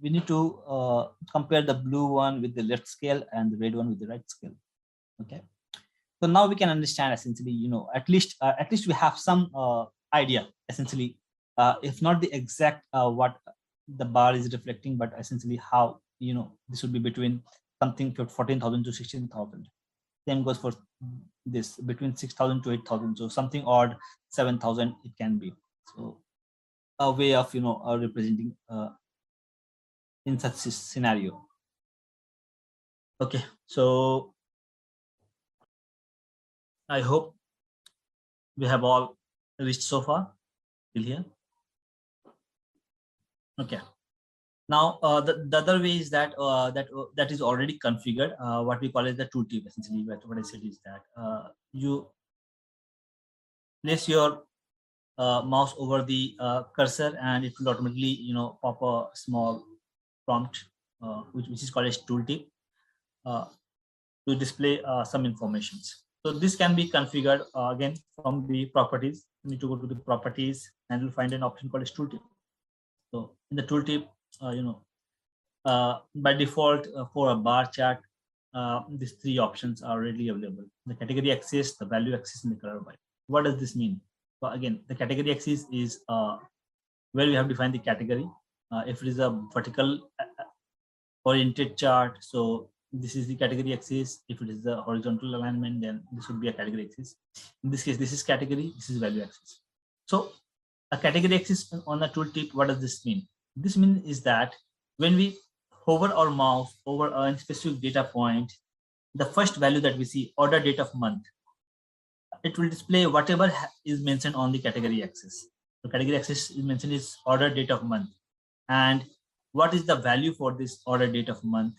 we need to compare the blue one with the left scale and the red one with the right scale. Okay. So now we can understand essentially, at least we have some idea essentially, if not the exact what the bar is reflecting, but essentially how this would be between something 14,000 to 16,000. Same goes for this between 6,000 to 8,000. So something odd 7,000 it can be. So a way of representing in such scenario. Okay, so I hope we have all reached so far till here. Okay. Now the other way is that that is already configured. What we call as the tooltip. Essentially, what I said is that you place your mouse over the cursor, and it will automatically pop a small prompt, which is called as tooltip, to display some informations. So this can be configured again from the properties. You need to go to the properties, and you'll find an option called as tooltip. So in the tooltip, by default for a bar chart, these three options are readily available: the category axis, the value axis, and the color by. What does this mean? So again, the category axis is where we have defined the category. If it is a vertical oriented chart, so this is the category axis. If it is the horizontal alignment, then this would be a category axis. In this case, this is category, this is value axis. So a category axis on a tooltip, what does this mean? This means is that when we hover our mouse over a specific data point, the first value that we see, order date of month, it will display whatever is mentioned on the category axis. The category axis is mentioned is order date of month, and what is the value for this order date of month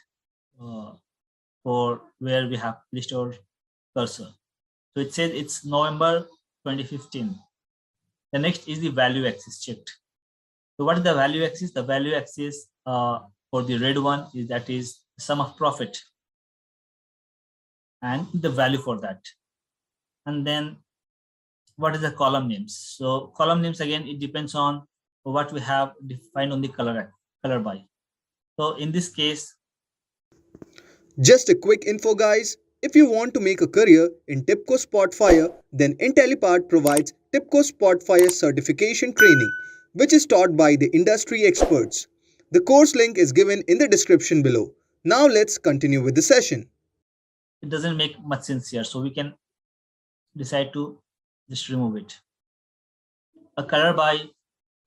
for where we have placed our cursor. So it says it's November 2015. The next is the value axis checked. So what is the value axis? The value axis for the red one is that is sum of profit and the value for that. And then what is the column names? So column names, again, it depends on what we have defined on the color by. So in this case, just a quick info, guys. If you want to make a career in TIBCO Spotfire, then Intellipaat provides TIBCO Spotfire certification training, which is taught by the industry experts. The course link is given in the description below. Now let's continue with the session. It doesn't make much sense here, so we can decide to just remove it. A color by,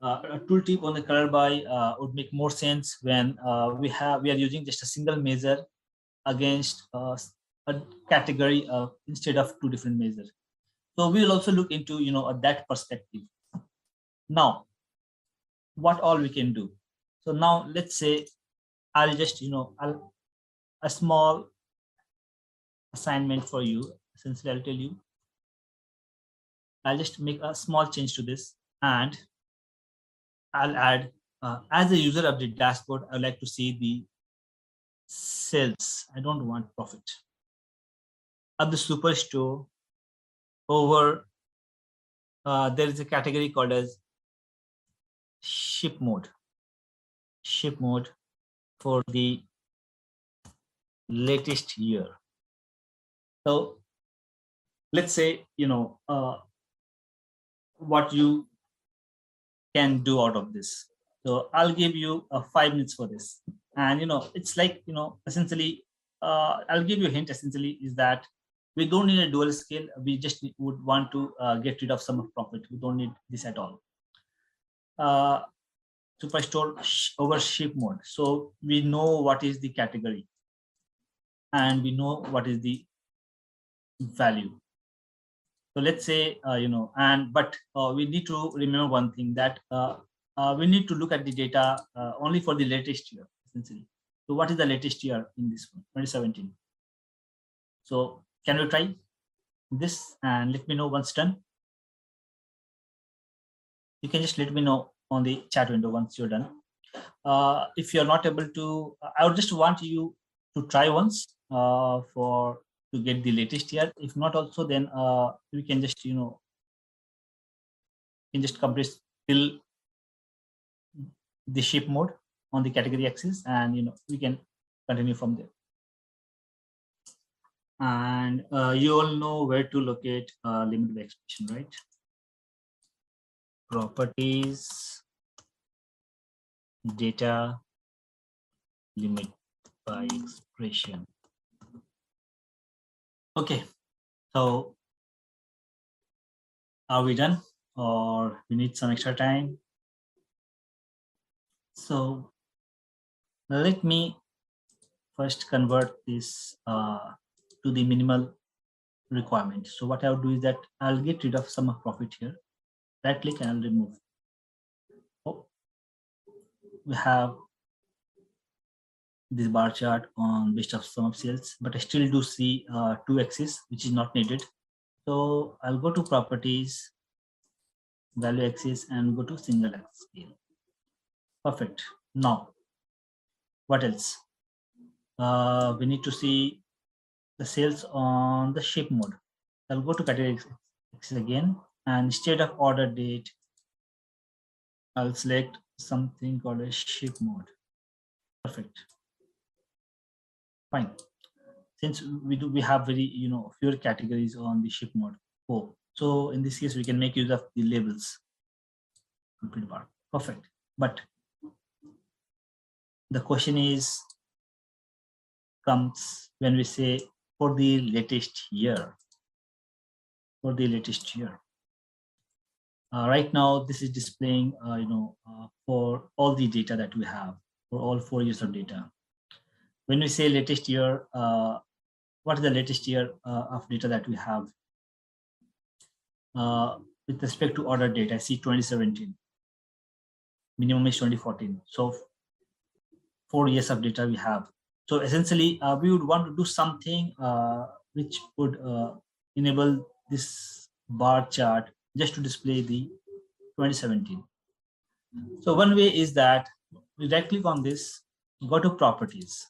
a tooltip on the color by would make more sense when we are using just a single measure against a category instead of two different measures. So we will also look into that perspective. Now, what all we can do? So now let's say I'll just a small assignment for you. Essentially, I'll tell you. I'll just make a small change to this, and I'll add as a user of the dashboard, I would like to see the sales. I don't want profit. Of the superstore, over there is a category called as ship mode for the latest year. So let's say what you can do out of this. So I'll give you 5 minutes for this, and it's like essentially I'll give you a hint. Essentially is that we don't need a dual scale. We just would want to get rid of some of profit. We don't need this at all. Superstore over ship mode. So we know what is the category, and we know what is the value. So let's say but we need to remember one thing, that we need to look at the data only for the latest year, essentially. So what is the latest year in this one? 2017. So can we try this and let me know once done? You can just let me know on the chat window once you're done. If you're not able to, I would just want you to try once to get the latest year. If not also, then we can just, complete till the shape mode on the category axis, and we can continue from there. And you all know where to locate limit by expression, right? Properties, data, limit by expression. Okay, so are we done, or we need some extra time? So let me first convert this to the minimal requirement. So what I'll do is that I'll get rid of sum of profit here. Right click and I'll remove. Oh, we have this bar chart on based of sum of sales, but I still do see 2 axes, which is not needed. So I'll go to properties, value axis, and go to single axis scale. Perfect. Now, what else? We need to see the sales on the shape mode. I'll go to category axis again, and instead of order date, I'll select something called a shape mode. Perfect. Fine. Since we have very fewer categories on the shape mode. Oh, so in this case we can make use of the labels. Complete bar. Perfect. But the question comes when we say for the latest year. For the latest year. Right now, this is displaying, for all the data that we have, for all 4 years of data. When we say latest year, what is the latest year of data that we have? With respect to order date, I see 2017. Minimum is 2014. So 4 years of data we have. So essentially, we would want to do something which would enable this bar chart just to display the 2017. So one way is that we right click on this, go to properties.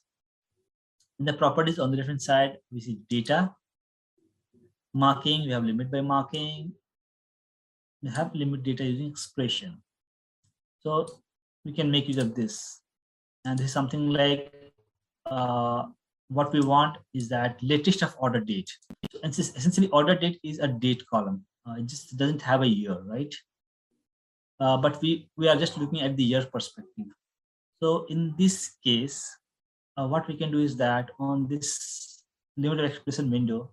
In the properties on the left-hand side, we see data, marking, we have limit by marking, we have limit data using expression. So we can make use of this. And this is something like what we want is that latest of order date. And essentially order date is a date column. It just doesn't have a year, right? But we are just looking at the year perspective. So in this case, what we can do is that on this limit of expression window,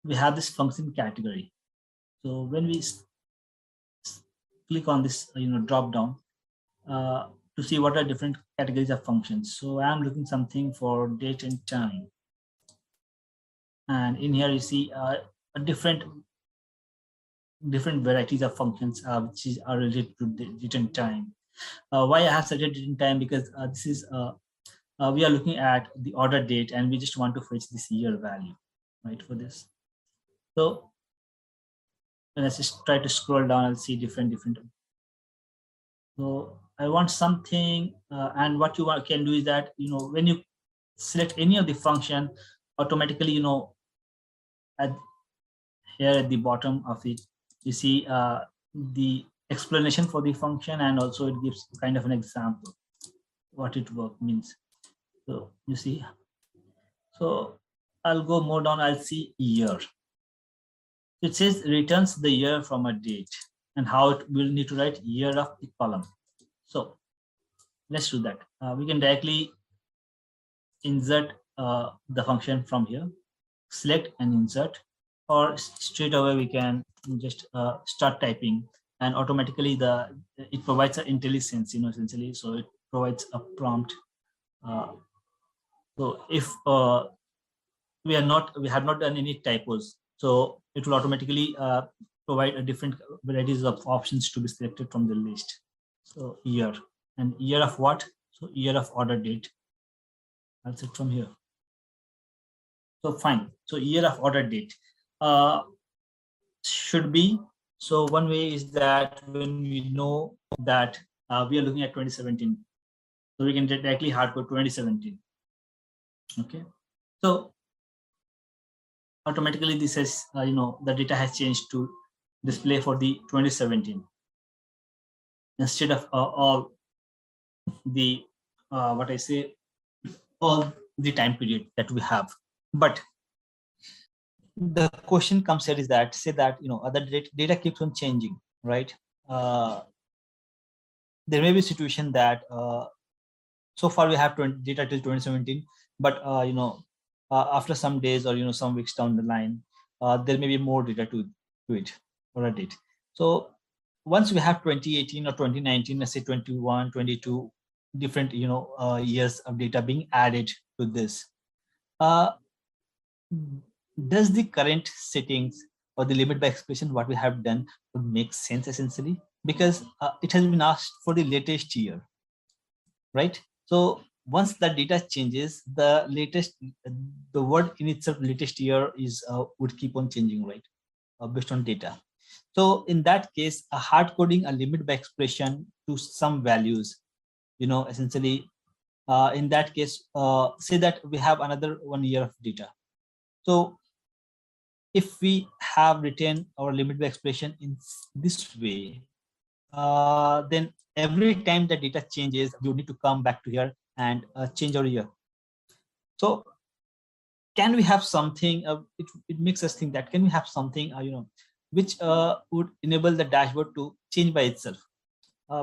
we have this function category. So when we click on this, drop down to see what are different categories of functions. So I'm looking something for date and time. And in here you see a different varieties of functions which are related to date and time. Why I have selected date and time? Because this is we are looking at the order date and we just want to fetch this year value, right, for this. So let's just try to scroll down. I'll see different. So I want something, and what you can do is that when you select any of the function, automatically here at the bottom of it, you see the explanation for the function, and also it gives kind of an example what it means. So you see, so I'll go more down. I'll see year. It says returns the year from a date, and how it will need to write year of the column. So let's do that. We can directly insert the function from here, select and insert, or straight away we can just start typing, and automatically it provides an IntelliSense, essentially. So it provides a prompt. So if we have not done any typos, so it will automatically provide a different varieties of options to be selected from the list. So year, and year of what? So year of order date, I'll set from here. So fine. So year of order date should be, so one way is that when we know that we are looking at 2017, so we can directly hardcode 2017. Okay, so automatically this is the data has changed to display for the 2017 instead of all the what I say, all the time period that we have. But the question comes here is that, say that the data keeps on changing, right? There may be a situation that so far we have data till 2017, but after some days or some weeks down the line, there may be more data to it or a date. So once we have 2018 or 2019, let's say 21, 22 different years of data being added to this, does the current settings or the limit by expression what we have done would make sense essentially, because it has been asked for the latest year, right? So once the data changes, the word in itself, latest year, is would keep on changing, right? Based on data. So in that case, hard coding a limit by expression to some values, essentially, in that case, say that we have another 1 year of data. So if we have written our limit by expression in this way, then every time the data changes, you need to come back to here and change our year. So can we have something, it makes us think that, can we have something which would enable the dashboard to change by itself?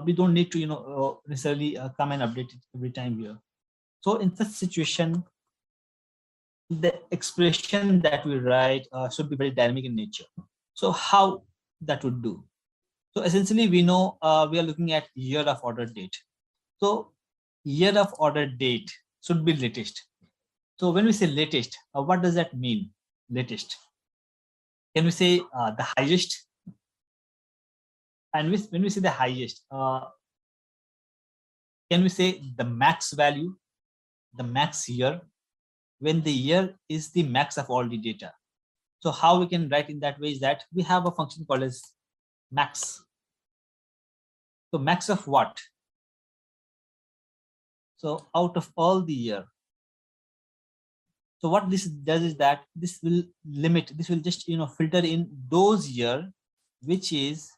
We don't need to necessarily come and update it every time here. So in such situation, the expression that we write should be very dynamic in nature. So how that would do? So essentially, we know we are looking at year of order date. So year of order date should be latest. So when we say latest, what does that mean? Latest. Can we say the highest? And when we say the highest, can we say the max value, the max year, when the year is the max of all the data? So how we can write in that way is that we have a function called as max. So max of what? So out of all the year. So what this does is that this will limit, this will just filter in those year, which is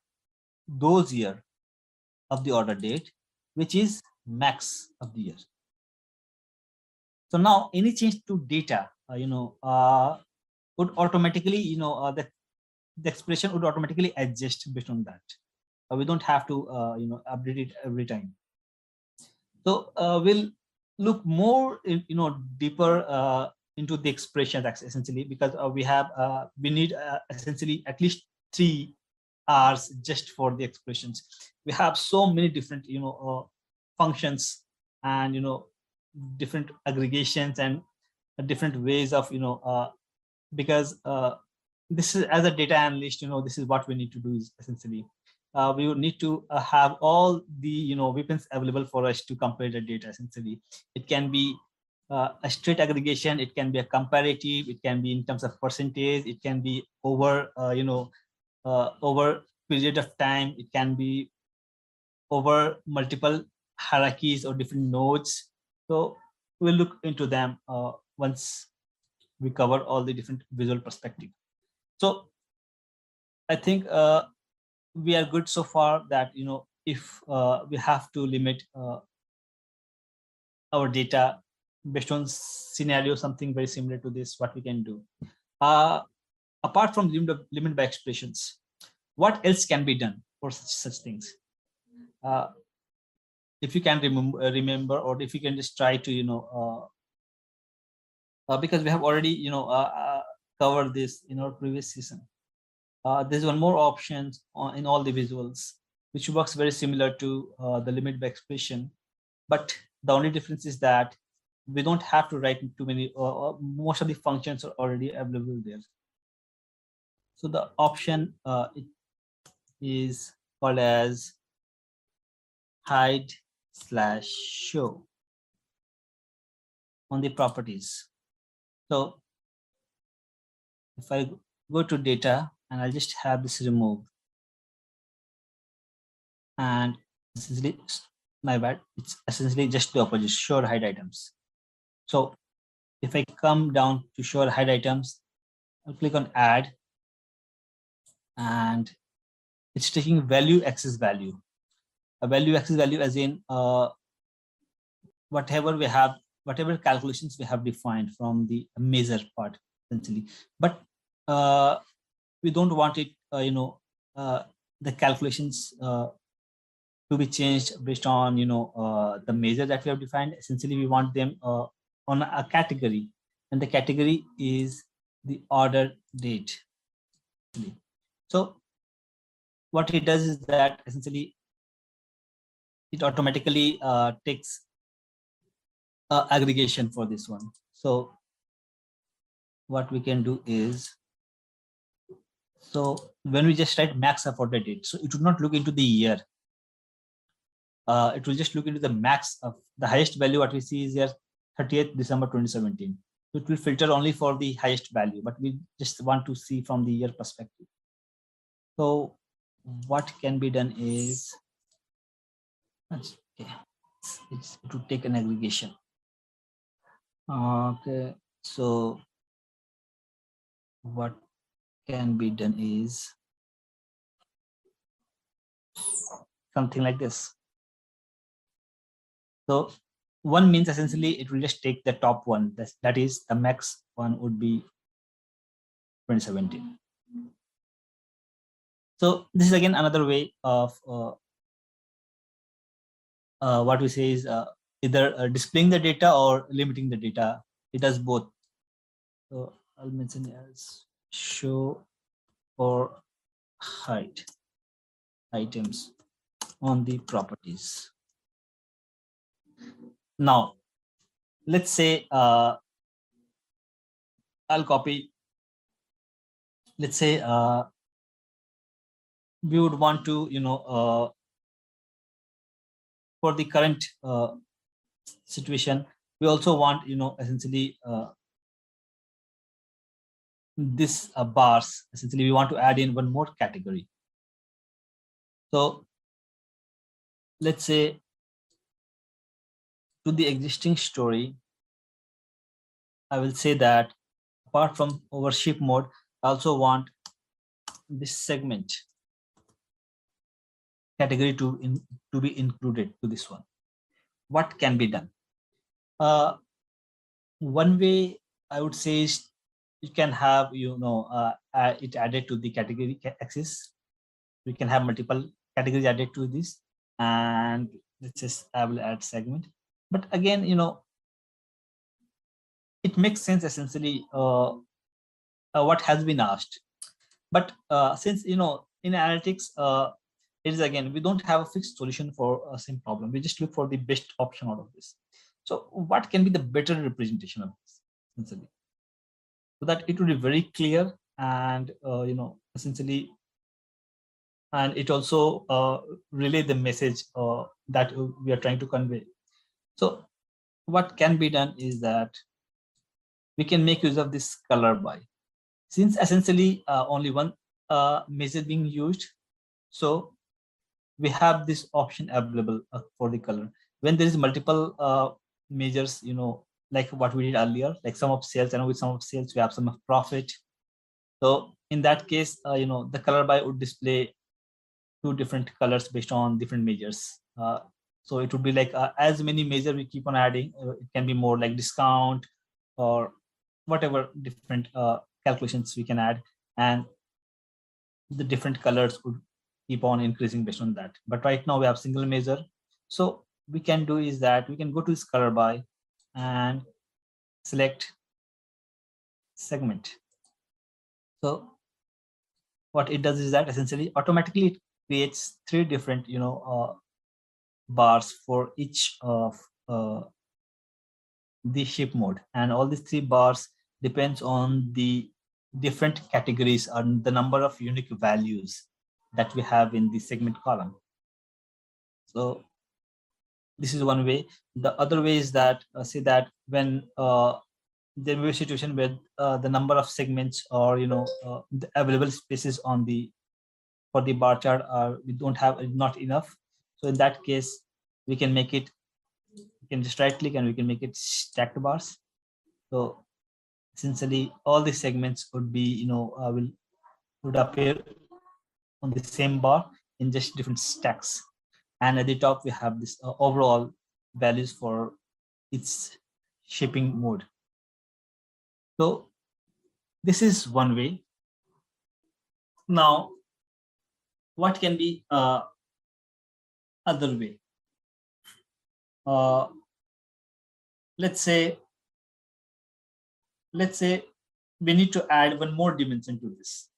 those year of the order date, which is max of the year. So now any change to data, would automatically, the expression would automatically adjust based on that. We don't have to, update it every time. So we'll look more, deeper into the expression essentially, because we need essentially at least 3 hours just for the expressions. We have so many different, functions and, different aggregations and different ways of, because this is, as a data analyst, this is what we need to do is essentially, we would need to have all the, weapons available for us to compare the data essentially. It can be a straight aggregation, it can be a comparative, it can be in terms of percentage, it can be over, over period of time, it can be over multiple hierarchies or different nodes. So we'll look into them once we cover all the different visual perspective. So I think we are good so far that, if we have to limit our data based on scenario, something very similar to this, what we can do. Apart from limit by expressions, what else can be done for such things? If you can remember, or if you can just try to, because we have already, covered this in our previous season. There's one more option in all the visuals, which works very similar to the limit by expression, but the only difference is that we don't have to write too many, most of the functions are already available there. So the option it is called as hide /show on the properties. So if I go to data and I'll just have this removed, and essentially, my bad, it's essentially just the opposite, show or hide items. So if I come down to show or hide items, I'll click on add, and it's taking value access value. A value access value as in whatever we have, whatever calculations we have defined from the measure part essentially. But we don't want it, the calculations to be changed based on the measure that we have defined. Essentially, we want them on a category, and the category is the order date. So what it does is that essentially it automatically takes aggregation for this one. So what we can do is, so when we just write max of order date, so it would not look into the year. It will just look into the max of the highest value. What we see is here 30th December 2017. It will filter only for the highest value, but we just want to see from the year perspective. So what can be done is, okay, it would take an aggregation. Okay, so what can be done is something like this. So one means essentially it will just take the top one, that is the max one would be 2017. So this is again another way of what we say is either displaying the data or limiting the data. It does both. So I'll mention as show or hide items on the properties. Now, let's say I'll copy. Let's say we would want to, for the current situation, we also want, essentially this bars. Essentially, we want to add in one more category. So let's say to the existing story, I will say that apart from over ship mode, I also want this segment category to be included to this one. What can be done? One way I would say is you can have, it added to the category axis. We can have multiple categories added to this, and let's just, I will add segment. But again, it makes sense essentially what has been asked. But since, in analytics, it is again, we don't have a fixed solution for a same problem. We just look for the best option out of this. So what can be the better representation of this essentially, so that it will be very clear and, essentially, and it also relay the message that we are trying to convey. So what can be done is that we can make use of this color by, since essentially only one measure being used. So we have this option available for the color. When there is multiple measures, like what we did earlier, like sum of sales, and with sum of sales we have sum of profit. So in that case, the color by would display two different colors based on different measures. So it would be like as many measures we keep on adding, it can be more like discount or whatever different calculations we can add, and the different colors would keep on increasing based on that. But right now we have single measure. So we can do is that we can go to this color by and select segment. So what it does is that essentially automatically it creates three different, bars for each of the ship mode, and all these three bars depends on the different categories and the number of unique values that we have in the segment column. So This is one way. The other way is that say that when there may be a situation where the number of segments or the available spaces on the for the bar chart are we don't have not enough. So in that case, we can make it. We can just right click and we can make it stacked bars. So essentially, all the segments would be would appear on the same bar in just different stacks. And at the top, we have this overall values for its shipping mode. So this is one way. Now, what can be other way? Let's say we need to add one more dimension to this.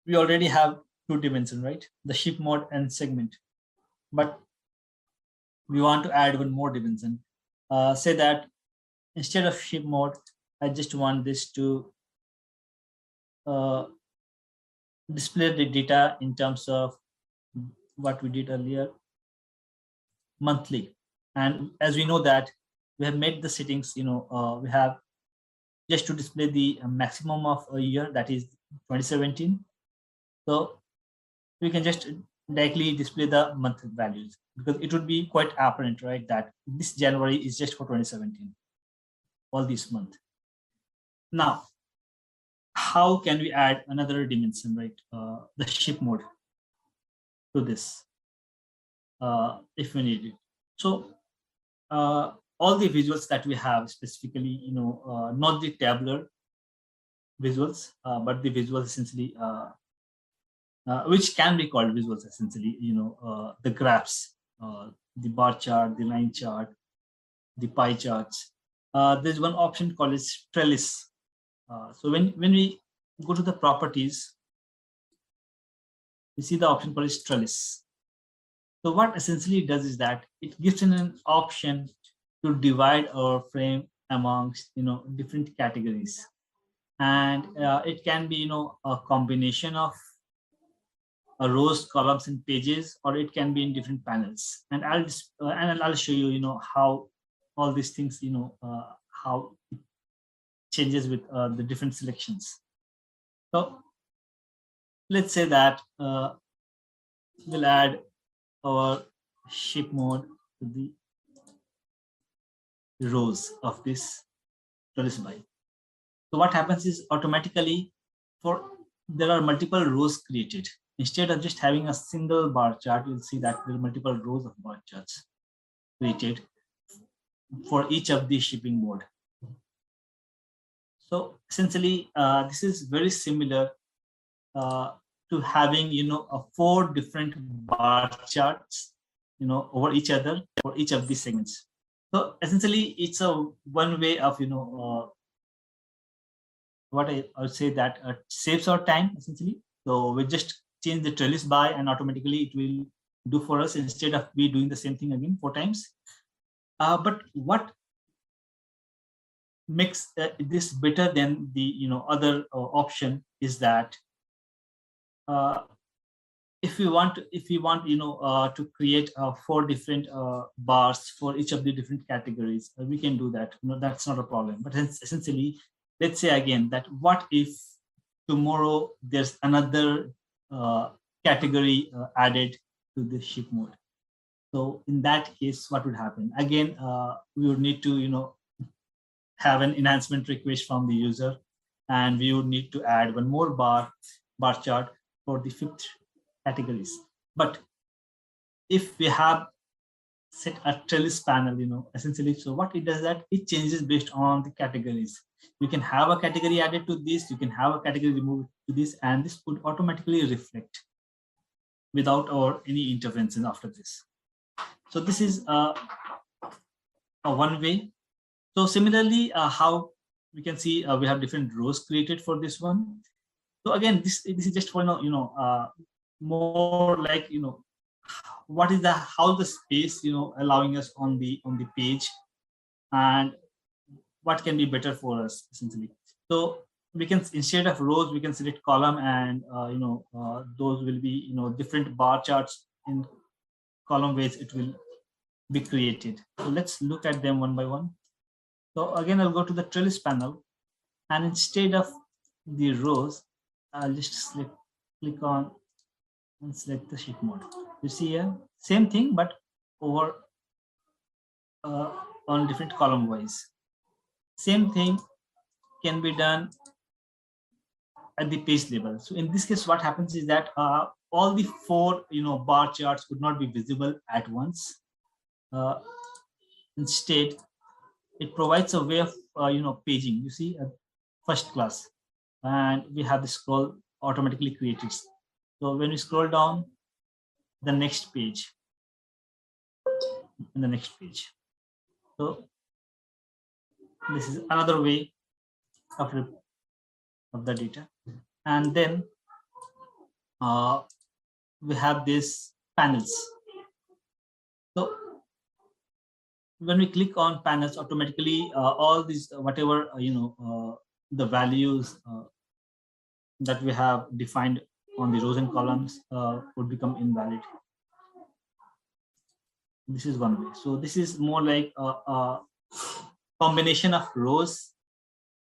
We already have two dimensions, right? The ship mode and segment. But we want to add one more dimension. Say that instead of ship mode, I just want this to display the data in terms of what we did earlier, monthly. And as we know that we have made the settings, we have just to display the maximum of a year, that is 2017. So we can just directly display the month values because it would be quite apparent, right, that this January is just for 2017, all this month. Now, how can we add another dimension, right? The ship mode to this, if we need it. So all the visuals that we have specifically, not the tabular visuals, but the visuals essentially, which can be called visuals essentially, the graphs, the bar chart, the line chart, the pie charts. There's one option called is trellis. So when we go to the properties, you see the option called is trellis. So what essentially it does is that it gives an option to divide our frame amongst different categories, and it can be a combination of rows, columns, and pages, or it can be in different panels. And I'll show you how all these things how it changes with the different selections. So let's say that we'll add our ship mode to the rows of this trellis by. So what happens is automatically there are multiple rows created. Instead of just having a single bar chart, you'll see that there are multiple rows of bar charts created for each of the shipping mode. So essentially, this is very similar to having a 4 different bar charts over each other for each of these segments. So essentially, it's a one way of what I would say that saves our time essentially. So we just change the trellis by and automatically it will do for us instead of we doing the same thing again 4 times. But what makes this better than the other option is that if we want to create 4 different bars for each of the different categories, we can do that. That's not a problem. But essentially, let's say again that what if tomorrow there's another category added to the ship mode. So in that case, what would happen? Again, we would need to have an enhancement request from the user, and we would need to add one more bar chart for the 5th categories. But if we have set a trellis panel, essentially, so what it does that it changes based on the categories. You can have a category added to this, you can have a category removed to this, and this would automatically reflect without any intervention after this. So this is a one way. So similarly, how we can see we have different rows created for this one. So again, this is just for more like what is how the space allowing us on the page, and what can be better for us essentially. So we can, instead of rows, we can select column, and those will be different bar charts in column ways. It will be created. So let's look at them one by one. So again, I'll go to the trellis panel, and instead of the rows, I'll just click on and select the sheet mode. You see here, same thing, but over on different column wise. Same thing can be done at the page level. So in this case, what happens is that all the four bar charts would not be visible at once. Instead, it provides a way of paging. You see, first class, and we have the scroll automatically created. So when we scroll down, the next page, and the next page. So this is another way of the data. And then we have these panels. So when we click on panels, automatically all these whatever the values that we have defined on the rows and columns would become invalid. This is one way. So this is more like a combination of rows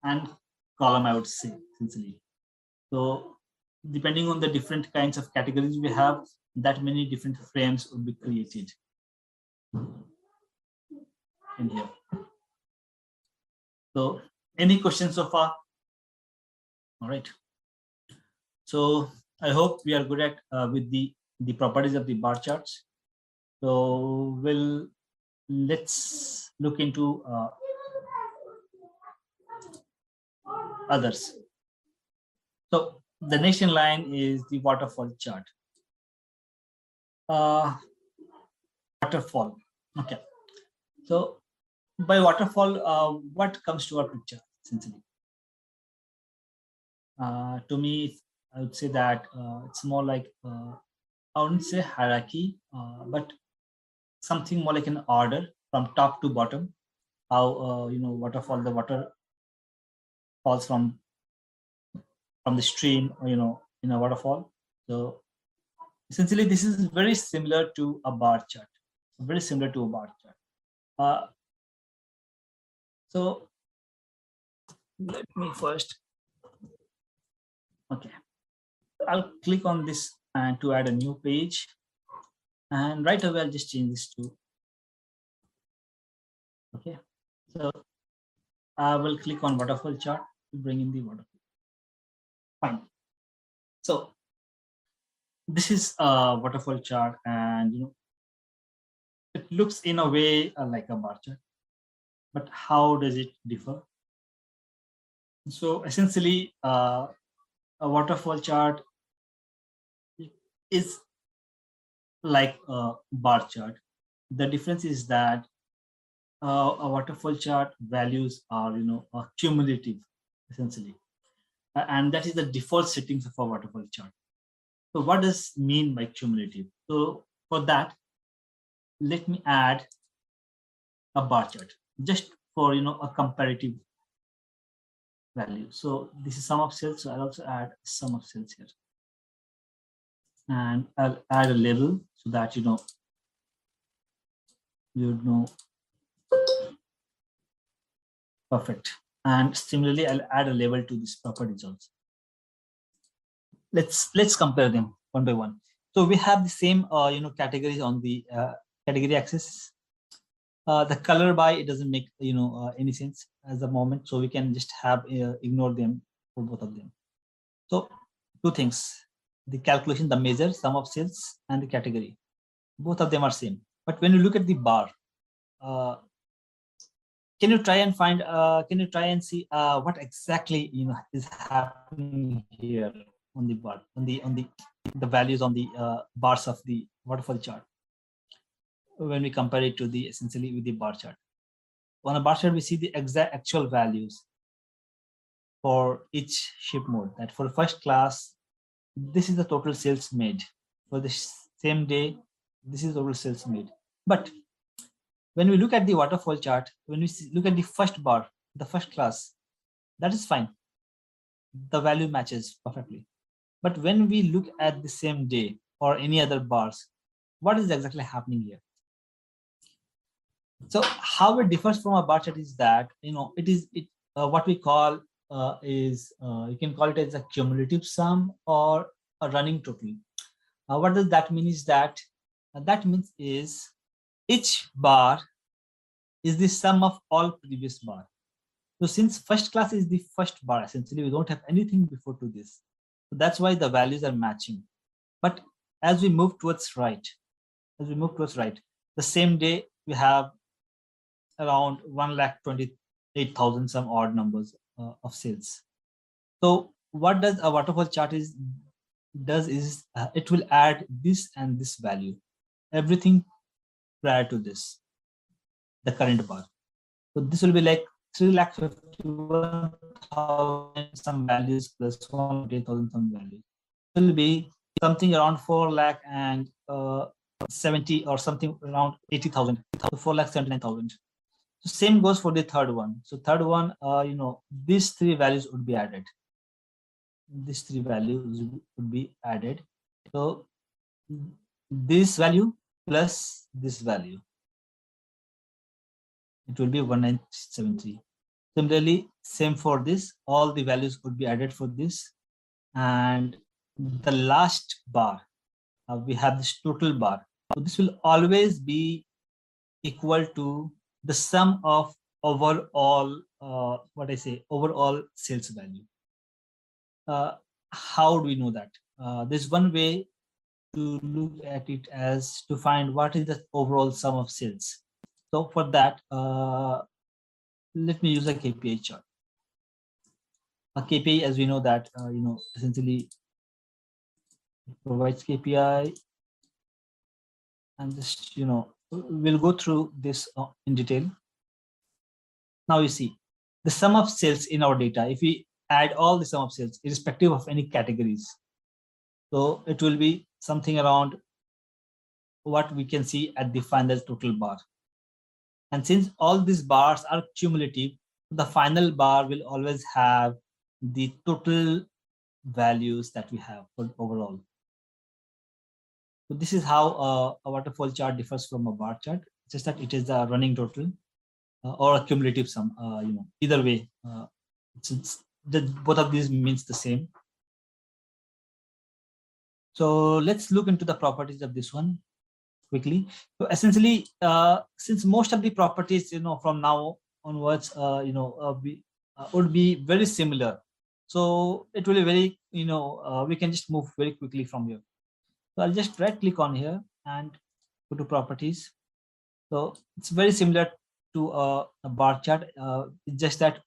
and column, I would say, essentially. So depending on the different kinds of categories we have, that many different frames would be created in here. So any questions so far? All right. So I hope we are good at with the properties of the bar charts. So let's look into others. So the next in line is the waterfall chart. Waterfall. Okay. So by waterfall, what comes to our picture essentially? To me, I would say that it's more like I wouldn't say hierarchy, but something more like an order from top to bottom. How waterfall, the water falls from the stream, in a waterfall. So essentially, this is very similar to a bar chart. Very similar to a bar chart. So let me first. Okay, I'll click on this and to add a new page, and right away I'll just change this to. Okay, so I will click on waterfall chart to bring in the waterfall. Fine. So this is a waterfall chart, and it looks in a way like a bar chart, but how does it differ? So essentially, a waterfall chart is like a bar chart. The difference is that a waterfall chart values are cumulative essentially, and that is the default settings of a waterfall chart. So what does mean by cumulative? So for that, let me add a bar chart just for a comparative value. So this is sum of cells, so I'll also add sum of cells here, and I'll add a label so that you would know. Perfect. And similarly, I'll add a label to this properties also. Let's compare them one by one. So we have the same categories on the category axis. The color by, it doesn't make any sense at the moment, so we can just have ignore them for both of them. So two things: the calculation, the measure, sum of cells, and the category. Both of them are same. But when you look at the bar, can you try and find? Can you try and see what exactly is happening here on the bar, on the values on the bars of the waterfall chart when we compare it to the essentially with the bar chart? On a bar chart, we see the exact actual values for each ship mode. That for first class, this is the total sales made. For the same day, this is total sales made. But when we look at the waterfall chart, when we look at the first bar, the first class, that is fine. The value matches perfectly. But when we look at the same day or any other bars, what is exactly happening here? So how it differs from a bar chart is that, what we call you can call it as a cumulative sum or a running total. What does that mean is that that means is each bar is the sum of all previous bar. So since first class is the first bar, essentially we don't have anything before to this. So that's why the values are matching. But as we move towards right, the same day we have around 1,28,000 some odd numbers of sales. So what does a waterfall chart does is it will add this and this value, everything prior to this, the current bar. So this will be like 3,51,000 some values plus 1,000 some values. It will be something around 4,70,000 or something around 80,000, 4,79,000. So same goes for the third one. So third one, these three values would be added. These three values would be added. So this value plus this value, it will be 1,973. Similarly, same for this, all the values would be added for this. And the last bar, we have this total bar. So this will always be equal to the sum of overall, overall sales value. How do we know that? There's one way to look at it as to find what is the overall sum of sales. So for that, let me use a KPI chart. A KPI, as we know that, essentially provides KPI, and just, we'll go through this in detail. Now you see the sum of sales in our data. If we add all the sum of sales irrespective of any categories, so it will be something around what we can see at the final total bar. And since all these bars are cumulative, the final bar will always have the total values that we have for overall. So this is how a waterfall chart differs from a bar chart, just that it is a running total or a cumulative sum. Either way, both of these means the same. So let's look into the properties of this one quickly. So essentially, since most of the properties, from now onwards, would be very similar. So it will be very, we can just move very quickly from here. So I'll just right click on here and go to properties. So it's very similar to a bar chart. It's just that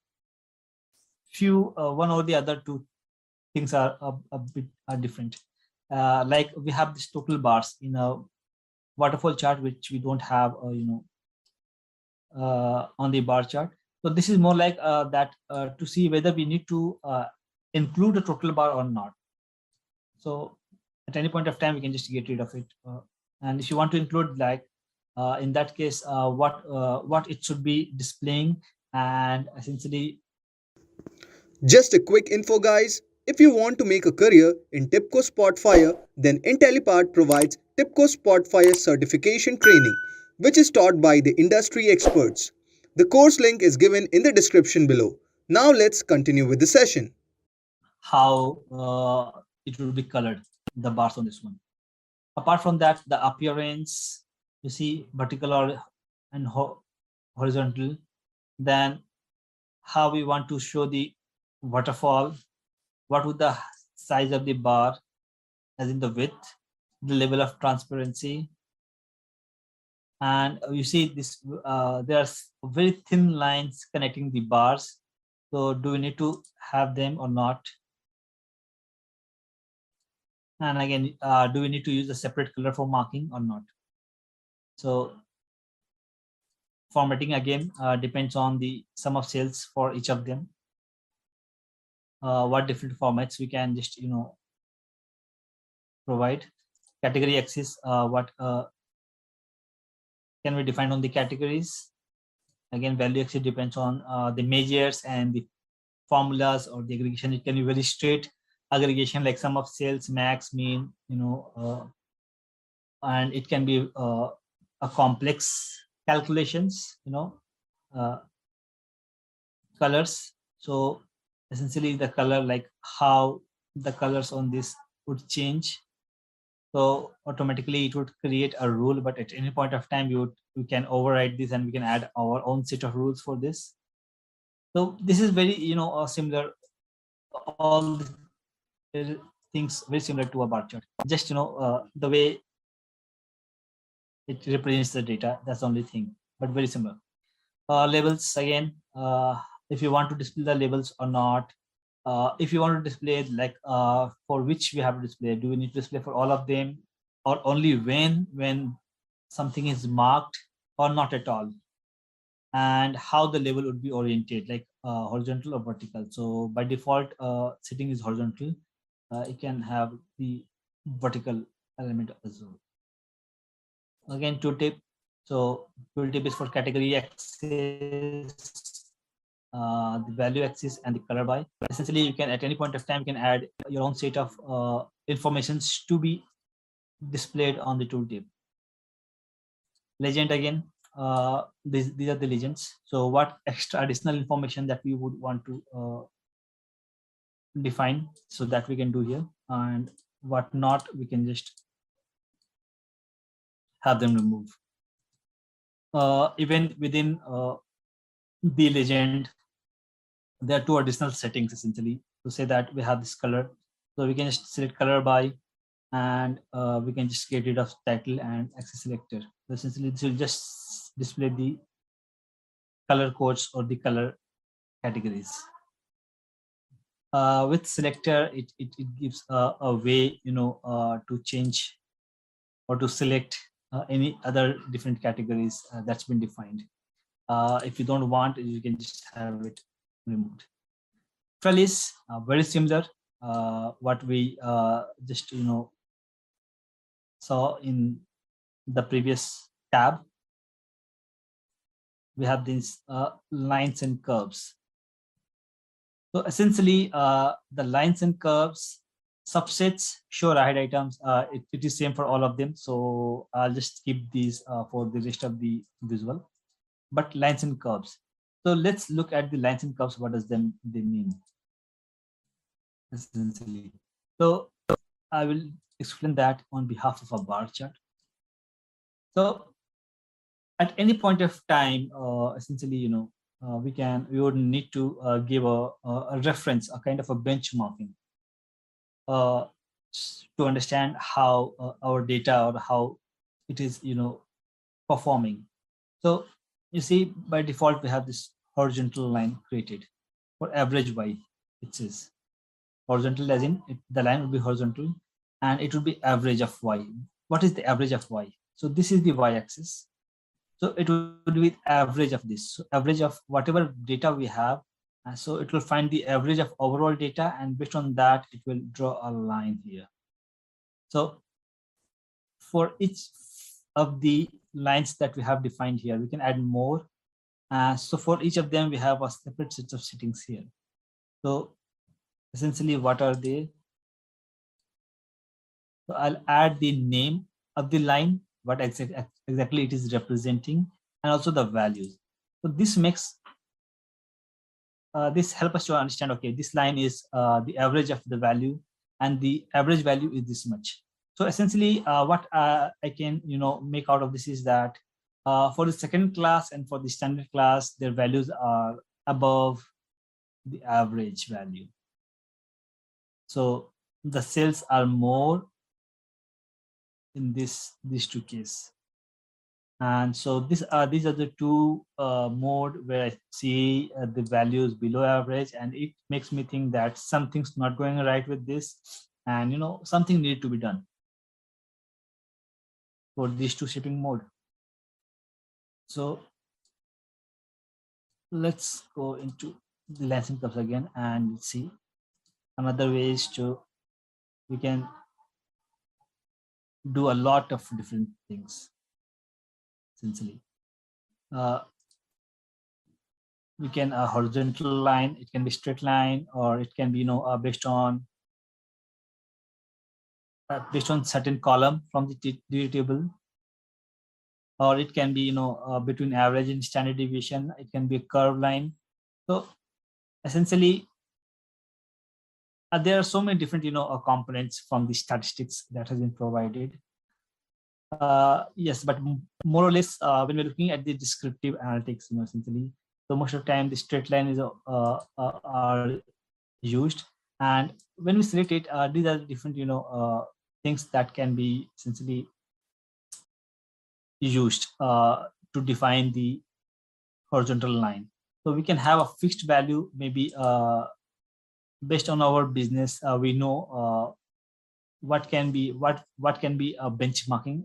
one or the other two things are a bit different. Like we have this total bars in a waterfall chart, which we don't have, on the bar chart. So this is more like that to see whether we need to include a total bar or not. So at any point of time, we can just get rid of it. And if you want to include, like in that case, what it should be displaying, and essentially. Just a quick info, guys. If you want to make a career in TIBCO Spotfire, then Intellipaat provides TIBCO Spotfire certification training, which is taught by the industry experts. The course link is given in the description below. Now let's continue with the session. How it will be colored, the bars on this one. Apart from that, the appearance, you see vertical and horizontal. Then how we want to show the waterfall, what would the size of the bar, as in the width, the level of transparency. And you see this, there are very thin lines connecting the bars. So do we need to have them or not? And again, do we need to use a separate color for marking or not? So formatting again depends on the sum of sales for each of them. What different formats we can just provide. Category axis, what can we define on the categories? Again, value axis depends on the measures and the formulas or the aggregation. It can be very straight aggregation, like sum of sales, max, mean, and it can be a complex calculations, colors. So essentially the color, like how the colors on this would change. So automatically it would create a rule, but at any point of time we can override this and we can add our own set of rules for this. So this is very similar, all things very similar to a bar chart, just the way it represents the data, that's the only thing, but very similar. Labels again, if you want to display the labels or not, if you want to display like for which we have to display, do we need to display for all of them or only when something is marked or not at all, and how the label would be oriented, like horizontal or vertical. So by default setting is horizontal. It can have the vertical element as well. Again, tooltip. So tooltip is for category axis, the value axis, and the color by. Essentially, you can at any point of time you can add your own set of informations to be displayed on the tooltip. Legend again. These are the legends. So what extra additional information that we would want to define, so that we can do here, and what not, we can just have them remove. Even within the legend, there are two additional settings essentially to say that we have this color. So we can just select color by, and we can just get rid of title and axis selector. So essentially this will just display the color codes or the color categories. With selector, it gives a way to change or to select any other different categories that's been defined. If you don't want, you can just have it removed. Trellis, very similar what we just saw in the previous tab. We have these lines and curves. So essentially the lines and curves, subsets, show right items, it is same for all of them. So I'll just keep these for the rest of the visual. But lines and curves. So let's look at the lines and curves. What does they mean? Essentially. So I will explain that on behalf of a bar chart. So at any point of time, essentially, we would need to give a reference, a kind of a benchmarking to understand how our data or how it is, performing. So you see, by default, we have this horizontal line created for average y. It says horizontal, as in the line will be horizontal, and it will be average of y. What is the average of y? So this is the y-axis. So it will be average of this. So average of whatever data we have. And so it will find the average of overall data, and based on that, it will draw a line here. So for each of the lines that we have defined here, we can add more. So for each of them, we have a separate set of settings here. So essentially, what are they? So I'll add the name of the line, what exactly it is representing, and also the values. So this makes this help us to understand, okay, this line is the average of the value, and the average value is this much. So essentially what I can make out of this is that for the second class and for the standard class, their values are above the average value. So the cells are more in these two cases. And so these are the two mode where I see the values below average, and it makes me think that something's not going right with this, and something needed to be done for these two shipping mode. So let's go into the lancing curves again and see another ways to we can do a lot of different things. Essentially, we can a horizontal line, it can be straight line, or it can be based on certain column from the data table, or it can be, between average and standard deviation. It can be a curve line. So essentially, there are so many different, components from the statistics that has been provided. Yes, but more or less, when we're looking at the descriptive analytics, essentially, so most of the time the straight line is are used, and when we select it, these are different, things that can be essentially used to define the horizontal line. So we can have a fixed value, maybe based on our business. We know what can be a benchmarking,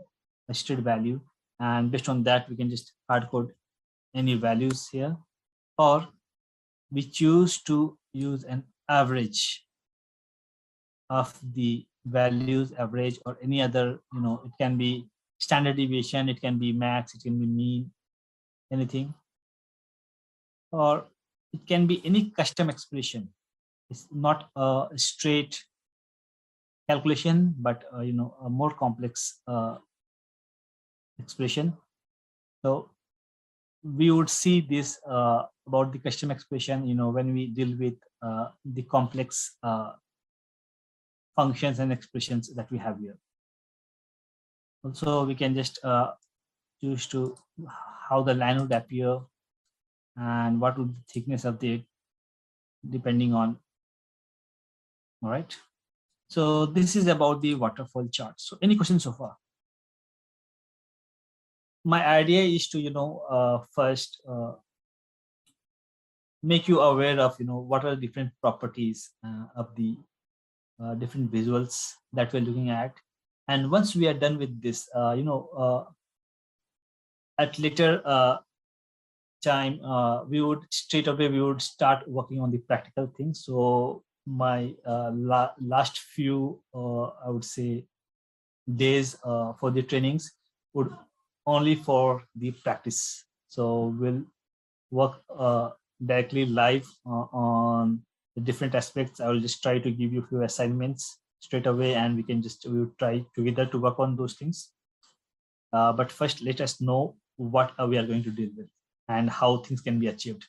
a straight value, and based on that we can just hard code any values here, or we choose to use an average of the values, average, or any other, it can be standard deviation, it can be max, it can be mean, anything, or it can be any custom expression. It's not a straight calculation, but a more complex expression. So we would see this about the custom expression, when we deal with the complex functions and expressions that we have here. Also, we can just choose to how the line would appear and what would the thickness of it, depending on. All right. So this is about the waterfall chart. So any questions so far? My idea is to first make you aware of what are the different properties of the different visuals that we're looking at, and once we are done with this, at later time, we would straight away start working on the practical things. So my last few I would say days for the trainings would only for the practice. So we'll work directly live on the different aspects. I will just try to give you a few assignments straight away, and we'll try together to work on those things. But first, let us know what we are going to deal with and how things can be achieved.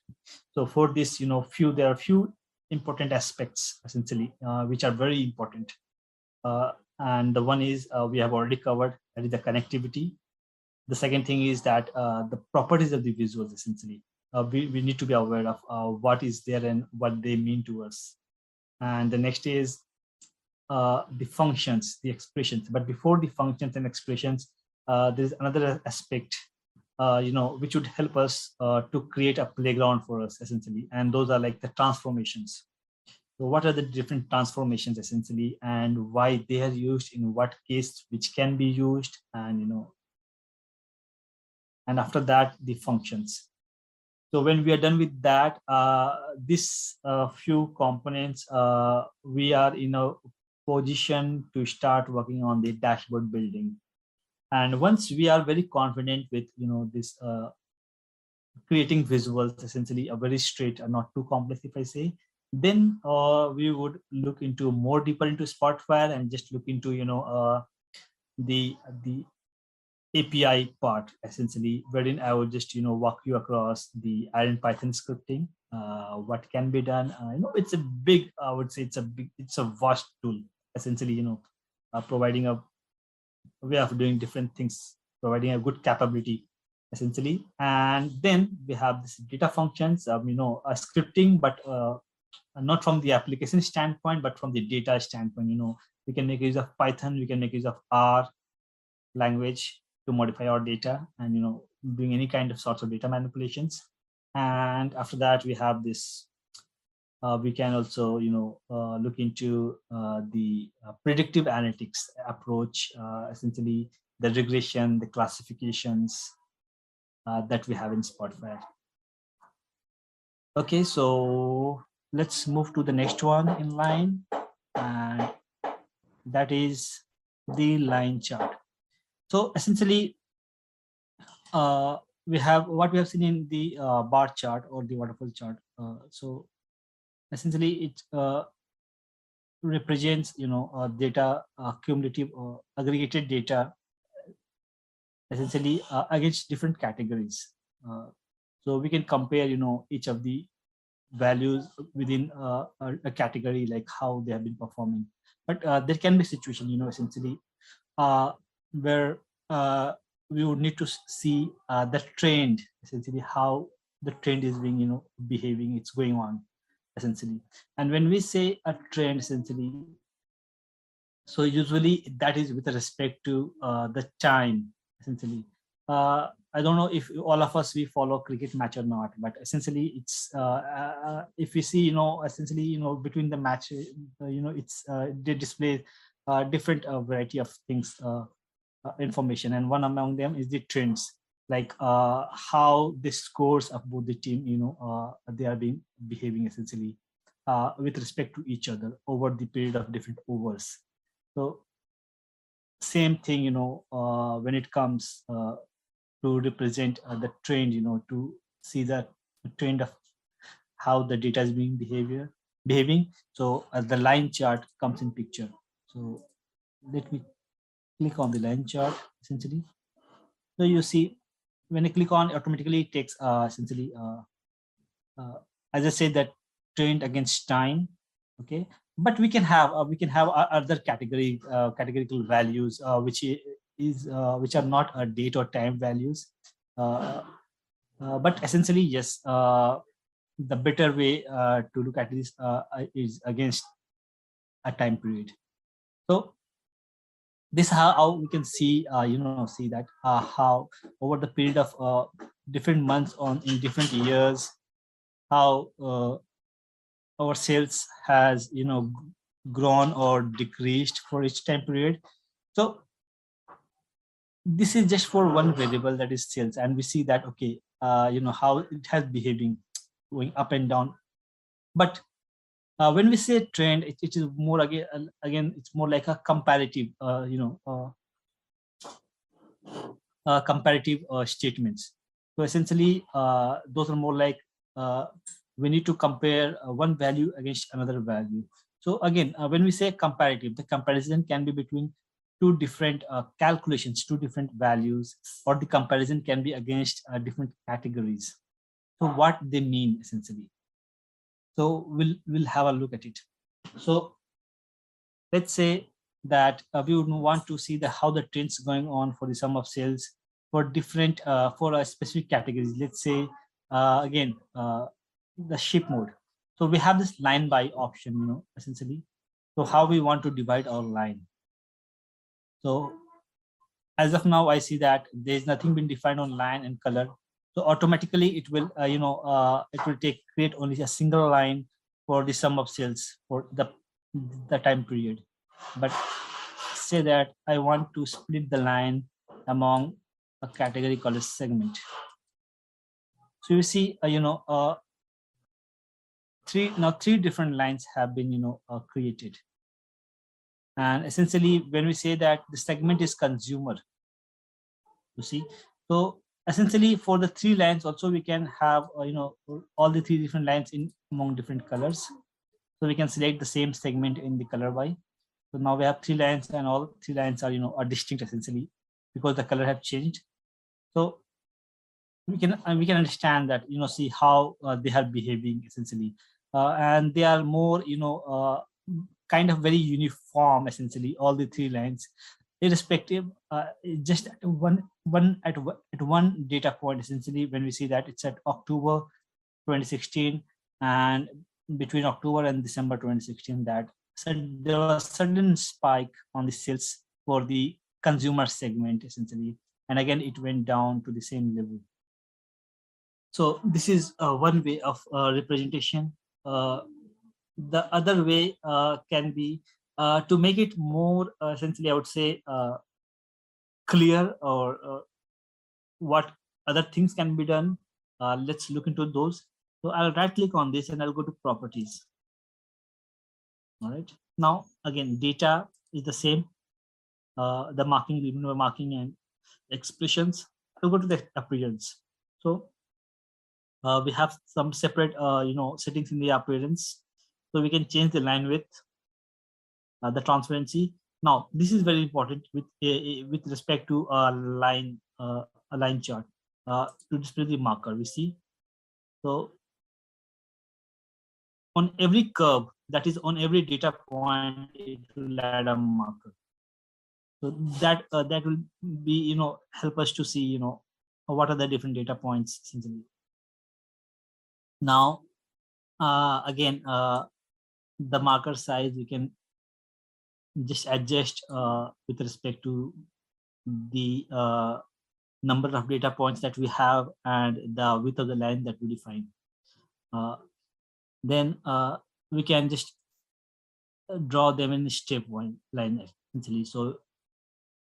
So for this, there are a few important aspects essentially, which are very important. And the one is we have already covered, that is the connectivity. The second thing is that the properties of the visuals essentially. We need to be aware of what is there and what they mean to us. And the next is the functions, the expressions. But before the functions and expressions, there's another aspect, which would help us to create a playground for us essentially. And those are like the transformations. So what are the different transformations essentially, and why they are used, in what case which can be used, and and after that the functions. So when we are done with that, this few components, we are in a position to start working on the dashboard building. And once we are very confident with this creating visuals, essentially a very straight and not too complex, if I say, then we would look into more deeper into Spotfire and just look into the API part essentially, wherein I would just walk you across the Iron Python scripting, what can be done. It's a big, I would say it's a vast tool essentially, providing a way of doing different things, providing a good capability essentially. And then we have this data functions, a scripting, but not from the application standpoint, but from the data standpoint. We can make use of Python, we can make use of R language to modify our data and doing any kind of sorts of data manipulations. And after that, we have this. We can also look into the predictive analytics approach, essentially the regression, the classifications that we have in Spotfire. Okay, so let's move to the next one in line, and that is the line chart. So essentially, we have what we have seen in the bar chart or the waterfall chart. So essentially, it represents data, cumulative or aggregated data essentially against different categories. So we can compare, each of the values within a category, like how they have been performing. But there can be situation, essentially where we would need to see the trend, essentially how the trend is being, behaving, it's going on, essentially. And when we say a trend, essentially, so usually that is with respect to the time, essentially. I don't know if all of us we follow cricket match or not, but essentially it's if we see, essentially, between the match, it's they display different variety of things, information, and one among them is the trends, like how the scores of both the team, they are being behaving, essentially, with respect to each other over the period of different overs. So same thing, when it comes to represent the trend, to see the trend of how the data is being behaving. So the line chart comes in picture. So let me click on the line chart, essentially. So you see, when you click on, automatically it takes essentially, as I said, that trend against time. Okay, but we can have other categorical values, which are not date or time values. But essentially, yes, the better way to look at this is against a time period. So this how we can see, see that how over the period of different months in different years, how our sales has, grown or decreased for each time period. So this is just for one variable, that is sales, and we see that, okay, how it has behaving, going up and down. But when we say trend, it is more again it's more like a comparative, comparative statements. So essentially, those are more like we need to compare one value against another value. So again, when we say comparative, the comparison can be between two different calculations, two different values, or the comparison can be against different categories. So what they mean, essentially. So we'll have a look at it. So let's say that we would want to see how the trends going on for the sum of sales for different for a specific categories. Let's say again the ship mode. So we have this line by option, essentially. So how we want to divide our line. So as of now, I see that there's nothing been defined on line and color. So automatically it will, it will create only a single line for the sum of sales for the time period. But say that I want to split the line among a category called a segment. So you see, three different lines have been, created. And essentially, when we say that the segment is consumer, you see, so essentially for the three lines also we can have, all the three different lines in among different colors. So we can select the same segment in the color by. So now we have three lines, and all three lines are, are distinct, essentially, because the color have changed. So we can understand that, see how they are behaving, essentially, and they are more, kind of very uniform, essentially, all the three lines, irrespective, just at one data point, essentially, when we see that it's at October 2016, and between October and December 2016, that there was a sudden spike on the sales for the consumer segment, essentially, and again it went down to the same level. So this is one way of representation. The other way can be to make it more, essentially, I would say, clear, or what other things can be done. Let's look into those. So I'll right click on this and I'll go to properties. All right. Now, again, data is the same. The marking, remember marking and expressions. I'll go to the appearance. So we have some separate, settings in the appearance. So we can change the line width, the transparency. Now, this is very important with respect to line a line chart to display the marker. We see, so on every curve, that is on every data point, it will add a marker. So that that will be, help us to see, what are the different data points essentially. Now, again, the marker size we can just adjust with respect to the number of data points that we have and the width of the line that we define. Then we can just draw them in step one line essentially. So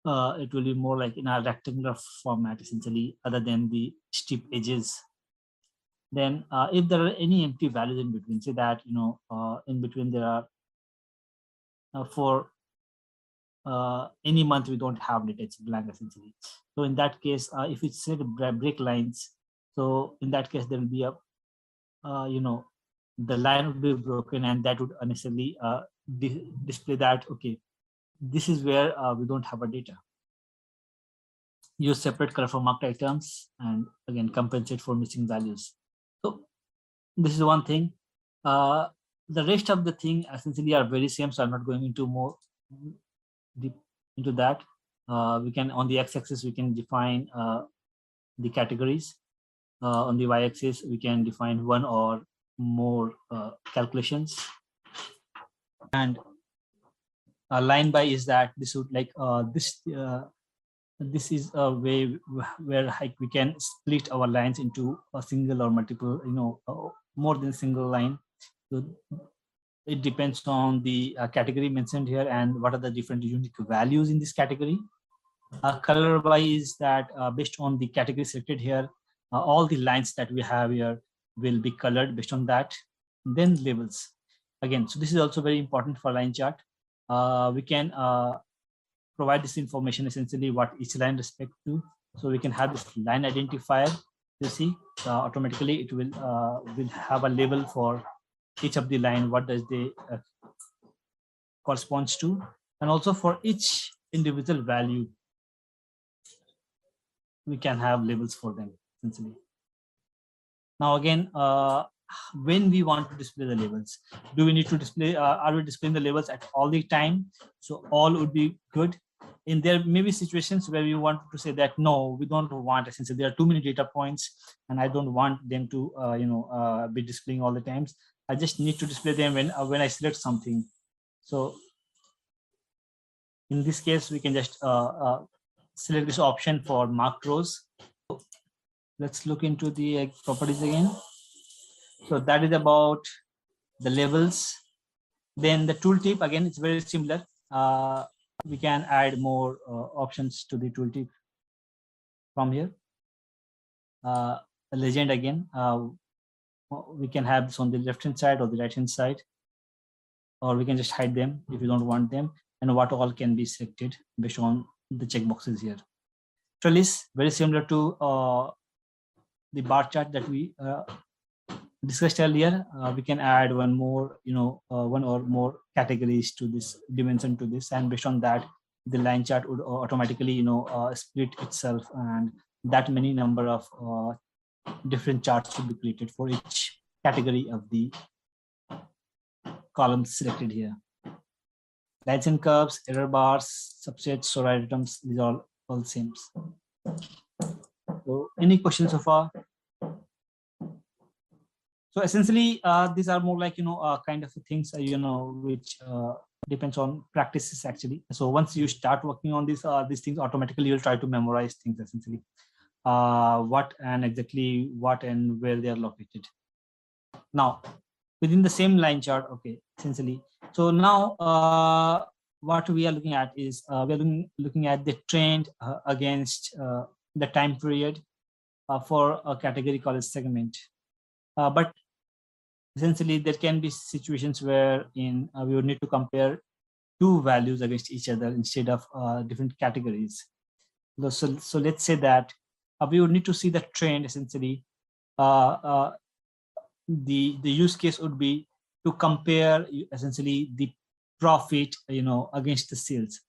it will be more like in a rectangular format essentially, other than the steep edges. Then if there are any empty values in between, say that in between there are for any month we don't have data, it's blank essentially. So in that case, if it's set break lines, so in that case there will be a the line would be broken, and that would unnecessarily display that, okay, this is where we don't have a data. Use separate color for marked items, and again compensate for missing values. So this is one thing. The rest of the thing essentially are very same, so I'm not going into more deep into that. We can, on the x-axis, we can define the categories. On the y-axis, we can define one or more calculations. And line by is that this would like this is a way where like we can split our lines into a single or multiple, more than single line. So it depends on the category mentioned here and what are the different unique values in this category. Color by is that based on the category selected here, all the lines that we have here will be colored based on that. Then labels again. So this is also very important for line chart. We can provide this information essentially what each line respect to. So we can have this line identifier. You see, automatically it will have a label for each of the line. What does they corresponds to, and also for each individual value, we can have labels for them essentially. Now again, when we want to display the labels, do we need to display? Are we displaying the labels at all the time? So all would be good. In there may be situations where we want to say that no, we don't want, essentially there are too many data points and I don't want them to be displaying all the times. I just need to display them when I select something. So in this case, we can just select this option for marked rows. Let's look into the properties again. So that is about the labels. Then the tooltip, again, it's very similar. We can add more options to the tooltip from here. A legend again, we can have this on the left hand side or the right hand side, or we can just hide them if you don't want them, and what all can be selected based on the checkboxes here. Trellis, very similar to the bar chart that we discussed earlier. We can add one more, one or more categories to this dimension to this, and based on that, the line chart would automatically, split itself, and that many number of different charts should be created for each category of the columns selected here. Lines and curves, error bars, subsets, store items, these are all same. So any questions so far? So essentially, these are more like, kind of things, which depends on practices actually. So once you start working on these things, automatically you'll try to memorize things essentially. What and exactly what and where they are located. Now, within the same line chart, okay, essentially. So now what we are looking at is we are looking at the trend against the time period for a category called segment. But essentially, there can be situations where we would need to compare two values against each other instead of different categories. So let's say that we would need to see the trend essentially. The use case would be to compare essentially the profit, against the sales.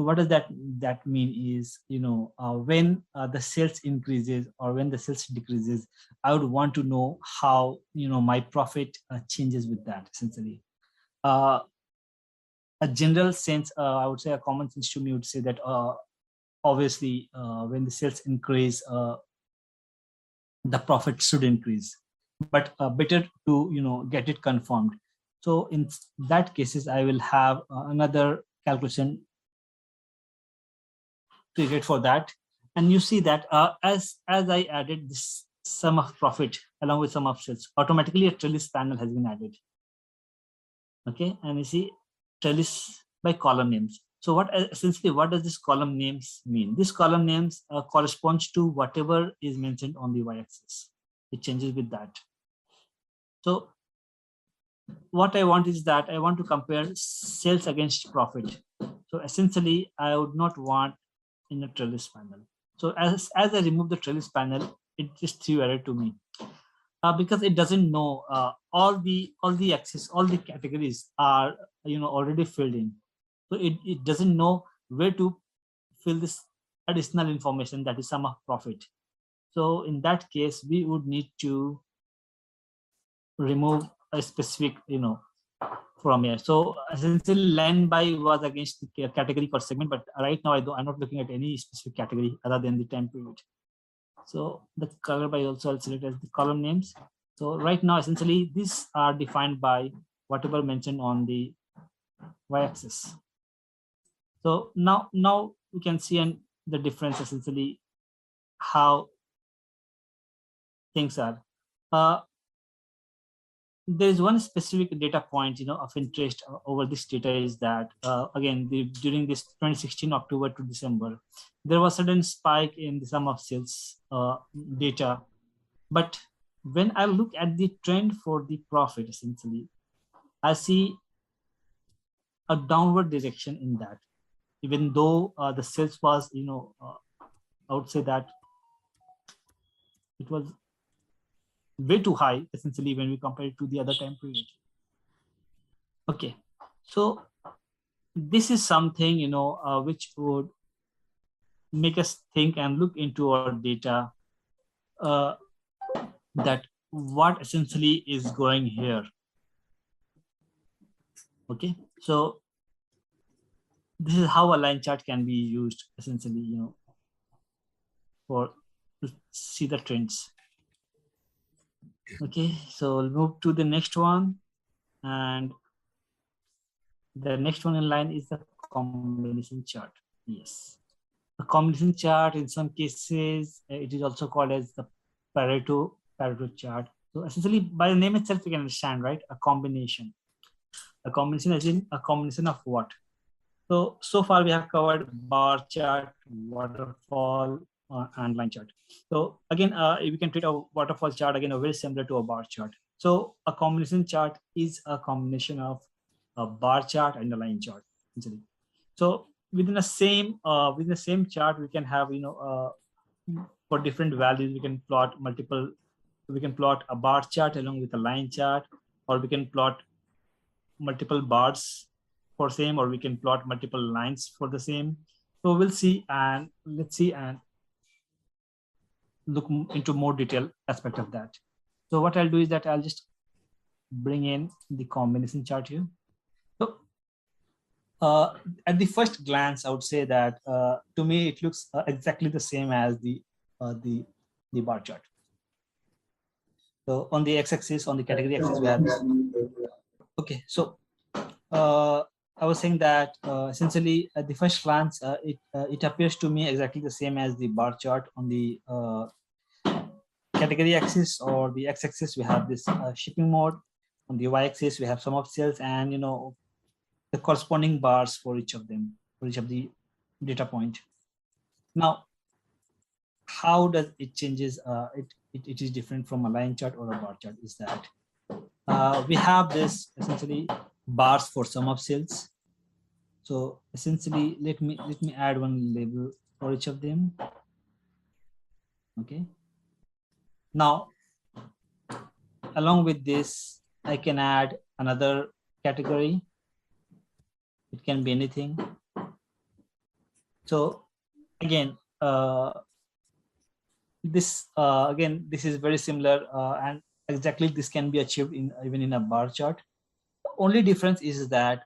So what does that mean is, when the sales increases or when the sales decreases, I would want to know how, my profit changes with that, essentially. A general sense, I would say a common sense to me would say that obviously when the sales increase, the profit should increase, but better to get it confirmed. So in that cases, I will have another calculation period for that. And you see that as I added this sum of profit along with sum of sales, automatically a trellis panel has been added. Okay, and you see trellis by column names. So what essentially what does this column names mean? This column names corresponds to whatever is mentioned on the y-axis. It changes with that. So what I want is that I want to compare sales against profit. So essentially I would not want in a trellis panel. So as I remove the trellis panel, it just threw error to me because it doesn't know all the axes, all the categories are already filled in. So it doesn't know where to fill this additional information, that is sum of profit. So in that case, we would need to remove a specific from here. So essentially line by was against the category per segment, but right now I'm not looking at any specific category other than the time period. So the color by also I'll select as the column names. So right now essentially these are defined by whatever mentioned on the y-axis. So now we can see the difference, essentially how things are. There is one specific data point of interest over this data is that again during this 2016 October to December, there was a sudden spike in the sum of sales data, but when I look at the trend for the profit, essentially I see a downward direction in that, even though the sales was I would say that it was way too high, essentially, when we compare it to the other time period. Okay, so this is something which would make us think and look into our data, that what essentially is going here. Okay, so this is how a line chart can be used, essentially, for to see the trends. Okay, so we'll move to the next one, and the next one in line is the combination chart. Yes, a combination chart, in some cases it is also called as the Pareto chart. So essentially by the name itself you can understand, right? A combination as in a combination of what? So far we have covered bar chart, waterfall, and line chart. So again, we can treat a waterfall chart again very similar to a bar chart. So a combination chart is a combination of a bar chart and a line chart, essentially. So within the same chart, we can have for different values we can plot multiple. We can plot a bar chart along with a line chart, or we can plot multiple bars for same, or we can plot multiple lines for the same. So we'll see, and let's see and look into more detailed aspect of that. So what I'll do is that I'll just bring in the combination chart here. So at the first glance, I would say that to me it looks exactly the same as the bar chart. So on the x-axis, on the category axis, we have this. Okay, so I was saying that essentially at the first glance, it appears to me exactly the same as the bar chart. On the category axis or the x-axis, we have this shipping mode. On the y-axis, we have sum of sales and the corresponding bars for each of them, for each of the data point. Now, how does it changes? It is different from a line chart or a bar chart. Is that we have this essentially bars for sum of sales. So essentially, let me add one label for each of them. Okay. Now, along with this, I can add another category. It can be anything. So again, this is very similar, and exactly this can be achieved in even in a bar chart. The only difference is that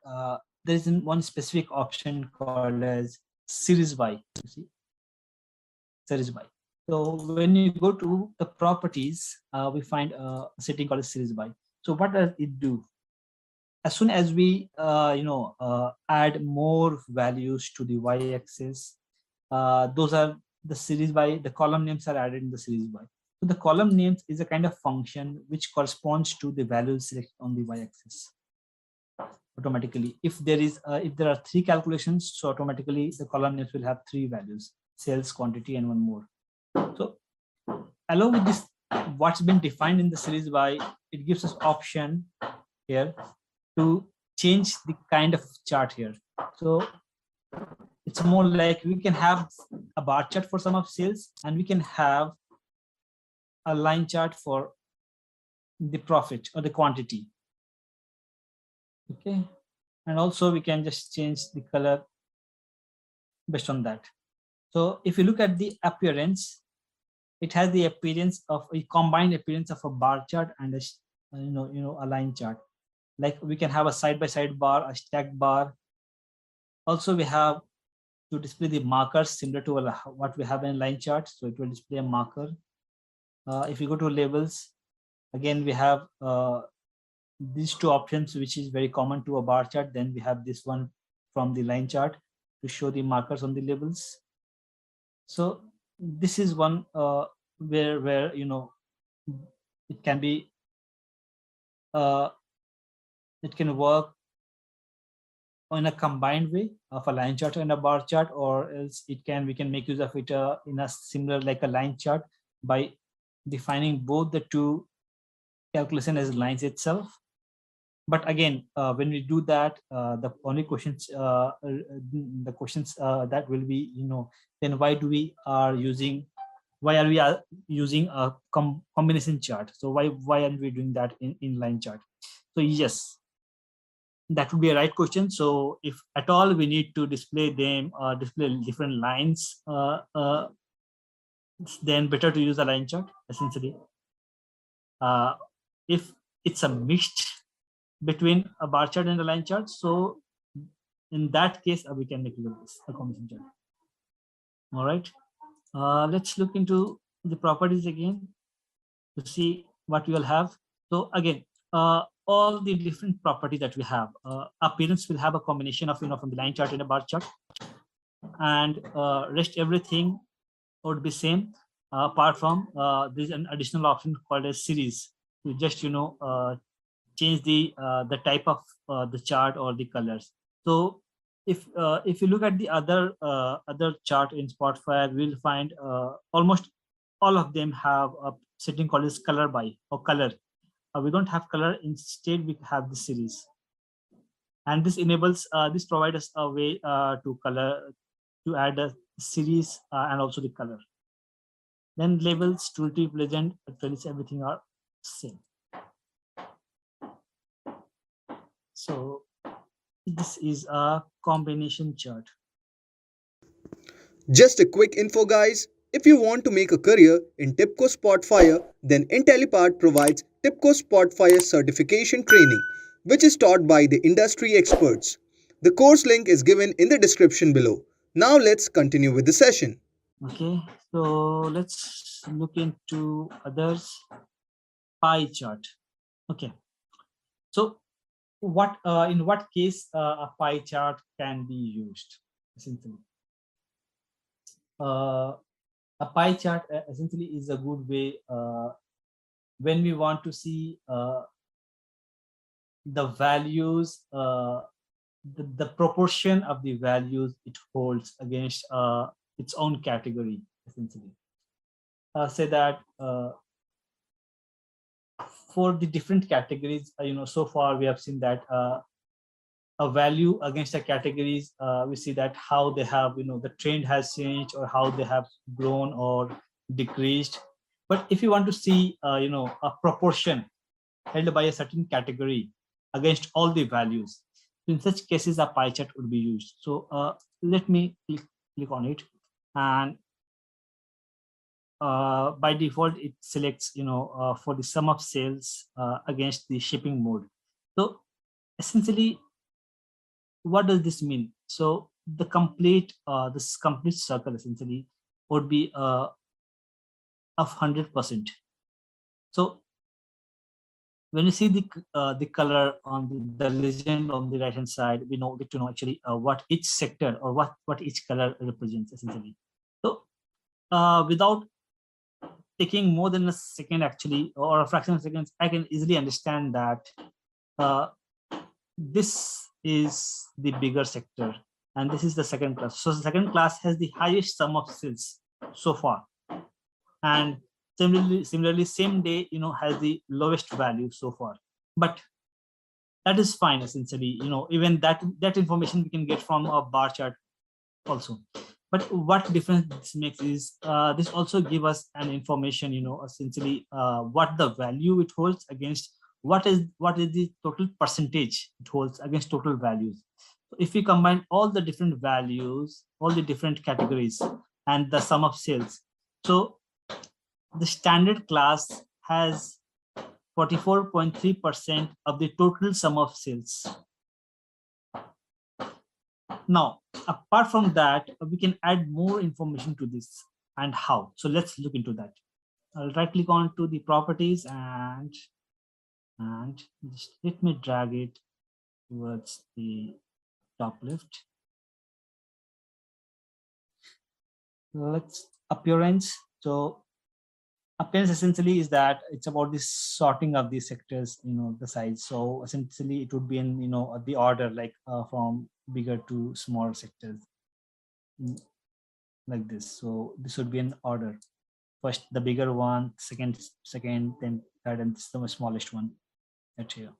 there is one specific option called as series by. You see, series by. So when you go to the properties, we find a setting called series by. So what does it do? As soon as we add more values to the y-axis, those are the series by, the column names are added in the series by. So the column names is a kind of function which corresponds to the values selected on the y-axis automatically. If there are 3 calculations, so automatically the column names will have 3 values: sales, quantity, and one more. So along with this, what's been defined in the series by, it gives us option here to change the kind of chart here. So it's more like we can have a bar chart for sum of sales, and we can have a line chart for the profit or the quantity. Okay, and also we can just change the color based on that. So if you look at the appearance, it has the appearance of a combined appearance of a bar chart and a a line chart. Like we can have a side-by-side bar, a stacked bar. Also, we have to display the markers similar to what we have in line chart. So it will display a marker. If you go to labels, again, we have these 2 options, which is very common to a bar chart. Then we have this one from the line chart to show the markers on the labels. So this is one where it can be it can work in a combined way of a line chart and a bar chart, or else we can make use of it in a similar like a line chart by defining both the 2 calculation as lines itself. But again, when we do that, the only questions that will be, then why are we using a combination chart? So why aren't we doing that in line chart? So yes, that would be a right question. So if at all we need to display them or display different lines, then better to use a line chart essentially. If it's a mixed between a bar chart and a line chart, so in that case we can make use of this, a combination chart. All right, let's look into the properties again to see what we will have. So again, all the different properties that we have, appearance will have a combination of from the line chart and a bar chart, and rest everything would be same, apart from there's an additional option called as series to just change the type of the chart or the colors. So if you look at the other chart in Spotfire, we'll find almost all of them have a setting called as color by or color. We don't have color, instead we have the series, and this enables this provides us a way to add a series and also the color. Then labels, tooltip, legend, actually everything are same. So this is a combination chart. Just a quick info, guys. If you want to make a career in TIBCO Spotfire, then Intellipaat provides TIBCO Spotfire certification training, which is taught by the industry experts. The course link is given in the description below. Now let's continue with the session. Okay, so let's look into others. Pie chart. Okay, so what in what case a pie chart can be used essentially? A pie chart essentially is a good way when we want to see the values, the proportion of the values it holds against its own category essentially. Say that for the different categories, so far we have seen that a value against the categories, we see that how they have, the trend has changed or how they have grown or decreased. But if you want to see, a proportion held by a certain category against all the values, in such cases, a pie chart would be used. So let me click click on it, and by default it selects for the sum of sales against the shipping mode. So essentially, what does this mean? So the complete this complete circle essentially would be of 100%. So when you see the color on the legend on the right hand side, we get to know actually what each sector or what each color represents essentially. So without taking more than a second actually, or a fraction of seconds, I can easily understand that this is the bigger sector and this is the second class. So the second class has the highest sum of sales so far, and similarly same day has the lowest value so far. But that is fine essentially, even that information we can get from a bar chart also. But what difference this makes is this also give us an information, essentially what the value it holds against what is the total percentage it holds against total values. So if we combine all the different values, all the different categories, and the sum of sales, so the standard class has 44.3% of the total sum of sales. Now, apart from that, we can add more information to this, and how. So let's look into that. I'll right click on to the properties and just let me drag it towards the top left. Let's appearance. So appearance essentially is that it's about the sorting of the sectors, the size. So essentially it would be in the order, like from bigger to smaller sectors, like this. So this would be an order: first the bigger one, second, then third, and this is the smallest one right here.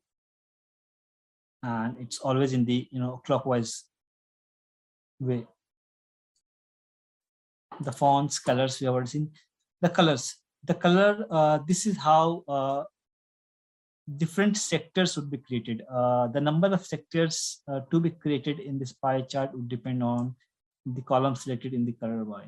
And it's always in the clockwise way. The fonts, colors, we have already seen. The colors, this is how different sectors would be created. The number of sectors to be created in this pie chart would depend on the column selected in the color by.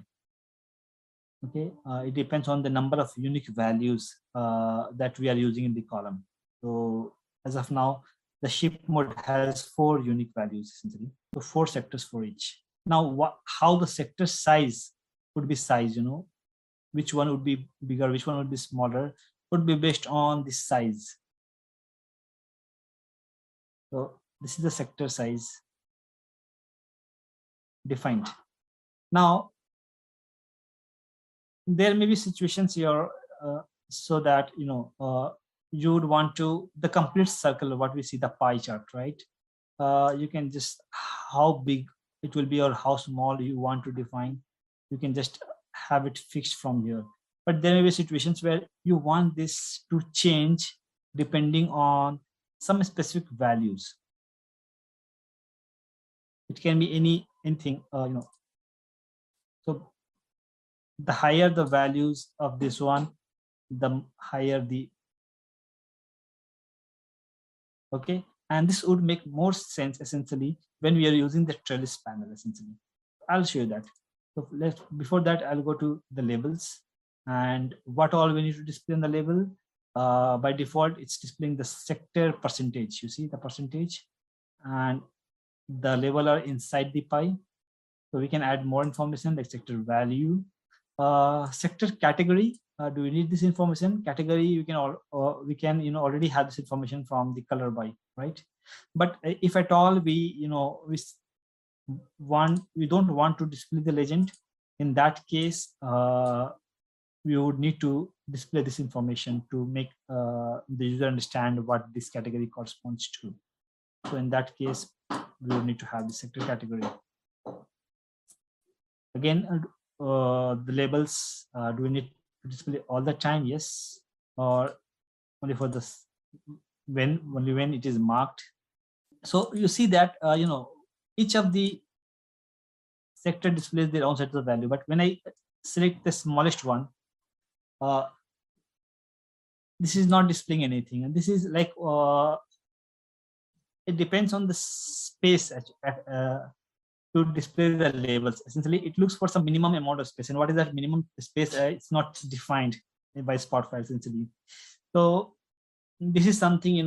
Okay, it depends on the number of unique values that we are using in the column. So as of now, the ship mode has 4 unique values essentially, so 4 sectors for each. Now, how the sector size would be sized, which one would be bigger, which one would be smaller, would be based on the size. So this is the sector size defined. Now, there may be situations here so that you would want to the complete circle of what we see, the pie chart, right? You can just how big it will be or how small you want to define. You can just have it fixed from here. But there may be situations where you want this to change depending on some specific values. It can be anything, So the higher the values of this one, the higher the. Okay, and this would make more sense essentially when we are using the trellis panel essentially. I'll show you that. So before that, I'll go to the labels and what all we need to display in the label. By default, it's displaying the sector percentage. You see the percentage, and the label are inside the pie. So we can add more information like sector value, sector category. Do we need this information? Category, we can already have this information from the color by, right? But if at all we don't want to display the legend, in that case we would need to display this information to make the user understand what this category corresponds to. So in that case, we would need to have the sector category. Again, the labels, do we need to display all the time? Yes, or only for this only when it is marked. So you see that each of the sector displays their own set of value, but when I select the smallest one, this is not displaying anything, and this is like it depends on the space to display the labels. Essentially, it looks for some minimum amount of space. And what is that minimum space? It's not defined by Spotfire essentially. So this is something,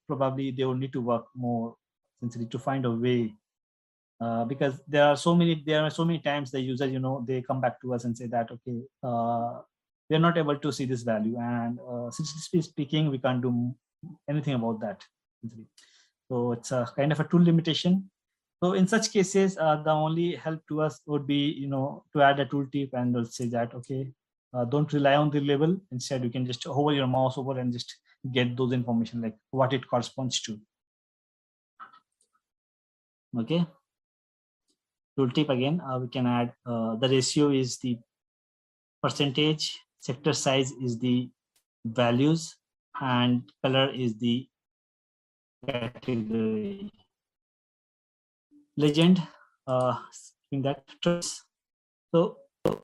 probably they will need to work more essentially to find a way, because there are so many times the user, they come back to us and say that, okay, we are not able to see this value, and since speaking, we can't do anything about that essentially. So it's a kind of a tool limitation. So in such cases, the only help to us would be, to add a tooltip, and they'll say that, okay, don't rely on the label. Instead, you can just hover your mouse over and just get those information, like what it corresponds to. Okay. Tooltip again, we can add the ratio is the percentage, sector size is the values, and color is the category. Legend, that. So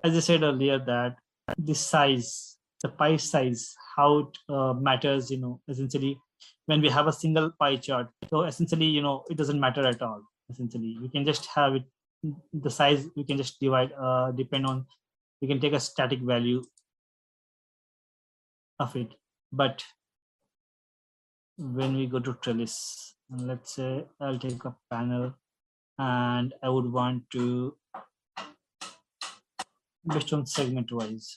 as I said earlier, that the size, the pie size, how it matters, essentially when we have a single pie chart. So essentially, it doesn't matter at all. Essentially, we can just have it, the size, we can just divide, depend on, we can take a static value of it. But when we go to trellis, let's say I'll take a panel, and I would want to, based on segment wise.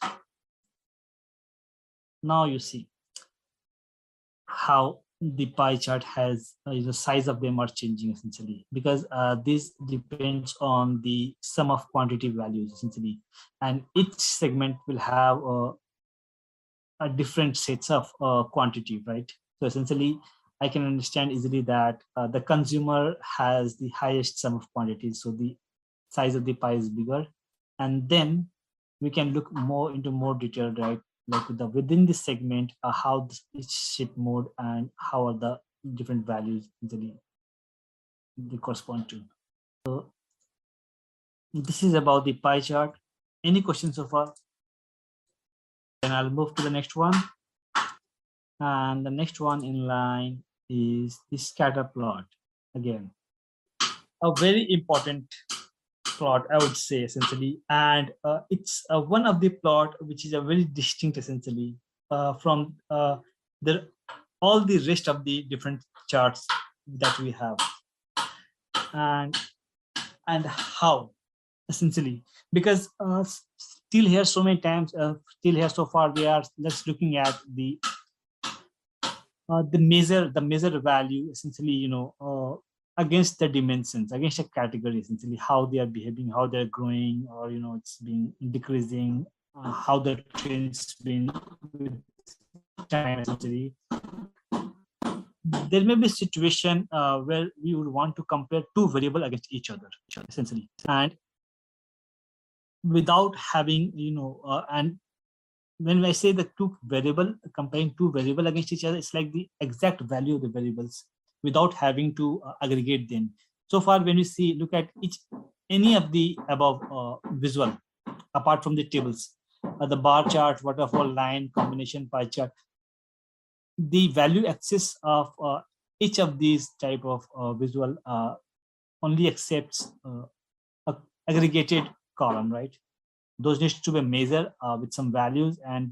Now you see how the pie chart has the size of them are changing essentially, because this depends on the sum of quantity values essentially, and each segment will have a different sets of quantity, right? So essentially, I can understand easily that the consumer has the highest sum of quantities, so the size of the pie is bigger, and then we can look more into more detail, right? Like within this segment, how each ship mode and how are the different values they correspond to. So this is about the pie chart. Any questions so far? Then I'll move to the next one. And the next one in line is the scatter plot. Again, a very important plot, I would say, essentially, and it's one of the plot which is a very distinct essentially from all the rest of the different charts that we have. And how essentially, because still here so many times, still here so far we are just looking at the measure value essentially, against the dimensions, against a category essentially, how they are behaving, how they're growing, or it's been decreasing, how the trends been with time essentially. There may be a situation where we would want to compare two variables against each other essentially, and without having, and when I say the comparing two variable against each other, it's like the exact value of the variables without having to aggregate them. So far, when we look at any of the above visual, apart from the tables, the bar chart, waterfall, line, combination, pie chart, the value axis of each of these type of visual only accepts aggregated column, right? Those needs to be measured with some values, and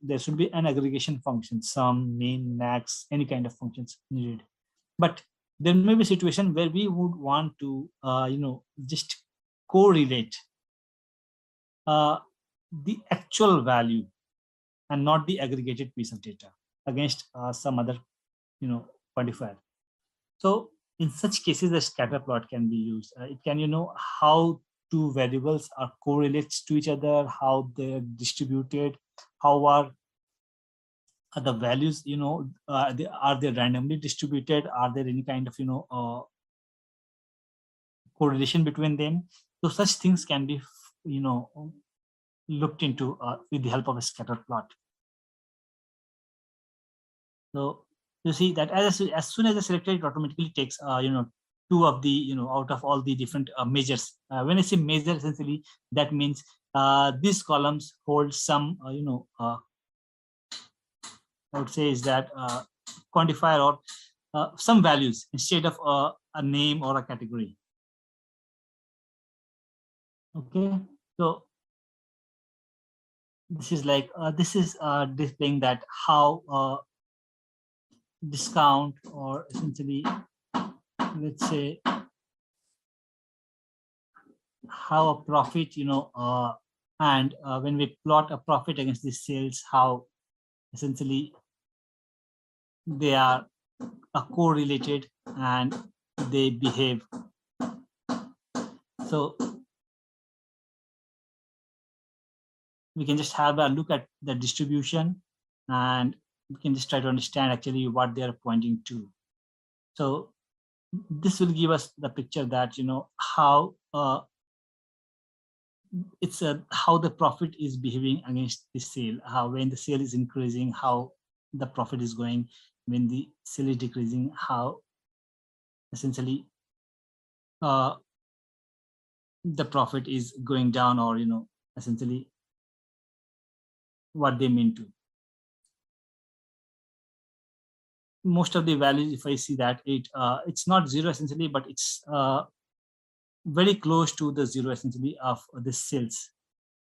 there should be an aggregation function, sum, mean, max, any kind of functions needed. But there may be a situation where we would want to, just correlate the actual value and not the aggregated piece of data against some other, quantifier. So in such cases, the scatter plot can be used. It can, how two variables are correlates to each other, how they're distributed, how are the values, are they randomly distributed, are there any kind of correlation between them. So such things can be looked into with the help of a scatter plot. So you see that as soon as I select it automatically takes two of the out of all the different measures. When I say measure, essentially that means these columns hold some I would say is that quantifier or some values instead of a name or a category. Okay, so this is like displaying that how discount, or essentially, let's say, how a profit, and when we plot a profit against the sales, how essentially they are correlated and they behave. So we can just have a look at the distribution, and we can just try to understand actually what they are pointing to. So this will give us the picture that how it's how the profit is behaving against the sale, how when the sale is increasing, how the profit is going, when the sale is decreasing, how essentially the profit is going down, or essentially what they mean to. Most of the values, if I see that it's not zero essentially, but it's very close to the zero essentially of the sales.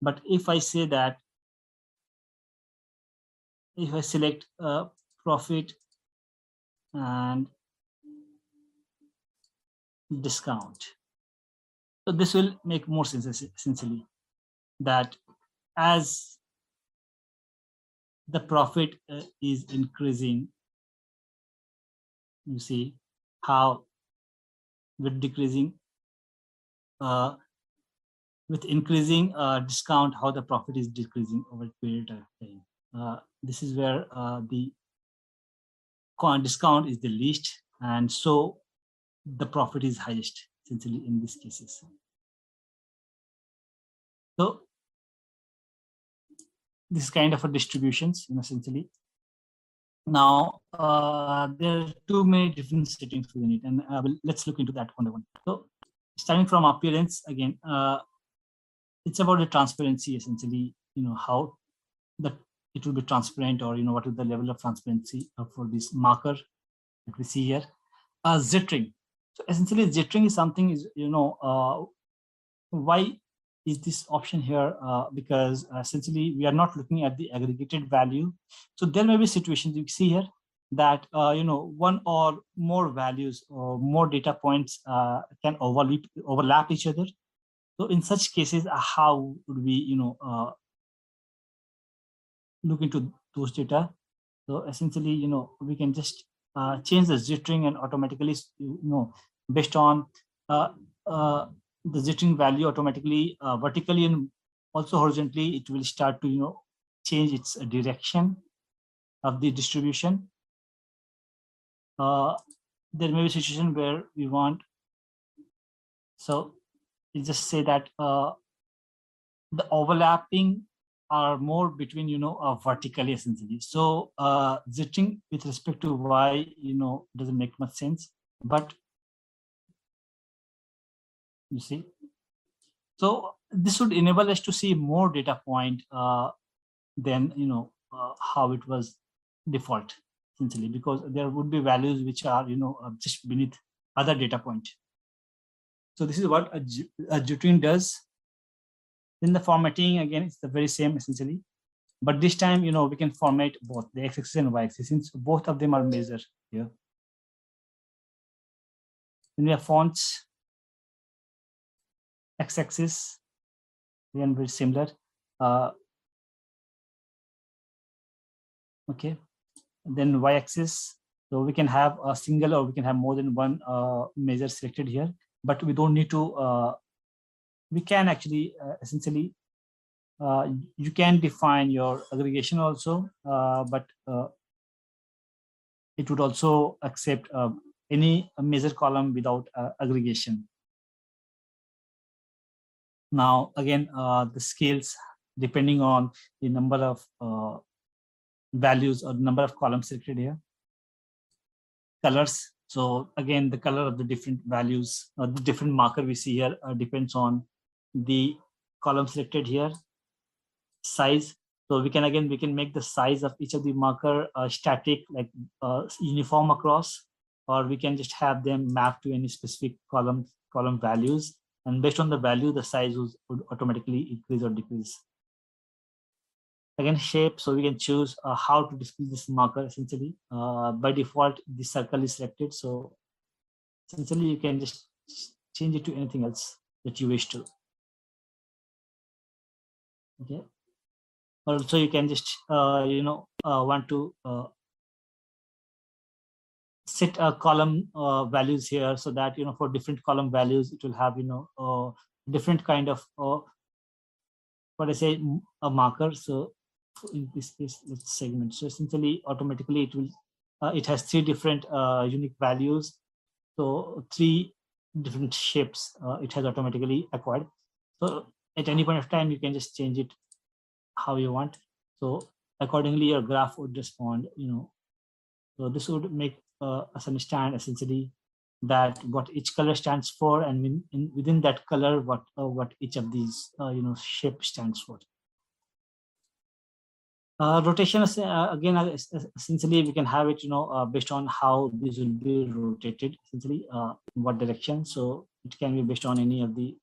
But if I say that, if I select profit and discount, so this will make more sense essentially, that as the profit is increasing, you see how with decreasing with increasing discount, how the profit is decreasing over a period of time. This is where the discount is the least, and so the profit is highest essentially in these cases. So this is kind of a distributions essentially. Now there are too many different settings within it, and let's look into that one by one. So starting from appearance again, it's about the transparency essentially, how that it will be transparent, or what is the level of transparency for this marker that we see here. Zittering. So essentially zittering is something is, why is this option here? Because essentially we are not looking at the aggregated value. So there may be situations you see here that one or more values or more data points can overlap each other. So in such cases, how would we look into those data? So essentially, we can just change the zittering, and automatically, based on the zittering value, automatically vertically and also horizontally, it will start to change its direction of the distribution. There may be a situation where we want, so we just say that the overlapping are more between vertically essentially. So zittering with respect to y doesn't make much sense, but you see, so this would enable us to see more data point than how it was default essentially, because there would be values which are just beneath other data point. So this is what a zittering does. In the formatting, again, it's the very same essentially, but this time we can format both the x-axis and y-axis, since both of them are measured here. Then we have fonts, x-axis, again very similar. Okay, then y-axis, so we can have a single or we can have more than one measure selected here, but we don't need to. We can actually essentially you can define your aggregation also, but it would also accept any measure column without aggregation. Now again, the scales depending on the number of values or number of columns selected here. Colors, so again the color of the different values or the different marker we see here depends on the column selected here. Size, so we can make the size of each of the marker static, like uniform across, or we can just have them mapped to any specific column values. and based on the value, the size would automatically increase or decrease. Again, shape, so we can choose how to display this marker. Essentially, by default, the circle is selected, so essentially you can just change it to anything else that you wish to. Okay. Also, you can just want to set a column values here, so that for different column values it will have different kind of what I say, a marker. So in this case, let's segment. So essentially, automatically it will it has 3 different unique values. So 3 different shapes it has automatically acquired. So at any point of time, you can just change it how you want. So accordingly, your graph would respond. So this would make us understand essentially that what each color stands for, and within that color, what each of these shape stands for. Rotation, again, essentially we can have it based on how this will be rotated, essentially in what direction. So it can be based on any of the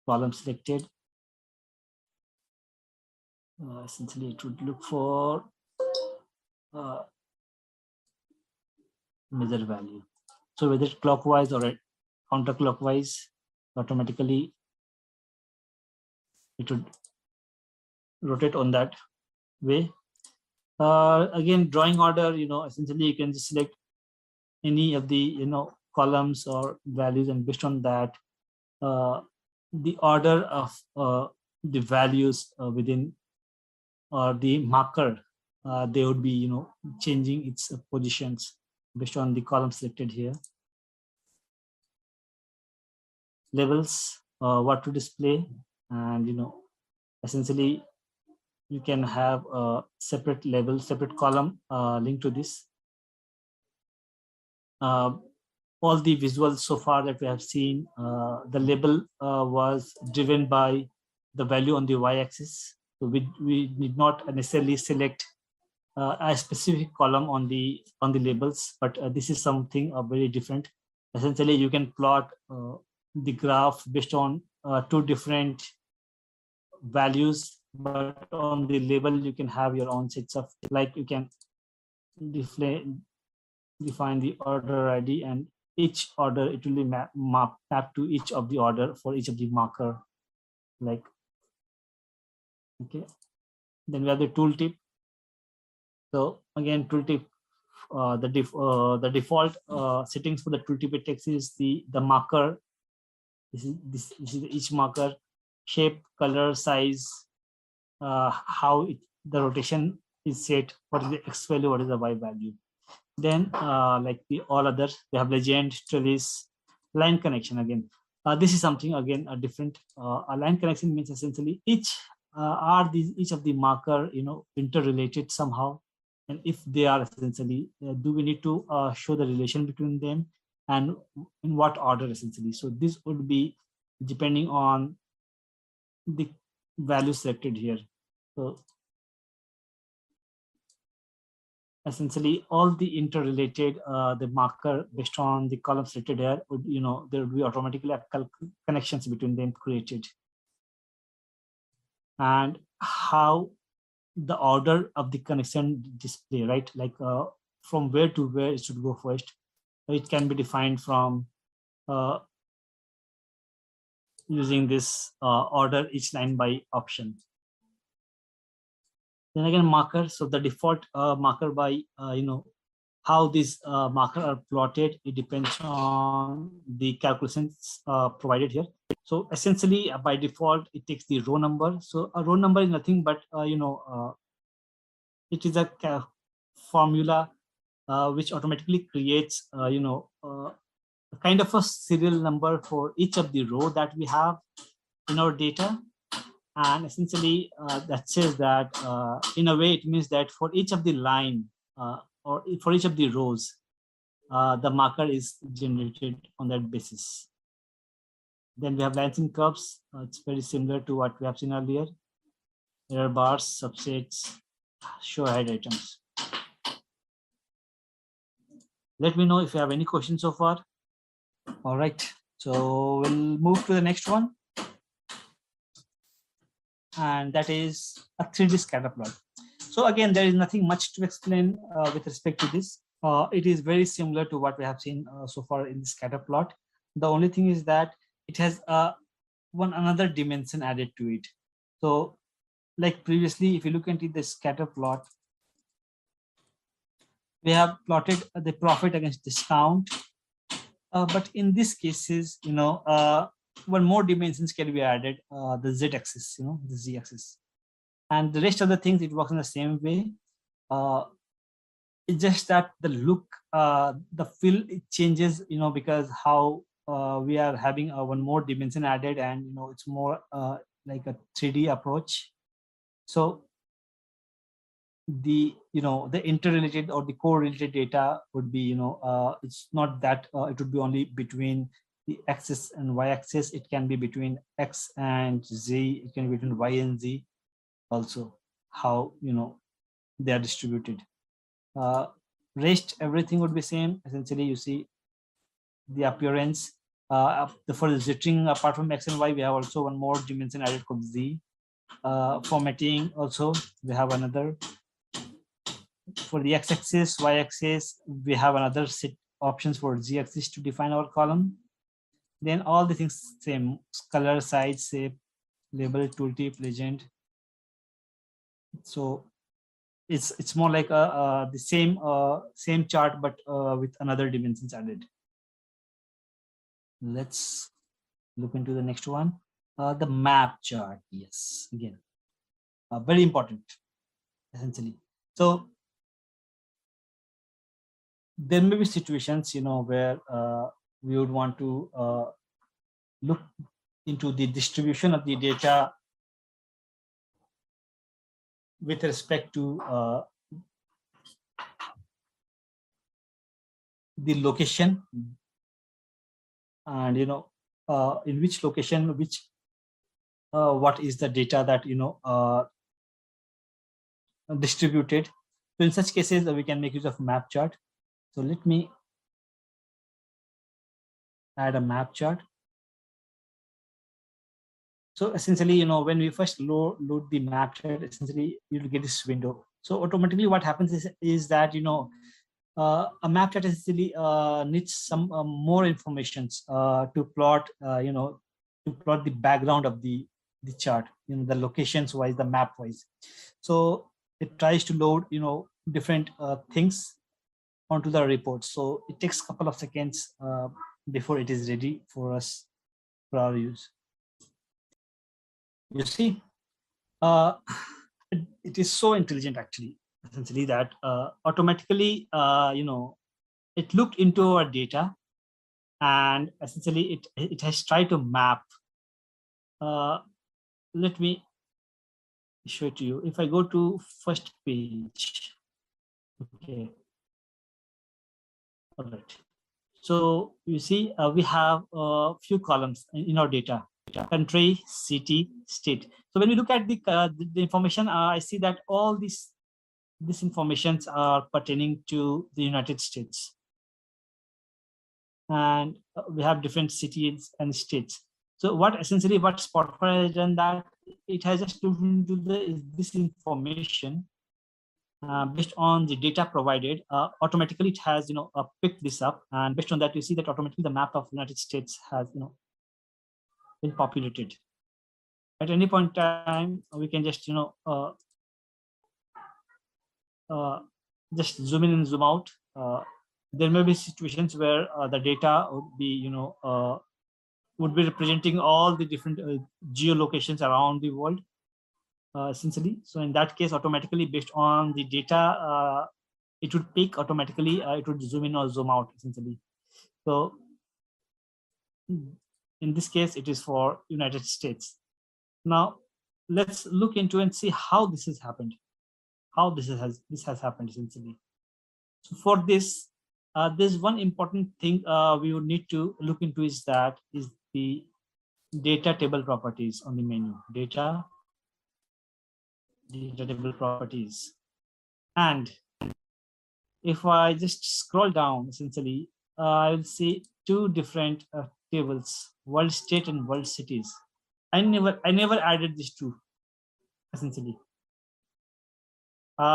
columns selected. Essentially it would look for measure value. So whether clockwise or counterclockwise, automatically it would rotate on that way. Again, drawing order, essentially you can just select any of the columns or values, and based on that, the order of the values within or the marker, they would be changing its positions based on the column selected here. Labels, what to display, and essentially you can have a separate label, separate column linked to this. All the visuals so far that we have seen, the label was driven by the value on the y-axis. So we did not necessarily select a specific column on the labels, but this is something very different. Essentially, you can plot the graph based on 2 different values, but on the label you can have your own sets of, like you can define the order ID, and each order it will be mapped to each of the order for each of the marker, like. Okay, then we have the tooltip. So again, tooltip, the default settings for the tooltip text is the marker. This is each marker, shape, color, size, how the rotation is set, what is the x value, what is the y value. Then like the all others, we have legend, trellis, line connection. Again, this is something again a different. A line connection means essentially each of the marker interrelated somehow, and if they are essentially, do we need to show the relation between them, and in what order essentially. So this would be depending on the value selected here. So essentially all the interrelated the marker based on the column selected here would there would be automatically connections between them created, and how the order of the connection display, right, like from where to where it should go first. It can be defined from using this order each line by option. Then again, marker. So the default marker by how these marker are plotted, it depends on the calculations provided here. So essentially, by default, it takes the row number. So a row number is nothing but it is a formula which automatically creates a kind of a serial number for each of the row that we have in our data. And essentially that says that in a way it means that for each of the line or for each of the rows, the marker is generated on that basis. Then we have lines and curves. It's very similar to what we have seen earlier. Error bars, subsets, show ahead items. Let me know if you have any questions so far. All right, so we'll move to the next one, and that is a 3D scatter plot. So again, there is nothing much to explain with respect to this. It is very similar to what we have seen so far in the scatter plot. The only thing is that it has one another dimension added to it. So like previously, if you look into the scatter plot, we have plotted the profit against discount. But in these cases, one more dimensions can be added, the z-axis, the z-axis. And the rest of the things, it works in the same way. It's just that the look, the feel, it changes, because how we are having one more dimension added, and it's more like a 3D approach. So the the interrelated or the correlated data would be it's not that it would be only between the axis and y-axis. It can be between x and z. It can be between y and z also, how they are distributed. Rest everything would be same. Essentially, you see the appearance for the z-string. Apart from x and y, we have also one more dimension added called z. Formatting also, we have another. For the x-axis, y-axis, we have another set options for z-axis to define our column. Then all the things same: color, size, shape, label, tooltip, legend. So it's more like the same chart, but with another dimensions added. Let's look into the next one, the map chart. Yes, again, very important, essentially. So there may be situations, where we would want to look into the distribution of the data with respect to the location, and in which location, what is the data that distributed. So in such cases, we can make use of map chart. So let me add a map chart. So essentially, when we first load the map chart, essentially you'll get this window. So automatically what happens is that a map chart essentially needs some more information to plot the background of the chart, the locations wise, the map wise. So it tries to load different things onto the report. So it takes a couple of seconds before it is ready for us, for our use. You see, it is so intelligent actually, essentially, that automatically it looked into our data, and essentially it has tried to map. Let me show it to you. If I go to first page, okay, all right. So you see, we have a few columns in our data: country, city, state. So when we look at the information, I see that all these informations are pertaining to the United States, and we have different cities and states. So what Spotfire has done, that it has just looked into this information based on the data provided. Automatically it has picked this up, and based on that, you see that automatically the map of United States has been populated. At any point in time, we can just just zoom in and zoom out. There may be situations where the data would be representing all the different geolocations around the world, essentially. So in that case, automatically based on the data, it would pick automatically. It would zoom in or zoom out, essentially. So in this case, it is for United States. Now let's look into and see how this has happened. How this has happened, essentially. So for this, there's one important thing we would need to look into, is the data table properties on the menu. Data table properties. And if I just scroll down, essentially, I will see two different tables: world state and world cities. I never added these two essentially.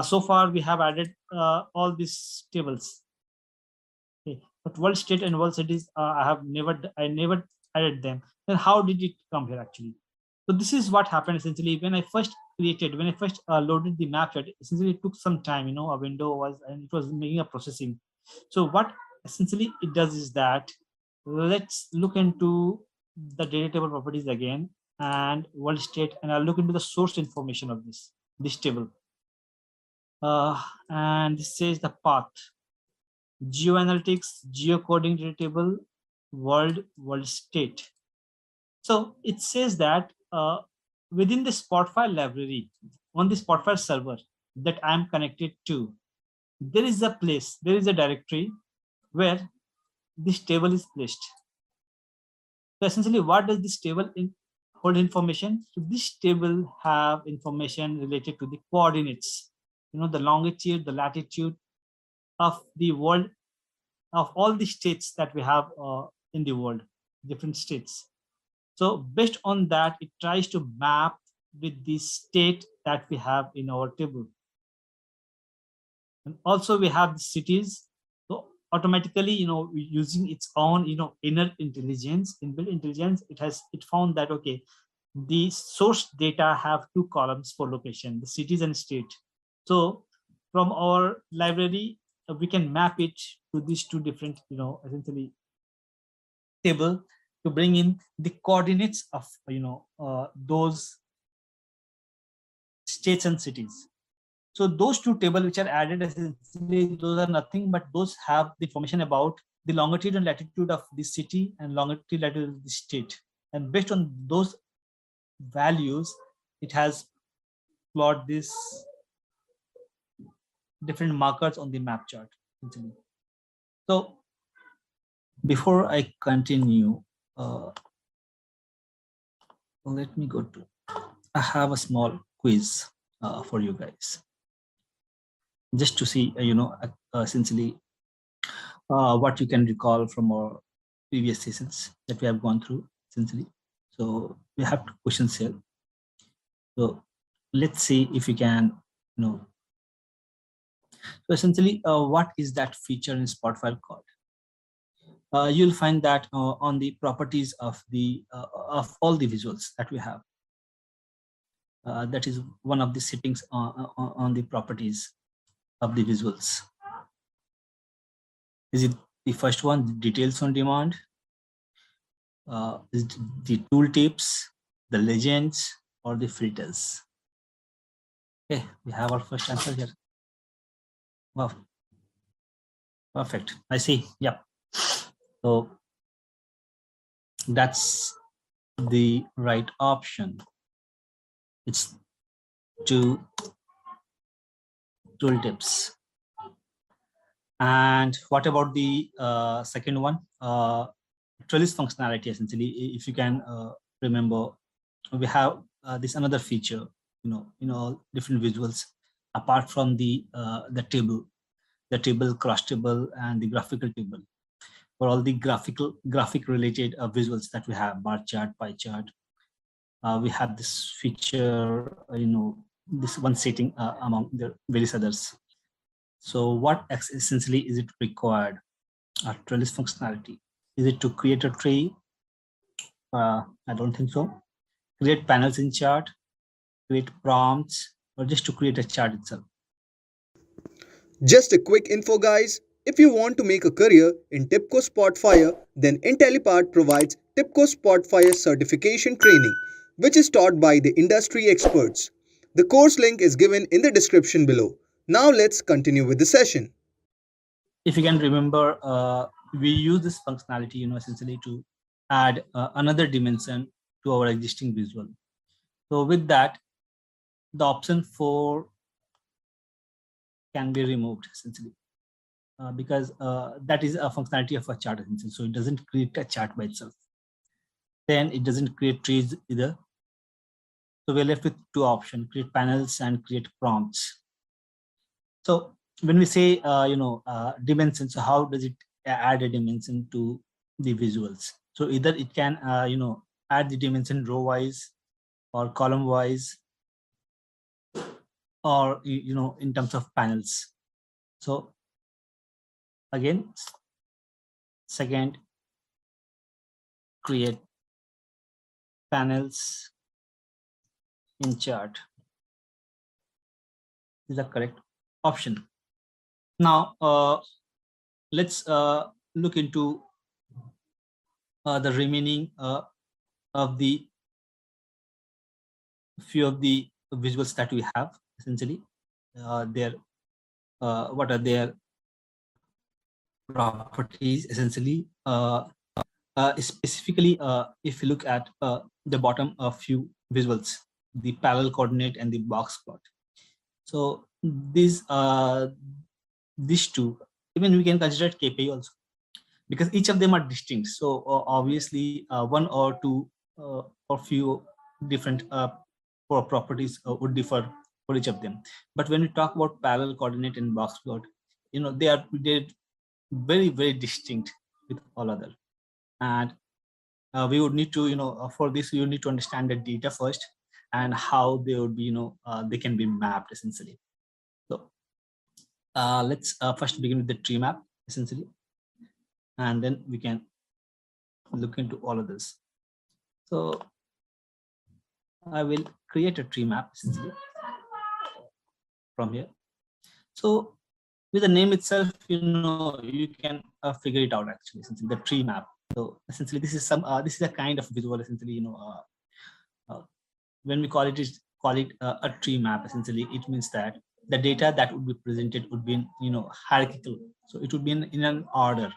So far we have added all these tables. Okay. But world state and world cities, I never added them. Then how did it come here actually? So this is what happened essentially when I first loaded the map chart. Essentially, it took some time. A window and it was making a processing. So what essentially it does is that, let's look into the data table properties again and world state, and I'll look into the source information of this table. And this says the path, geoanalytics, geocoding data table, world state. So it says that within the Spotfire library on the Spotfire server that I'm connected to, there is a directory where this table is placed. So essentially, what does this table hold information? So this table have information related to the coordinates, the longitude, the latitude of the world, of all the states that we have in the world, different states. So based on that, it tries to map with the state that we have in our table. And also we have the cities. So automatically, using its own, inner intelligence, inbuilt intelligence, it found that, okay, the source data have two columns for location, the cities and state. So from our library, we can map it to these two different, essentially table to bring in the coordinates of, those states and cities. So those two tables which are added, essentially, those are nothing but those have the information about the longitude and latitude of the city and longitude latitude of the state. And based on those values, it has plotted this different markers on the map chart. So before I continue, let me go to, I have a small quiz for you guys, just to see, essentially what you can recall from our previous sessions that we have gone through, essentially. So we have two questions here. So let's see if you can, So essentially, what is that feature in Spotfire called? You'll find that on the properties of all the visuals that we have. That is one of the settings on the properties of the visuals. Is it the first one, details on demand? Is it the tooltips, the legends, or the filters? Okay, we have our first answer here. Wow, perfect. I see. Yep. So that's the right option. It's two tooltips. And what about the second one? Trellis functionality. Essentially, if you can remember, we have this another feature, different visuals apart from the table, cross table, and the graphical table. For all the graphic related visuals that we have, bar chart, pie chart, we have this feature, this one setting among the various others. So what essentially is it required? Trellis functionality. Is it to create a tree? I don't think so. Create panels in chart, create prompts, or just to create a chart itself? Just a quick info, guys. If you want to make a career in TIBCO Spotfire, then Intellipaat provides TIBCO Spotfire certification training, which is taught by the industry experts. The course link is given in the description below. Now let's continue with the session. If you can remember, we use this functionality, essentially to add another dimension to our existing visual. So with that, the option 4 can be removed, essentially, because that is a functionality of a chart, essentially. So it doesn't create a chart by itself. Then it doesn't create trees either. So we're left with two options: create panels and create prompts. So when we say, dimensions, so how does it add a dimension to the visuals. So either it can add the dimension row wise or column wise, or in terms of panels. So again, second, create panels in chart is the correct option. Now let's look into the remaining of the few of the visuals that we have. Essentially, what are their properties? Essentially, specifically, if you look at the bottom of few visuals, the parallel coordinate and the box plot. So these two, even we can consider it KPI also, because each of them are distinct. So obviously, one or two or few different properties would differ for each of them. But when we talk about parallel coordinate and box plot, they're very, very distinct with all other. And we would need to, for this, you need to understand the data first and how they would be, they can be mapped essentially. So let's first begin with the tree map essentially, and then we can look into all of this. So I will create a tree map essentially from here. So with the name itself, you can figure it out actually, essentially the tree map. So essentially, this is a kind of visual essentially. When we call it a tree map, essentially, it means that the data that would be presented would be in hierarchical. So it would be in an order.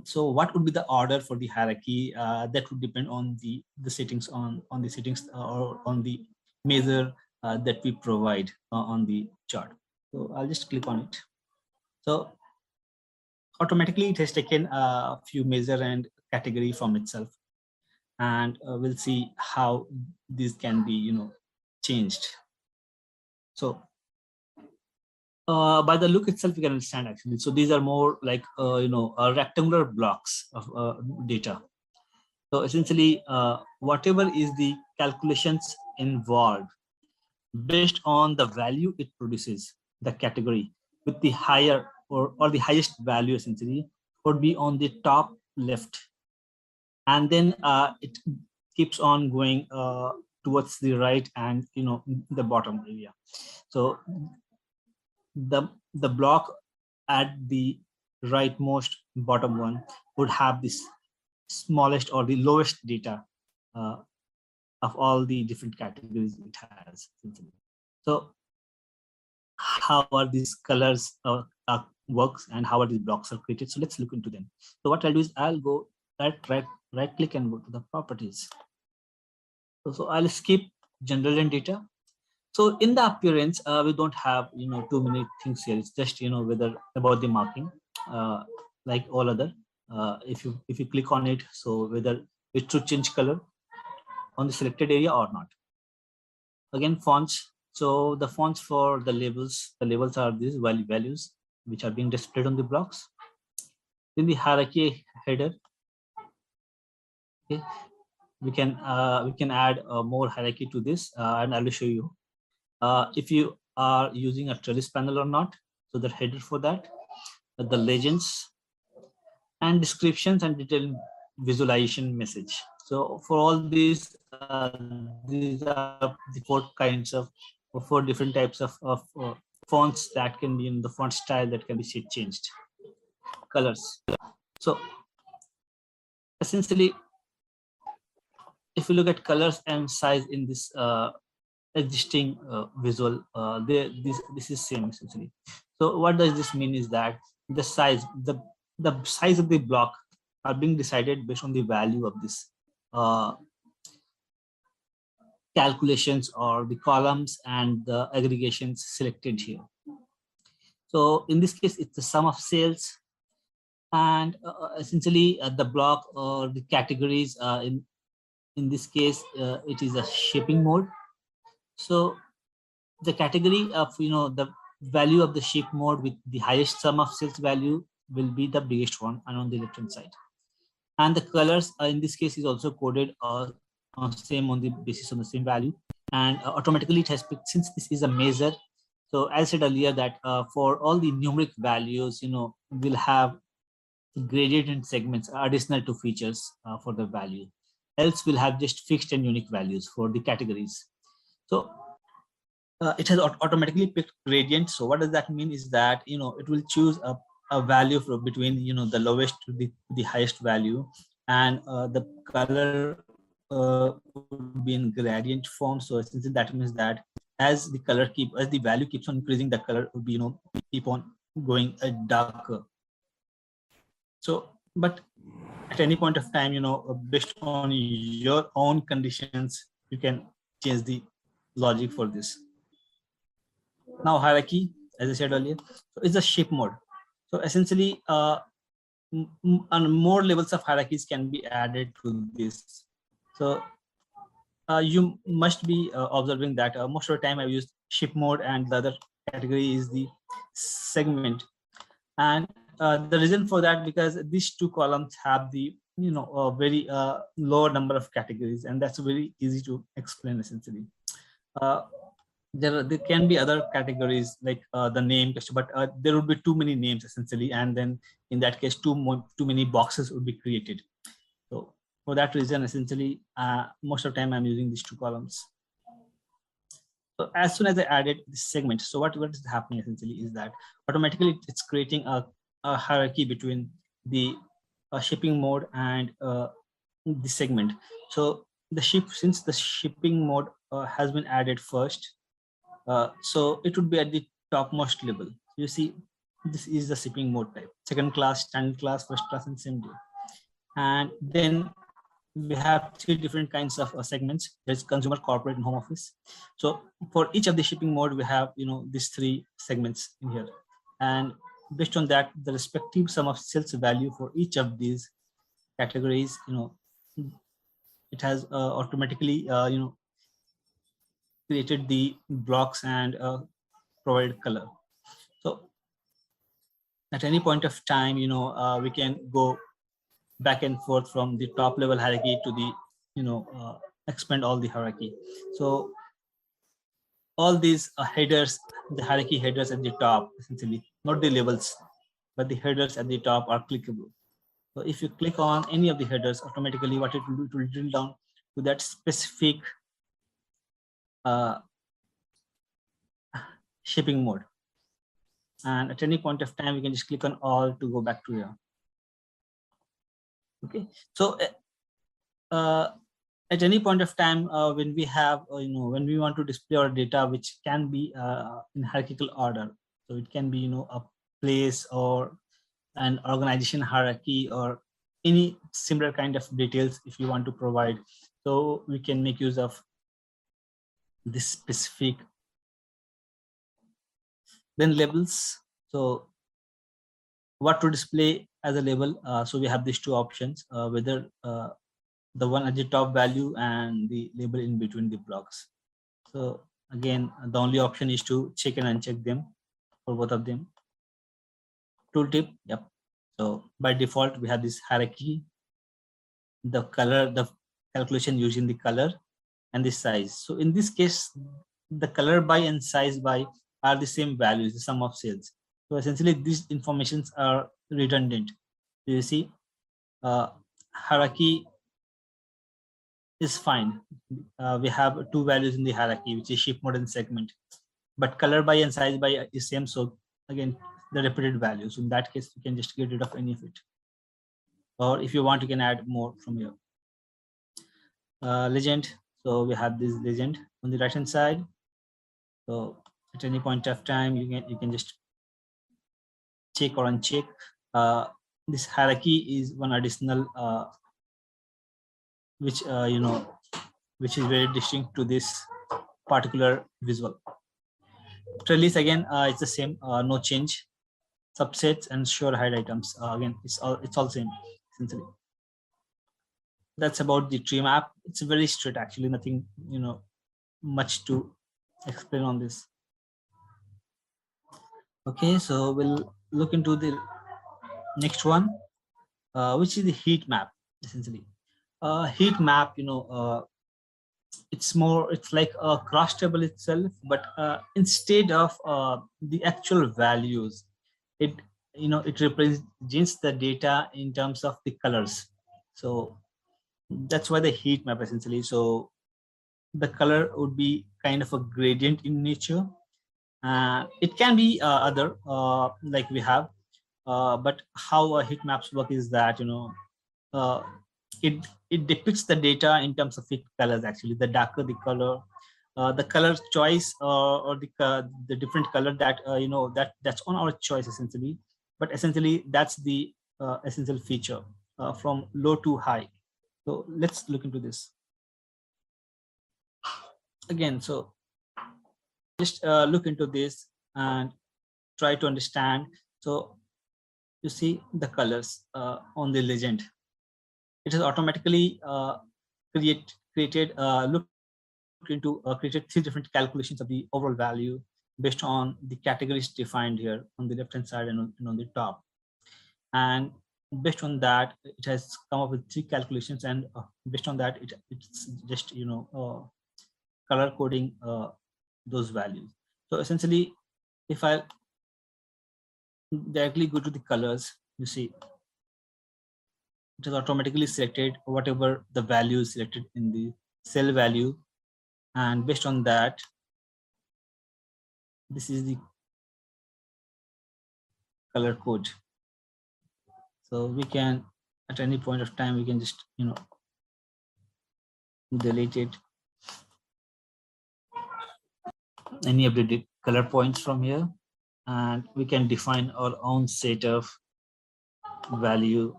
So what would be the order for the hierarchy? That would depend on the settings on the settings or on the measure that we provide on the chart. So I'll just click on it. So automatically it has taken a few measure and category from itself, and we'll see how this can be changed. So by the look itself, you can understand actually. So these are more like rectangular blocks of data. So essentially, whatever is the calculations involved, based on the value it produces, the category with the higher or the highest value essentially would be on the top left, and then it keeps on going towards the right and the bottom area. So the block at the rightmost bottom one would have this smallest or the lowest data of all the different categories it has. So how are these colors works and how are these blocks are created? So let's look into them. So what I'll do is I'll go right click and go to the properties. So I'll skip general and data. So in the appearance, we don't have too many things here. It's just whether about the marking, like all other. If you click on it, so whether it should change color on the selected area or not. Again, fonts. So the fonts for the labels are these values which are being displayed on the blocks. In the hierarchy header, okay, we can add more hierarchy to this, and I will show you if you are using a trellis panel or not. So the header for that, the legends and descriptions and detailed visualization message. So for all these are the four different types of fonts that can be in the font style that can be changed. Colors. So essentially, if you look at colors and size in this existing visual, this is same essentially. So what does this mean is that the size of the block are being decided based on the value of this calculations or the columns and the aggregations selected here. So in this case, it's the sum of sales, and essentially the block or the categories in this case it is a shipping mode. So the category of the value of the ship mode with the highest sum of sales value will be the biggest one and on the left hand side. And the colors in this case is also coded same on the basis on the same value, and automatically it has picked, since this is a measure. So as I said earlier that for all the numeric values, we'll have gradient and segments additional to features for the value. Else we'll have just fixed and unique values for the categories. So it has automatically picked gradient. So what does that mean is that it will choose a value from between the lowest to the highest value, and the color would be in gradient form. So essentially that means that as the value keeps on increasing, the color would be keep on going darker. So but at any point of time, based on your own conditions, you can change the logic for this. Now hierarchy, as I said earlier, so it's a shape mode. So essentially more levels of hierarchies can be added to this. So you must be observing that most of the time I've used shape mode, and the other category is the segment. And the reason for that, because these two columns have the a very lower number of categories, and that's very easy to explain. Essentially there can be other categories like the name, but there would be too many names essentially, and then in that case too many boxes would be created. So for that reason, essentially most of the time I'm using these two columns. So as soon as I added this segment, so what is happening essentially is that automatically it's creating a hierarchy between the shipping mode and the segment. So since the shipping mode has been added first, so it would be at the topmost level. You see, this is the shipping mode type: second class, standard class, first class, and same day. And then we have three different kinds of segments. There's consumer, corporate, and home office. So for each of the shipping mode, we have these three segments in here, and based on that, the respective sum of sales value for each of these categories, it has automatically created the blocks and provided color. So at any point of time, we can go back and forth from the top level hierarchy to the expand all the hierarchy. So all these headers, the hierarchy headers at the top, essentially not the levels, but the headers at the top are clickable. So if you click on any of the headers, automatically what it will do, it will drill down to that specific shipping mode. And at any point of time, you can just click on all to go back to here. Okay, so at any point of time when we have when we want to display our data, which can be in hierarchical order, so it can be a place or an organization hierarchy or any similar kind of details if you want to provide, so we can make use of this specific. Then labels, so what to display as a label. So we have these two options, whether the one at the top value and the label in between the blocks. So again, the only option is to check and uncheck them for both of them. Tooltip, yep. So by default, we have this hierarchy, the color, the calculation using the color, and the size. So in this case, the color by and size by are the same values, the sum of sales. So essentially, these informations are redundant. You see, hierarchy is fine. We have two values in the hierarchy, which is ship mode and segment, but color by and size by is same. So again, the repeated values. In that case, you can just get rid of any of it, or if you want, you can add more from here. Legend. So we have this legend on the right hand side. So at any point of time, you can just check or uncheck. This hierarchy is one additional which which is very distinct to this particular visual. Trellis, again, it's the same, no change. Subsets and sure hide items, again, it's all same essentially. That's about the tree map. It's very straight, actually, nothing much to explain on this. Okay, so we'll look into the next one, which is the heat map. Essentially, heat map, it's like a cross table itself, but instead of the actual values, it it represents the data in terms of the colors. So that's why the heat map essentially. So the color would be kind of a gradient in nature. It can be other like we have, but how heat maps work is that uh, it depicts the data in terms of its colors. Actually, the darker the color, the color choice, or the different color that that's on our choice essentially. But essentially, that's the essential feature from low to high. So let's look into this again. So just look into this and try to understand. So you see the colors on the legend. It is automatically created created 3 different calculations of the overall value based on the categories defined here on the left hand side and on the top. And based on that, it has come up with 3 calculations, and based on that, it's just color coding those values. So essentially, if I directly go to the colors, you see it is automatically selected whatever the value is selected in the cell value, and based on that, this is the color code. So we can, at any point of time, we can just delete it, any updated color points from here, and we can define our own set of value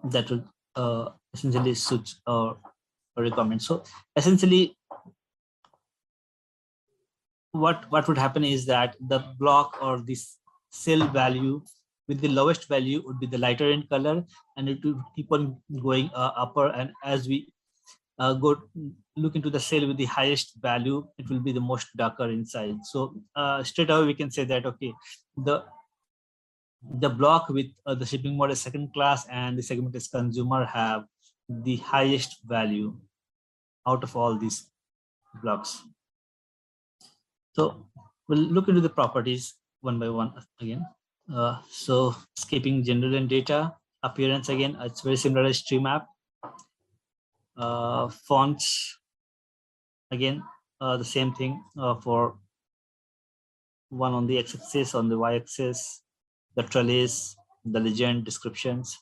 that will essentially suit our requirement. So essentially, what would happen is that the block or this cell value with the lowest value would be the lighter in color, and it will keep on going upper, and as we go look into the cell with the highest value, it will be the most darker inside. So straight away we can say that okay, the block with the shipping mode is second class and the segment is consumer have the highest value out of all these blocks. So we'll look into the properties one by one again. So skipping general and data, appearance again, it's very similar as tree map. Fonts, again, the same thing for one on the x-axis, on the y-axis, the trellis, the legend, descriptions.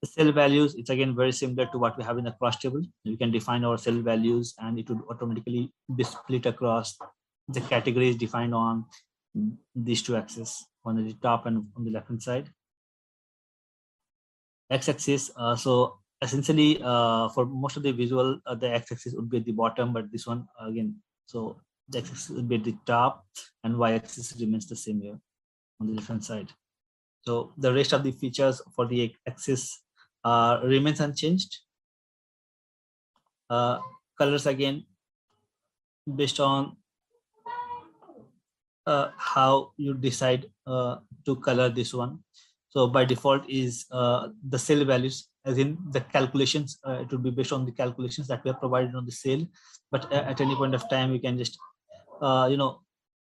The cell values, it's again very similar to what we have in the cross table. We can define our cell values and it would automatically be split across the categories defined on these 2 axes, on the top and on the left hand side. X-axis, so essentially for most of the visual, the x-axis would be at the bottom, but this one again, so the x-axis would be at the top and y-axis remains the same here on the left hand side. So the rest of the features for the axis remains unchanged. Colors again, based on how you decide to color this one. So by default is the cell values, as in the calculations, it will be based on the calculations that we have provided on the cell. But at any point of time, we can just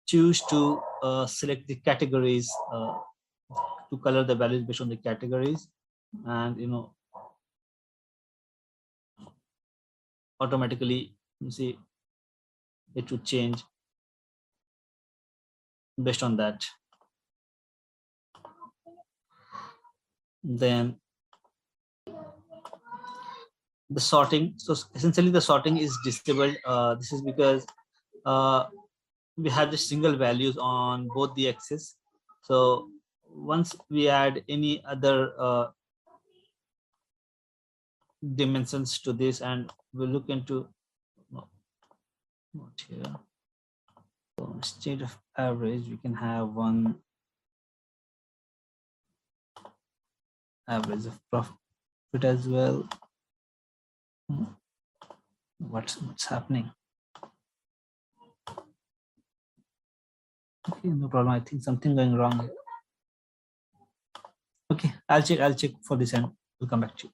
choose to select the categories to color the values based on the categories, and automatically you see it would change based on that. Then the sorting, so essentially the sorting is disabled. This is because we have the single values on both the axes. So once we add any other dimensions to this, and we'll look into not here. So instead of average, we can have one average of profit as well. What's happening? Okay, no problem. I think something going wrong here. I'll check for this and we'll come back to you.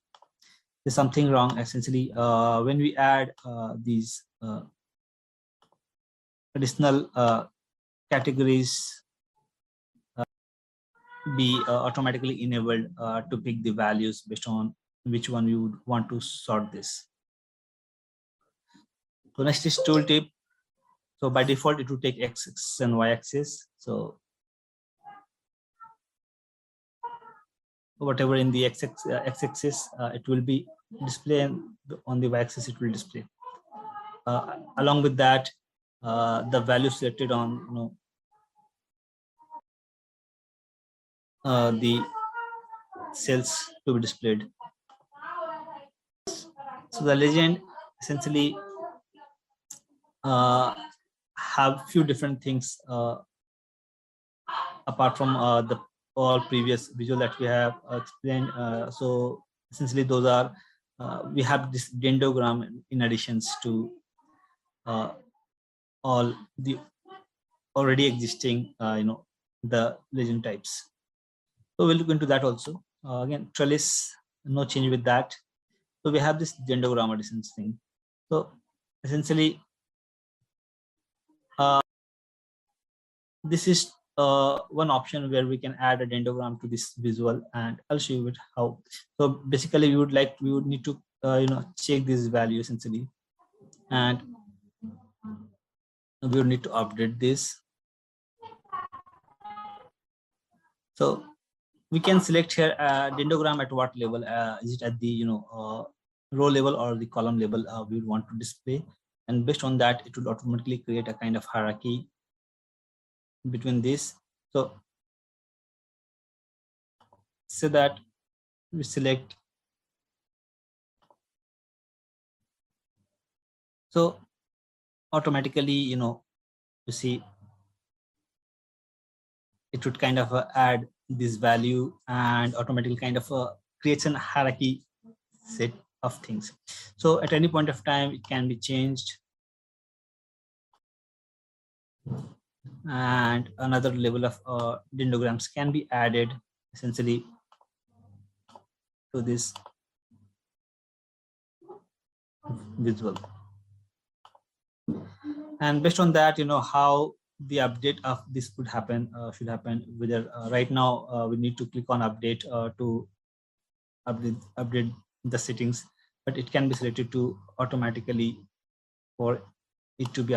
There's something wrong essentially when we add these additional categories be automatically enabled to pick the values based on which one you would want to sort this. So next is tooltip. So by default, it will take X and Y axis. So whatever in the X axis, it will be display, and on the Y axis, it will display. Along with that, the value selected on the cells to be displayed. So the legend essentially have few different things apart from the all previous visual that we have explained. So essentially those are we have this dendrogram in additions to all the already existing the legend types. So we'll look into that also. Again, trellis, no change with that. So we have this dendrogram additions thing. So essentially this is one option where we can add a dendrogram to this visual, and I'll show you how. So basically we would need to check these values essentially, and we would need to update this. So we can select here dendrogram at what level. Is it at the row level or the column level we would want to display, and based on that it will automatically create a kind of hierarchy between this. So that we select, so automatically you see it would kind of add this value and automatically kind of creates an hierarchy set of things. So at any point of time it can be changed, and another level of dendrograms can be added essentially to this visual. And based on that, how the update of this could happen, should happen, whether right now we need to click on update to update the settings, but it can be selected to automatically for it to be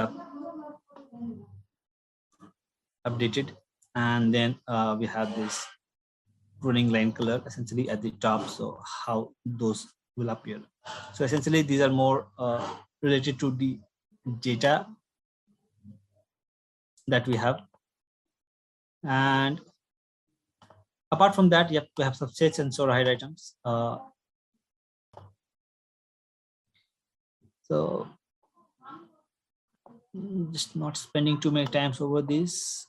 updated. And then we have this running line color essentially at the top, so how those will appear. So essentially these are more related to the data that we have. And apart from that, we have subsets and override items. So just not spending too many times over this.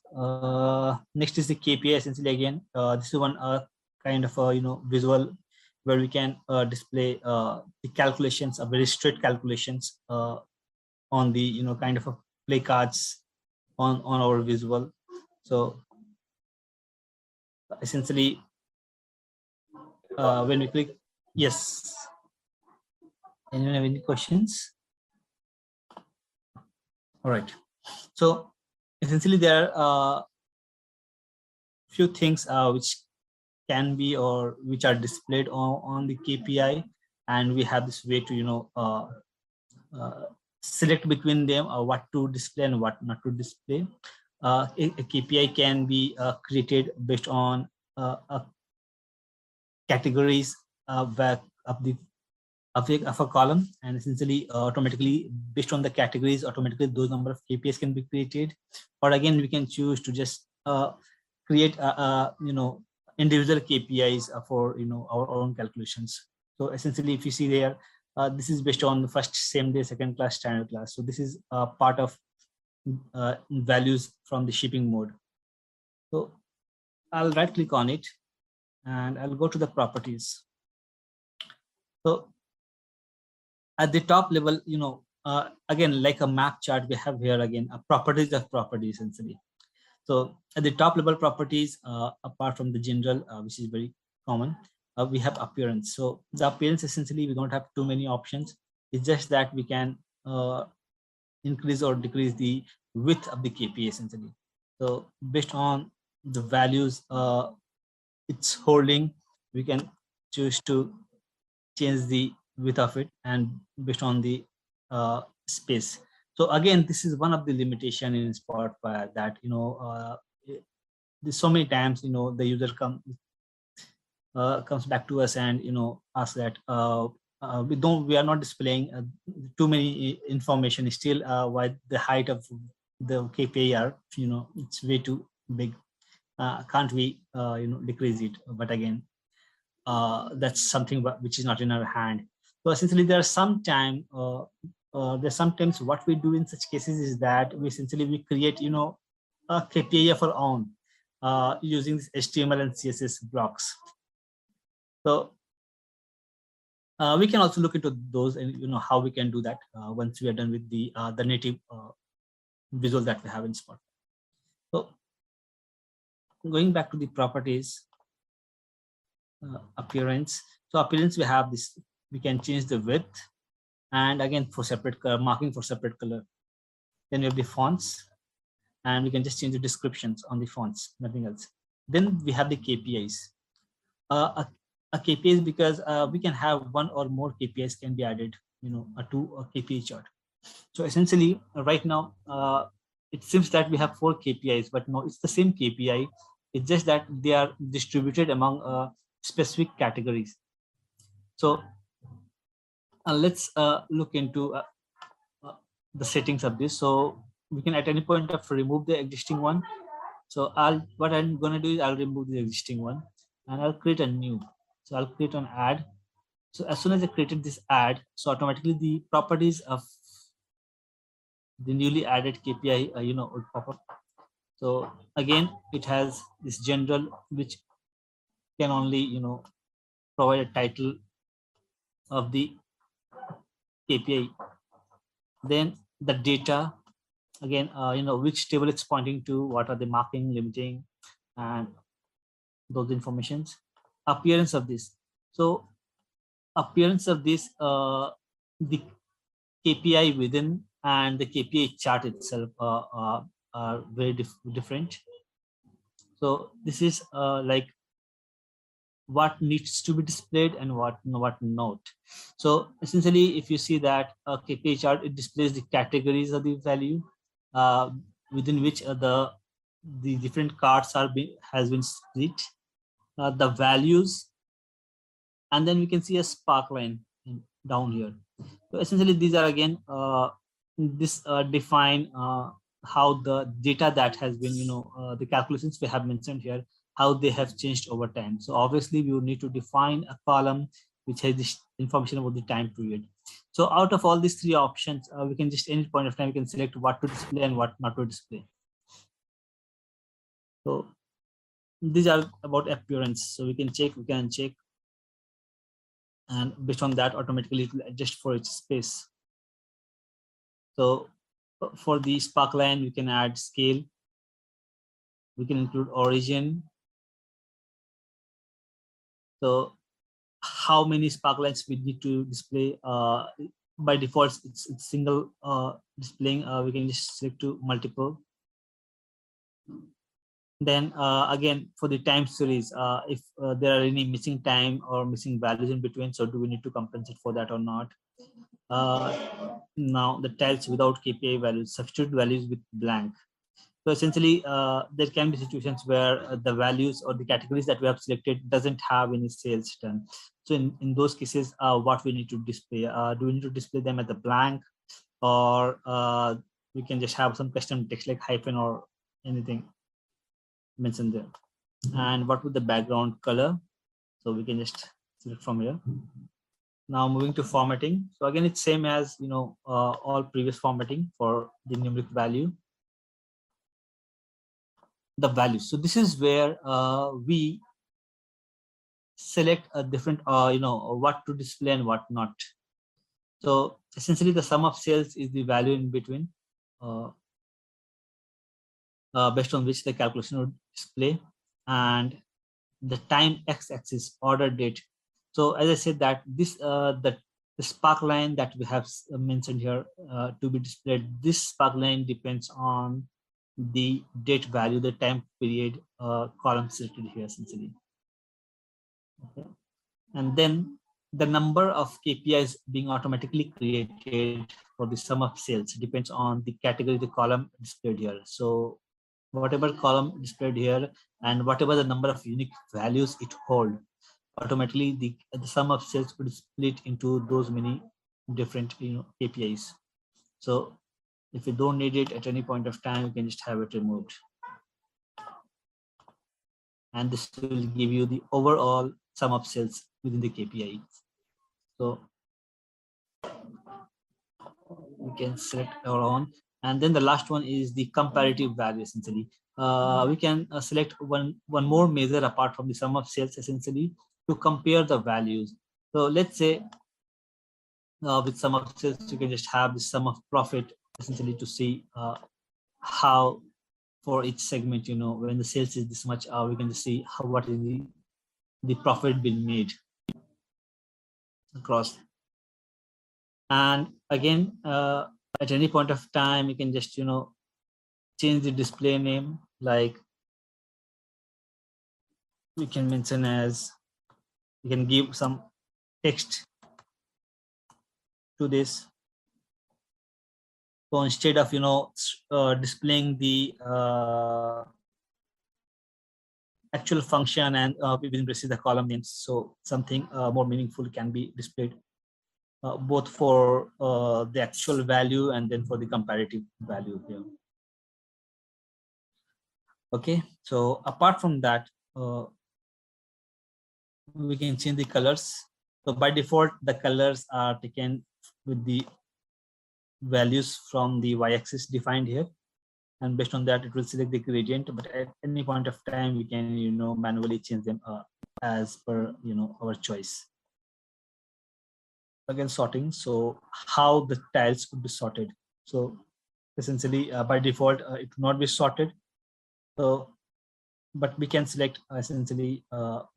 Next is the KPI. Essentially, again, this is one kind of visual where we can display the calculations, very straight calculations on the kind of play cards on our visual. So essentially, when we click, yes. Anyone have any questions? All right. So essentially, there are few things which can be or which are displayed on the KPI, and we have this way to select between them what to display and what not to display. A KPI can be created based on categories of a column, and essentially automatically based on the categories, automatically those number of KPIs can be created. Or again, we can choose to just create individual KPIs for our own calculations. So essentially, if you see there, this is based on the first, same day, second class, standard class. So this is part of values from the shipping mode. So I'll right click on it and I'll go to the properties. So at the top level, again, like a map chart, we have here again properties of properties essentially. So at the top level properties, apart from the general, which is very common. We have appearance. So the appearance, essentially, we don't have too many options. It's just that we can increase or decrease the width of the KPI essentially. So based on the values it's holding, we can choose to change the width of it, and based on the space. So again, this is one of the limitation in Spotfire, that there's so many times the user comes back to us and asks that we are not displaying too many information still, why the height of the KPI are it's way too big, can't we decrease it? But again, that's something which is not in our hand. So essentially there's sometimes what we do in such cases is that we create a KPI of our own using this HTML and CSS blocks. So we can also look into those, and how we can do that once we are done with the native visual that we have in Spot. So going back to the properties, appearance. So appearance, we have this, we can change the width, and again for separate color, marking for separate color. Then we have the fonts, and we can just change the descriptions on the fonts, nothing else. Then we have the KPIs. A KPIs, because we can have one or more KPIs can be added to a KPI chart. So essentially right now it seems that we have 4 KPIs, but no, it's the same KPI. It's just that they are distributed among specific categories. So let's look into the settings of this. So we can at any point of remove the existing one. So what I'm going to do is I'll remove the existing one and I'll create a new. So I'll create an add. So as soon as I created this add, so automatically the properties of the newly added KPI would pop up. So again, it has this general, which can only provide a title of the KPI. Then the data, again which table it's pointing to, what are the marking, limiting, and those informations. Appearance of this. So appearance of this, the KPI within and the KPI chart itself are very different. So this is like what needs to be displayed and what not. So essentially, if you see that a KPI chart, it displays the categories of the value within which the different cards has been split, the values, and then we can see a spark line down here. So essentially these are again define how the data that has been the calculations we have mentioned here, how they have changed over time. So obviously we would need to define a column which has this information about the time period. So out of all these 3 options, we can just any point of time we can select what to display and what not to display. So these are about appearance. So we can check, and based on that automatically it will adjust for its space. So for the spark line, we can add scale, we can include origin. So how many spark lines we need to display? By default it's single displaying. We can just select to multiple. Then again for the time series, if there are any missing time or missing values in between, so do we need to compensate for that or not? Now the tiles without KPI values, substitute values with blank. So essentially there can be situations where the values or the categories that we have selected doesn't have any sales done. So in those cases, what we need to display, do we need to display them at the blank, or we can just have some custom text like hyphen or anything mentioned there? And what would the background color? So we can just select from here. Now moving to formatting. So again, it's same as all previous formatting for the numeric value. The values. So this is where we select a different what to display and what not. So essentially the sum of sales is the value in between, based on which the calculation would display, and the time x-axis order date. So as I said that this the spark line that we have mentioned here to be displayed, this spark line depends on the date value, the time period column selected here essentially. Okay. And then the number of KPIs being automatically created for the sum of sales depends on the category, the column displayed here. So whatever column displayed here and whatever the number of unique values it holds, automatically the sum of sales would split into those many different KPIs. So if you don't need it at any point of time, you can just have it removed. And this will give you the overall sum of sales within the KPI. So we can select our own. And then the last one is the comparative value essentially. We can select one more measure apart from the sum of sales essentially to compare the values. So let's say with sum of sales, you can just have the sum of profit essentially to see how for each segment, when the sales is this much, we can just see what is the profit being made across. And again, at any point of time, you can just change the display name. Like we can mention as, you can give some text to this. So instead of displaying the actual function and we will receive the column names, so something more meaningful can be displayed both for the actual value and then for the comparative value here. Okay, so apart from that, we can change the colors. So by default, the colors are taken with the values from the y-axis defined here, and based on that it will select the gradient, but at any point of time we can manually change them as per our choice. Again, sorting, so how the tiles could be sorted. So essentially by default it will not be sorted, so but we can select essentially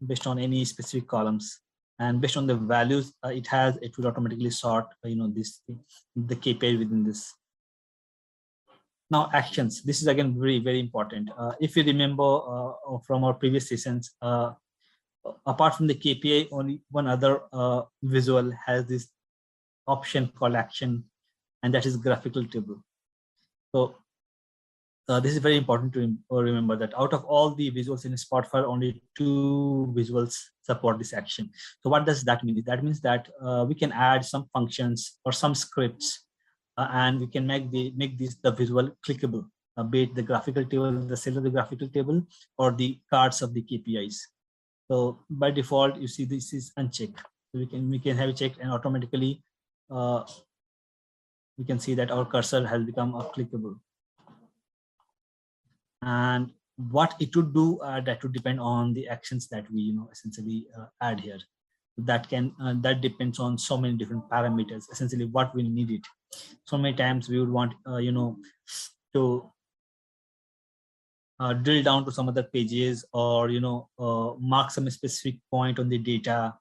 based on any specific columns, and based on the values it will automatically sort the KPI within this. Now actions, this is again very important. If you remember from our previous sessions, apart from the KPI, only one other visual has this option called action, and that is graphical table. So this is very important to remember that out of all the visuals in Spotfire, only 2 visuals support this action. So what does that mean? That means that we can add some functions or some scripts and we can make the visual clickable, be it the graphical table, the cell of the graphical table, or the cards of the KPIs. So by default, you see this is unchecked. So we can have it checked, and automatically we can see that our cursor has become clickable. And what it would do, that would depend on the actions that we essentially add here. That that depends on so many different parameters. Essentially, what we need it. So many times we would want to drill down to some other pages, or mark some specific point on the data,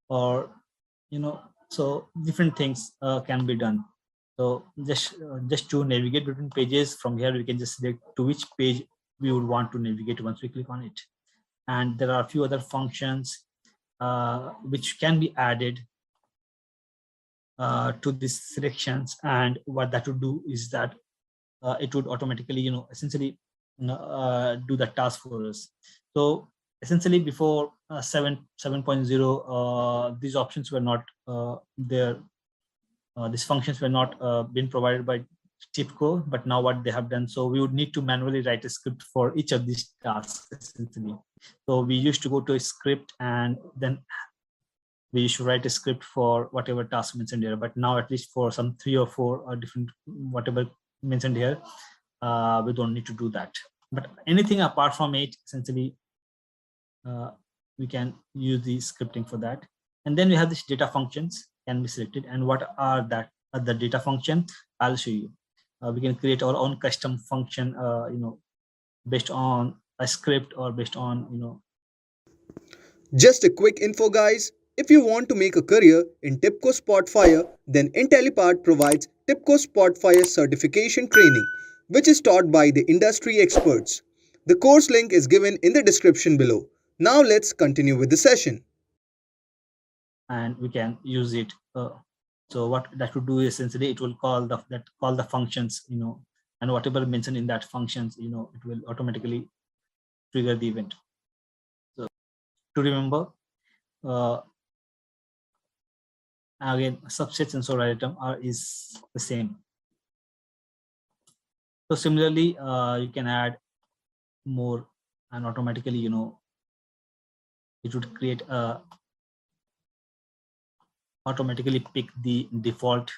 or so different things can be done. So just to navigate between pages, from here we can just select to which page we would want to navigate once we click on it. And there are a few other functions which can be added to these selections, and what that would do is that it would automatically essentially do the task for us. So essentially before 7.0 these options were not there. These functions were not being provided by TIBCO, but now what they have done, so we would need to manually write a script for each of these tasks essentially. So we used to go to a script and then we used to write a script for whatever task mentioned here, but now at least for some 3 or 4 different whatever mentioned here, we don't need to do that. But anything apart from it, essentially we can use the scripting for that. And then we have this data functions can be selected, and what are the data function, I'll show you. We can create our own custom function based on a script or based on Just a quick info, guys. If you want to make a career in TIBCO Spotfire, then Intellipaat provides TIBCO Spotfire certification training, which is taught by the industry experts. The course link is given in the description below. Now let's continue with the session. And we can use it. So what that would do is essentially it will call the functions, and whatever mentioned in that functions, it will automatically trigger the event. So to remember, again, subsets and source item is the same. So similarly, you can add more, and automatically, it would create automatically pick the default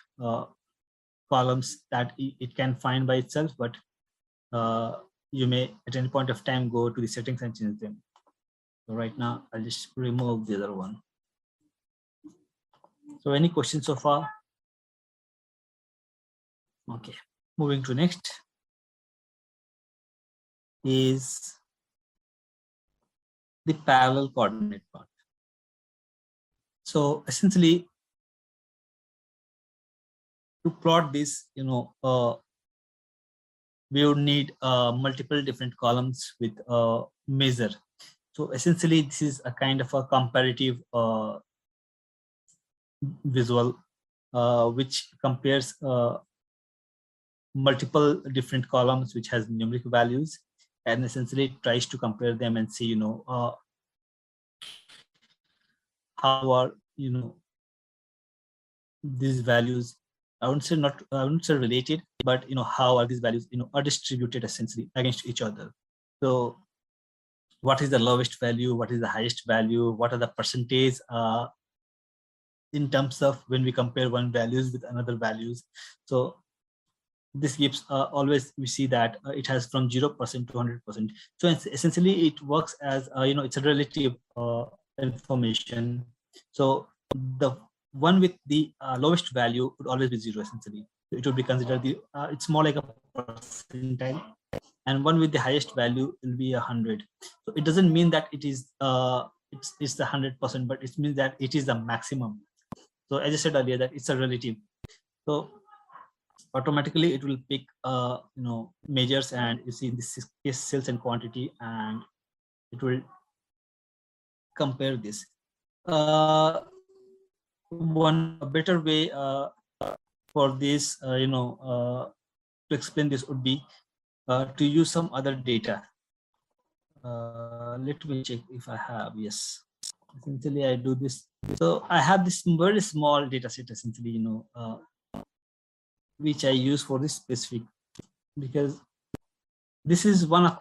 columns that it can find by itself, but you may at any point of time go to the settings and change them. So right now I'll just remove the other one. So any questions so far? Okay, moving to next is the parallel coordinate part. So essentially, to plot this, we would need multiple different columns with measure. So essentially, this is a kind of a comparative visual which compares multiple different columns which has numeric values, and essentially tries to compare them and see, how are these values, I wouldn't say related, but how are these values are distributed essentially against each other. So what is the lowest value, what is the highest value, what are the percentage in terms of when we compare one values with another values. So this gives always we see that it has from 0% to 100%. So essentially it works as it's a relative information. So the one with the lowest value would always be 0 essentially. So it would be considered the it's more like a percentile, and one with the highest value will be 100. So it doesn't mean that it is it's the 100%, but it means that it is the maximum. So as I said earlier, that it's a relative. So automatically it will pick measures, and you see this is sales and quantity, and it will compare this. One better way for this to explain this would be to use some other data. Let me check if I have. Yes, essentially I do this. So I have this very small data set essentially, which I use for this specific, because this is one of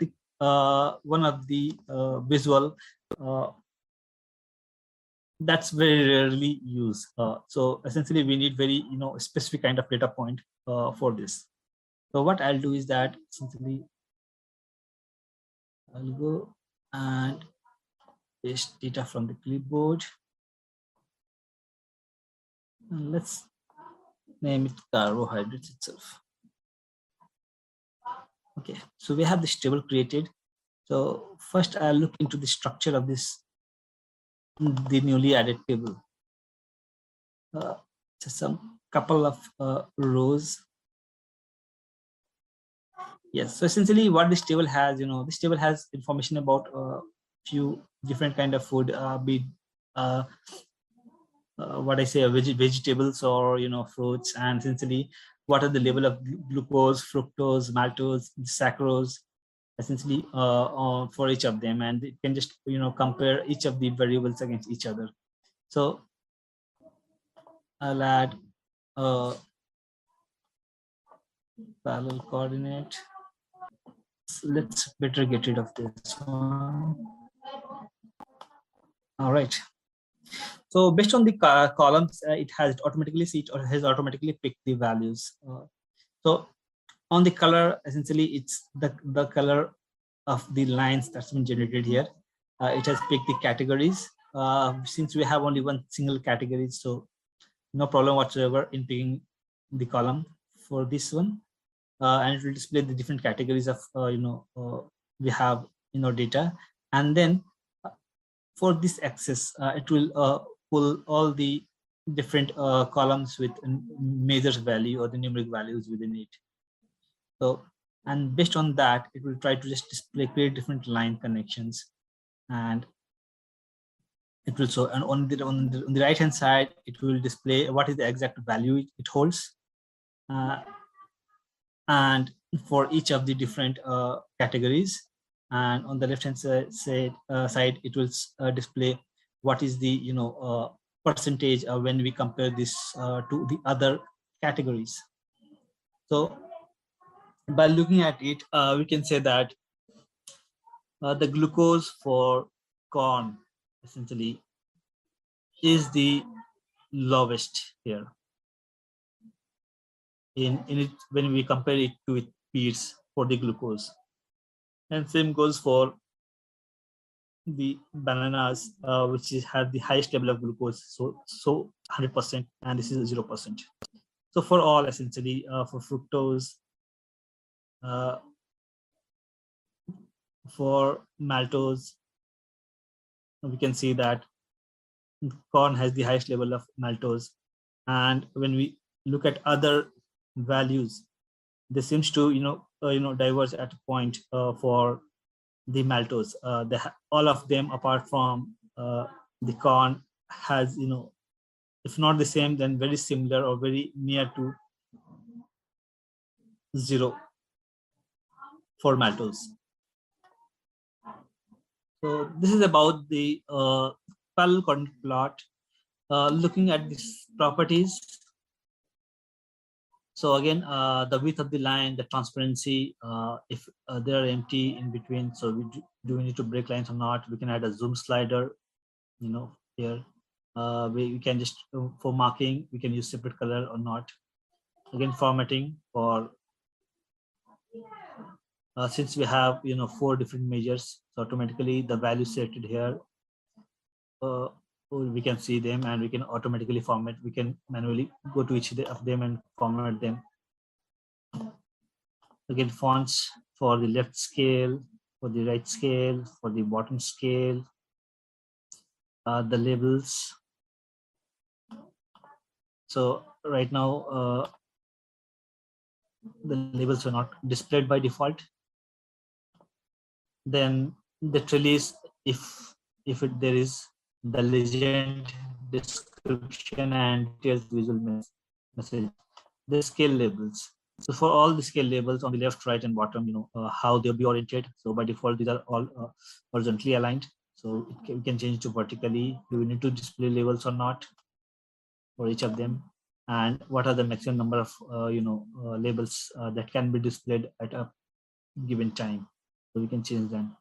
the visual that's very rarely used. So essentially we need very specific kind of data point for this. So what I'll do is that essentially I'll go and paste data from the clipboard, and let's name it carbohydrates itself. Okay, so we have this table created. So first I'll look into the structure of this, the newly added table. Just some couple of rows. Yes, so essentially what this table has, this table has information about a few different kind of food, be what I say, vegetables or fruits, and essentially what are the level of glucose, fructose, maltose, saccharose, essentially for each of them, and it can just compare each of the variables against each other. So I'll add parallel coordinate. So let's better get rid of this one. All right. So based on the columns, it has automatically picked the values. So on the color, essentially it's the color of the lines that's been generated here. It has picked the categories. Since we have only one single category, so no problem whatsoever in picking the column for this one. And it will display the different categories of we have data, and then for this axis, it will pull all the different columns with measures value or the numeric values within it. So, and based on that, it will try to just display, create different line connections, and it will show. And on the right hand side, it will display what is the exact value it holds, and for each of the different categories. And on the left hand side, it will display what is the percentage when we compare this to the other categories. So by looking at it, we can say that the glucose for corn essentially is the lowest here in it when we compare it to its peers for the glucose. And same goes for the bananas, which have the highest level of glucose, so 100%, and this is 0%. So for all, essentially, for fructose, for maltose, we can see that corn has the highest level of maltose. And when we look at other values, they seems to diverge at a point for the maltose. All of them apart from the corn has, if not the same, then very similar or very near to 0 for maltose. So this is about the parallel coordinate plot. Looking at these properties. So again, the width of the line, the transparency, if they are empty in between, so do we need to break lines or not? We can add a zoom slider, here. We can just, for marking, we can use separate color or not. Again, formatting for, since we have, 4 different measures, so automatically the values selected here, we can see them and we can automatically format. We can manually go to each of them and format them. Again, fonts for the left scale, for the right scale, for the bottom scale, the labels. So right now, the labels are not displayed by default. Then the trellis, if there is the legend, description, and details visual message, the scale labels. So for all the scale labels on the left, right, and bottom, how they'll be oriented. So by default, these are all horizontally aligned. So we can change to vertically. Do we need to display labels or not for each of them? And what are the maximum number of labels that can be displayed at a given time? So we can change them.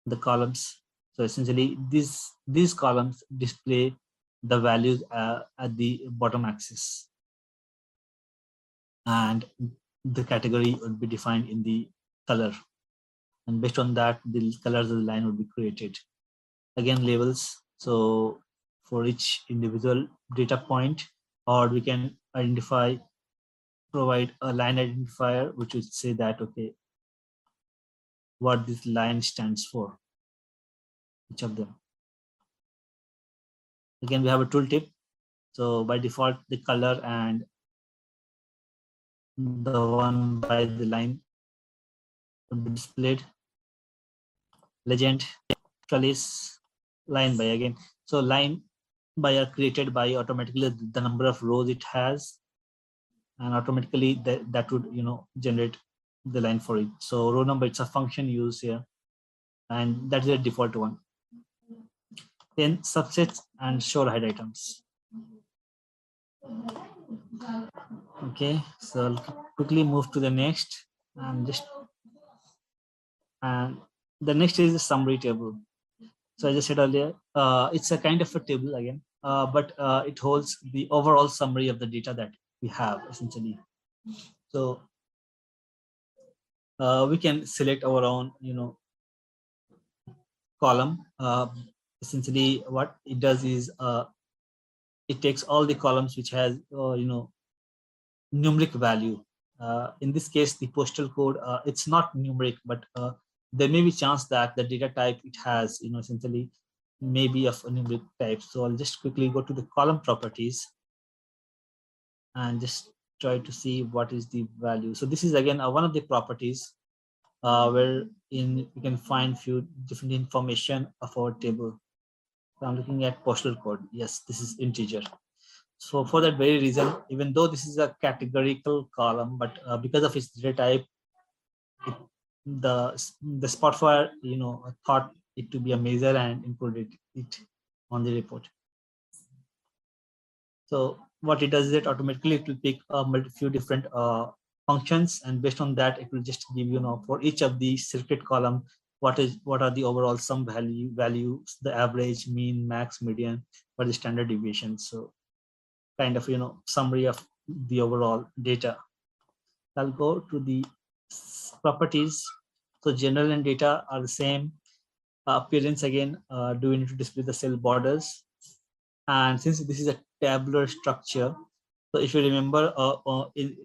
The columns. So essentially, these columns display the values at the bottom axis, and the category would be defined in the color, and based on that, the colors of the line would be created. Again, labels. So for each individual data point, or we can provide a line identifier, which would say that, okay, what this line stands for, each of them. Again, we have a tooltip. So by default, the color and the one by the line would be displayed. Legend, trellis, line by again. So line by are created by automatically the number of rows it has, and automatically that would generate the line for it. So row number, it's a function used here, and that's the default one. Then subsets and show hide items. Okay, so I'll quickly move to the next, and the next is the summary table. So as I said earlier, it's a kind of a table again, but it holds the overall summary of the data that we have essentially. So we can select our own, column. Essentially, what it does is it takes all the columns which has numeric value. In this case, the postal code, it's not numeric, but there may be chance that the data type it has, essentially maybe of a numeric type. So I'll just quickly go to the column properties and just try to see what is the value. So this is again one of the properties where in you can find few different information of our table. So I'm looking at postal code. Yes, this is integer. So for that very reason, even though this is a categorical column, but because of its data type, the Spotfire, thought it to be a measure and included it on the report. So what it does is that automatically it will pick a few different functions, and based on that, it will just give for each of the selected column what are the overall sum values, the average, mean, max, median, or the standard deviation. So kind of summary of the overall data. I'll go to the properties. So general and data are the same. Appearance again, do we need to display the cell borders? And since this is a tabular structure, so if you remember in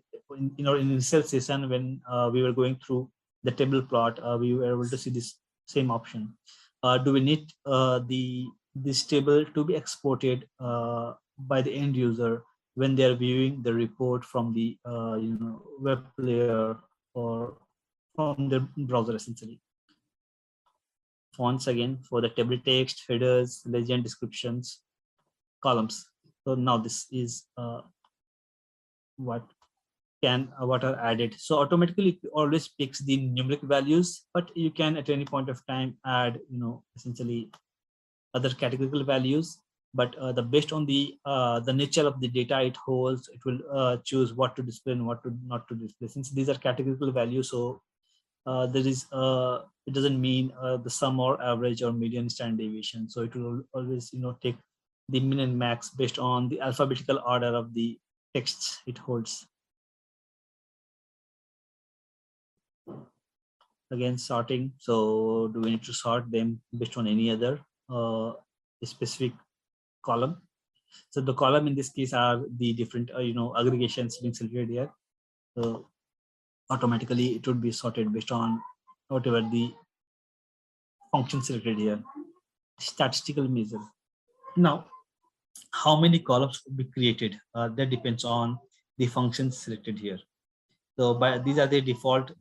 our initial session when we were going through the table plot, we were able to see this same option. Do we need this table to be exported by the end user when they are viewing the report from the web player or from the browser essentially? Fonts again for the table text, headers, legend, descriptions, columns. So now this is what are added. So automatically it always picks the numeric values, but you can at any point of time add essentially other categorical values. But based on the nature of the data it holds, it will choose what to display and what to not to display. Since these are categorical values, so there is it doesn't mean the sum or average or median standard deviation. So it will always take the min and max based on the alphabetical order of the texts it holds. Again, sorting. So do we need to sort them based on any other specific column? So the column in this case are the different aggregations being selected here. So automatically it would be sorted based on whatever the function selected here. Statistical measure. Now, how many columns will be created? That depends on the functions selected here. So these are the default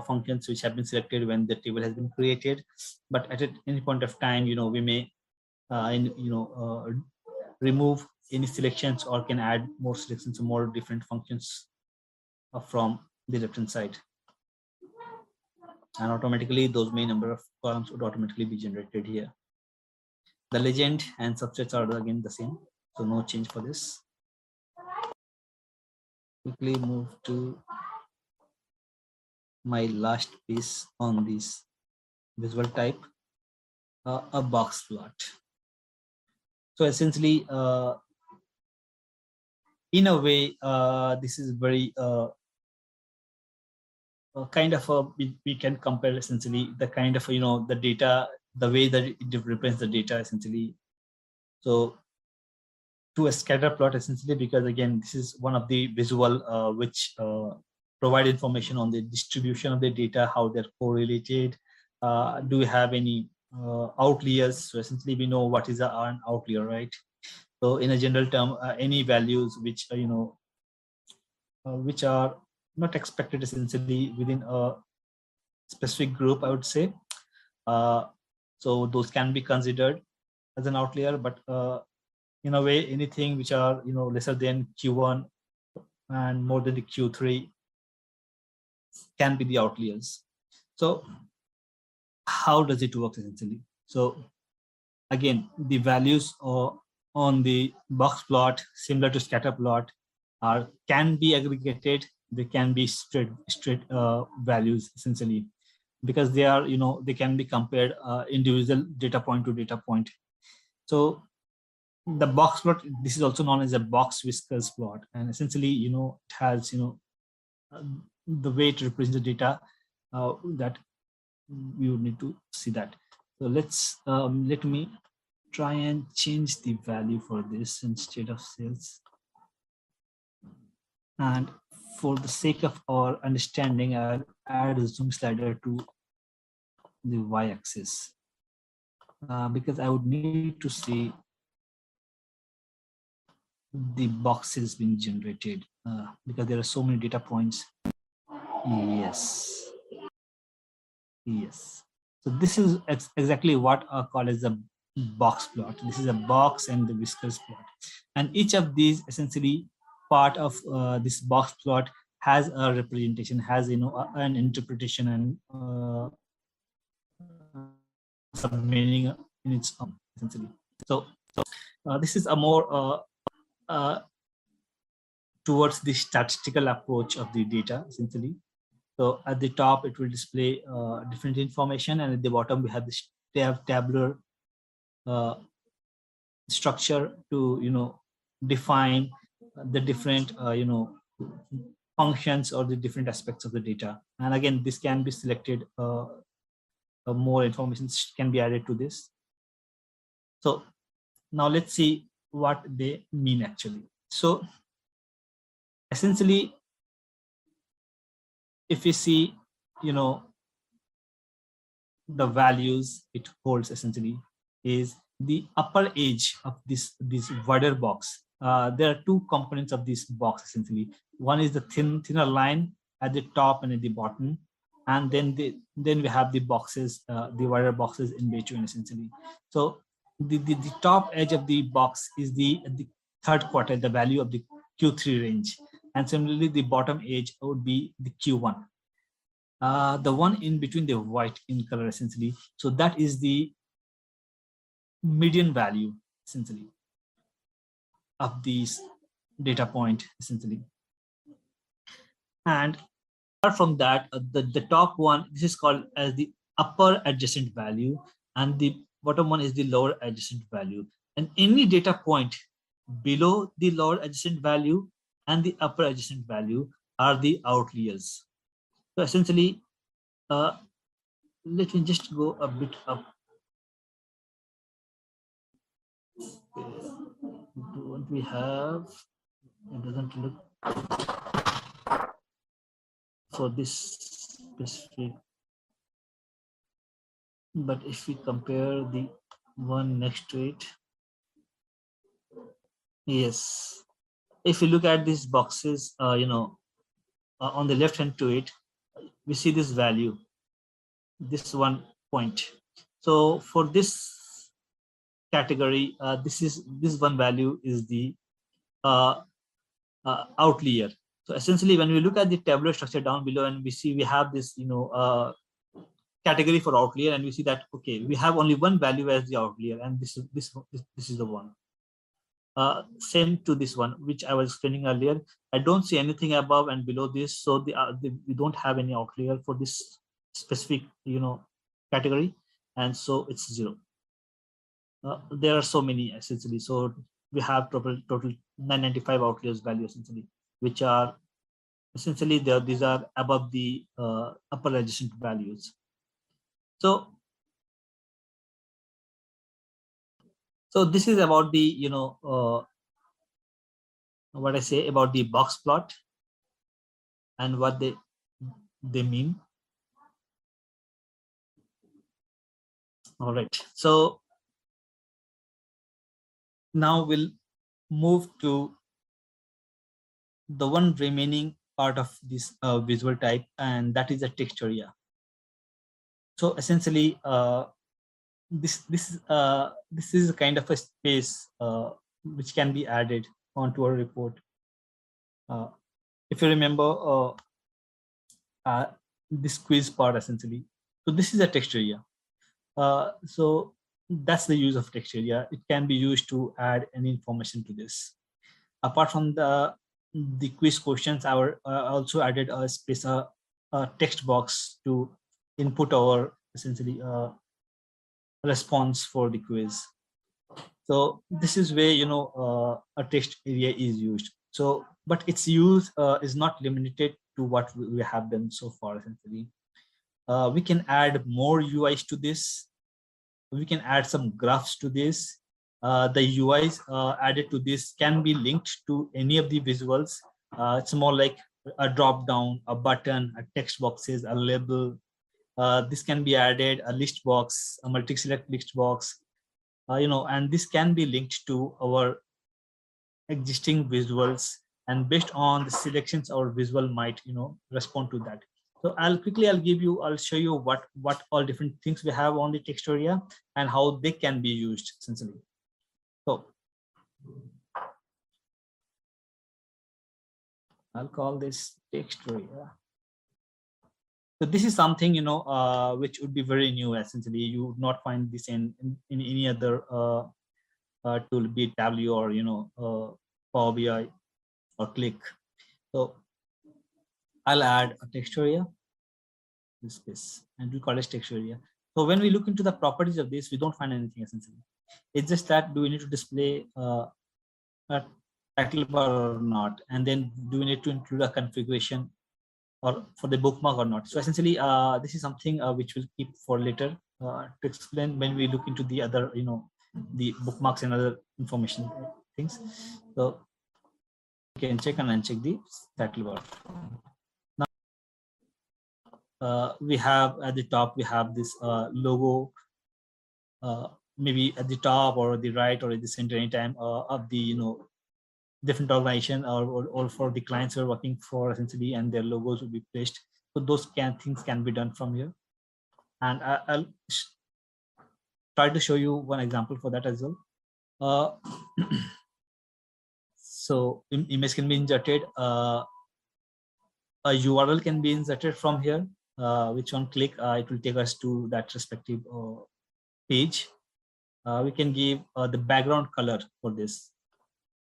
functions which have been selected when the table has been created. But at any point of time, we may remove any selections or can add more selections or more different functions from the left hand side. And automatically those main number of columns would automatically be generated here. The legend and subsets are again the same, so no change for this. Quickly move to my last piece on this visual type, a box plot. So essentially, in a way, this is very kind of we can compare essentially the kind of the data, the way that it represents the data essentially. So to a scatter plot essentially, because again this is one of the visual which provide information on the distribution of the data, how they're correlated, do we have any outliers. So essentially we know what is an outlier, right? So in a general term, any values which which are not expected essentially within a specific group, I would say. So those can be considered as an outlier, but in a way, anything which are lesser than Q1 and more than the Q3 can be the outliers. So how does it work essentially? So again, the values on the box plot, similar to scatter plot, can be aggregated. They can be straight values essentially, because they are they can be compared individual data point to data point. So the box plot, this is also known as a box whiskers plot, and essentially it has the way to represent the data that we would need to see that. So let's let me try and change the value for this instead of sales. And for the sake of our understanding, I'll add a zoom slider to the y-axis because I would need to see the boxes being generated because there are so many data points. Yes. So this is exactly what are called as a box plot. This is a box and the whiskers plot, and each of these essentially part of this box plot has a representation, has an interpretation and some meaning in its own essentially. So this is a more towards the statistical approach of the data essentially. So at the top, it will display different information, and at the bottom, we have this tabular structure to define the different functions or the different aspects of the data. And again, this can be selected. More information can be added to this. So now let's see what they mean actually. So essentially, if you see, the values it holds essentially is the upper edge of this wider box. There are two components of this box essentially. One is the thinner line at the top and at the bottom, and then we have the boxes, the wider boxes in between essentially. So the top edge of the box is the third quartile, the value of the Q3 range. And similarly, the bottom edge would be the Q1. The one in between, the white in color essentially. So that is the median value essentially of these data point essentially. And apart from that, the top one, this is called as the upper adjacent value, and the bottom one is the lower adjacent value. And any data point below the lower adjacent value and the upper adjacent value are the outliers. So essentially, let me just go a bit up. What we have, it doesn't look for this specific, but if we compare the one next to it, yes, if you look at these boxes, on the left hand to it, we see this value, this 1 point. So for this category, this one value is the outlier. So essentially, when we look at the tabular structure down below, and we have this category for outlier, and we see that okay, we have only one value as the outlier, and this is the one. Same to this one, which I was explaining earlier. I don't see anything above and below this, so we don't have any outlier for this specific category, and so it's 0. There are so many essentially, so we have total 995 outliers value essentially, which are essentially these are above the upper adjacent values. So this is about the what I say about the box plot and what they mean. All right, so now we'll move to the one remaining part of this visual type, and that is a text area. So essentially, this is a kind of a space which can be added onto a report. If you remember this quiz part essentially, so this is a text area. So that's the use of text area. It can be used to add any information to this. Apart from the quiz questions, I also added a space, a text box to input our essentially response for the quiz. So this is where a text area is used. So, but its use is not limited to what we have done so far essentially. We can add more UIs to this. We can add some graphs to this. The UIs added to this can be linked to any of the visuals. It's more like a drop down, a button, a text boxes, a label, This can be added a list box, a multi-select list box, and this can be linked to our existing visuals, and based on the selections our visual might respond to that. So I'll show you what all different things we have on the text area and how they can be used essentially. So I'll call this text area. So this is something which would be very new. Essentially, you would not find this in any other tool, be it Tableau or Power BI or Click. So I'll add a text area, this, and we'll call it text area. So when we look into the properties of this, we don't find anything essentially. It's just that do we need to display a title bar or not, and then do we need to include a configuration or for the bookmark or not. So essentially, this is something which we'll keep for later to explain when we look into the other, the bookmarks and other information things. So you can check and uncheck the title bar. Now we have at the top, we have this logo, maybe at the top or the right or at the center anytime of the different organization or for the clients we're working for essentially, and their logos will be placed. So those things can be done from here, and I'll try to show you one example for that as well. So image can be inserted, a URL can be inserted from here, which on click it will take us to that respective page. We can give the background color for this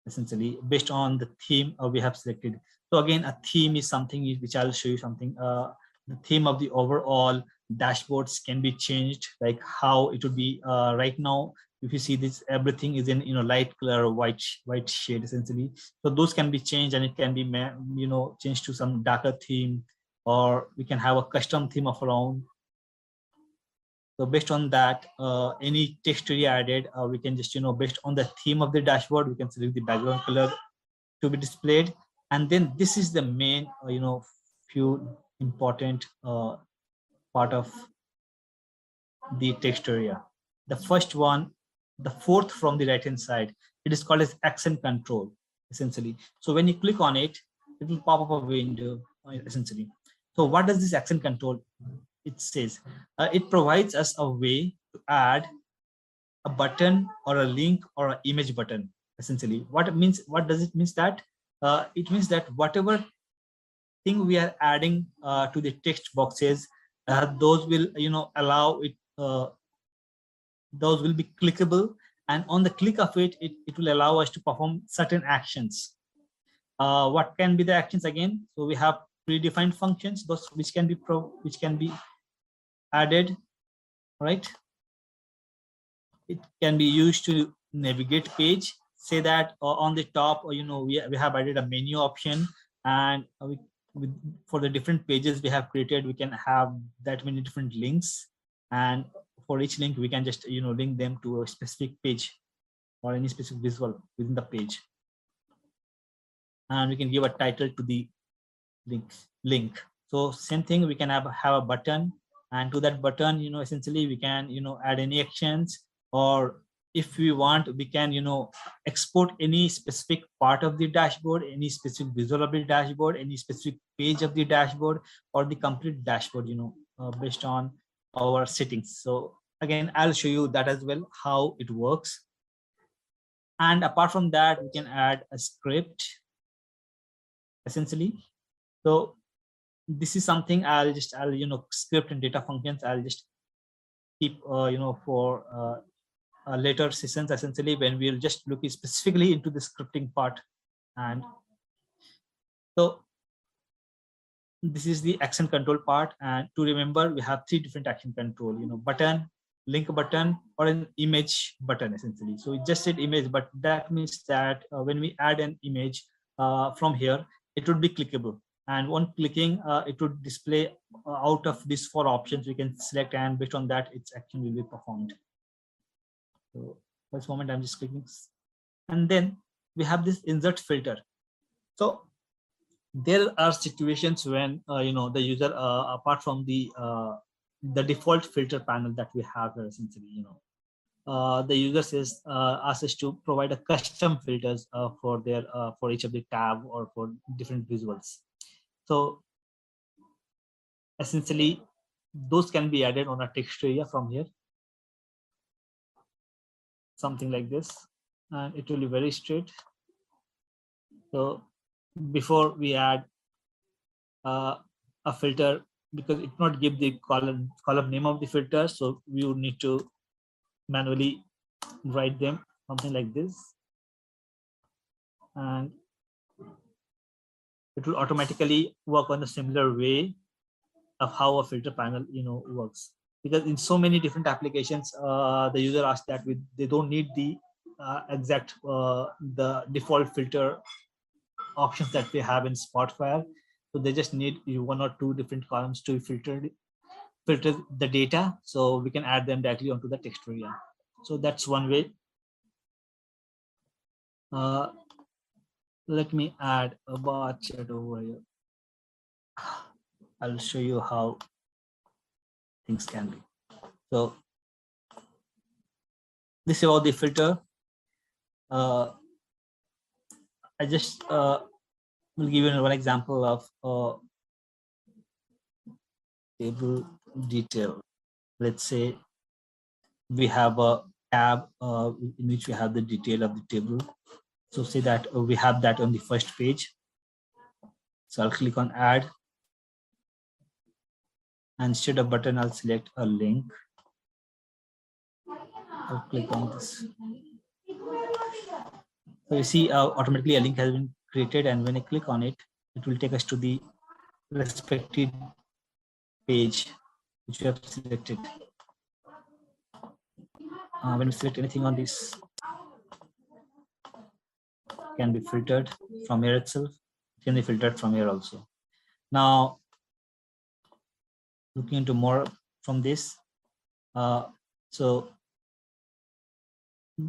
essentially based on the theme we have selected. So again, a theme is something which I'll show you something. The theme of the overall dashboards can be changed, like how it would be right now. If you see this, everything is in light color or white shade essentially. So those can be changed, and it can be changed to some darker theme, or we can have a custom theme of our own. So based on that, any text area added, we can just, based on the theme of the dashboard, we can select the background color to be displayed. And then this is the main, few important part of the text area. The first one, the fourth from the right hand side, it is called as accent control essentially. So when you click on it, it will pop up a window essentially. So what does this accent control? It says it provides us a way to add a button or a link or an image button essentially. What does it mean? That it means that whatever thing we are adding to the text boxes, those will allow it, those will be clickable, and on the click of it, it will allow us to perform certain actions. What can be the actions again? So we have predefined functions, those which can be added, right? It can be used to navigate page. Say that on the top, we have added a menu option, and for the different pages we have created, we can have that many different links, and for each link we can just link them to a specific page or any specific visual within the page, and we can give a title to the link. So same thing, we can have a button, and to that button, essentially we can add any actions, or if we want, we can export any specific part of the dashboard, any specific visual of the dashboard, any specific page of the dashboard, or the complete dashboard, based on our settings. So again, I'll show you that as well, how it works. And apart from that, we can add a script essentially. So this is something I'll script and data functions I'll just keep for later sessions essentially, when we'll just look specifically into the scripting part. And so this is the action control part, and to remember, we have 3 different action control, button, link button, or an image button essentially. So we just said image, but that means that when we add an image from here, it would be clickable, and on clicking it would display out of these 4 options we can select, and based on that its action will be performed. So for this moment I'm just clicking, and then we have this insert filter. So there are situations when the user apart from the the default filter panel that we have here, essentially, the user says asks us to provide a custom filters for their for each of the tab or for different visuals. So essentially, those can be added on a text area from here, something like this, and it will be very straight. So before we add a filter, because it not give the column name of the filter, so we would need to manually write them, something like this, and it will automatically work on a similar way of how a filter panel works. Because in so many different applications, the user asks that they don't need the exact the default filter options that we have in Spotfire. So they just need one or two different columns to filter the data, so we can add them directly onto the text area. So that's one way. Let me add a bar chat over here. I'll show you how things can be. So this is about the filter. I just will give you one example of table detail. Let's say we have a tab in which we have the detail of the table. So say that we have that on the first page. So I'll click on add. And instead of button, I'll select a link. I'll click on this. So you see automatically a link has been created, and when I click on it, it will take us to the respective page which we have selected. When we select anything on this, can be filtered from here itself, can be filtered from here also. Now, looking into more from this, so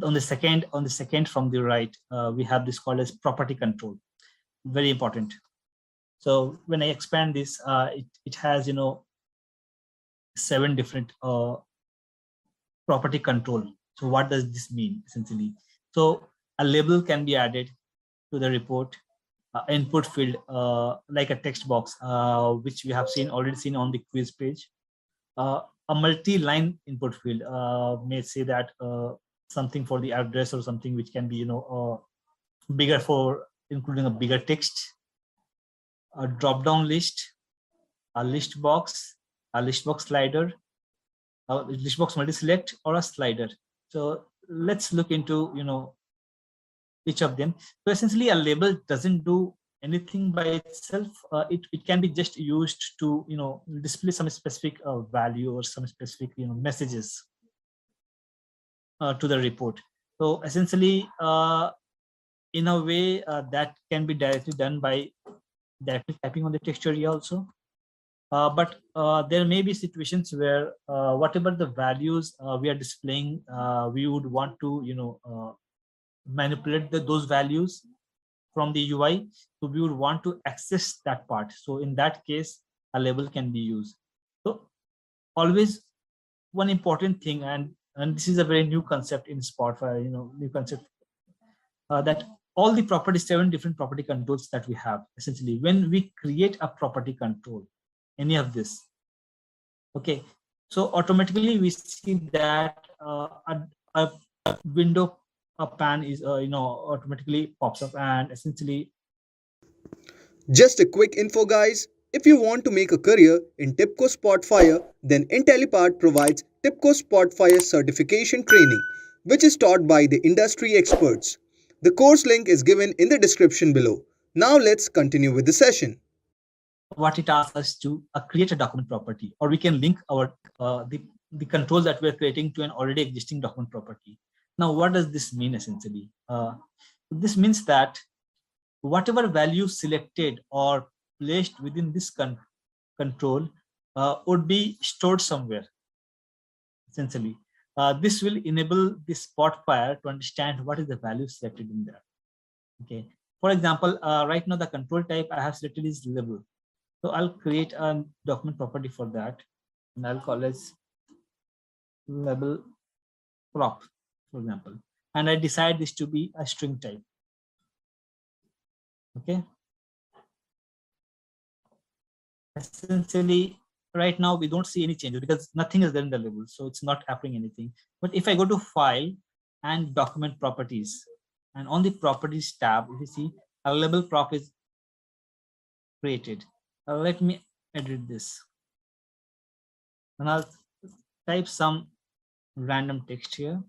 on the second from the right, we have this called as property control. Very important. So when I expand this, it has 7 different property control. So what does this mean essentially? So a label can be added to the report, input field like a text box, which we have already seen on the quiz page. A multi-line input field may say that something for the address or something which can be bigger for including a bigger text, a drop-down list, a list box slider, a list box multi-select, or a slider. So let's look into each of them. So essentially, a label doesn't do anything by itself. It can be just used to display some specific value or some specific messages to the report. So essentially, in a way, that can be directly done by directly typing on the text area also. But there may be situations where whatever the values we are displaying, we would want to manipulate those values from the UI. So we would want to access that part. So in that case, a label can be used. So always one important thing, and this is a very new concept in Spotfire, new concept, that all the 7 different property controls that we have, essentially, when we create a property control, any of this, okay, so automatically we see that a window, a pan is automatically pops up, and essentially. Just a quick info, guys. If you want to make a career in TIBCO Spotfire, then Intellipaat provides TIBCO Spotfire certification training, which is taught by the industry experts. The course link is given in the description below. Now let's continue with the session. What it asks us to create a document property, or we can link our the controls that we're creating to an already existing document property. Now, what does this mean essentially? This means that whatever value selected or placed within this control would be stored somewhere, essentially. This will enable the Spotfire to understand what is the value selected in there. Okay. For example, right now the control type I have selected is label. So I'll create a document property for that. and I'll call as label prop, for example, and I decide this to be a string type. Okay. Essentially, right now we don't see any changes because nothing is there in the label, so it's not happening anything. But if I go to File and Document Properties, and on the Properties tab, if you see a label prop is created. Let me edit this, and I'll type some random text here.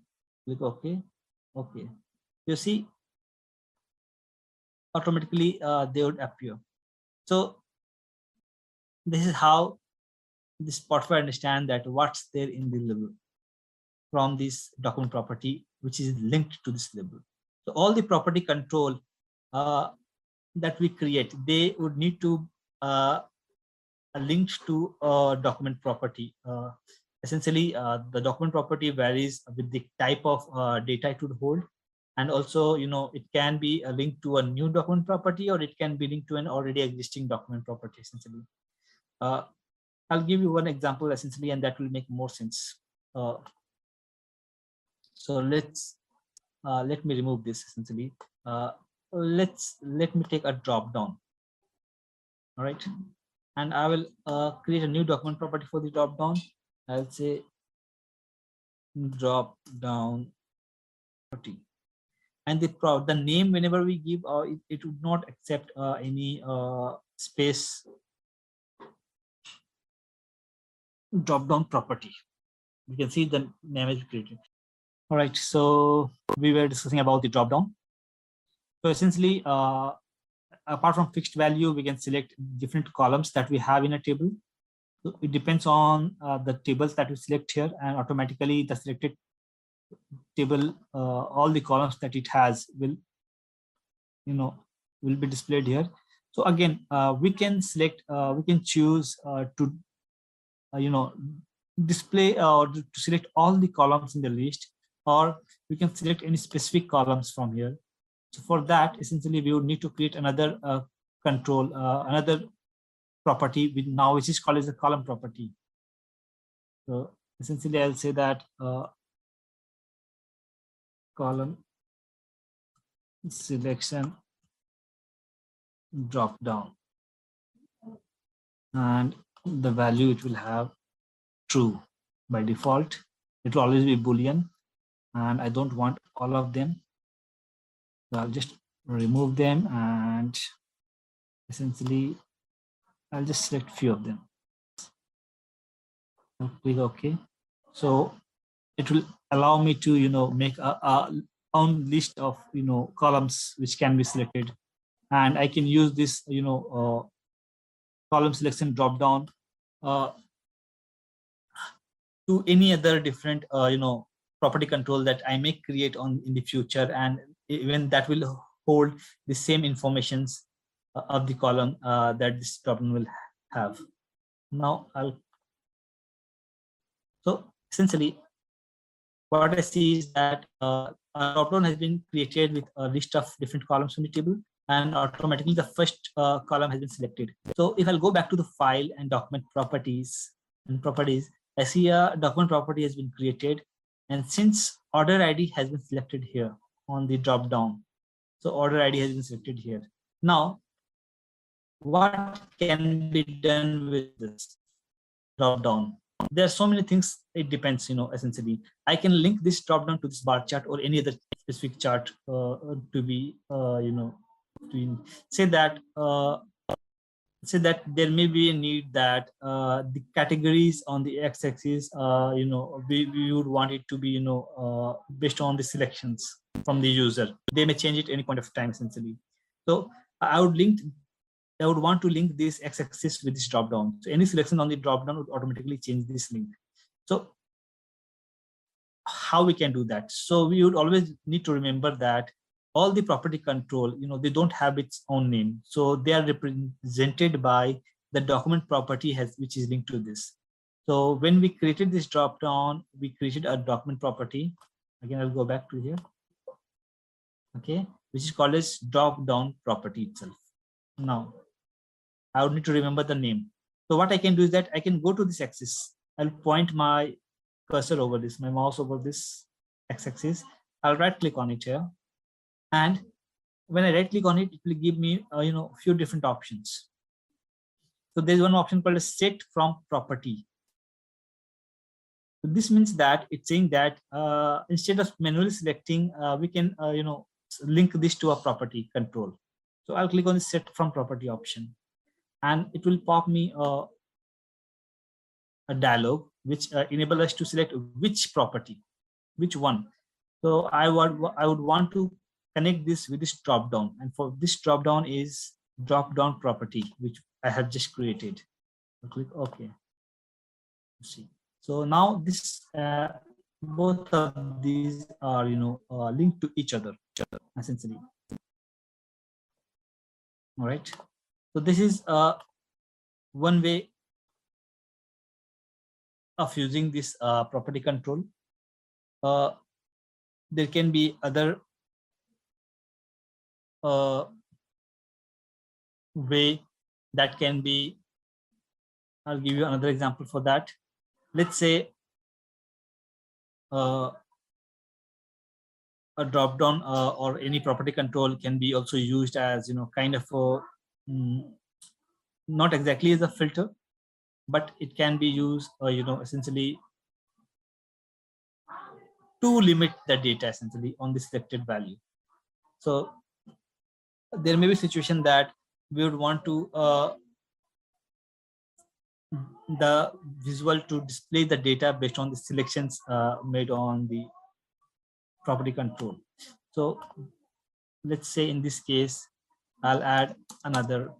Click OK. Okay. You see, automatically they would appear. So this is how the Spotfire understand that what's there in the label from this document property, which is linked to this label. So all the property control that we create, they would need to link to a document property. Essentially, the document property varies with the type of data it would hold. And also, it can be a link to a new document property, or it can be linked to an already existing document property, essentially. I'll give you one example, essentially, and that will make more sense. So let me remove this, essentially. Let me take a drop down. All right. And I will create a new document property for the drop down. I'll say drop down property. And the name, whenever we give, it would not accept any space drop down property. You can see the name is created. All right, so we were discussing about the drop down. So essentially, apart from fixed value, we can select different columns that we have in a table. So it depends on the tables that we select here, and automatically the selected table, all the columns that it has will be displayed here. So again, we can select, we can choose to display or to select all the columns in the list, or we can select any specific columns from here. So for that, essentially, we would need to create another control, another property which is called as a column property. So essentially, I'll say that column selection drop down, and the value it will have true by default. It will always be Boolean, and I don't want all of them. So I'll just remove them, and essentially I'll just select few of them. I'll click OK. So it will allow me to make a own list of columns which can be selected, and I can use this column selection drop down to any other different property control that I may create in the future, and even that will hold the same informations of the column that this drop-down will have. Now so essentially what I see is that a drop-down has been created with a list of different columns from the table, and automatically the first column has been selected. So if I'll go back to the file and document properties, I see a document property has been created, and since order ID has been selected here on the drop down, so order ID has been selected here. Now, what can be done with this drop down? There are so many things. It depends, essentially. I can link this drop down to this bar chart or any other specific chart to be, to say that there may be a need that the categories on the x-axis, we would want it to be, based on the selections from the user. They may change it any point of time, essentially. So I would want to link this x-axis with this drop-down. So any selection on the drop-down would automatically change this link. So how we can do that? So we would always need to remember that all the property control, they don't have its own name. So they are represented by the document property which is linked to this. So when we created this drop-down, we created a document property. Again, I'll go back to here. Okay, which is called as drop-down property itself. Now, I would need to remember the name. So what I can do is that I can go to this axis I'll point my cursor over this, my mouse over this x-axis. I'll right click on it here, and when I right click on it, it will give me a few different options. So there's one option called set from property. So this means that it's saying that instead of manually selecting, we can link this to a property control. So I'll click on the set from property option, and it will pop me a dialog which enable us to select which property, which one. So I would want to connect this with this drop down, and for this drop down is drop down property, which I have just created. I'll click OK. See, so now this both of these are linked to each other essentially. All right, so this is one way of using this property control. There can be other way that can be. I'll give you another example for that. Let's say a drop down or any property control can be also used as kind of a, not exactly as a filter, but it can be used essentially to limit the data essentially on the selected value. So there may be a situation that we would want to the visual to display the data based on the selections made on the property control. So let's say in this case, I'll add another.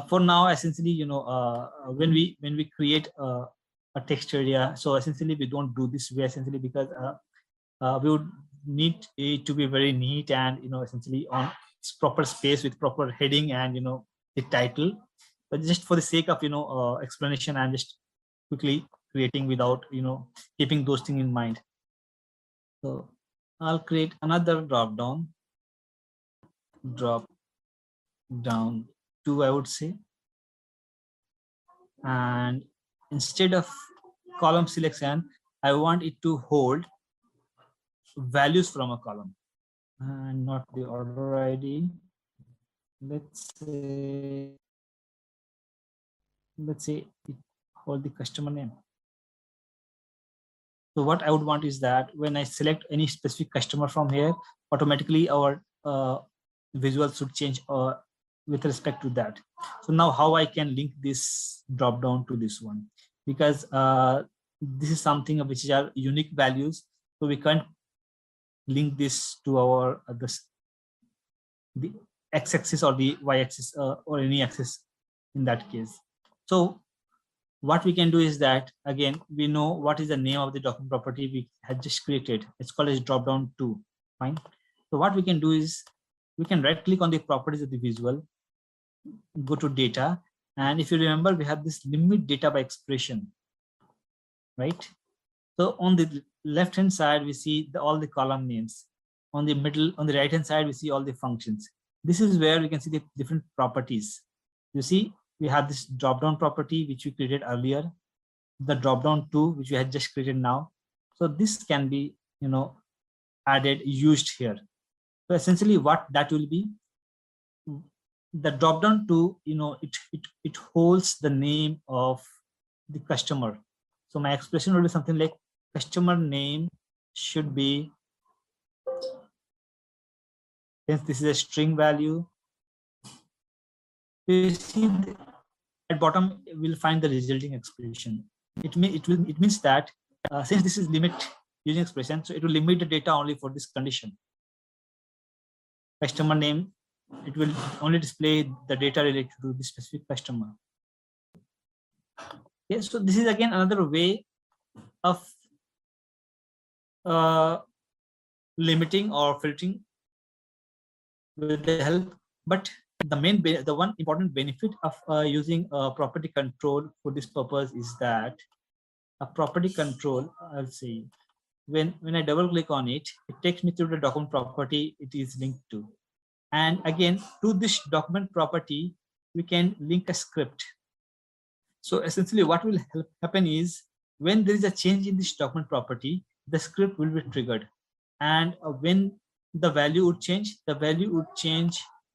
For now, essentially, when we create a text area, so essentially we don't do this way essentially because we would need it to be very neat and essentially on proper space with proper heading and the title. But just for the sake of explanation, I'm just quickly creating without keeping those things in mind. So I'll create another drop down 2, I would say, and instead of column selection, I want it to hold values from a column and not the order ID. Let's say it hold the customer name. So what I would want is that when I select any specific customer from here, automatically our visual should change with respect to that. So now how I can link this drop down to this one, because this is something which are unique values, so we can't link this to our the x-axis or the y-axis or any axis in that case. So what we can do is that, again, we know what is the name of the document property we had just created. It's called as drop down 2. Fine. So what we can do is we can right click on the properties of the visual, go to data, and if you remember, we have this limit data by expression, right? So on the left hand side we see all the column names. On the right hand side we see all the functions. This is where we can see the different properties. You see, we have this drop down property which we created earlier, the drop down 2 which we had just created now. So this can be used here. So essentially what that will be, the drop down 2, it holds the name of the customer. So my expression will be something like customer name should be, since this is a string value, you see at bottom we'll find the resulting expression. It means that since this is limit using expression, so it will limit the data only for this condition. Customer name, it will only display the data related to the specific customer. Yes, so this is again another way of limiting or filtering with the help, but the one important benefit of using property control for this purpose is that a property control, I'll say, when I double click on it, it takes me to the document property it is linked to. And again, to this document property, we can link a script. So essentially what will happen is when there is a change in this document property, the script will be triggered. And when the value would change,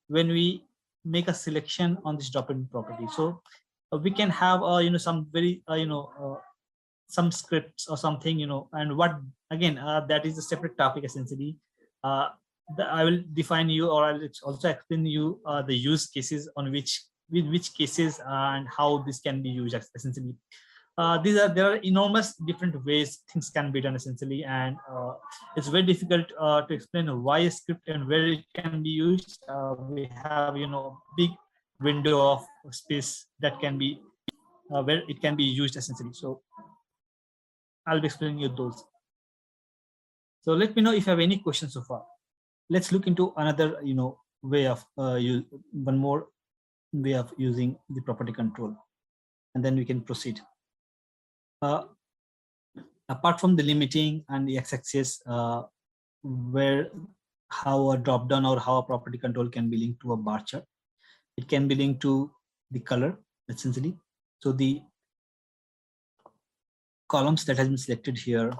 when we make a selection on this document property. So we can have some very some scripts or something, and what again that is a separate topic essentially. I will define you, or I'll also explain you the use cases on which cases and how this can be used essentially. There are enormous different ways things can be done essentially, and it's very difficult to explain why a script and where it can be used. We have big window of space that can be where it can be used essentially. So I'll be explaining you those. So let me know if you have any questions so far. Let's look into another way of one more way of using the property control, and then we can proceed. Apart from the limiting and the x-axis, where how a drop down or how a property control can be linked to a bar chart, it can be linked to the color essentially. So the columns that has been selected here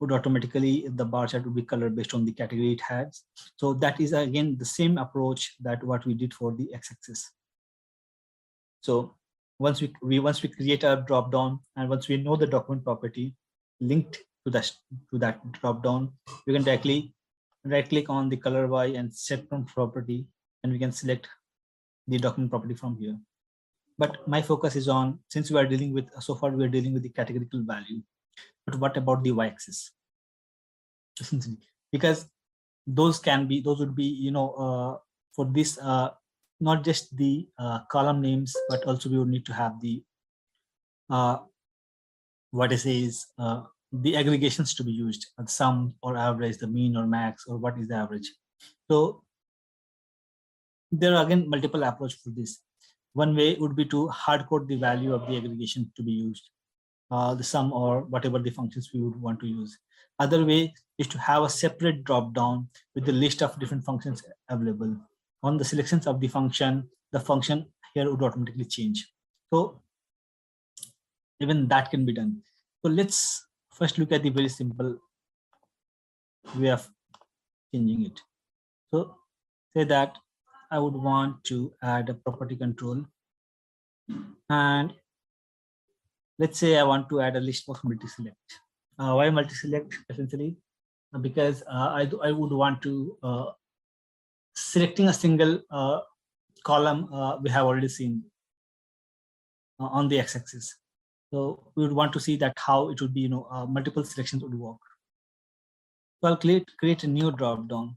would automatically, the bar chart would be colored based on the category it has. So that is again the same approach that what we did for the x-axis. So once we create a drop down, and once we know the document property linked to that drop down, we can directly right click on the color by and set from property, and we can select the document property from here. But my focus is on, since we are dealing with, so far we are dealing with the categorical value, but what about the y-axis? Because those would be for this not just the column names, but also we would need to have the what I say is the aggregations to be used, sum or average, the mean or max, or what is the average. So there are again multiple approaches for this. One way would be to hard code the value of the aggregation to be used, the sum or whatever the functions we would want to use. Other way is to have a separate drop down with the list of different functions available. On the selections of the function here would automatically change. So even that can be done. So let's first look at the very simple way of changing it. So say that I would want to add a property control, and let's say I want to add a list box multi-select. Why multi-select? Essentially because I would want to selecting a single column we have already seen on the x-axis. So we would want to see that how it would be, multiple selections would work. So I'll create a new drop down.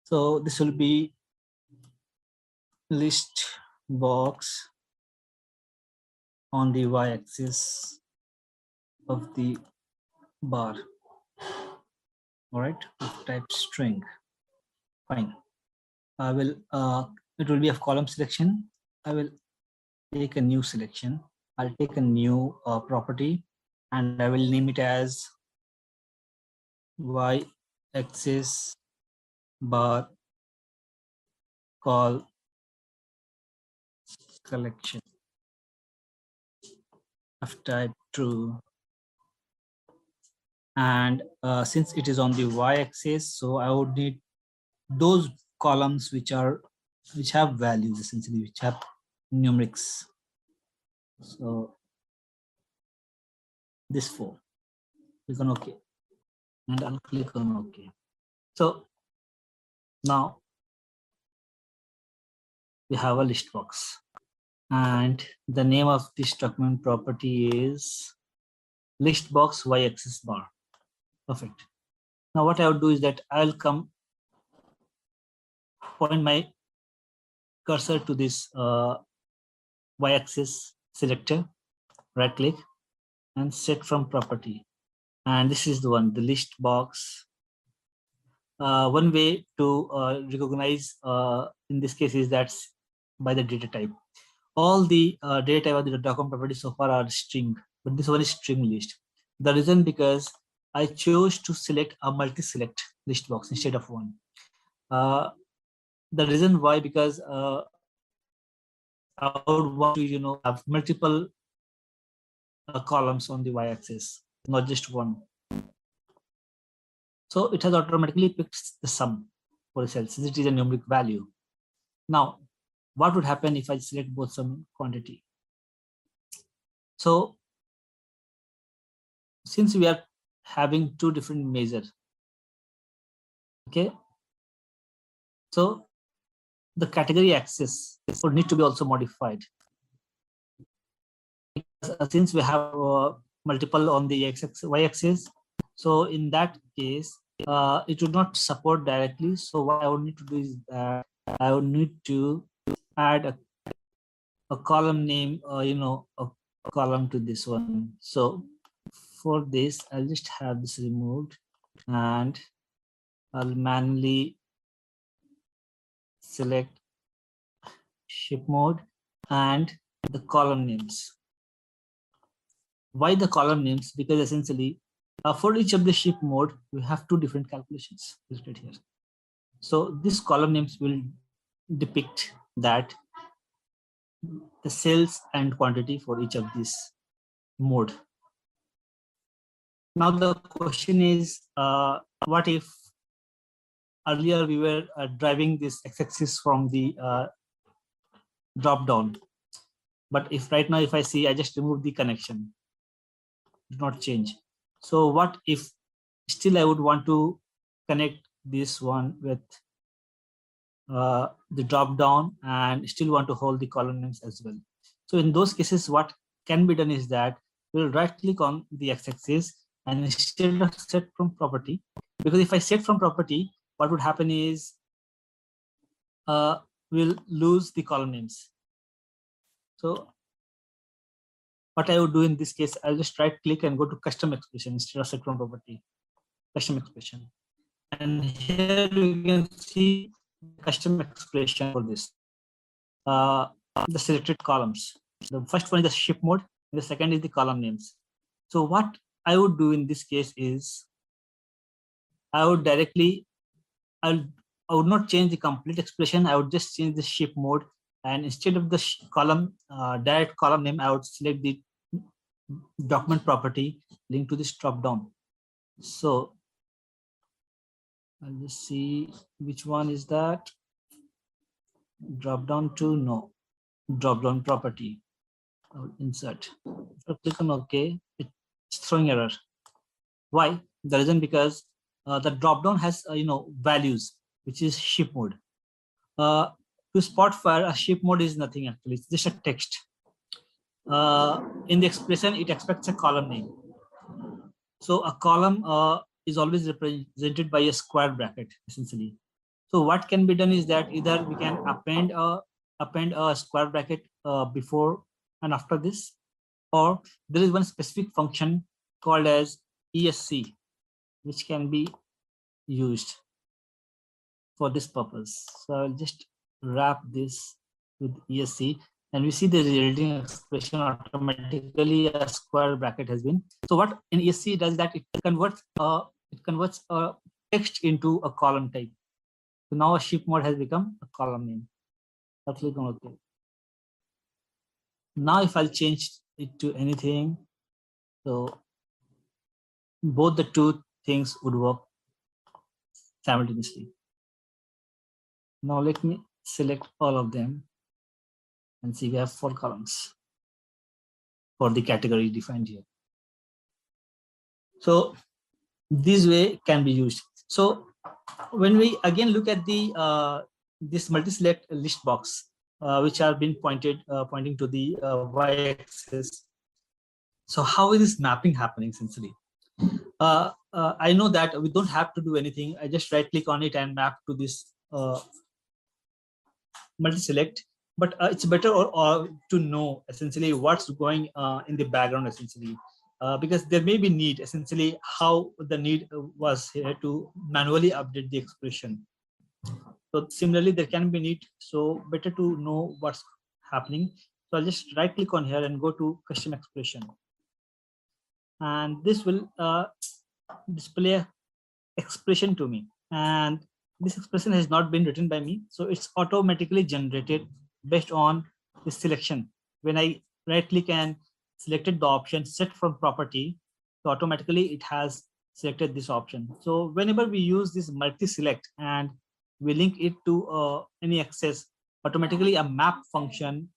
So this will be list box on the y-axis of the bar. All right, type string. Fine. I will it will be a column selection. I will take a new selection. I'll take a new property, and I will name it as y-axis bar call collection of type true. And since it is on the y-axis, so I would need those columns which have values, essentially, which have numerics. So this 4, click on OK, and I'll click on OK. So now we have a list box, and the name of this document property is list box y-axis bar. Perfect. Now what I would do is that I'll point my cursor to this y-axis selector, right click, and set from property. And this is the one, the list box. One way to recognize in this case is that by the data type. All the data type of the document property so far are string, but this one is string list. The reason because I chose to select a multi-select list box instead of one. The reason why, because I would want to have multiple columns on the y-axis, not just one. So it has automatically picked the sum for the cell since it is a numeric value. Now, what would happen if I select both sum and quantity? So since we are having two different measures, okay, so the category axis would need to be also modified. Since we have multiple on the y-axis, so in that case, it would not support directly. So what I would need to do is that I would need to add a column name, a column to this one. So for this, I'll just have this removed and I'll manually select ship mode and the column names. Why the column names? Because essentially for each of the ship mode, we have two different calculations listed here. So this column names will depict that the sales and quantity for each of these mode. Now the question is, what if earlier we were driving this x-axis from the drop down, but if right now if I see I just remove the connection, do not change. So what if still I would want to connect this one with the drop down and still want to hold the column names as well? So in those cases, what can be done is that we'll right click on the x-axis and instead of set from property, because if I set from property, what would happen is we'll lose the column names. So what I would do in this case, I'll just right click and go to custom expression instead of set from property, custom expression. And here you can see custom expression for this, the selected columns. The first one is the ship mode, and the second is the column names. So what I would do in this case is I would directly, I would not change the complete expression. I would just change the ship mode, and instead of the column direct column name, I would select the document property linked to this drop down. So I'll just see which one is that. Drop down to no, drop down property. I will insert. If I click on OK, it's throwing error. Why? The reason because the drop down has values, which is ship mode. To Spotfire, a ship mode is nothing actually. It's just a text. In the expression, it expects a column name. So a column is always represented by a square bracket, essentially. So what can be done is that either we can append a square bracket before and after this, or there is one specific function called as ESC, which can be used for this purpose. So I'll just wrap this with ESC, and we see the resulting expression automatically a square bracket has been. So what in ESC does that it converts a text into a column type. So now a ship mode has become a column name. I'll click on OK. Now if I'll change it to anything, so both the two things would work simultaneously. Now let me select all of them and see we have 4 columns for the category defined here. So this way can be used. So when we again look at the this multi-select list box, which have been pointing to the y-axis. So how is this mapping happening essentially? I know that we don't have to do anything. I just right click on it and map to this multi-select, but it's better or to know essentially what's going in the background essentially. Because there may be need essentially how the need was here to manually update the expression. So similarly, there can be need. So better to know what's happening. So I'll just right click on here and go to custom expression. And this will display an expression to me. And this expression has not been written by me. So it's automatically generated based on the selection. When I right click and selected the option set from property, so automatically it has selected this option. So whenever we use this multi-select and we link it to any access, automatically a map function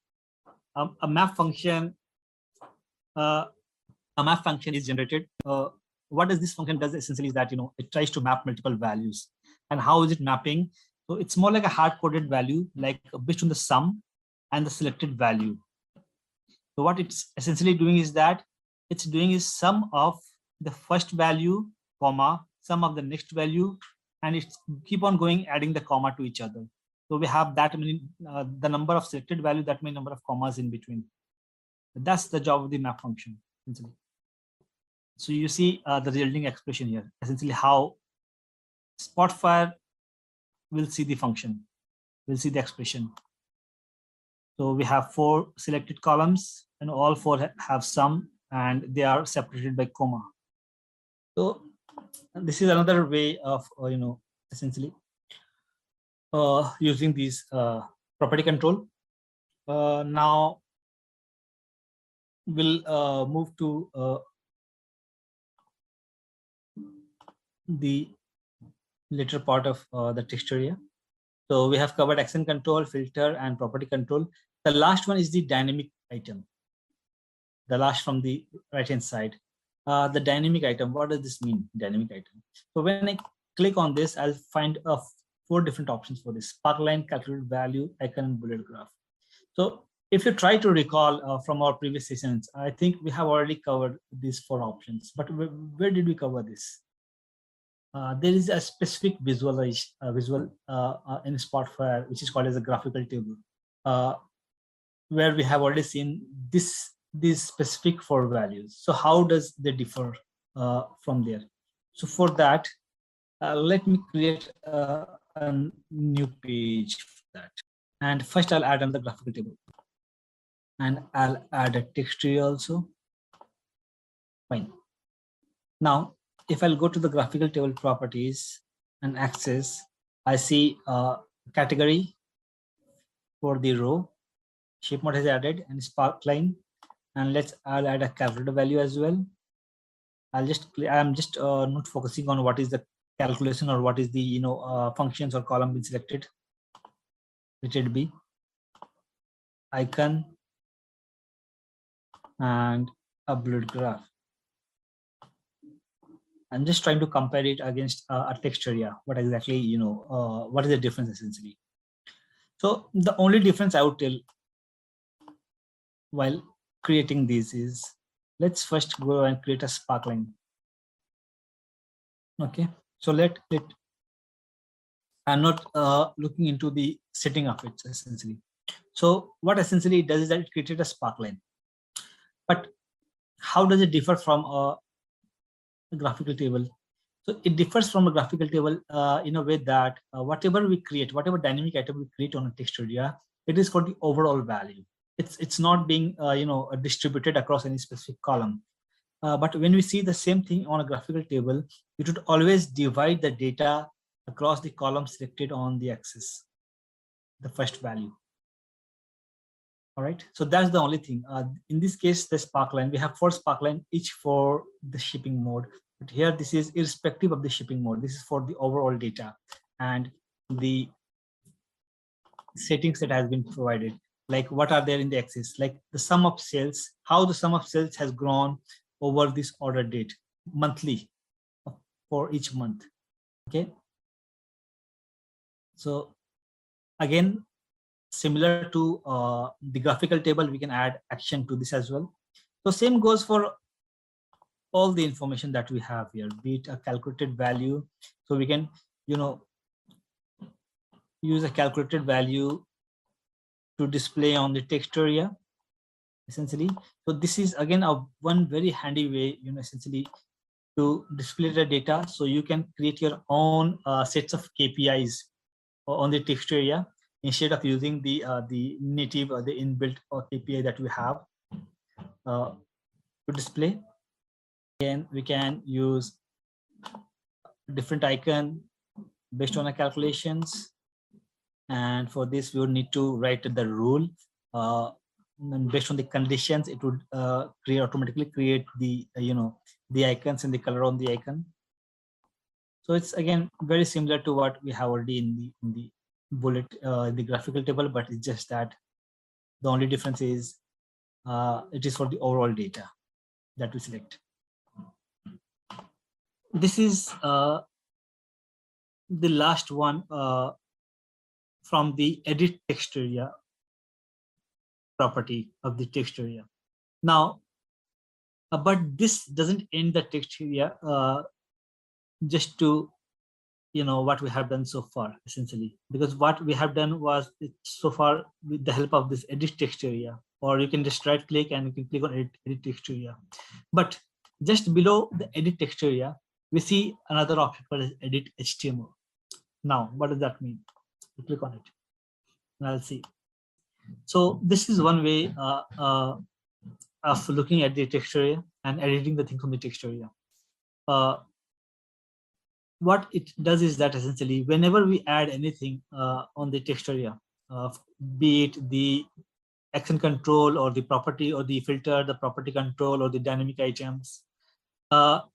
is generated. What does this function does essentially is that it tries to map multiple values. And how is it mapping? So it's more like a hard-coded value, like based on the sum and the selected value. So what it's essentially doing is that it's doing is sum of the first value, comma, sum of the next value, and it's keep on going, adding the comma to each other. So we have that many, the number of selected value, that many number of commas in between. That's the job of the map function, essentially. So you see the resulting expression here, essentially how Spotfire will see the function, will see the expression. So we have 4 selected columns, and all 4 have sum, and they are separated by comma. So this is another way of essentially using these property control. Now we'll move to the later part of the text area. So we have covered action control, filter, and property control. The last one is the dynamic item. The last from the right-hand side. The dynamic item, what does this mean, dynamic item? So when I click on this, I'll find 4 different options for this: sparkline, calculated value, icon, and bullet graph. So if you try to recall from our previous sessions, I think we have already covered these 4 options, but where did we cover this? There is a specific visual in Spotfire, which is called as a graphical table, where we have already seen these specific 4 values. So how does they differ from there? So for that, let me create a new page for that. And first I'll add another graphical table, and I'll add a text tree also. Fine. Now, if I'll go to the graphical table properties and access, I see a category for the row. Shape mode has added, and sparkline, and I'll add a calculated value as well. I'm just not focusing on what is the calculation or what is the functions or column being selected. Let it be icon and a bullet graph. I'm just trying to compare it against a text area. What exactly, what is the difference essentially? So the only difference I would tell while creating these is, let's first go and create a sparkline. Okay, so I'm not looking into the setting of it essentially. So what essentially it does is that it created a sparkline. But how does it differ from a graphical table? So it differs from a graphical table in a way that whatever we create, whatever dynamic item we create on a text area, it is for the overall value. It's not being distributed across any specific column. But when we see the same thing on a graphical table, it would always divide the data across the column selected on the axis, the first value. All right, so that's the only thing. In this case, the sparkline, we have 4 sparkline, each for the shipping mode. But here, this is irrespective of the shipping mode. This is for the overall data and the settings that has been provided. Like what are there in the axis, like the sum of sales, how the sum of sales has grown over this order date, monthly for each month. Okay. So again, similar to the graphical table, we can add action to this as well. So same goes for all the information that we have here, be it a calculated value. So we can, use a calculated value to display on the text area, essentially. So this is again one very handy way, essentially to display the data. So you can create your own sets of KPIs on the text area instead of using the native or the inbuilt KPI that we have to display. Again, we can use different icon based on our calculations. And for this, we would need to write the rule based on the conditions, it would automatically create the the icons and the color on the icon. So it's again very similar to what we have already in the bullet, the graphical table, but it's just that the only difference is it is for the overall data that we select. This is the last one from the edit text area property of the text area. Now, but this doesn't end the text area just to what we have done so far, essentially, because what we have done was so far with the help of this edit text area, or you can just right click and you can click on edit text area. But just below the edit text area, we see another option called edit HTML. Now, what does that mean? You click on it and I'll see. So this is one way of looking at the text area and editing the things on the text area. What it does is that essentially whenever we add anything on the text area, be it the action control or the property or the filter, the property control or the dynamic items,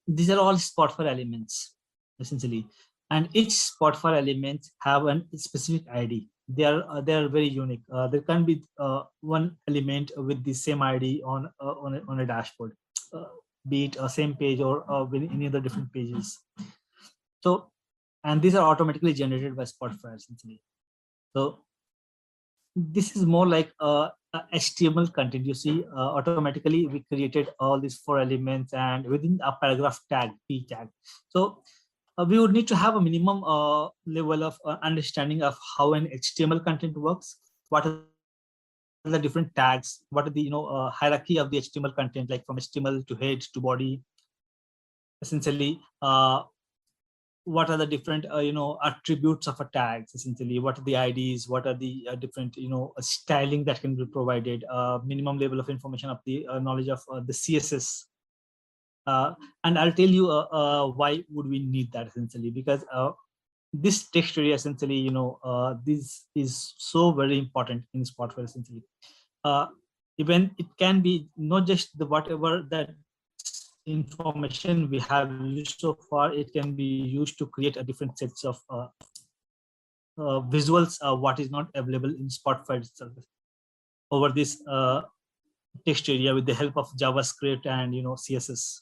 these are all Spotfire elements essentially, and each Spotfire element have a specific ID. They are very unique. There can be one element with the same ID on a dashboard, be it a same page or with any other different pages. So, and these are automatically generated by Spotfire essentially. So this is more like a HTML content. You see, automatically we created all these 4 elements and within a paragraph tag, p tag. So we would need to have a minimum level of understanding of how an HTML content works. What are the different tags? What are the hierarchy of the HTML content, like from HTML to head to body, essentially. What are the different attributes of a tag, essentially? What are the IDs? What are the different styling that can be provided? Minimum level of information of the knowledge of the CSS. And I'll tell you why would we need that essentially, because this text area essentially, this is so very important in Spotfire essentially. Even it can be not just the whatever that information we have used so far, it can be used to create a different sets of visuals, what is not available in Spotfire itself over this text area with the help of JavaScript and CSS.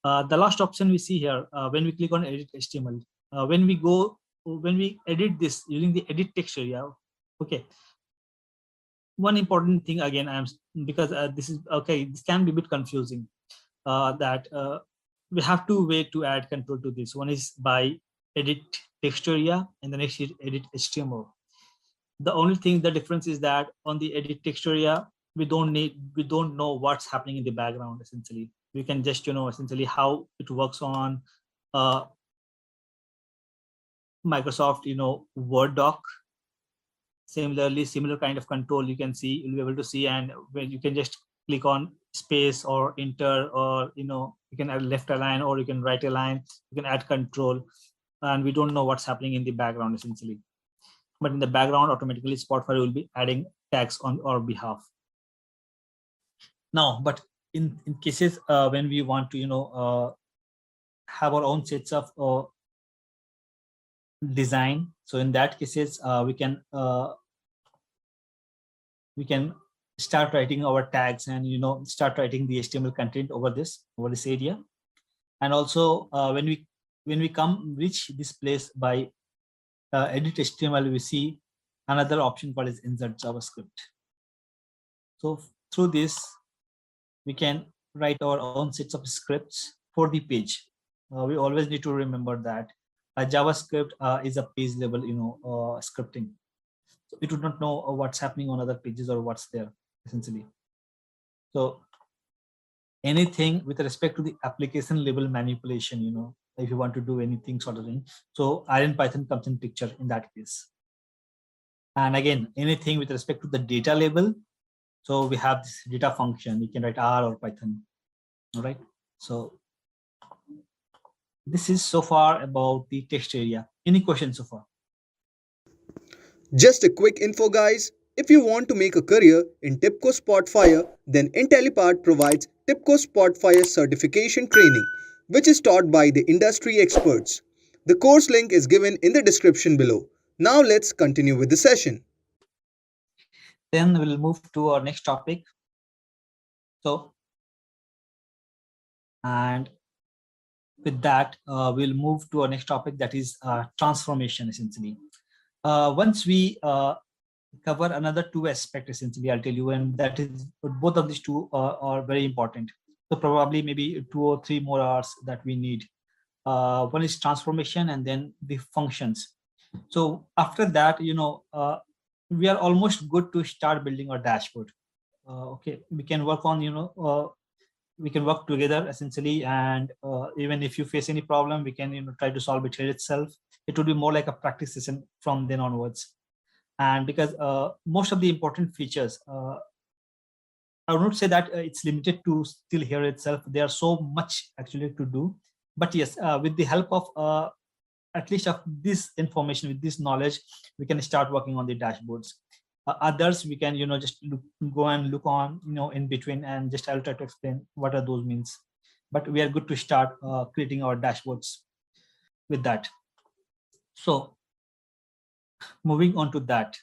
The last option we see here, when we click on edit HTML, when we edit this using the edit text area, okay. One important thing again, because this can be a bit confusing. That we have 2 ways to add control to this. One is by edit text area and the next is edit HTML. The only thing, the difference is that on the edit text area, we don't know what's happening in the background essentially. We can just essentially how it works on Microsoft Word doc. Similarly, similar kind of control you can see, you'll be able to see, and when you can just click on space or enter, or you can add left align or you can right align, you can add control, and we don't know what's happening in the background essentially. But in the background, automatically Spotfire will be adding tags on our behalf. Now, but in cases when we want to have our own sets of design, so in that cases we can start writing our tags and start writing the HTML content over this area. And also when we reach this place by edit HTML, we see another option called as insert JavaScript. So through this we can write our own sets of scripts for the page. We always need to remember that JavaScript is a page level scripting. So it would not know what's happening on other pages or what's there essentially. So anything with respect to the application level manipulation, if you want to do anything sort of thing, so IronPython comes in picture in that case. And again, anything with respect to the data level, so we have this data function, you can write R or Python. All right, so this is so far about the text area. Any questions so far? Just a quick info, guys. If you want to make a career in TIBCO Spotfire, then Intellipaat provides TIBCO Spotfire certification training, which is taught by the industry experts. The course link is given in the description below. Now let's continue with the session. Then we'll move to our next topic. So, and with that, we'll move to our next topic, that is transformation, essentially. Once we cover another two aspects, essentially, I'll tell you, and that is both of these two are very important. So probably maybe 2 or 3 more hours that we need. One is transformation and then the functions. So after that, we are almost good to start building our dashboard. Okay, we can work on, we can work together essentially, and even if you face any problem, we can try to solve it here itself. It would be more like a practice session from then onwards. And because most of the important features, I would not say that it's limited to still here itself. There are so much actually to do, but yes, with the help of at least of this information, with this knowledge, we can start working on the dashboards. Others we can just go and look on in between, and just I'll try to explain what are those means. But we are good to start creating our dashboards with that. So moving on to that.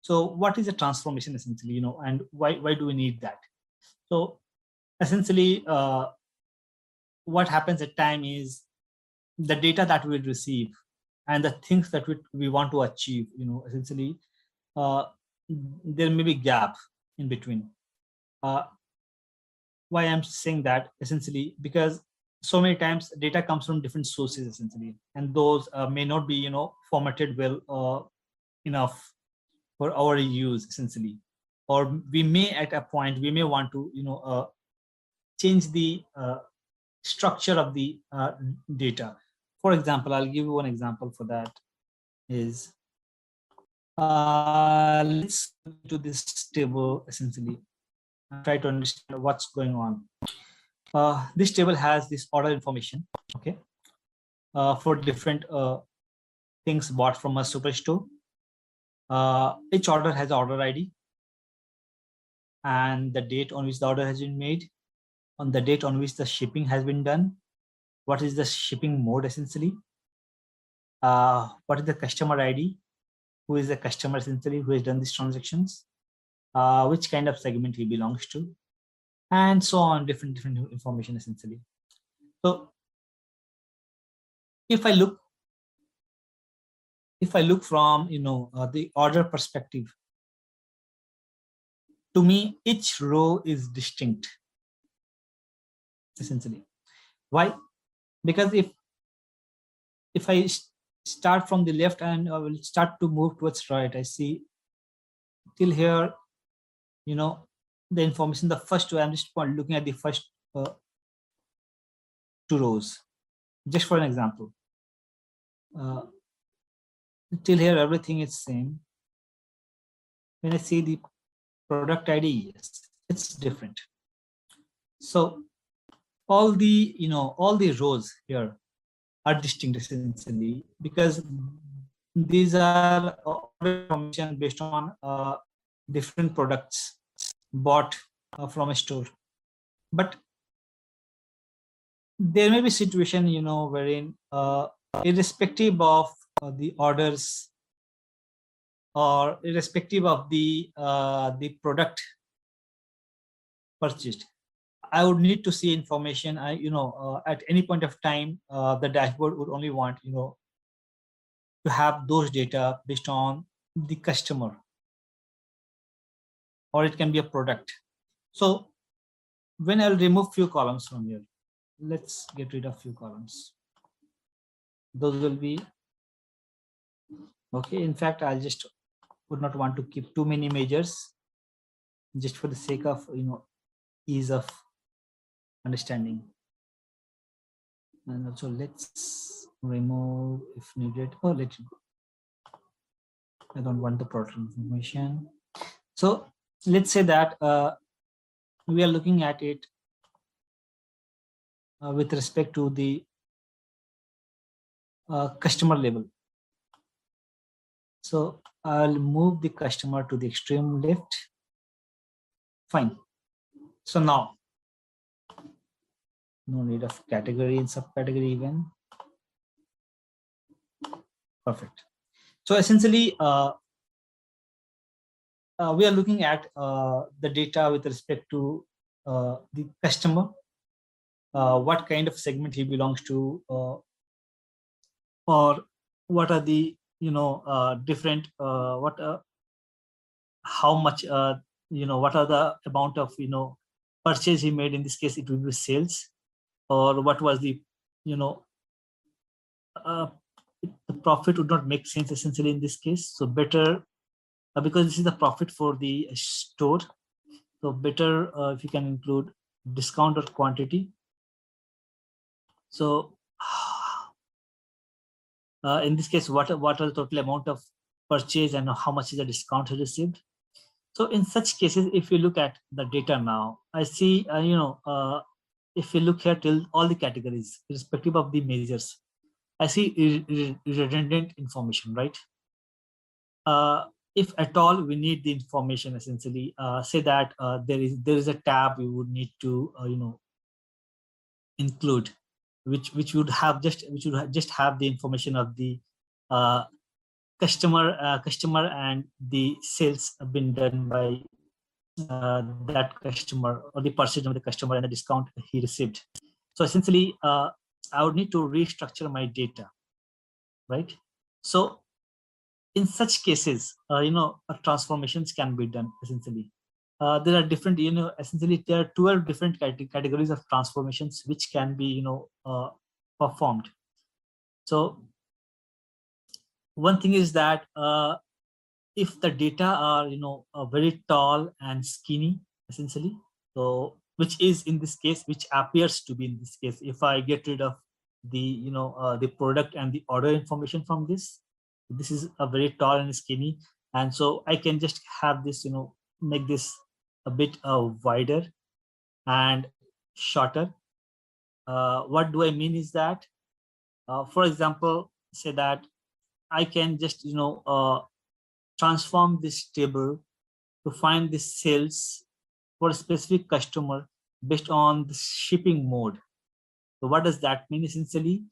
So what is a transformation essentially, and why do we need that? So essentially, what happens at time is the data that we receive and the things that we want to achieve, essentially, there may be gap in between. Why I'm saying that, essentially, because so many times data comes from different sources essentially, and those may not be formatted well enough for our use essentially, or we may at a point we may want to change the structure of the data. For example, I'll give you one example for that is let's do this table essentially and try to understand what's going on. This table has this order information, okay, for different things bought from a superstore. Each order has order ID and the date on which the order has been made, on the date on which the shipping has been done, what is the shipping mode essentially, what is the customer ID, who is the customer essentially who has done these transactions, which kind of segment he belongs to, and so on, different information essentially. So if I look from the order perspective, to me each row is distinct essentially. Why? Because if I start from the left and I will start to move towards right, I see till here the information, the first two, I'm just looking at the first 2 rows just for an example. Till here everything is same. When I see the product ID, yes, it's different. So all the all the rows here are distinct essentially, because these are information based on different products bought from a store. But there may be situation wherein irrespective of the orders or irrespective of the product purchased, I would need to see information. At any point of time, the dashboard would only want to have those data based on the customer, or it can be a product. So when I'll remove few columns from here, let's get rid of few columns. Those will be okay. In fact, I'll just would not want to keep too many measures, just for the sake of ease of understanding. And also let's remove if needed, or let it go. I don't want the product information. So let's say that we are looking at it with respect to the customer level. So I'll move the customer to the extreme left. Fine. So now, no need of category and subcategory even. Perfect. So essentially, we are looking at the data with respect to the customer, what kind of segment he belongs to, or what are the different how much what are the amount of purchase he made. In this case it will be sales, or what was the the profit would not make sense essentially in this case. So better because this is the profit for the store, so better if you can include discount or quantity. So in this case, what are the total amount of purchase and how much is the discount received. So in such cases, if you look at the data now, I see if you look here till all the categories irrespective of the measures, I see redundant information, right? If at all we need the information, essentially say that there is a tab we would need to include, which would just have the information of the customer and the sales have been done by that customer, or the percentage of the customer and the discount he received. So essentially I would need to restructure my data, right? So in such cases transformations can be done essentially. There are different essentially there are 12 different categories of transformations which can be performed. So one thing is that if the data are very tall and skinny essentially, so which is in this case, which appears to be in this case, if I get rid of the the product and the order information from this is a very tall and skinny, and so I can just have this make this a bit wider and shorter. What do I mean is that for example, say that I can just transform this table to find the sales for a specific customer based on the shipping mode. So what does that mean essentially?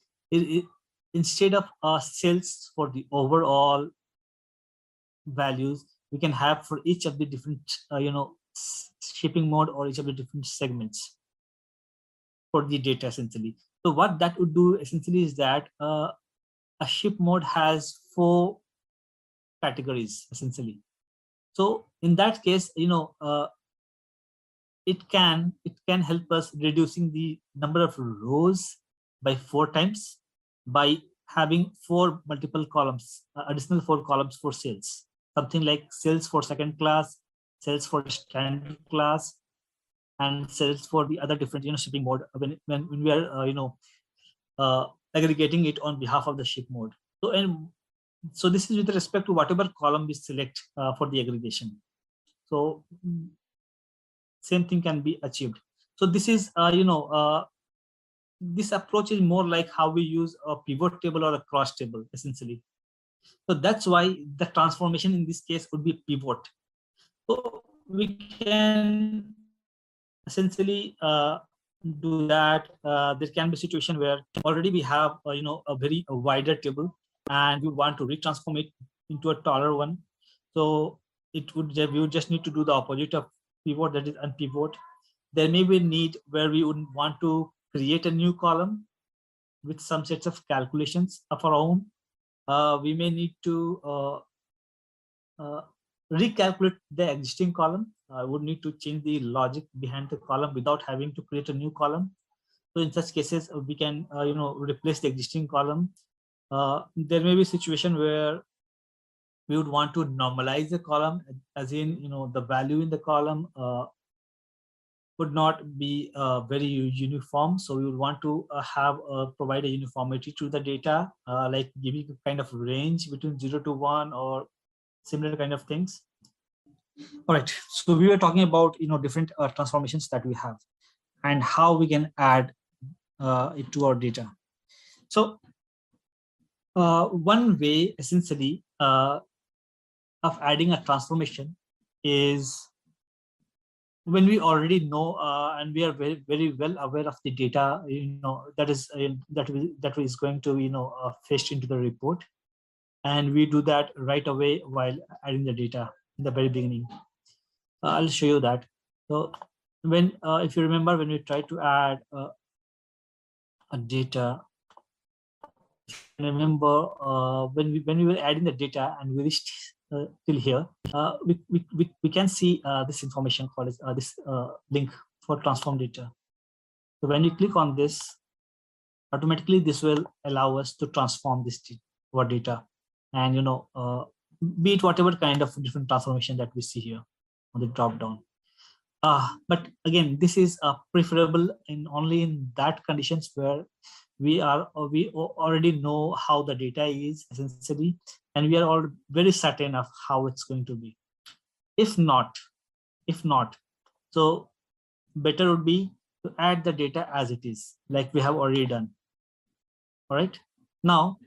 Instead of sales for the overall values, we can have for each of the different shipping mode or each of the different segments for the data essentially. So what that would do essentially is that a ship mode has 4 categories essentially. So in that case, it can help us reducing the number of rows by 4 times by having 4 multiple columns, additional 4 columns for sales, something like sales for second class, sales for standard class, and sales for the other different shipping mode when we are aggregating it on behalf of the ship mode. So this is with respect to whatever column we select for the aggregation. So same thing can be achieved. So this is this approach is more like how we use a pivot table or a cross table essentially. So that's why the transformation in this case would be pivot. So we can essentially do that. There can be a situation where already we have a very wider table and we want to retransform it into a taller one. So we would just need to do the opposite of pivot, that is unpivot. There may be a need where we would want to create a new column with some sets of calculations of our own. We may need to recalculate the existing column. I would need to change the logic behind the column without having to create a new column. So in such cases, we can replace the existing column. There may be a situation where we would want to normalize the column, as in the value in the column would not be very uniform. So we would want to provide a uniformity to the data, like giving a kind of range between 0 to 1 or similar kind of things. All right, so we were talking about different transformations that we have and how we can add it to our data. So one way essentially of adding a transformation is when we already know and we are very, very well aware of the data, that is going to, fetched into the report. And we do that right away while adding the data in the very beginning. I'll show you that. So when, if you remember, when we try to add a data, remember when we were adding the data and we reached till here, we can see this information called this link for transform data. So when you click on this, automatically this will allow us to transform this our data, and be it whatever kind of different transformation that we see here on the drop down. But again, this is preferable only in that conditions where we already know how the data is essentially, and we are all very certain of how it's going to be. If not, so better would be to add the data as it is, like we have already done. All right. Now,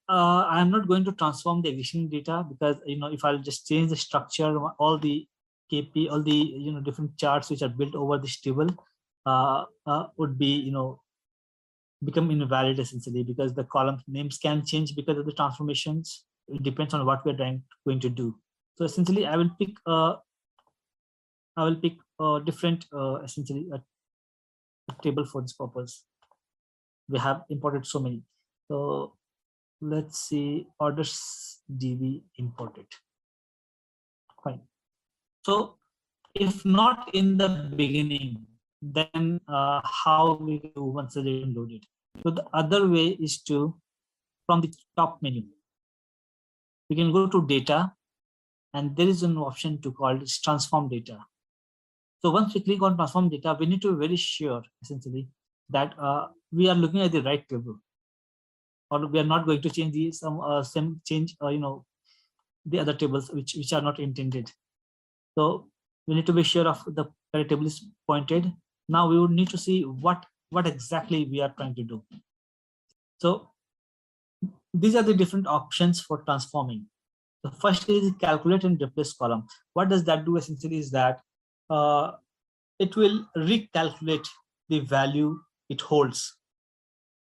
I'm not going to transform the existing data because if I'll just change the structure, all the KP, all the different charts which are built over this table would be become invalid essentially, because the column names can change because of the transformations. It depends on what we're going to do. So essentially, I will pick different essentially a table for this purpose. We have imported so many. So let's see, orders DB imported. Fine. So if not in the beginning, then how we do once the data loaded? So the other way is to, from the top menu, we can go to data, and there is an option to call it transform data. So once we click on transform data, we need to be very sure essentially that we are looking at the right table, or we are not going to change the the other tables which are not intended. So we need to be sure of the correct table is pointed. Now we would need to see what exactly we are trying to do. So these are the different options for transforming. The first is calculate and replace column. What does that do essentially is that it will recalculate the value it holds.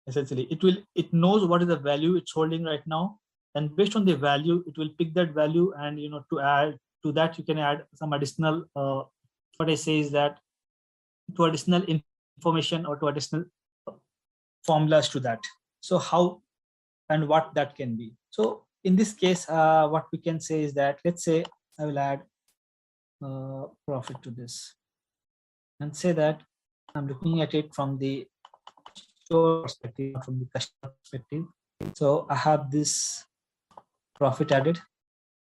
Essentially, it knows what is the value it's holding right now, and based on the value, it will pick that value, and to add to that, you can add some additional. What I say is that to additional information or to additional formulas to that. So how and what that can be. So in this case, what we can say is that, let's say I will add profit to this and say that I'm looking at it from the store perspective, from the customer perspective. So I have this profit added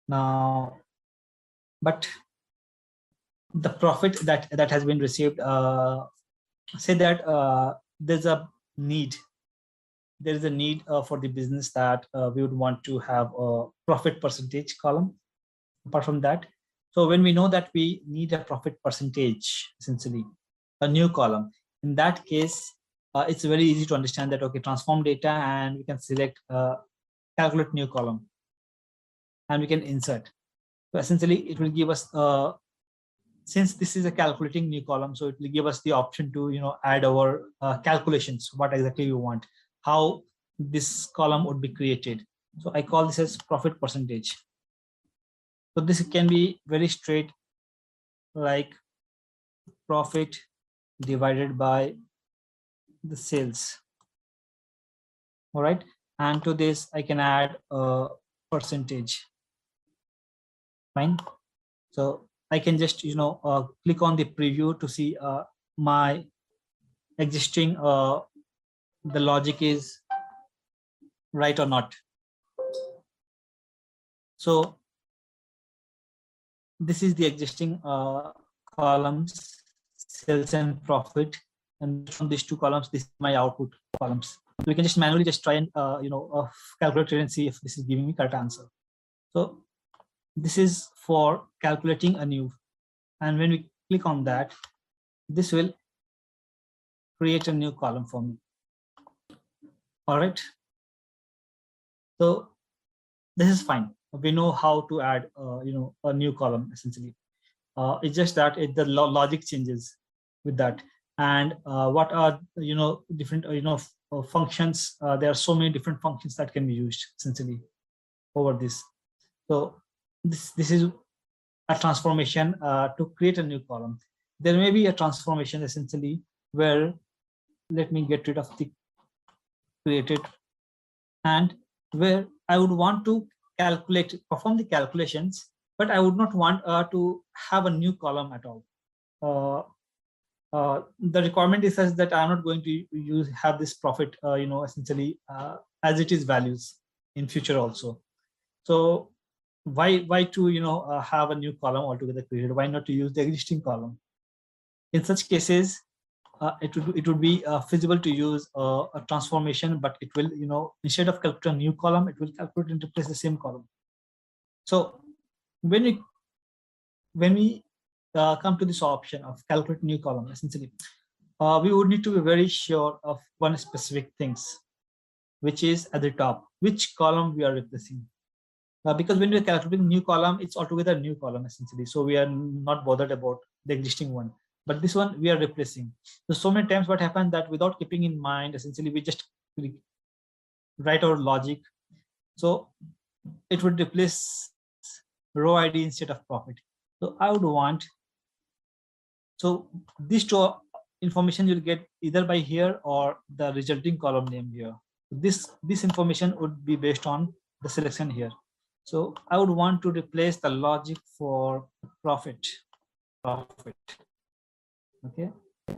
now, but the profit that has been received, say that there's a need. There is a need for the business that we would want to have a profit percentage column. Apart from that, so when we know that we need a profit percentage, essentially a new column, in that case, it's very easy to understand that, okay, transform data, and we can select calculate new column, and we can insert. So essentially, it will give us, since this is a calculating new column, so it will give us the option to add our calculations, what exactly we want, how this column would be created. So I call this as profit percentage. So this can be very straight, like profit divided by the sales. All right, and to this I can add a percentage. Fine. So I can just click on the preview to see my existing the logic is right or not. So this is the existing columns, sales and profit, and from these two columns, this is my output columns. So we can just manually just try and calculate it and see if this is giving me correct answer. So this is for calculating a new, and when we click on that, this will create a new column for me. All right. So this is fine. we know how to add, a new column essentially. It's just that the logic changes with that. And what are, different, functions. There are so many different functions that can be used essentially over this. So this is a transformation to create a new column. There may be a transformation essentially where, let me get rid of the created, and where I would want to perform the calculations, but I would not want to have a new column at all. The requirement is such that I'm not going to have this profit, essentially as it is values in future also. So why to have a new column altogether created? Why not to use the existing column? In such cases, it would be feasible to use a transformation, but it will, instead of calculate a new column, it will calculate and replace the same column. So when we come to this option of calculate new column, essentially, we would need to be very sure of one specific things, which is at the top, which column we are replacing. Because when we are calculating new column, it's altogether a new column essentially. So we are not bothered about the existing one, but this one we are replacing. So many times what happened that without keeping in mind, essentially we just write our logic. So it would replace row ID instead of profit. So I would want, so these two information you'll get either by here or the resulting column name here. This information would be based on the selection here. So I would want to replace the logic for profit. Okay.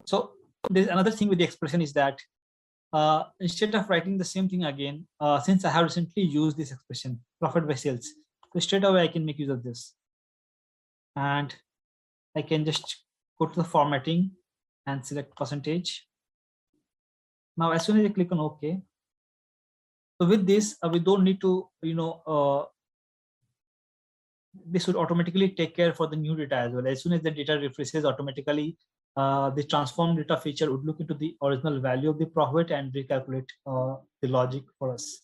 So there's another thing with the expression is that instead of writing the same thing again, since I have recently used this expression, profit by sales, so straight away I can make use of this. And I can just go to the formatting and select percentage. Now, as soon as I click on OK, so with this, we don't need to, this would automatically take care for the new data as well. As soon as the data refreshes automatically, the transform data feature would look into the original value of the profit and recalculate the logic for us.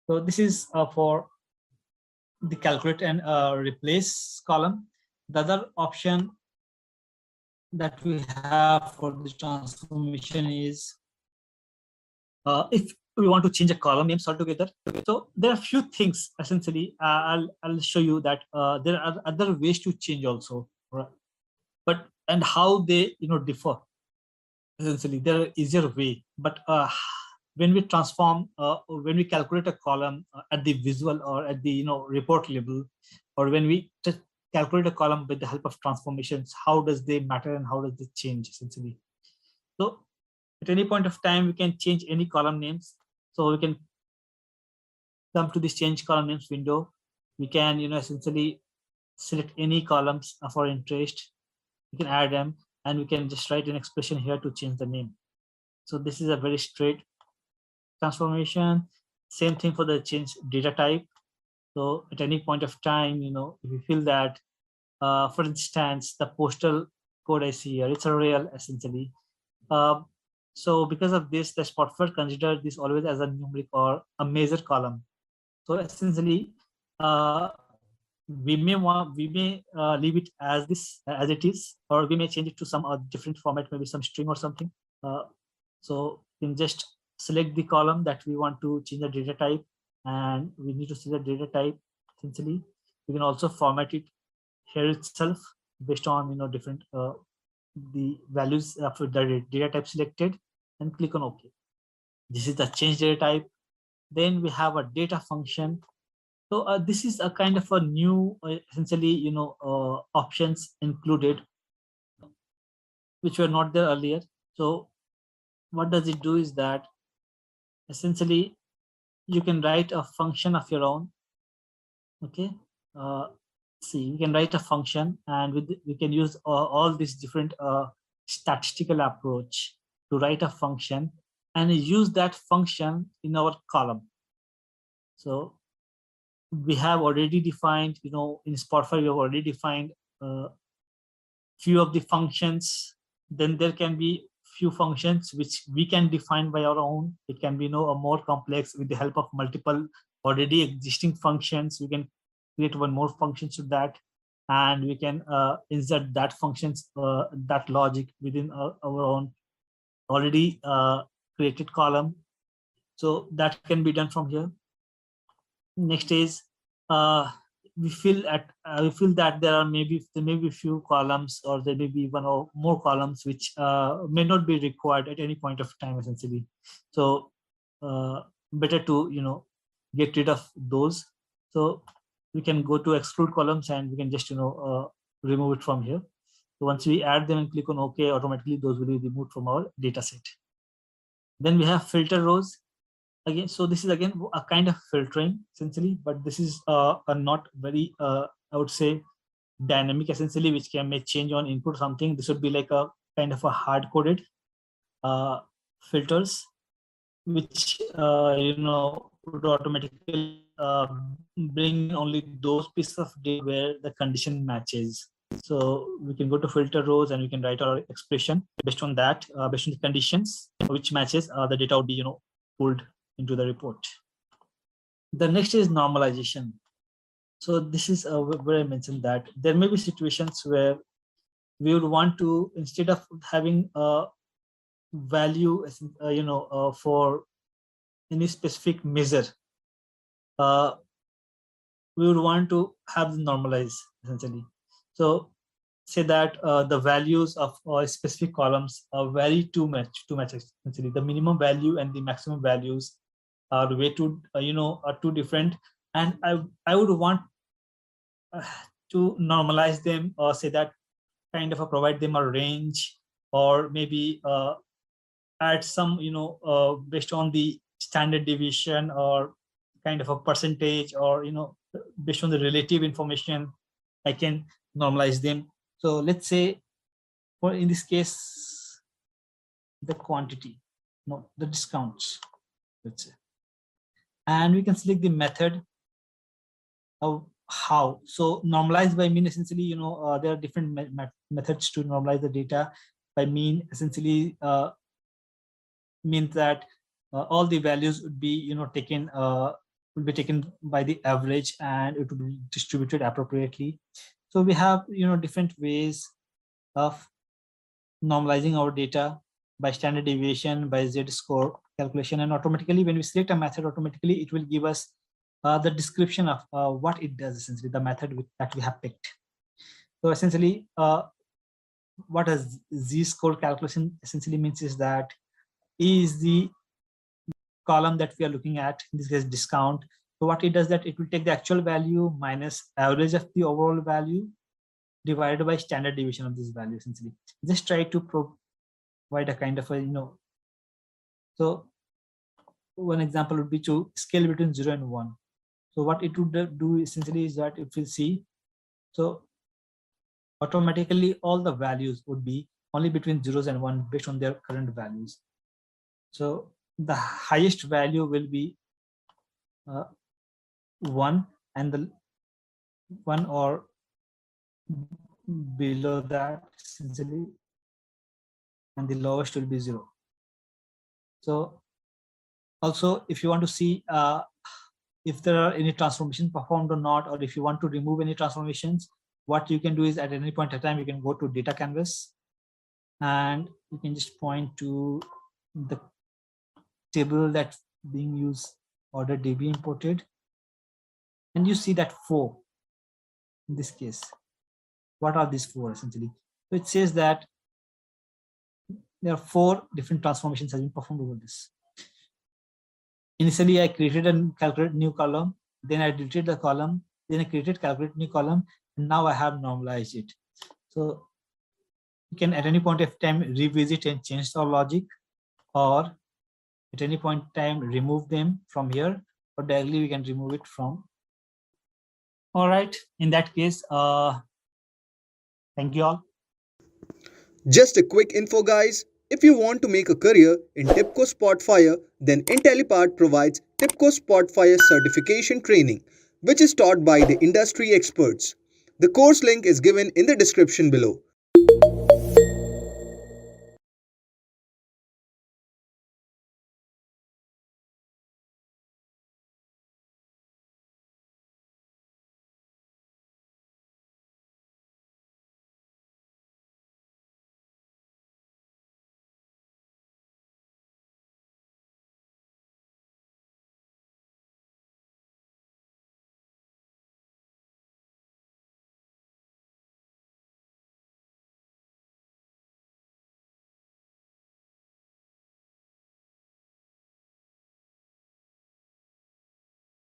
So this is for the calculate and replace column. The other option that we have for the transformation is if we want to change a column names altogether. So there are a few things essentially. I'll show you that there are other ways to change also, right? But and how they differ. Essentially, there are easier way. But when we transform, when we calculate a column at the visual or at the report level, or when we just calculate a column with the help of transformations, how does they matter and how does they change essentially? So at any point of time, we can change any column names. So we can come to this change column names window. We can essentially select any columns of our interest. We can add them, and we can just write an expression here to change the name. So this is a very straight transformation. Same thing for the change data type. So at any point of time, if you feel that, for instance, the postal code I see here, it's a real essentially. So because of this, the Spotfire consider this always as a numeric or a measure column. So essentially, we may leave it as this as it is, or we may change it to some different format, maybe some string or something. So you can just select the column that we want to change the data type, and we need to see the data type. Essentially, we can also format it here itself based on different the values of the data type selected, and click on OK. This is the change data type. Then we have a data function. So this is a kind of a new essentially options included which were not there earlier. So what does it do is that essentially you can write a function of your own. Okay, see, we can write a function, and we can use all these different statistical approach to write a function and use that function in our column. So we have already defined, in Spotfire, we have already defined few of the functions. Then there can be few functions which we can define by our own. It can be a more complex with the help of multiple already existing functions, we can create one more function to that, and we can insert that functions, that logic within our own already created column. So that can be done from here. Next is we feel that there may be a few columns, or there may be one or more columns which may not be required at any point of time, essentially. So better to get rid of those. So we can go to exclude columns, and we can just remove it from here. So once we add them and click on OK, automatically those will be removed from our data set. Then we have filter rows. Again, so this is again a kind of filtering essentially, but this is a not very I would say dynamic, essentially, which may change on input something. This would be like a kind of a hard-coded filters, which would automatically bring only those pieces of data where the condition matches. So we can go to filter rows, and we can write our expression based on that, based on the conditions which matches, the data would be pulled into the report. The next is normalization. So this is where I mentioned that there may be situations where we would want to, instead of having a value for any specific measure, we would want to have them normalize essentially. So say that the values of specific columns vary too much essentially. The minimum value and the maximum values are way too are too different, and I would want to normalize them, or say that kind of provide them a range, or maybe add some based on the standard deviation, or kind of a percentage, or based on the relative information, I can normalize them. So let's say, for in this case, the quantity, the discounts, let's say, and we can select the method of how. So normalize by mean, essentially, there are different methods to normalize the data. By mean, essentially means that all the values would be taken by the average, and it would be distributed appropriately. So we have different ways of normalizing our data, by standard deviation, by z-score calculation, and automatically when we select a method, automatically it will give us the description of what it does, essentially the method that we have picked. So essentially what does z-score calculation essentially means is that is the column that we are looking at, in this case discount. So what it does, that it will take the actual value minus average of the overall value divided by standard deviation of this value, essentially. Just try to provide a kind of a so one example would be to scale between 0 and 1. So what it would do essentially is that if you see, so automatically all the values would be only between 0s and 1 based on their current values. So the highest value will be 1, and the 1 or below that essentially, and the lowest will be 0. So also, if you want to see if there are any transformation performed or not, or if you want to remove any transformations, what you can do is at any point in time, you can go to data canvas, and you can just point to the table that's being used, order DB imported, and you see that 4 in this case. What are these 4 essentially? So it says that there are 4 different transformations has been performed over this. Initially, I created a calculate new column, then I deleted the column, then I created calculate new column, and now I have normalized it. So you can at any point of time revisit and change the logic, or at any point in time remove them from here, or directly we can remove it from. All right, in that case, thank you all. Just a quick info, guys. If you want to make a career in TIBCO Spotfire, then Intellipaat provides TIBCO Spotfire certification training, which is taught by the industry experts. The course link is given in the description below.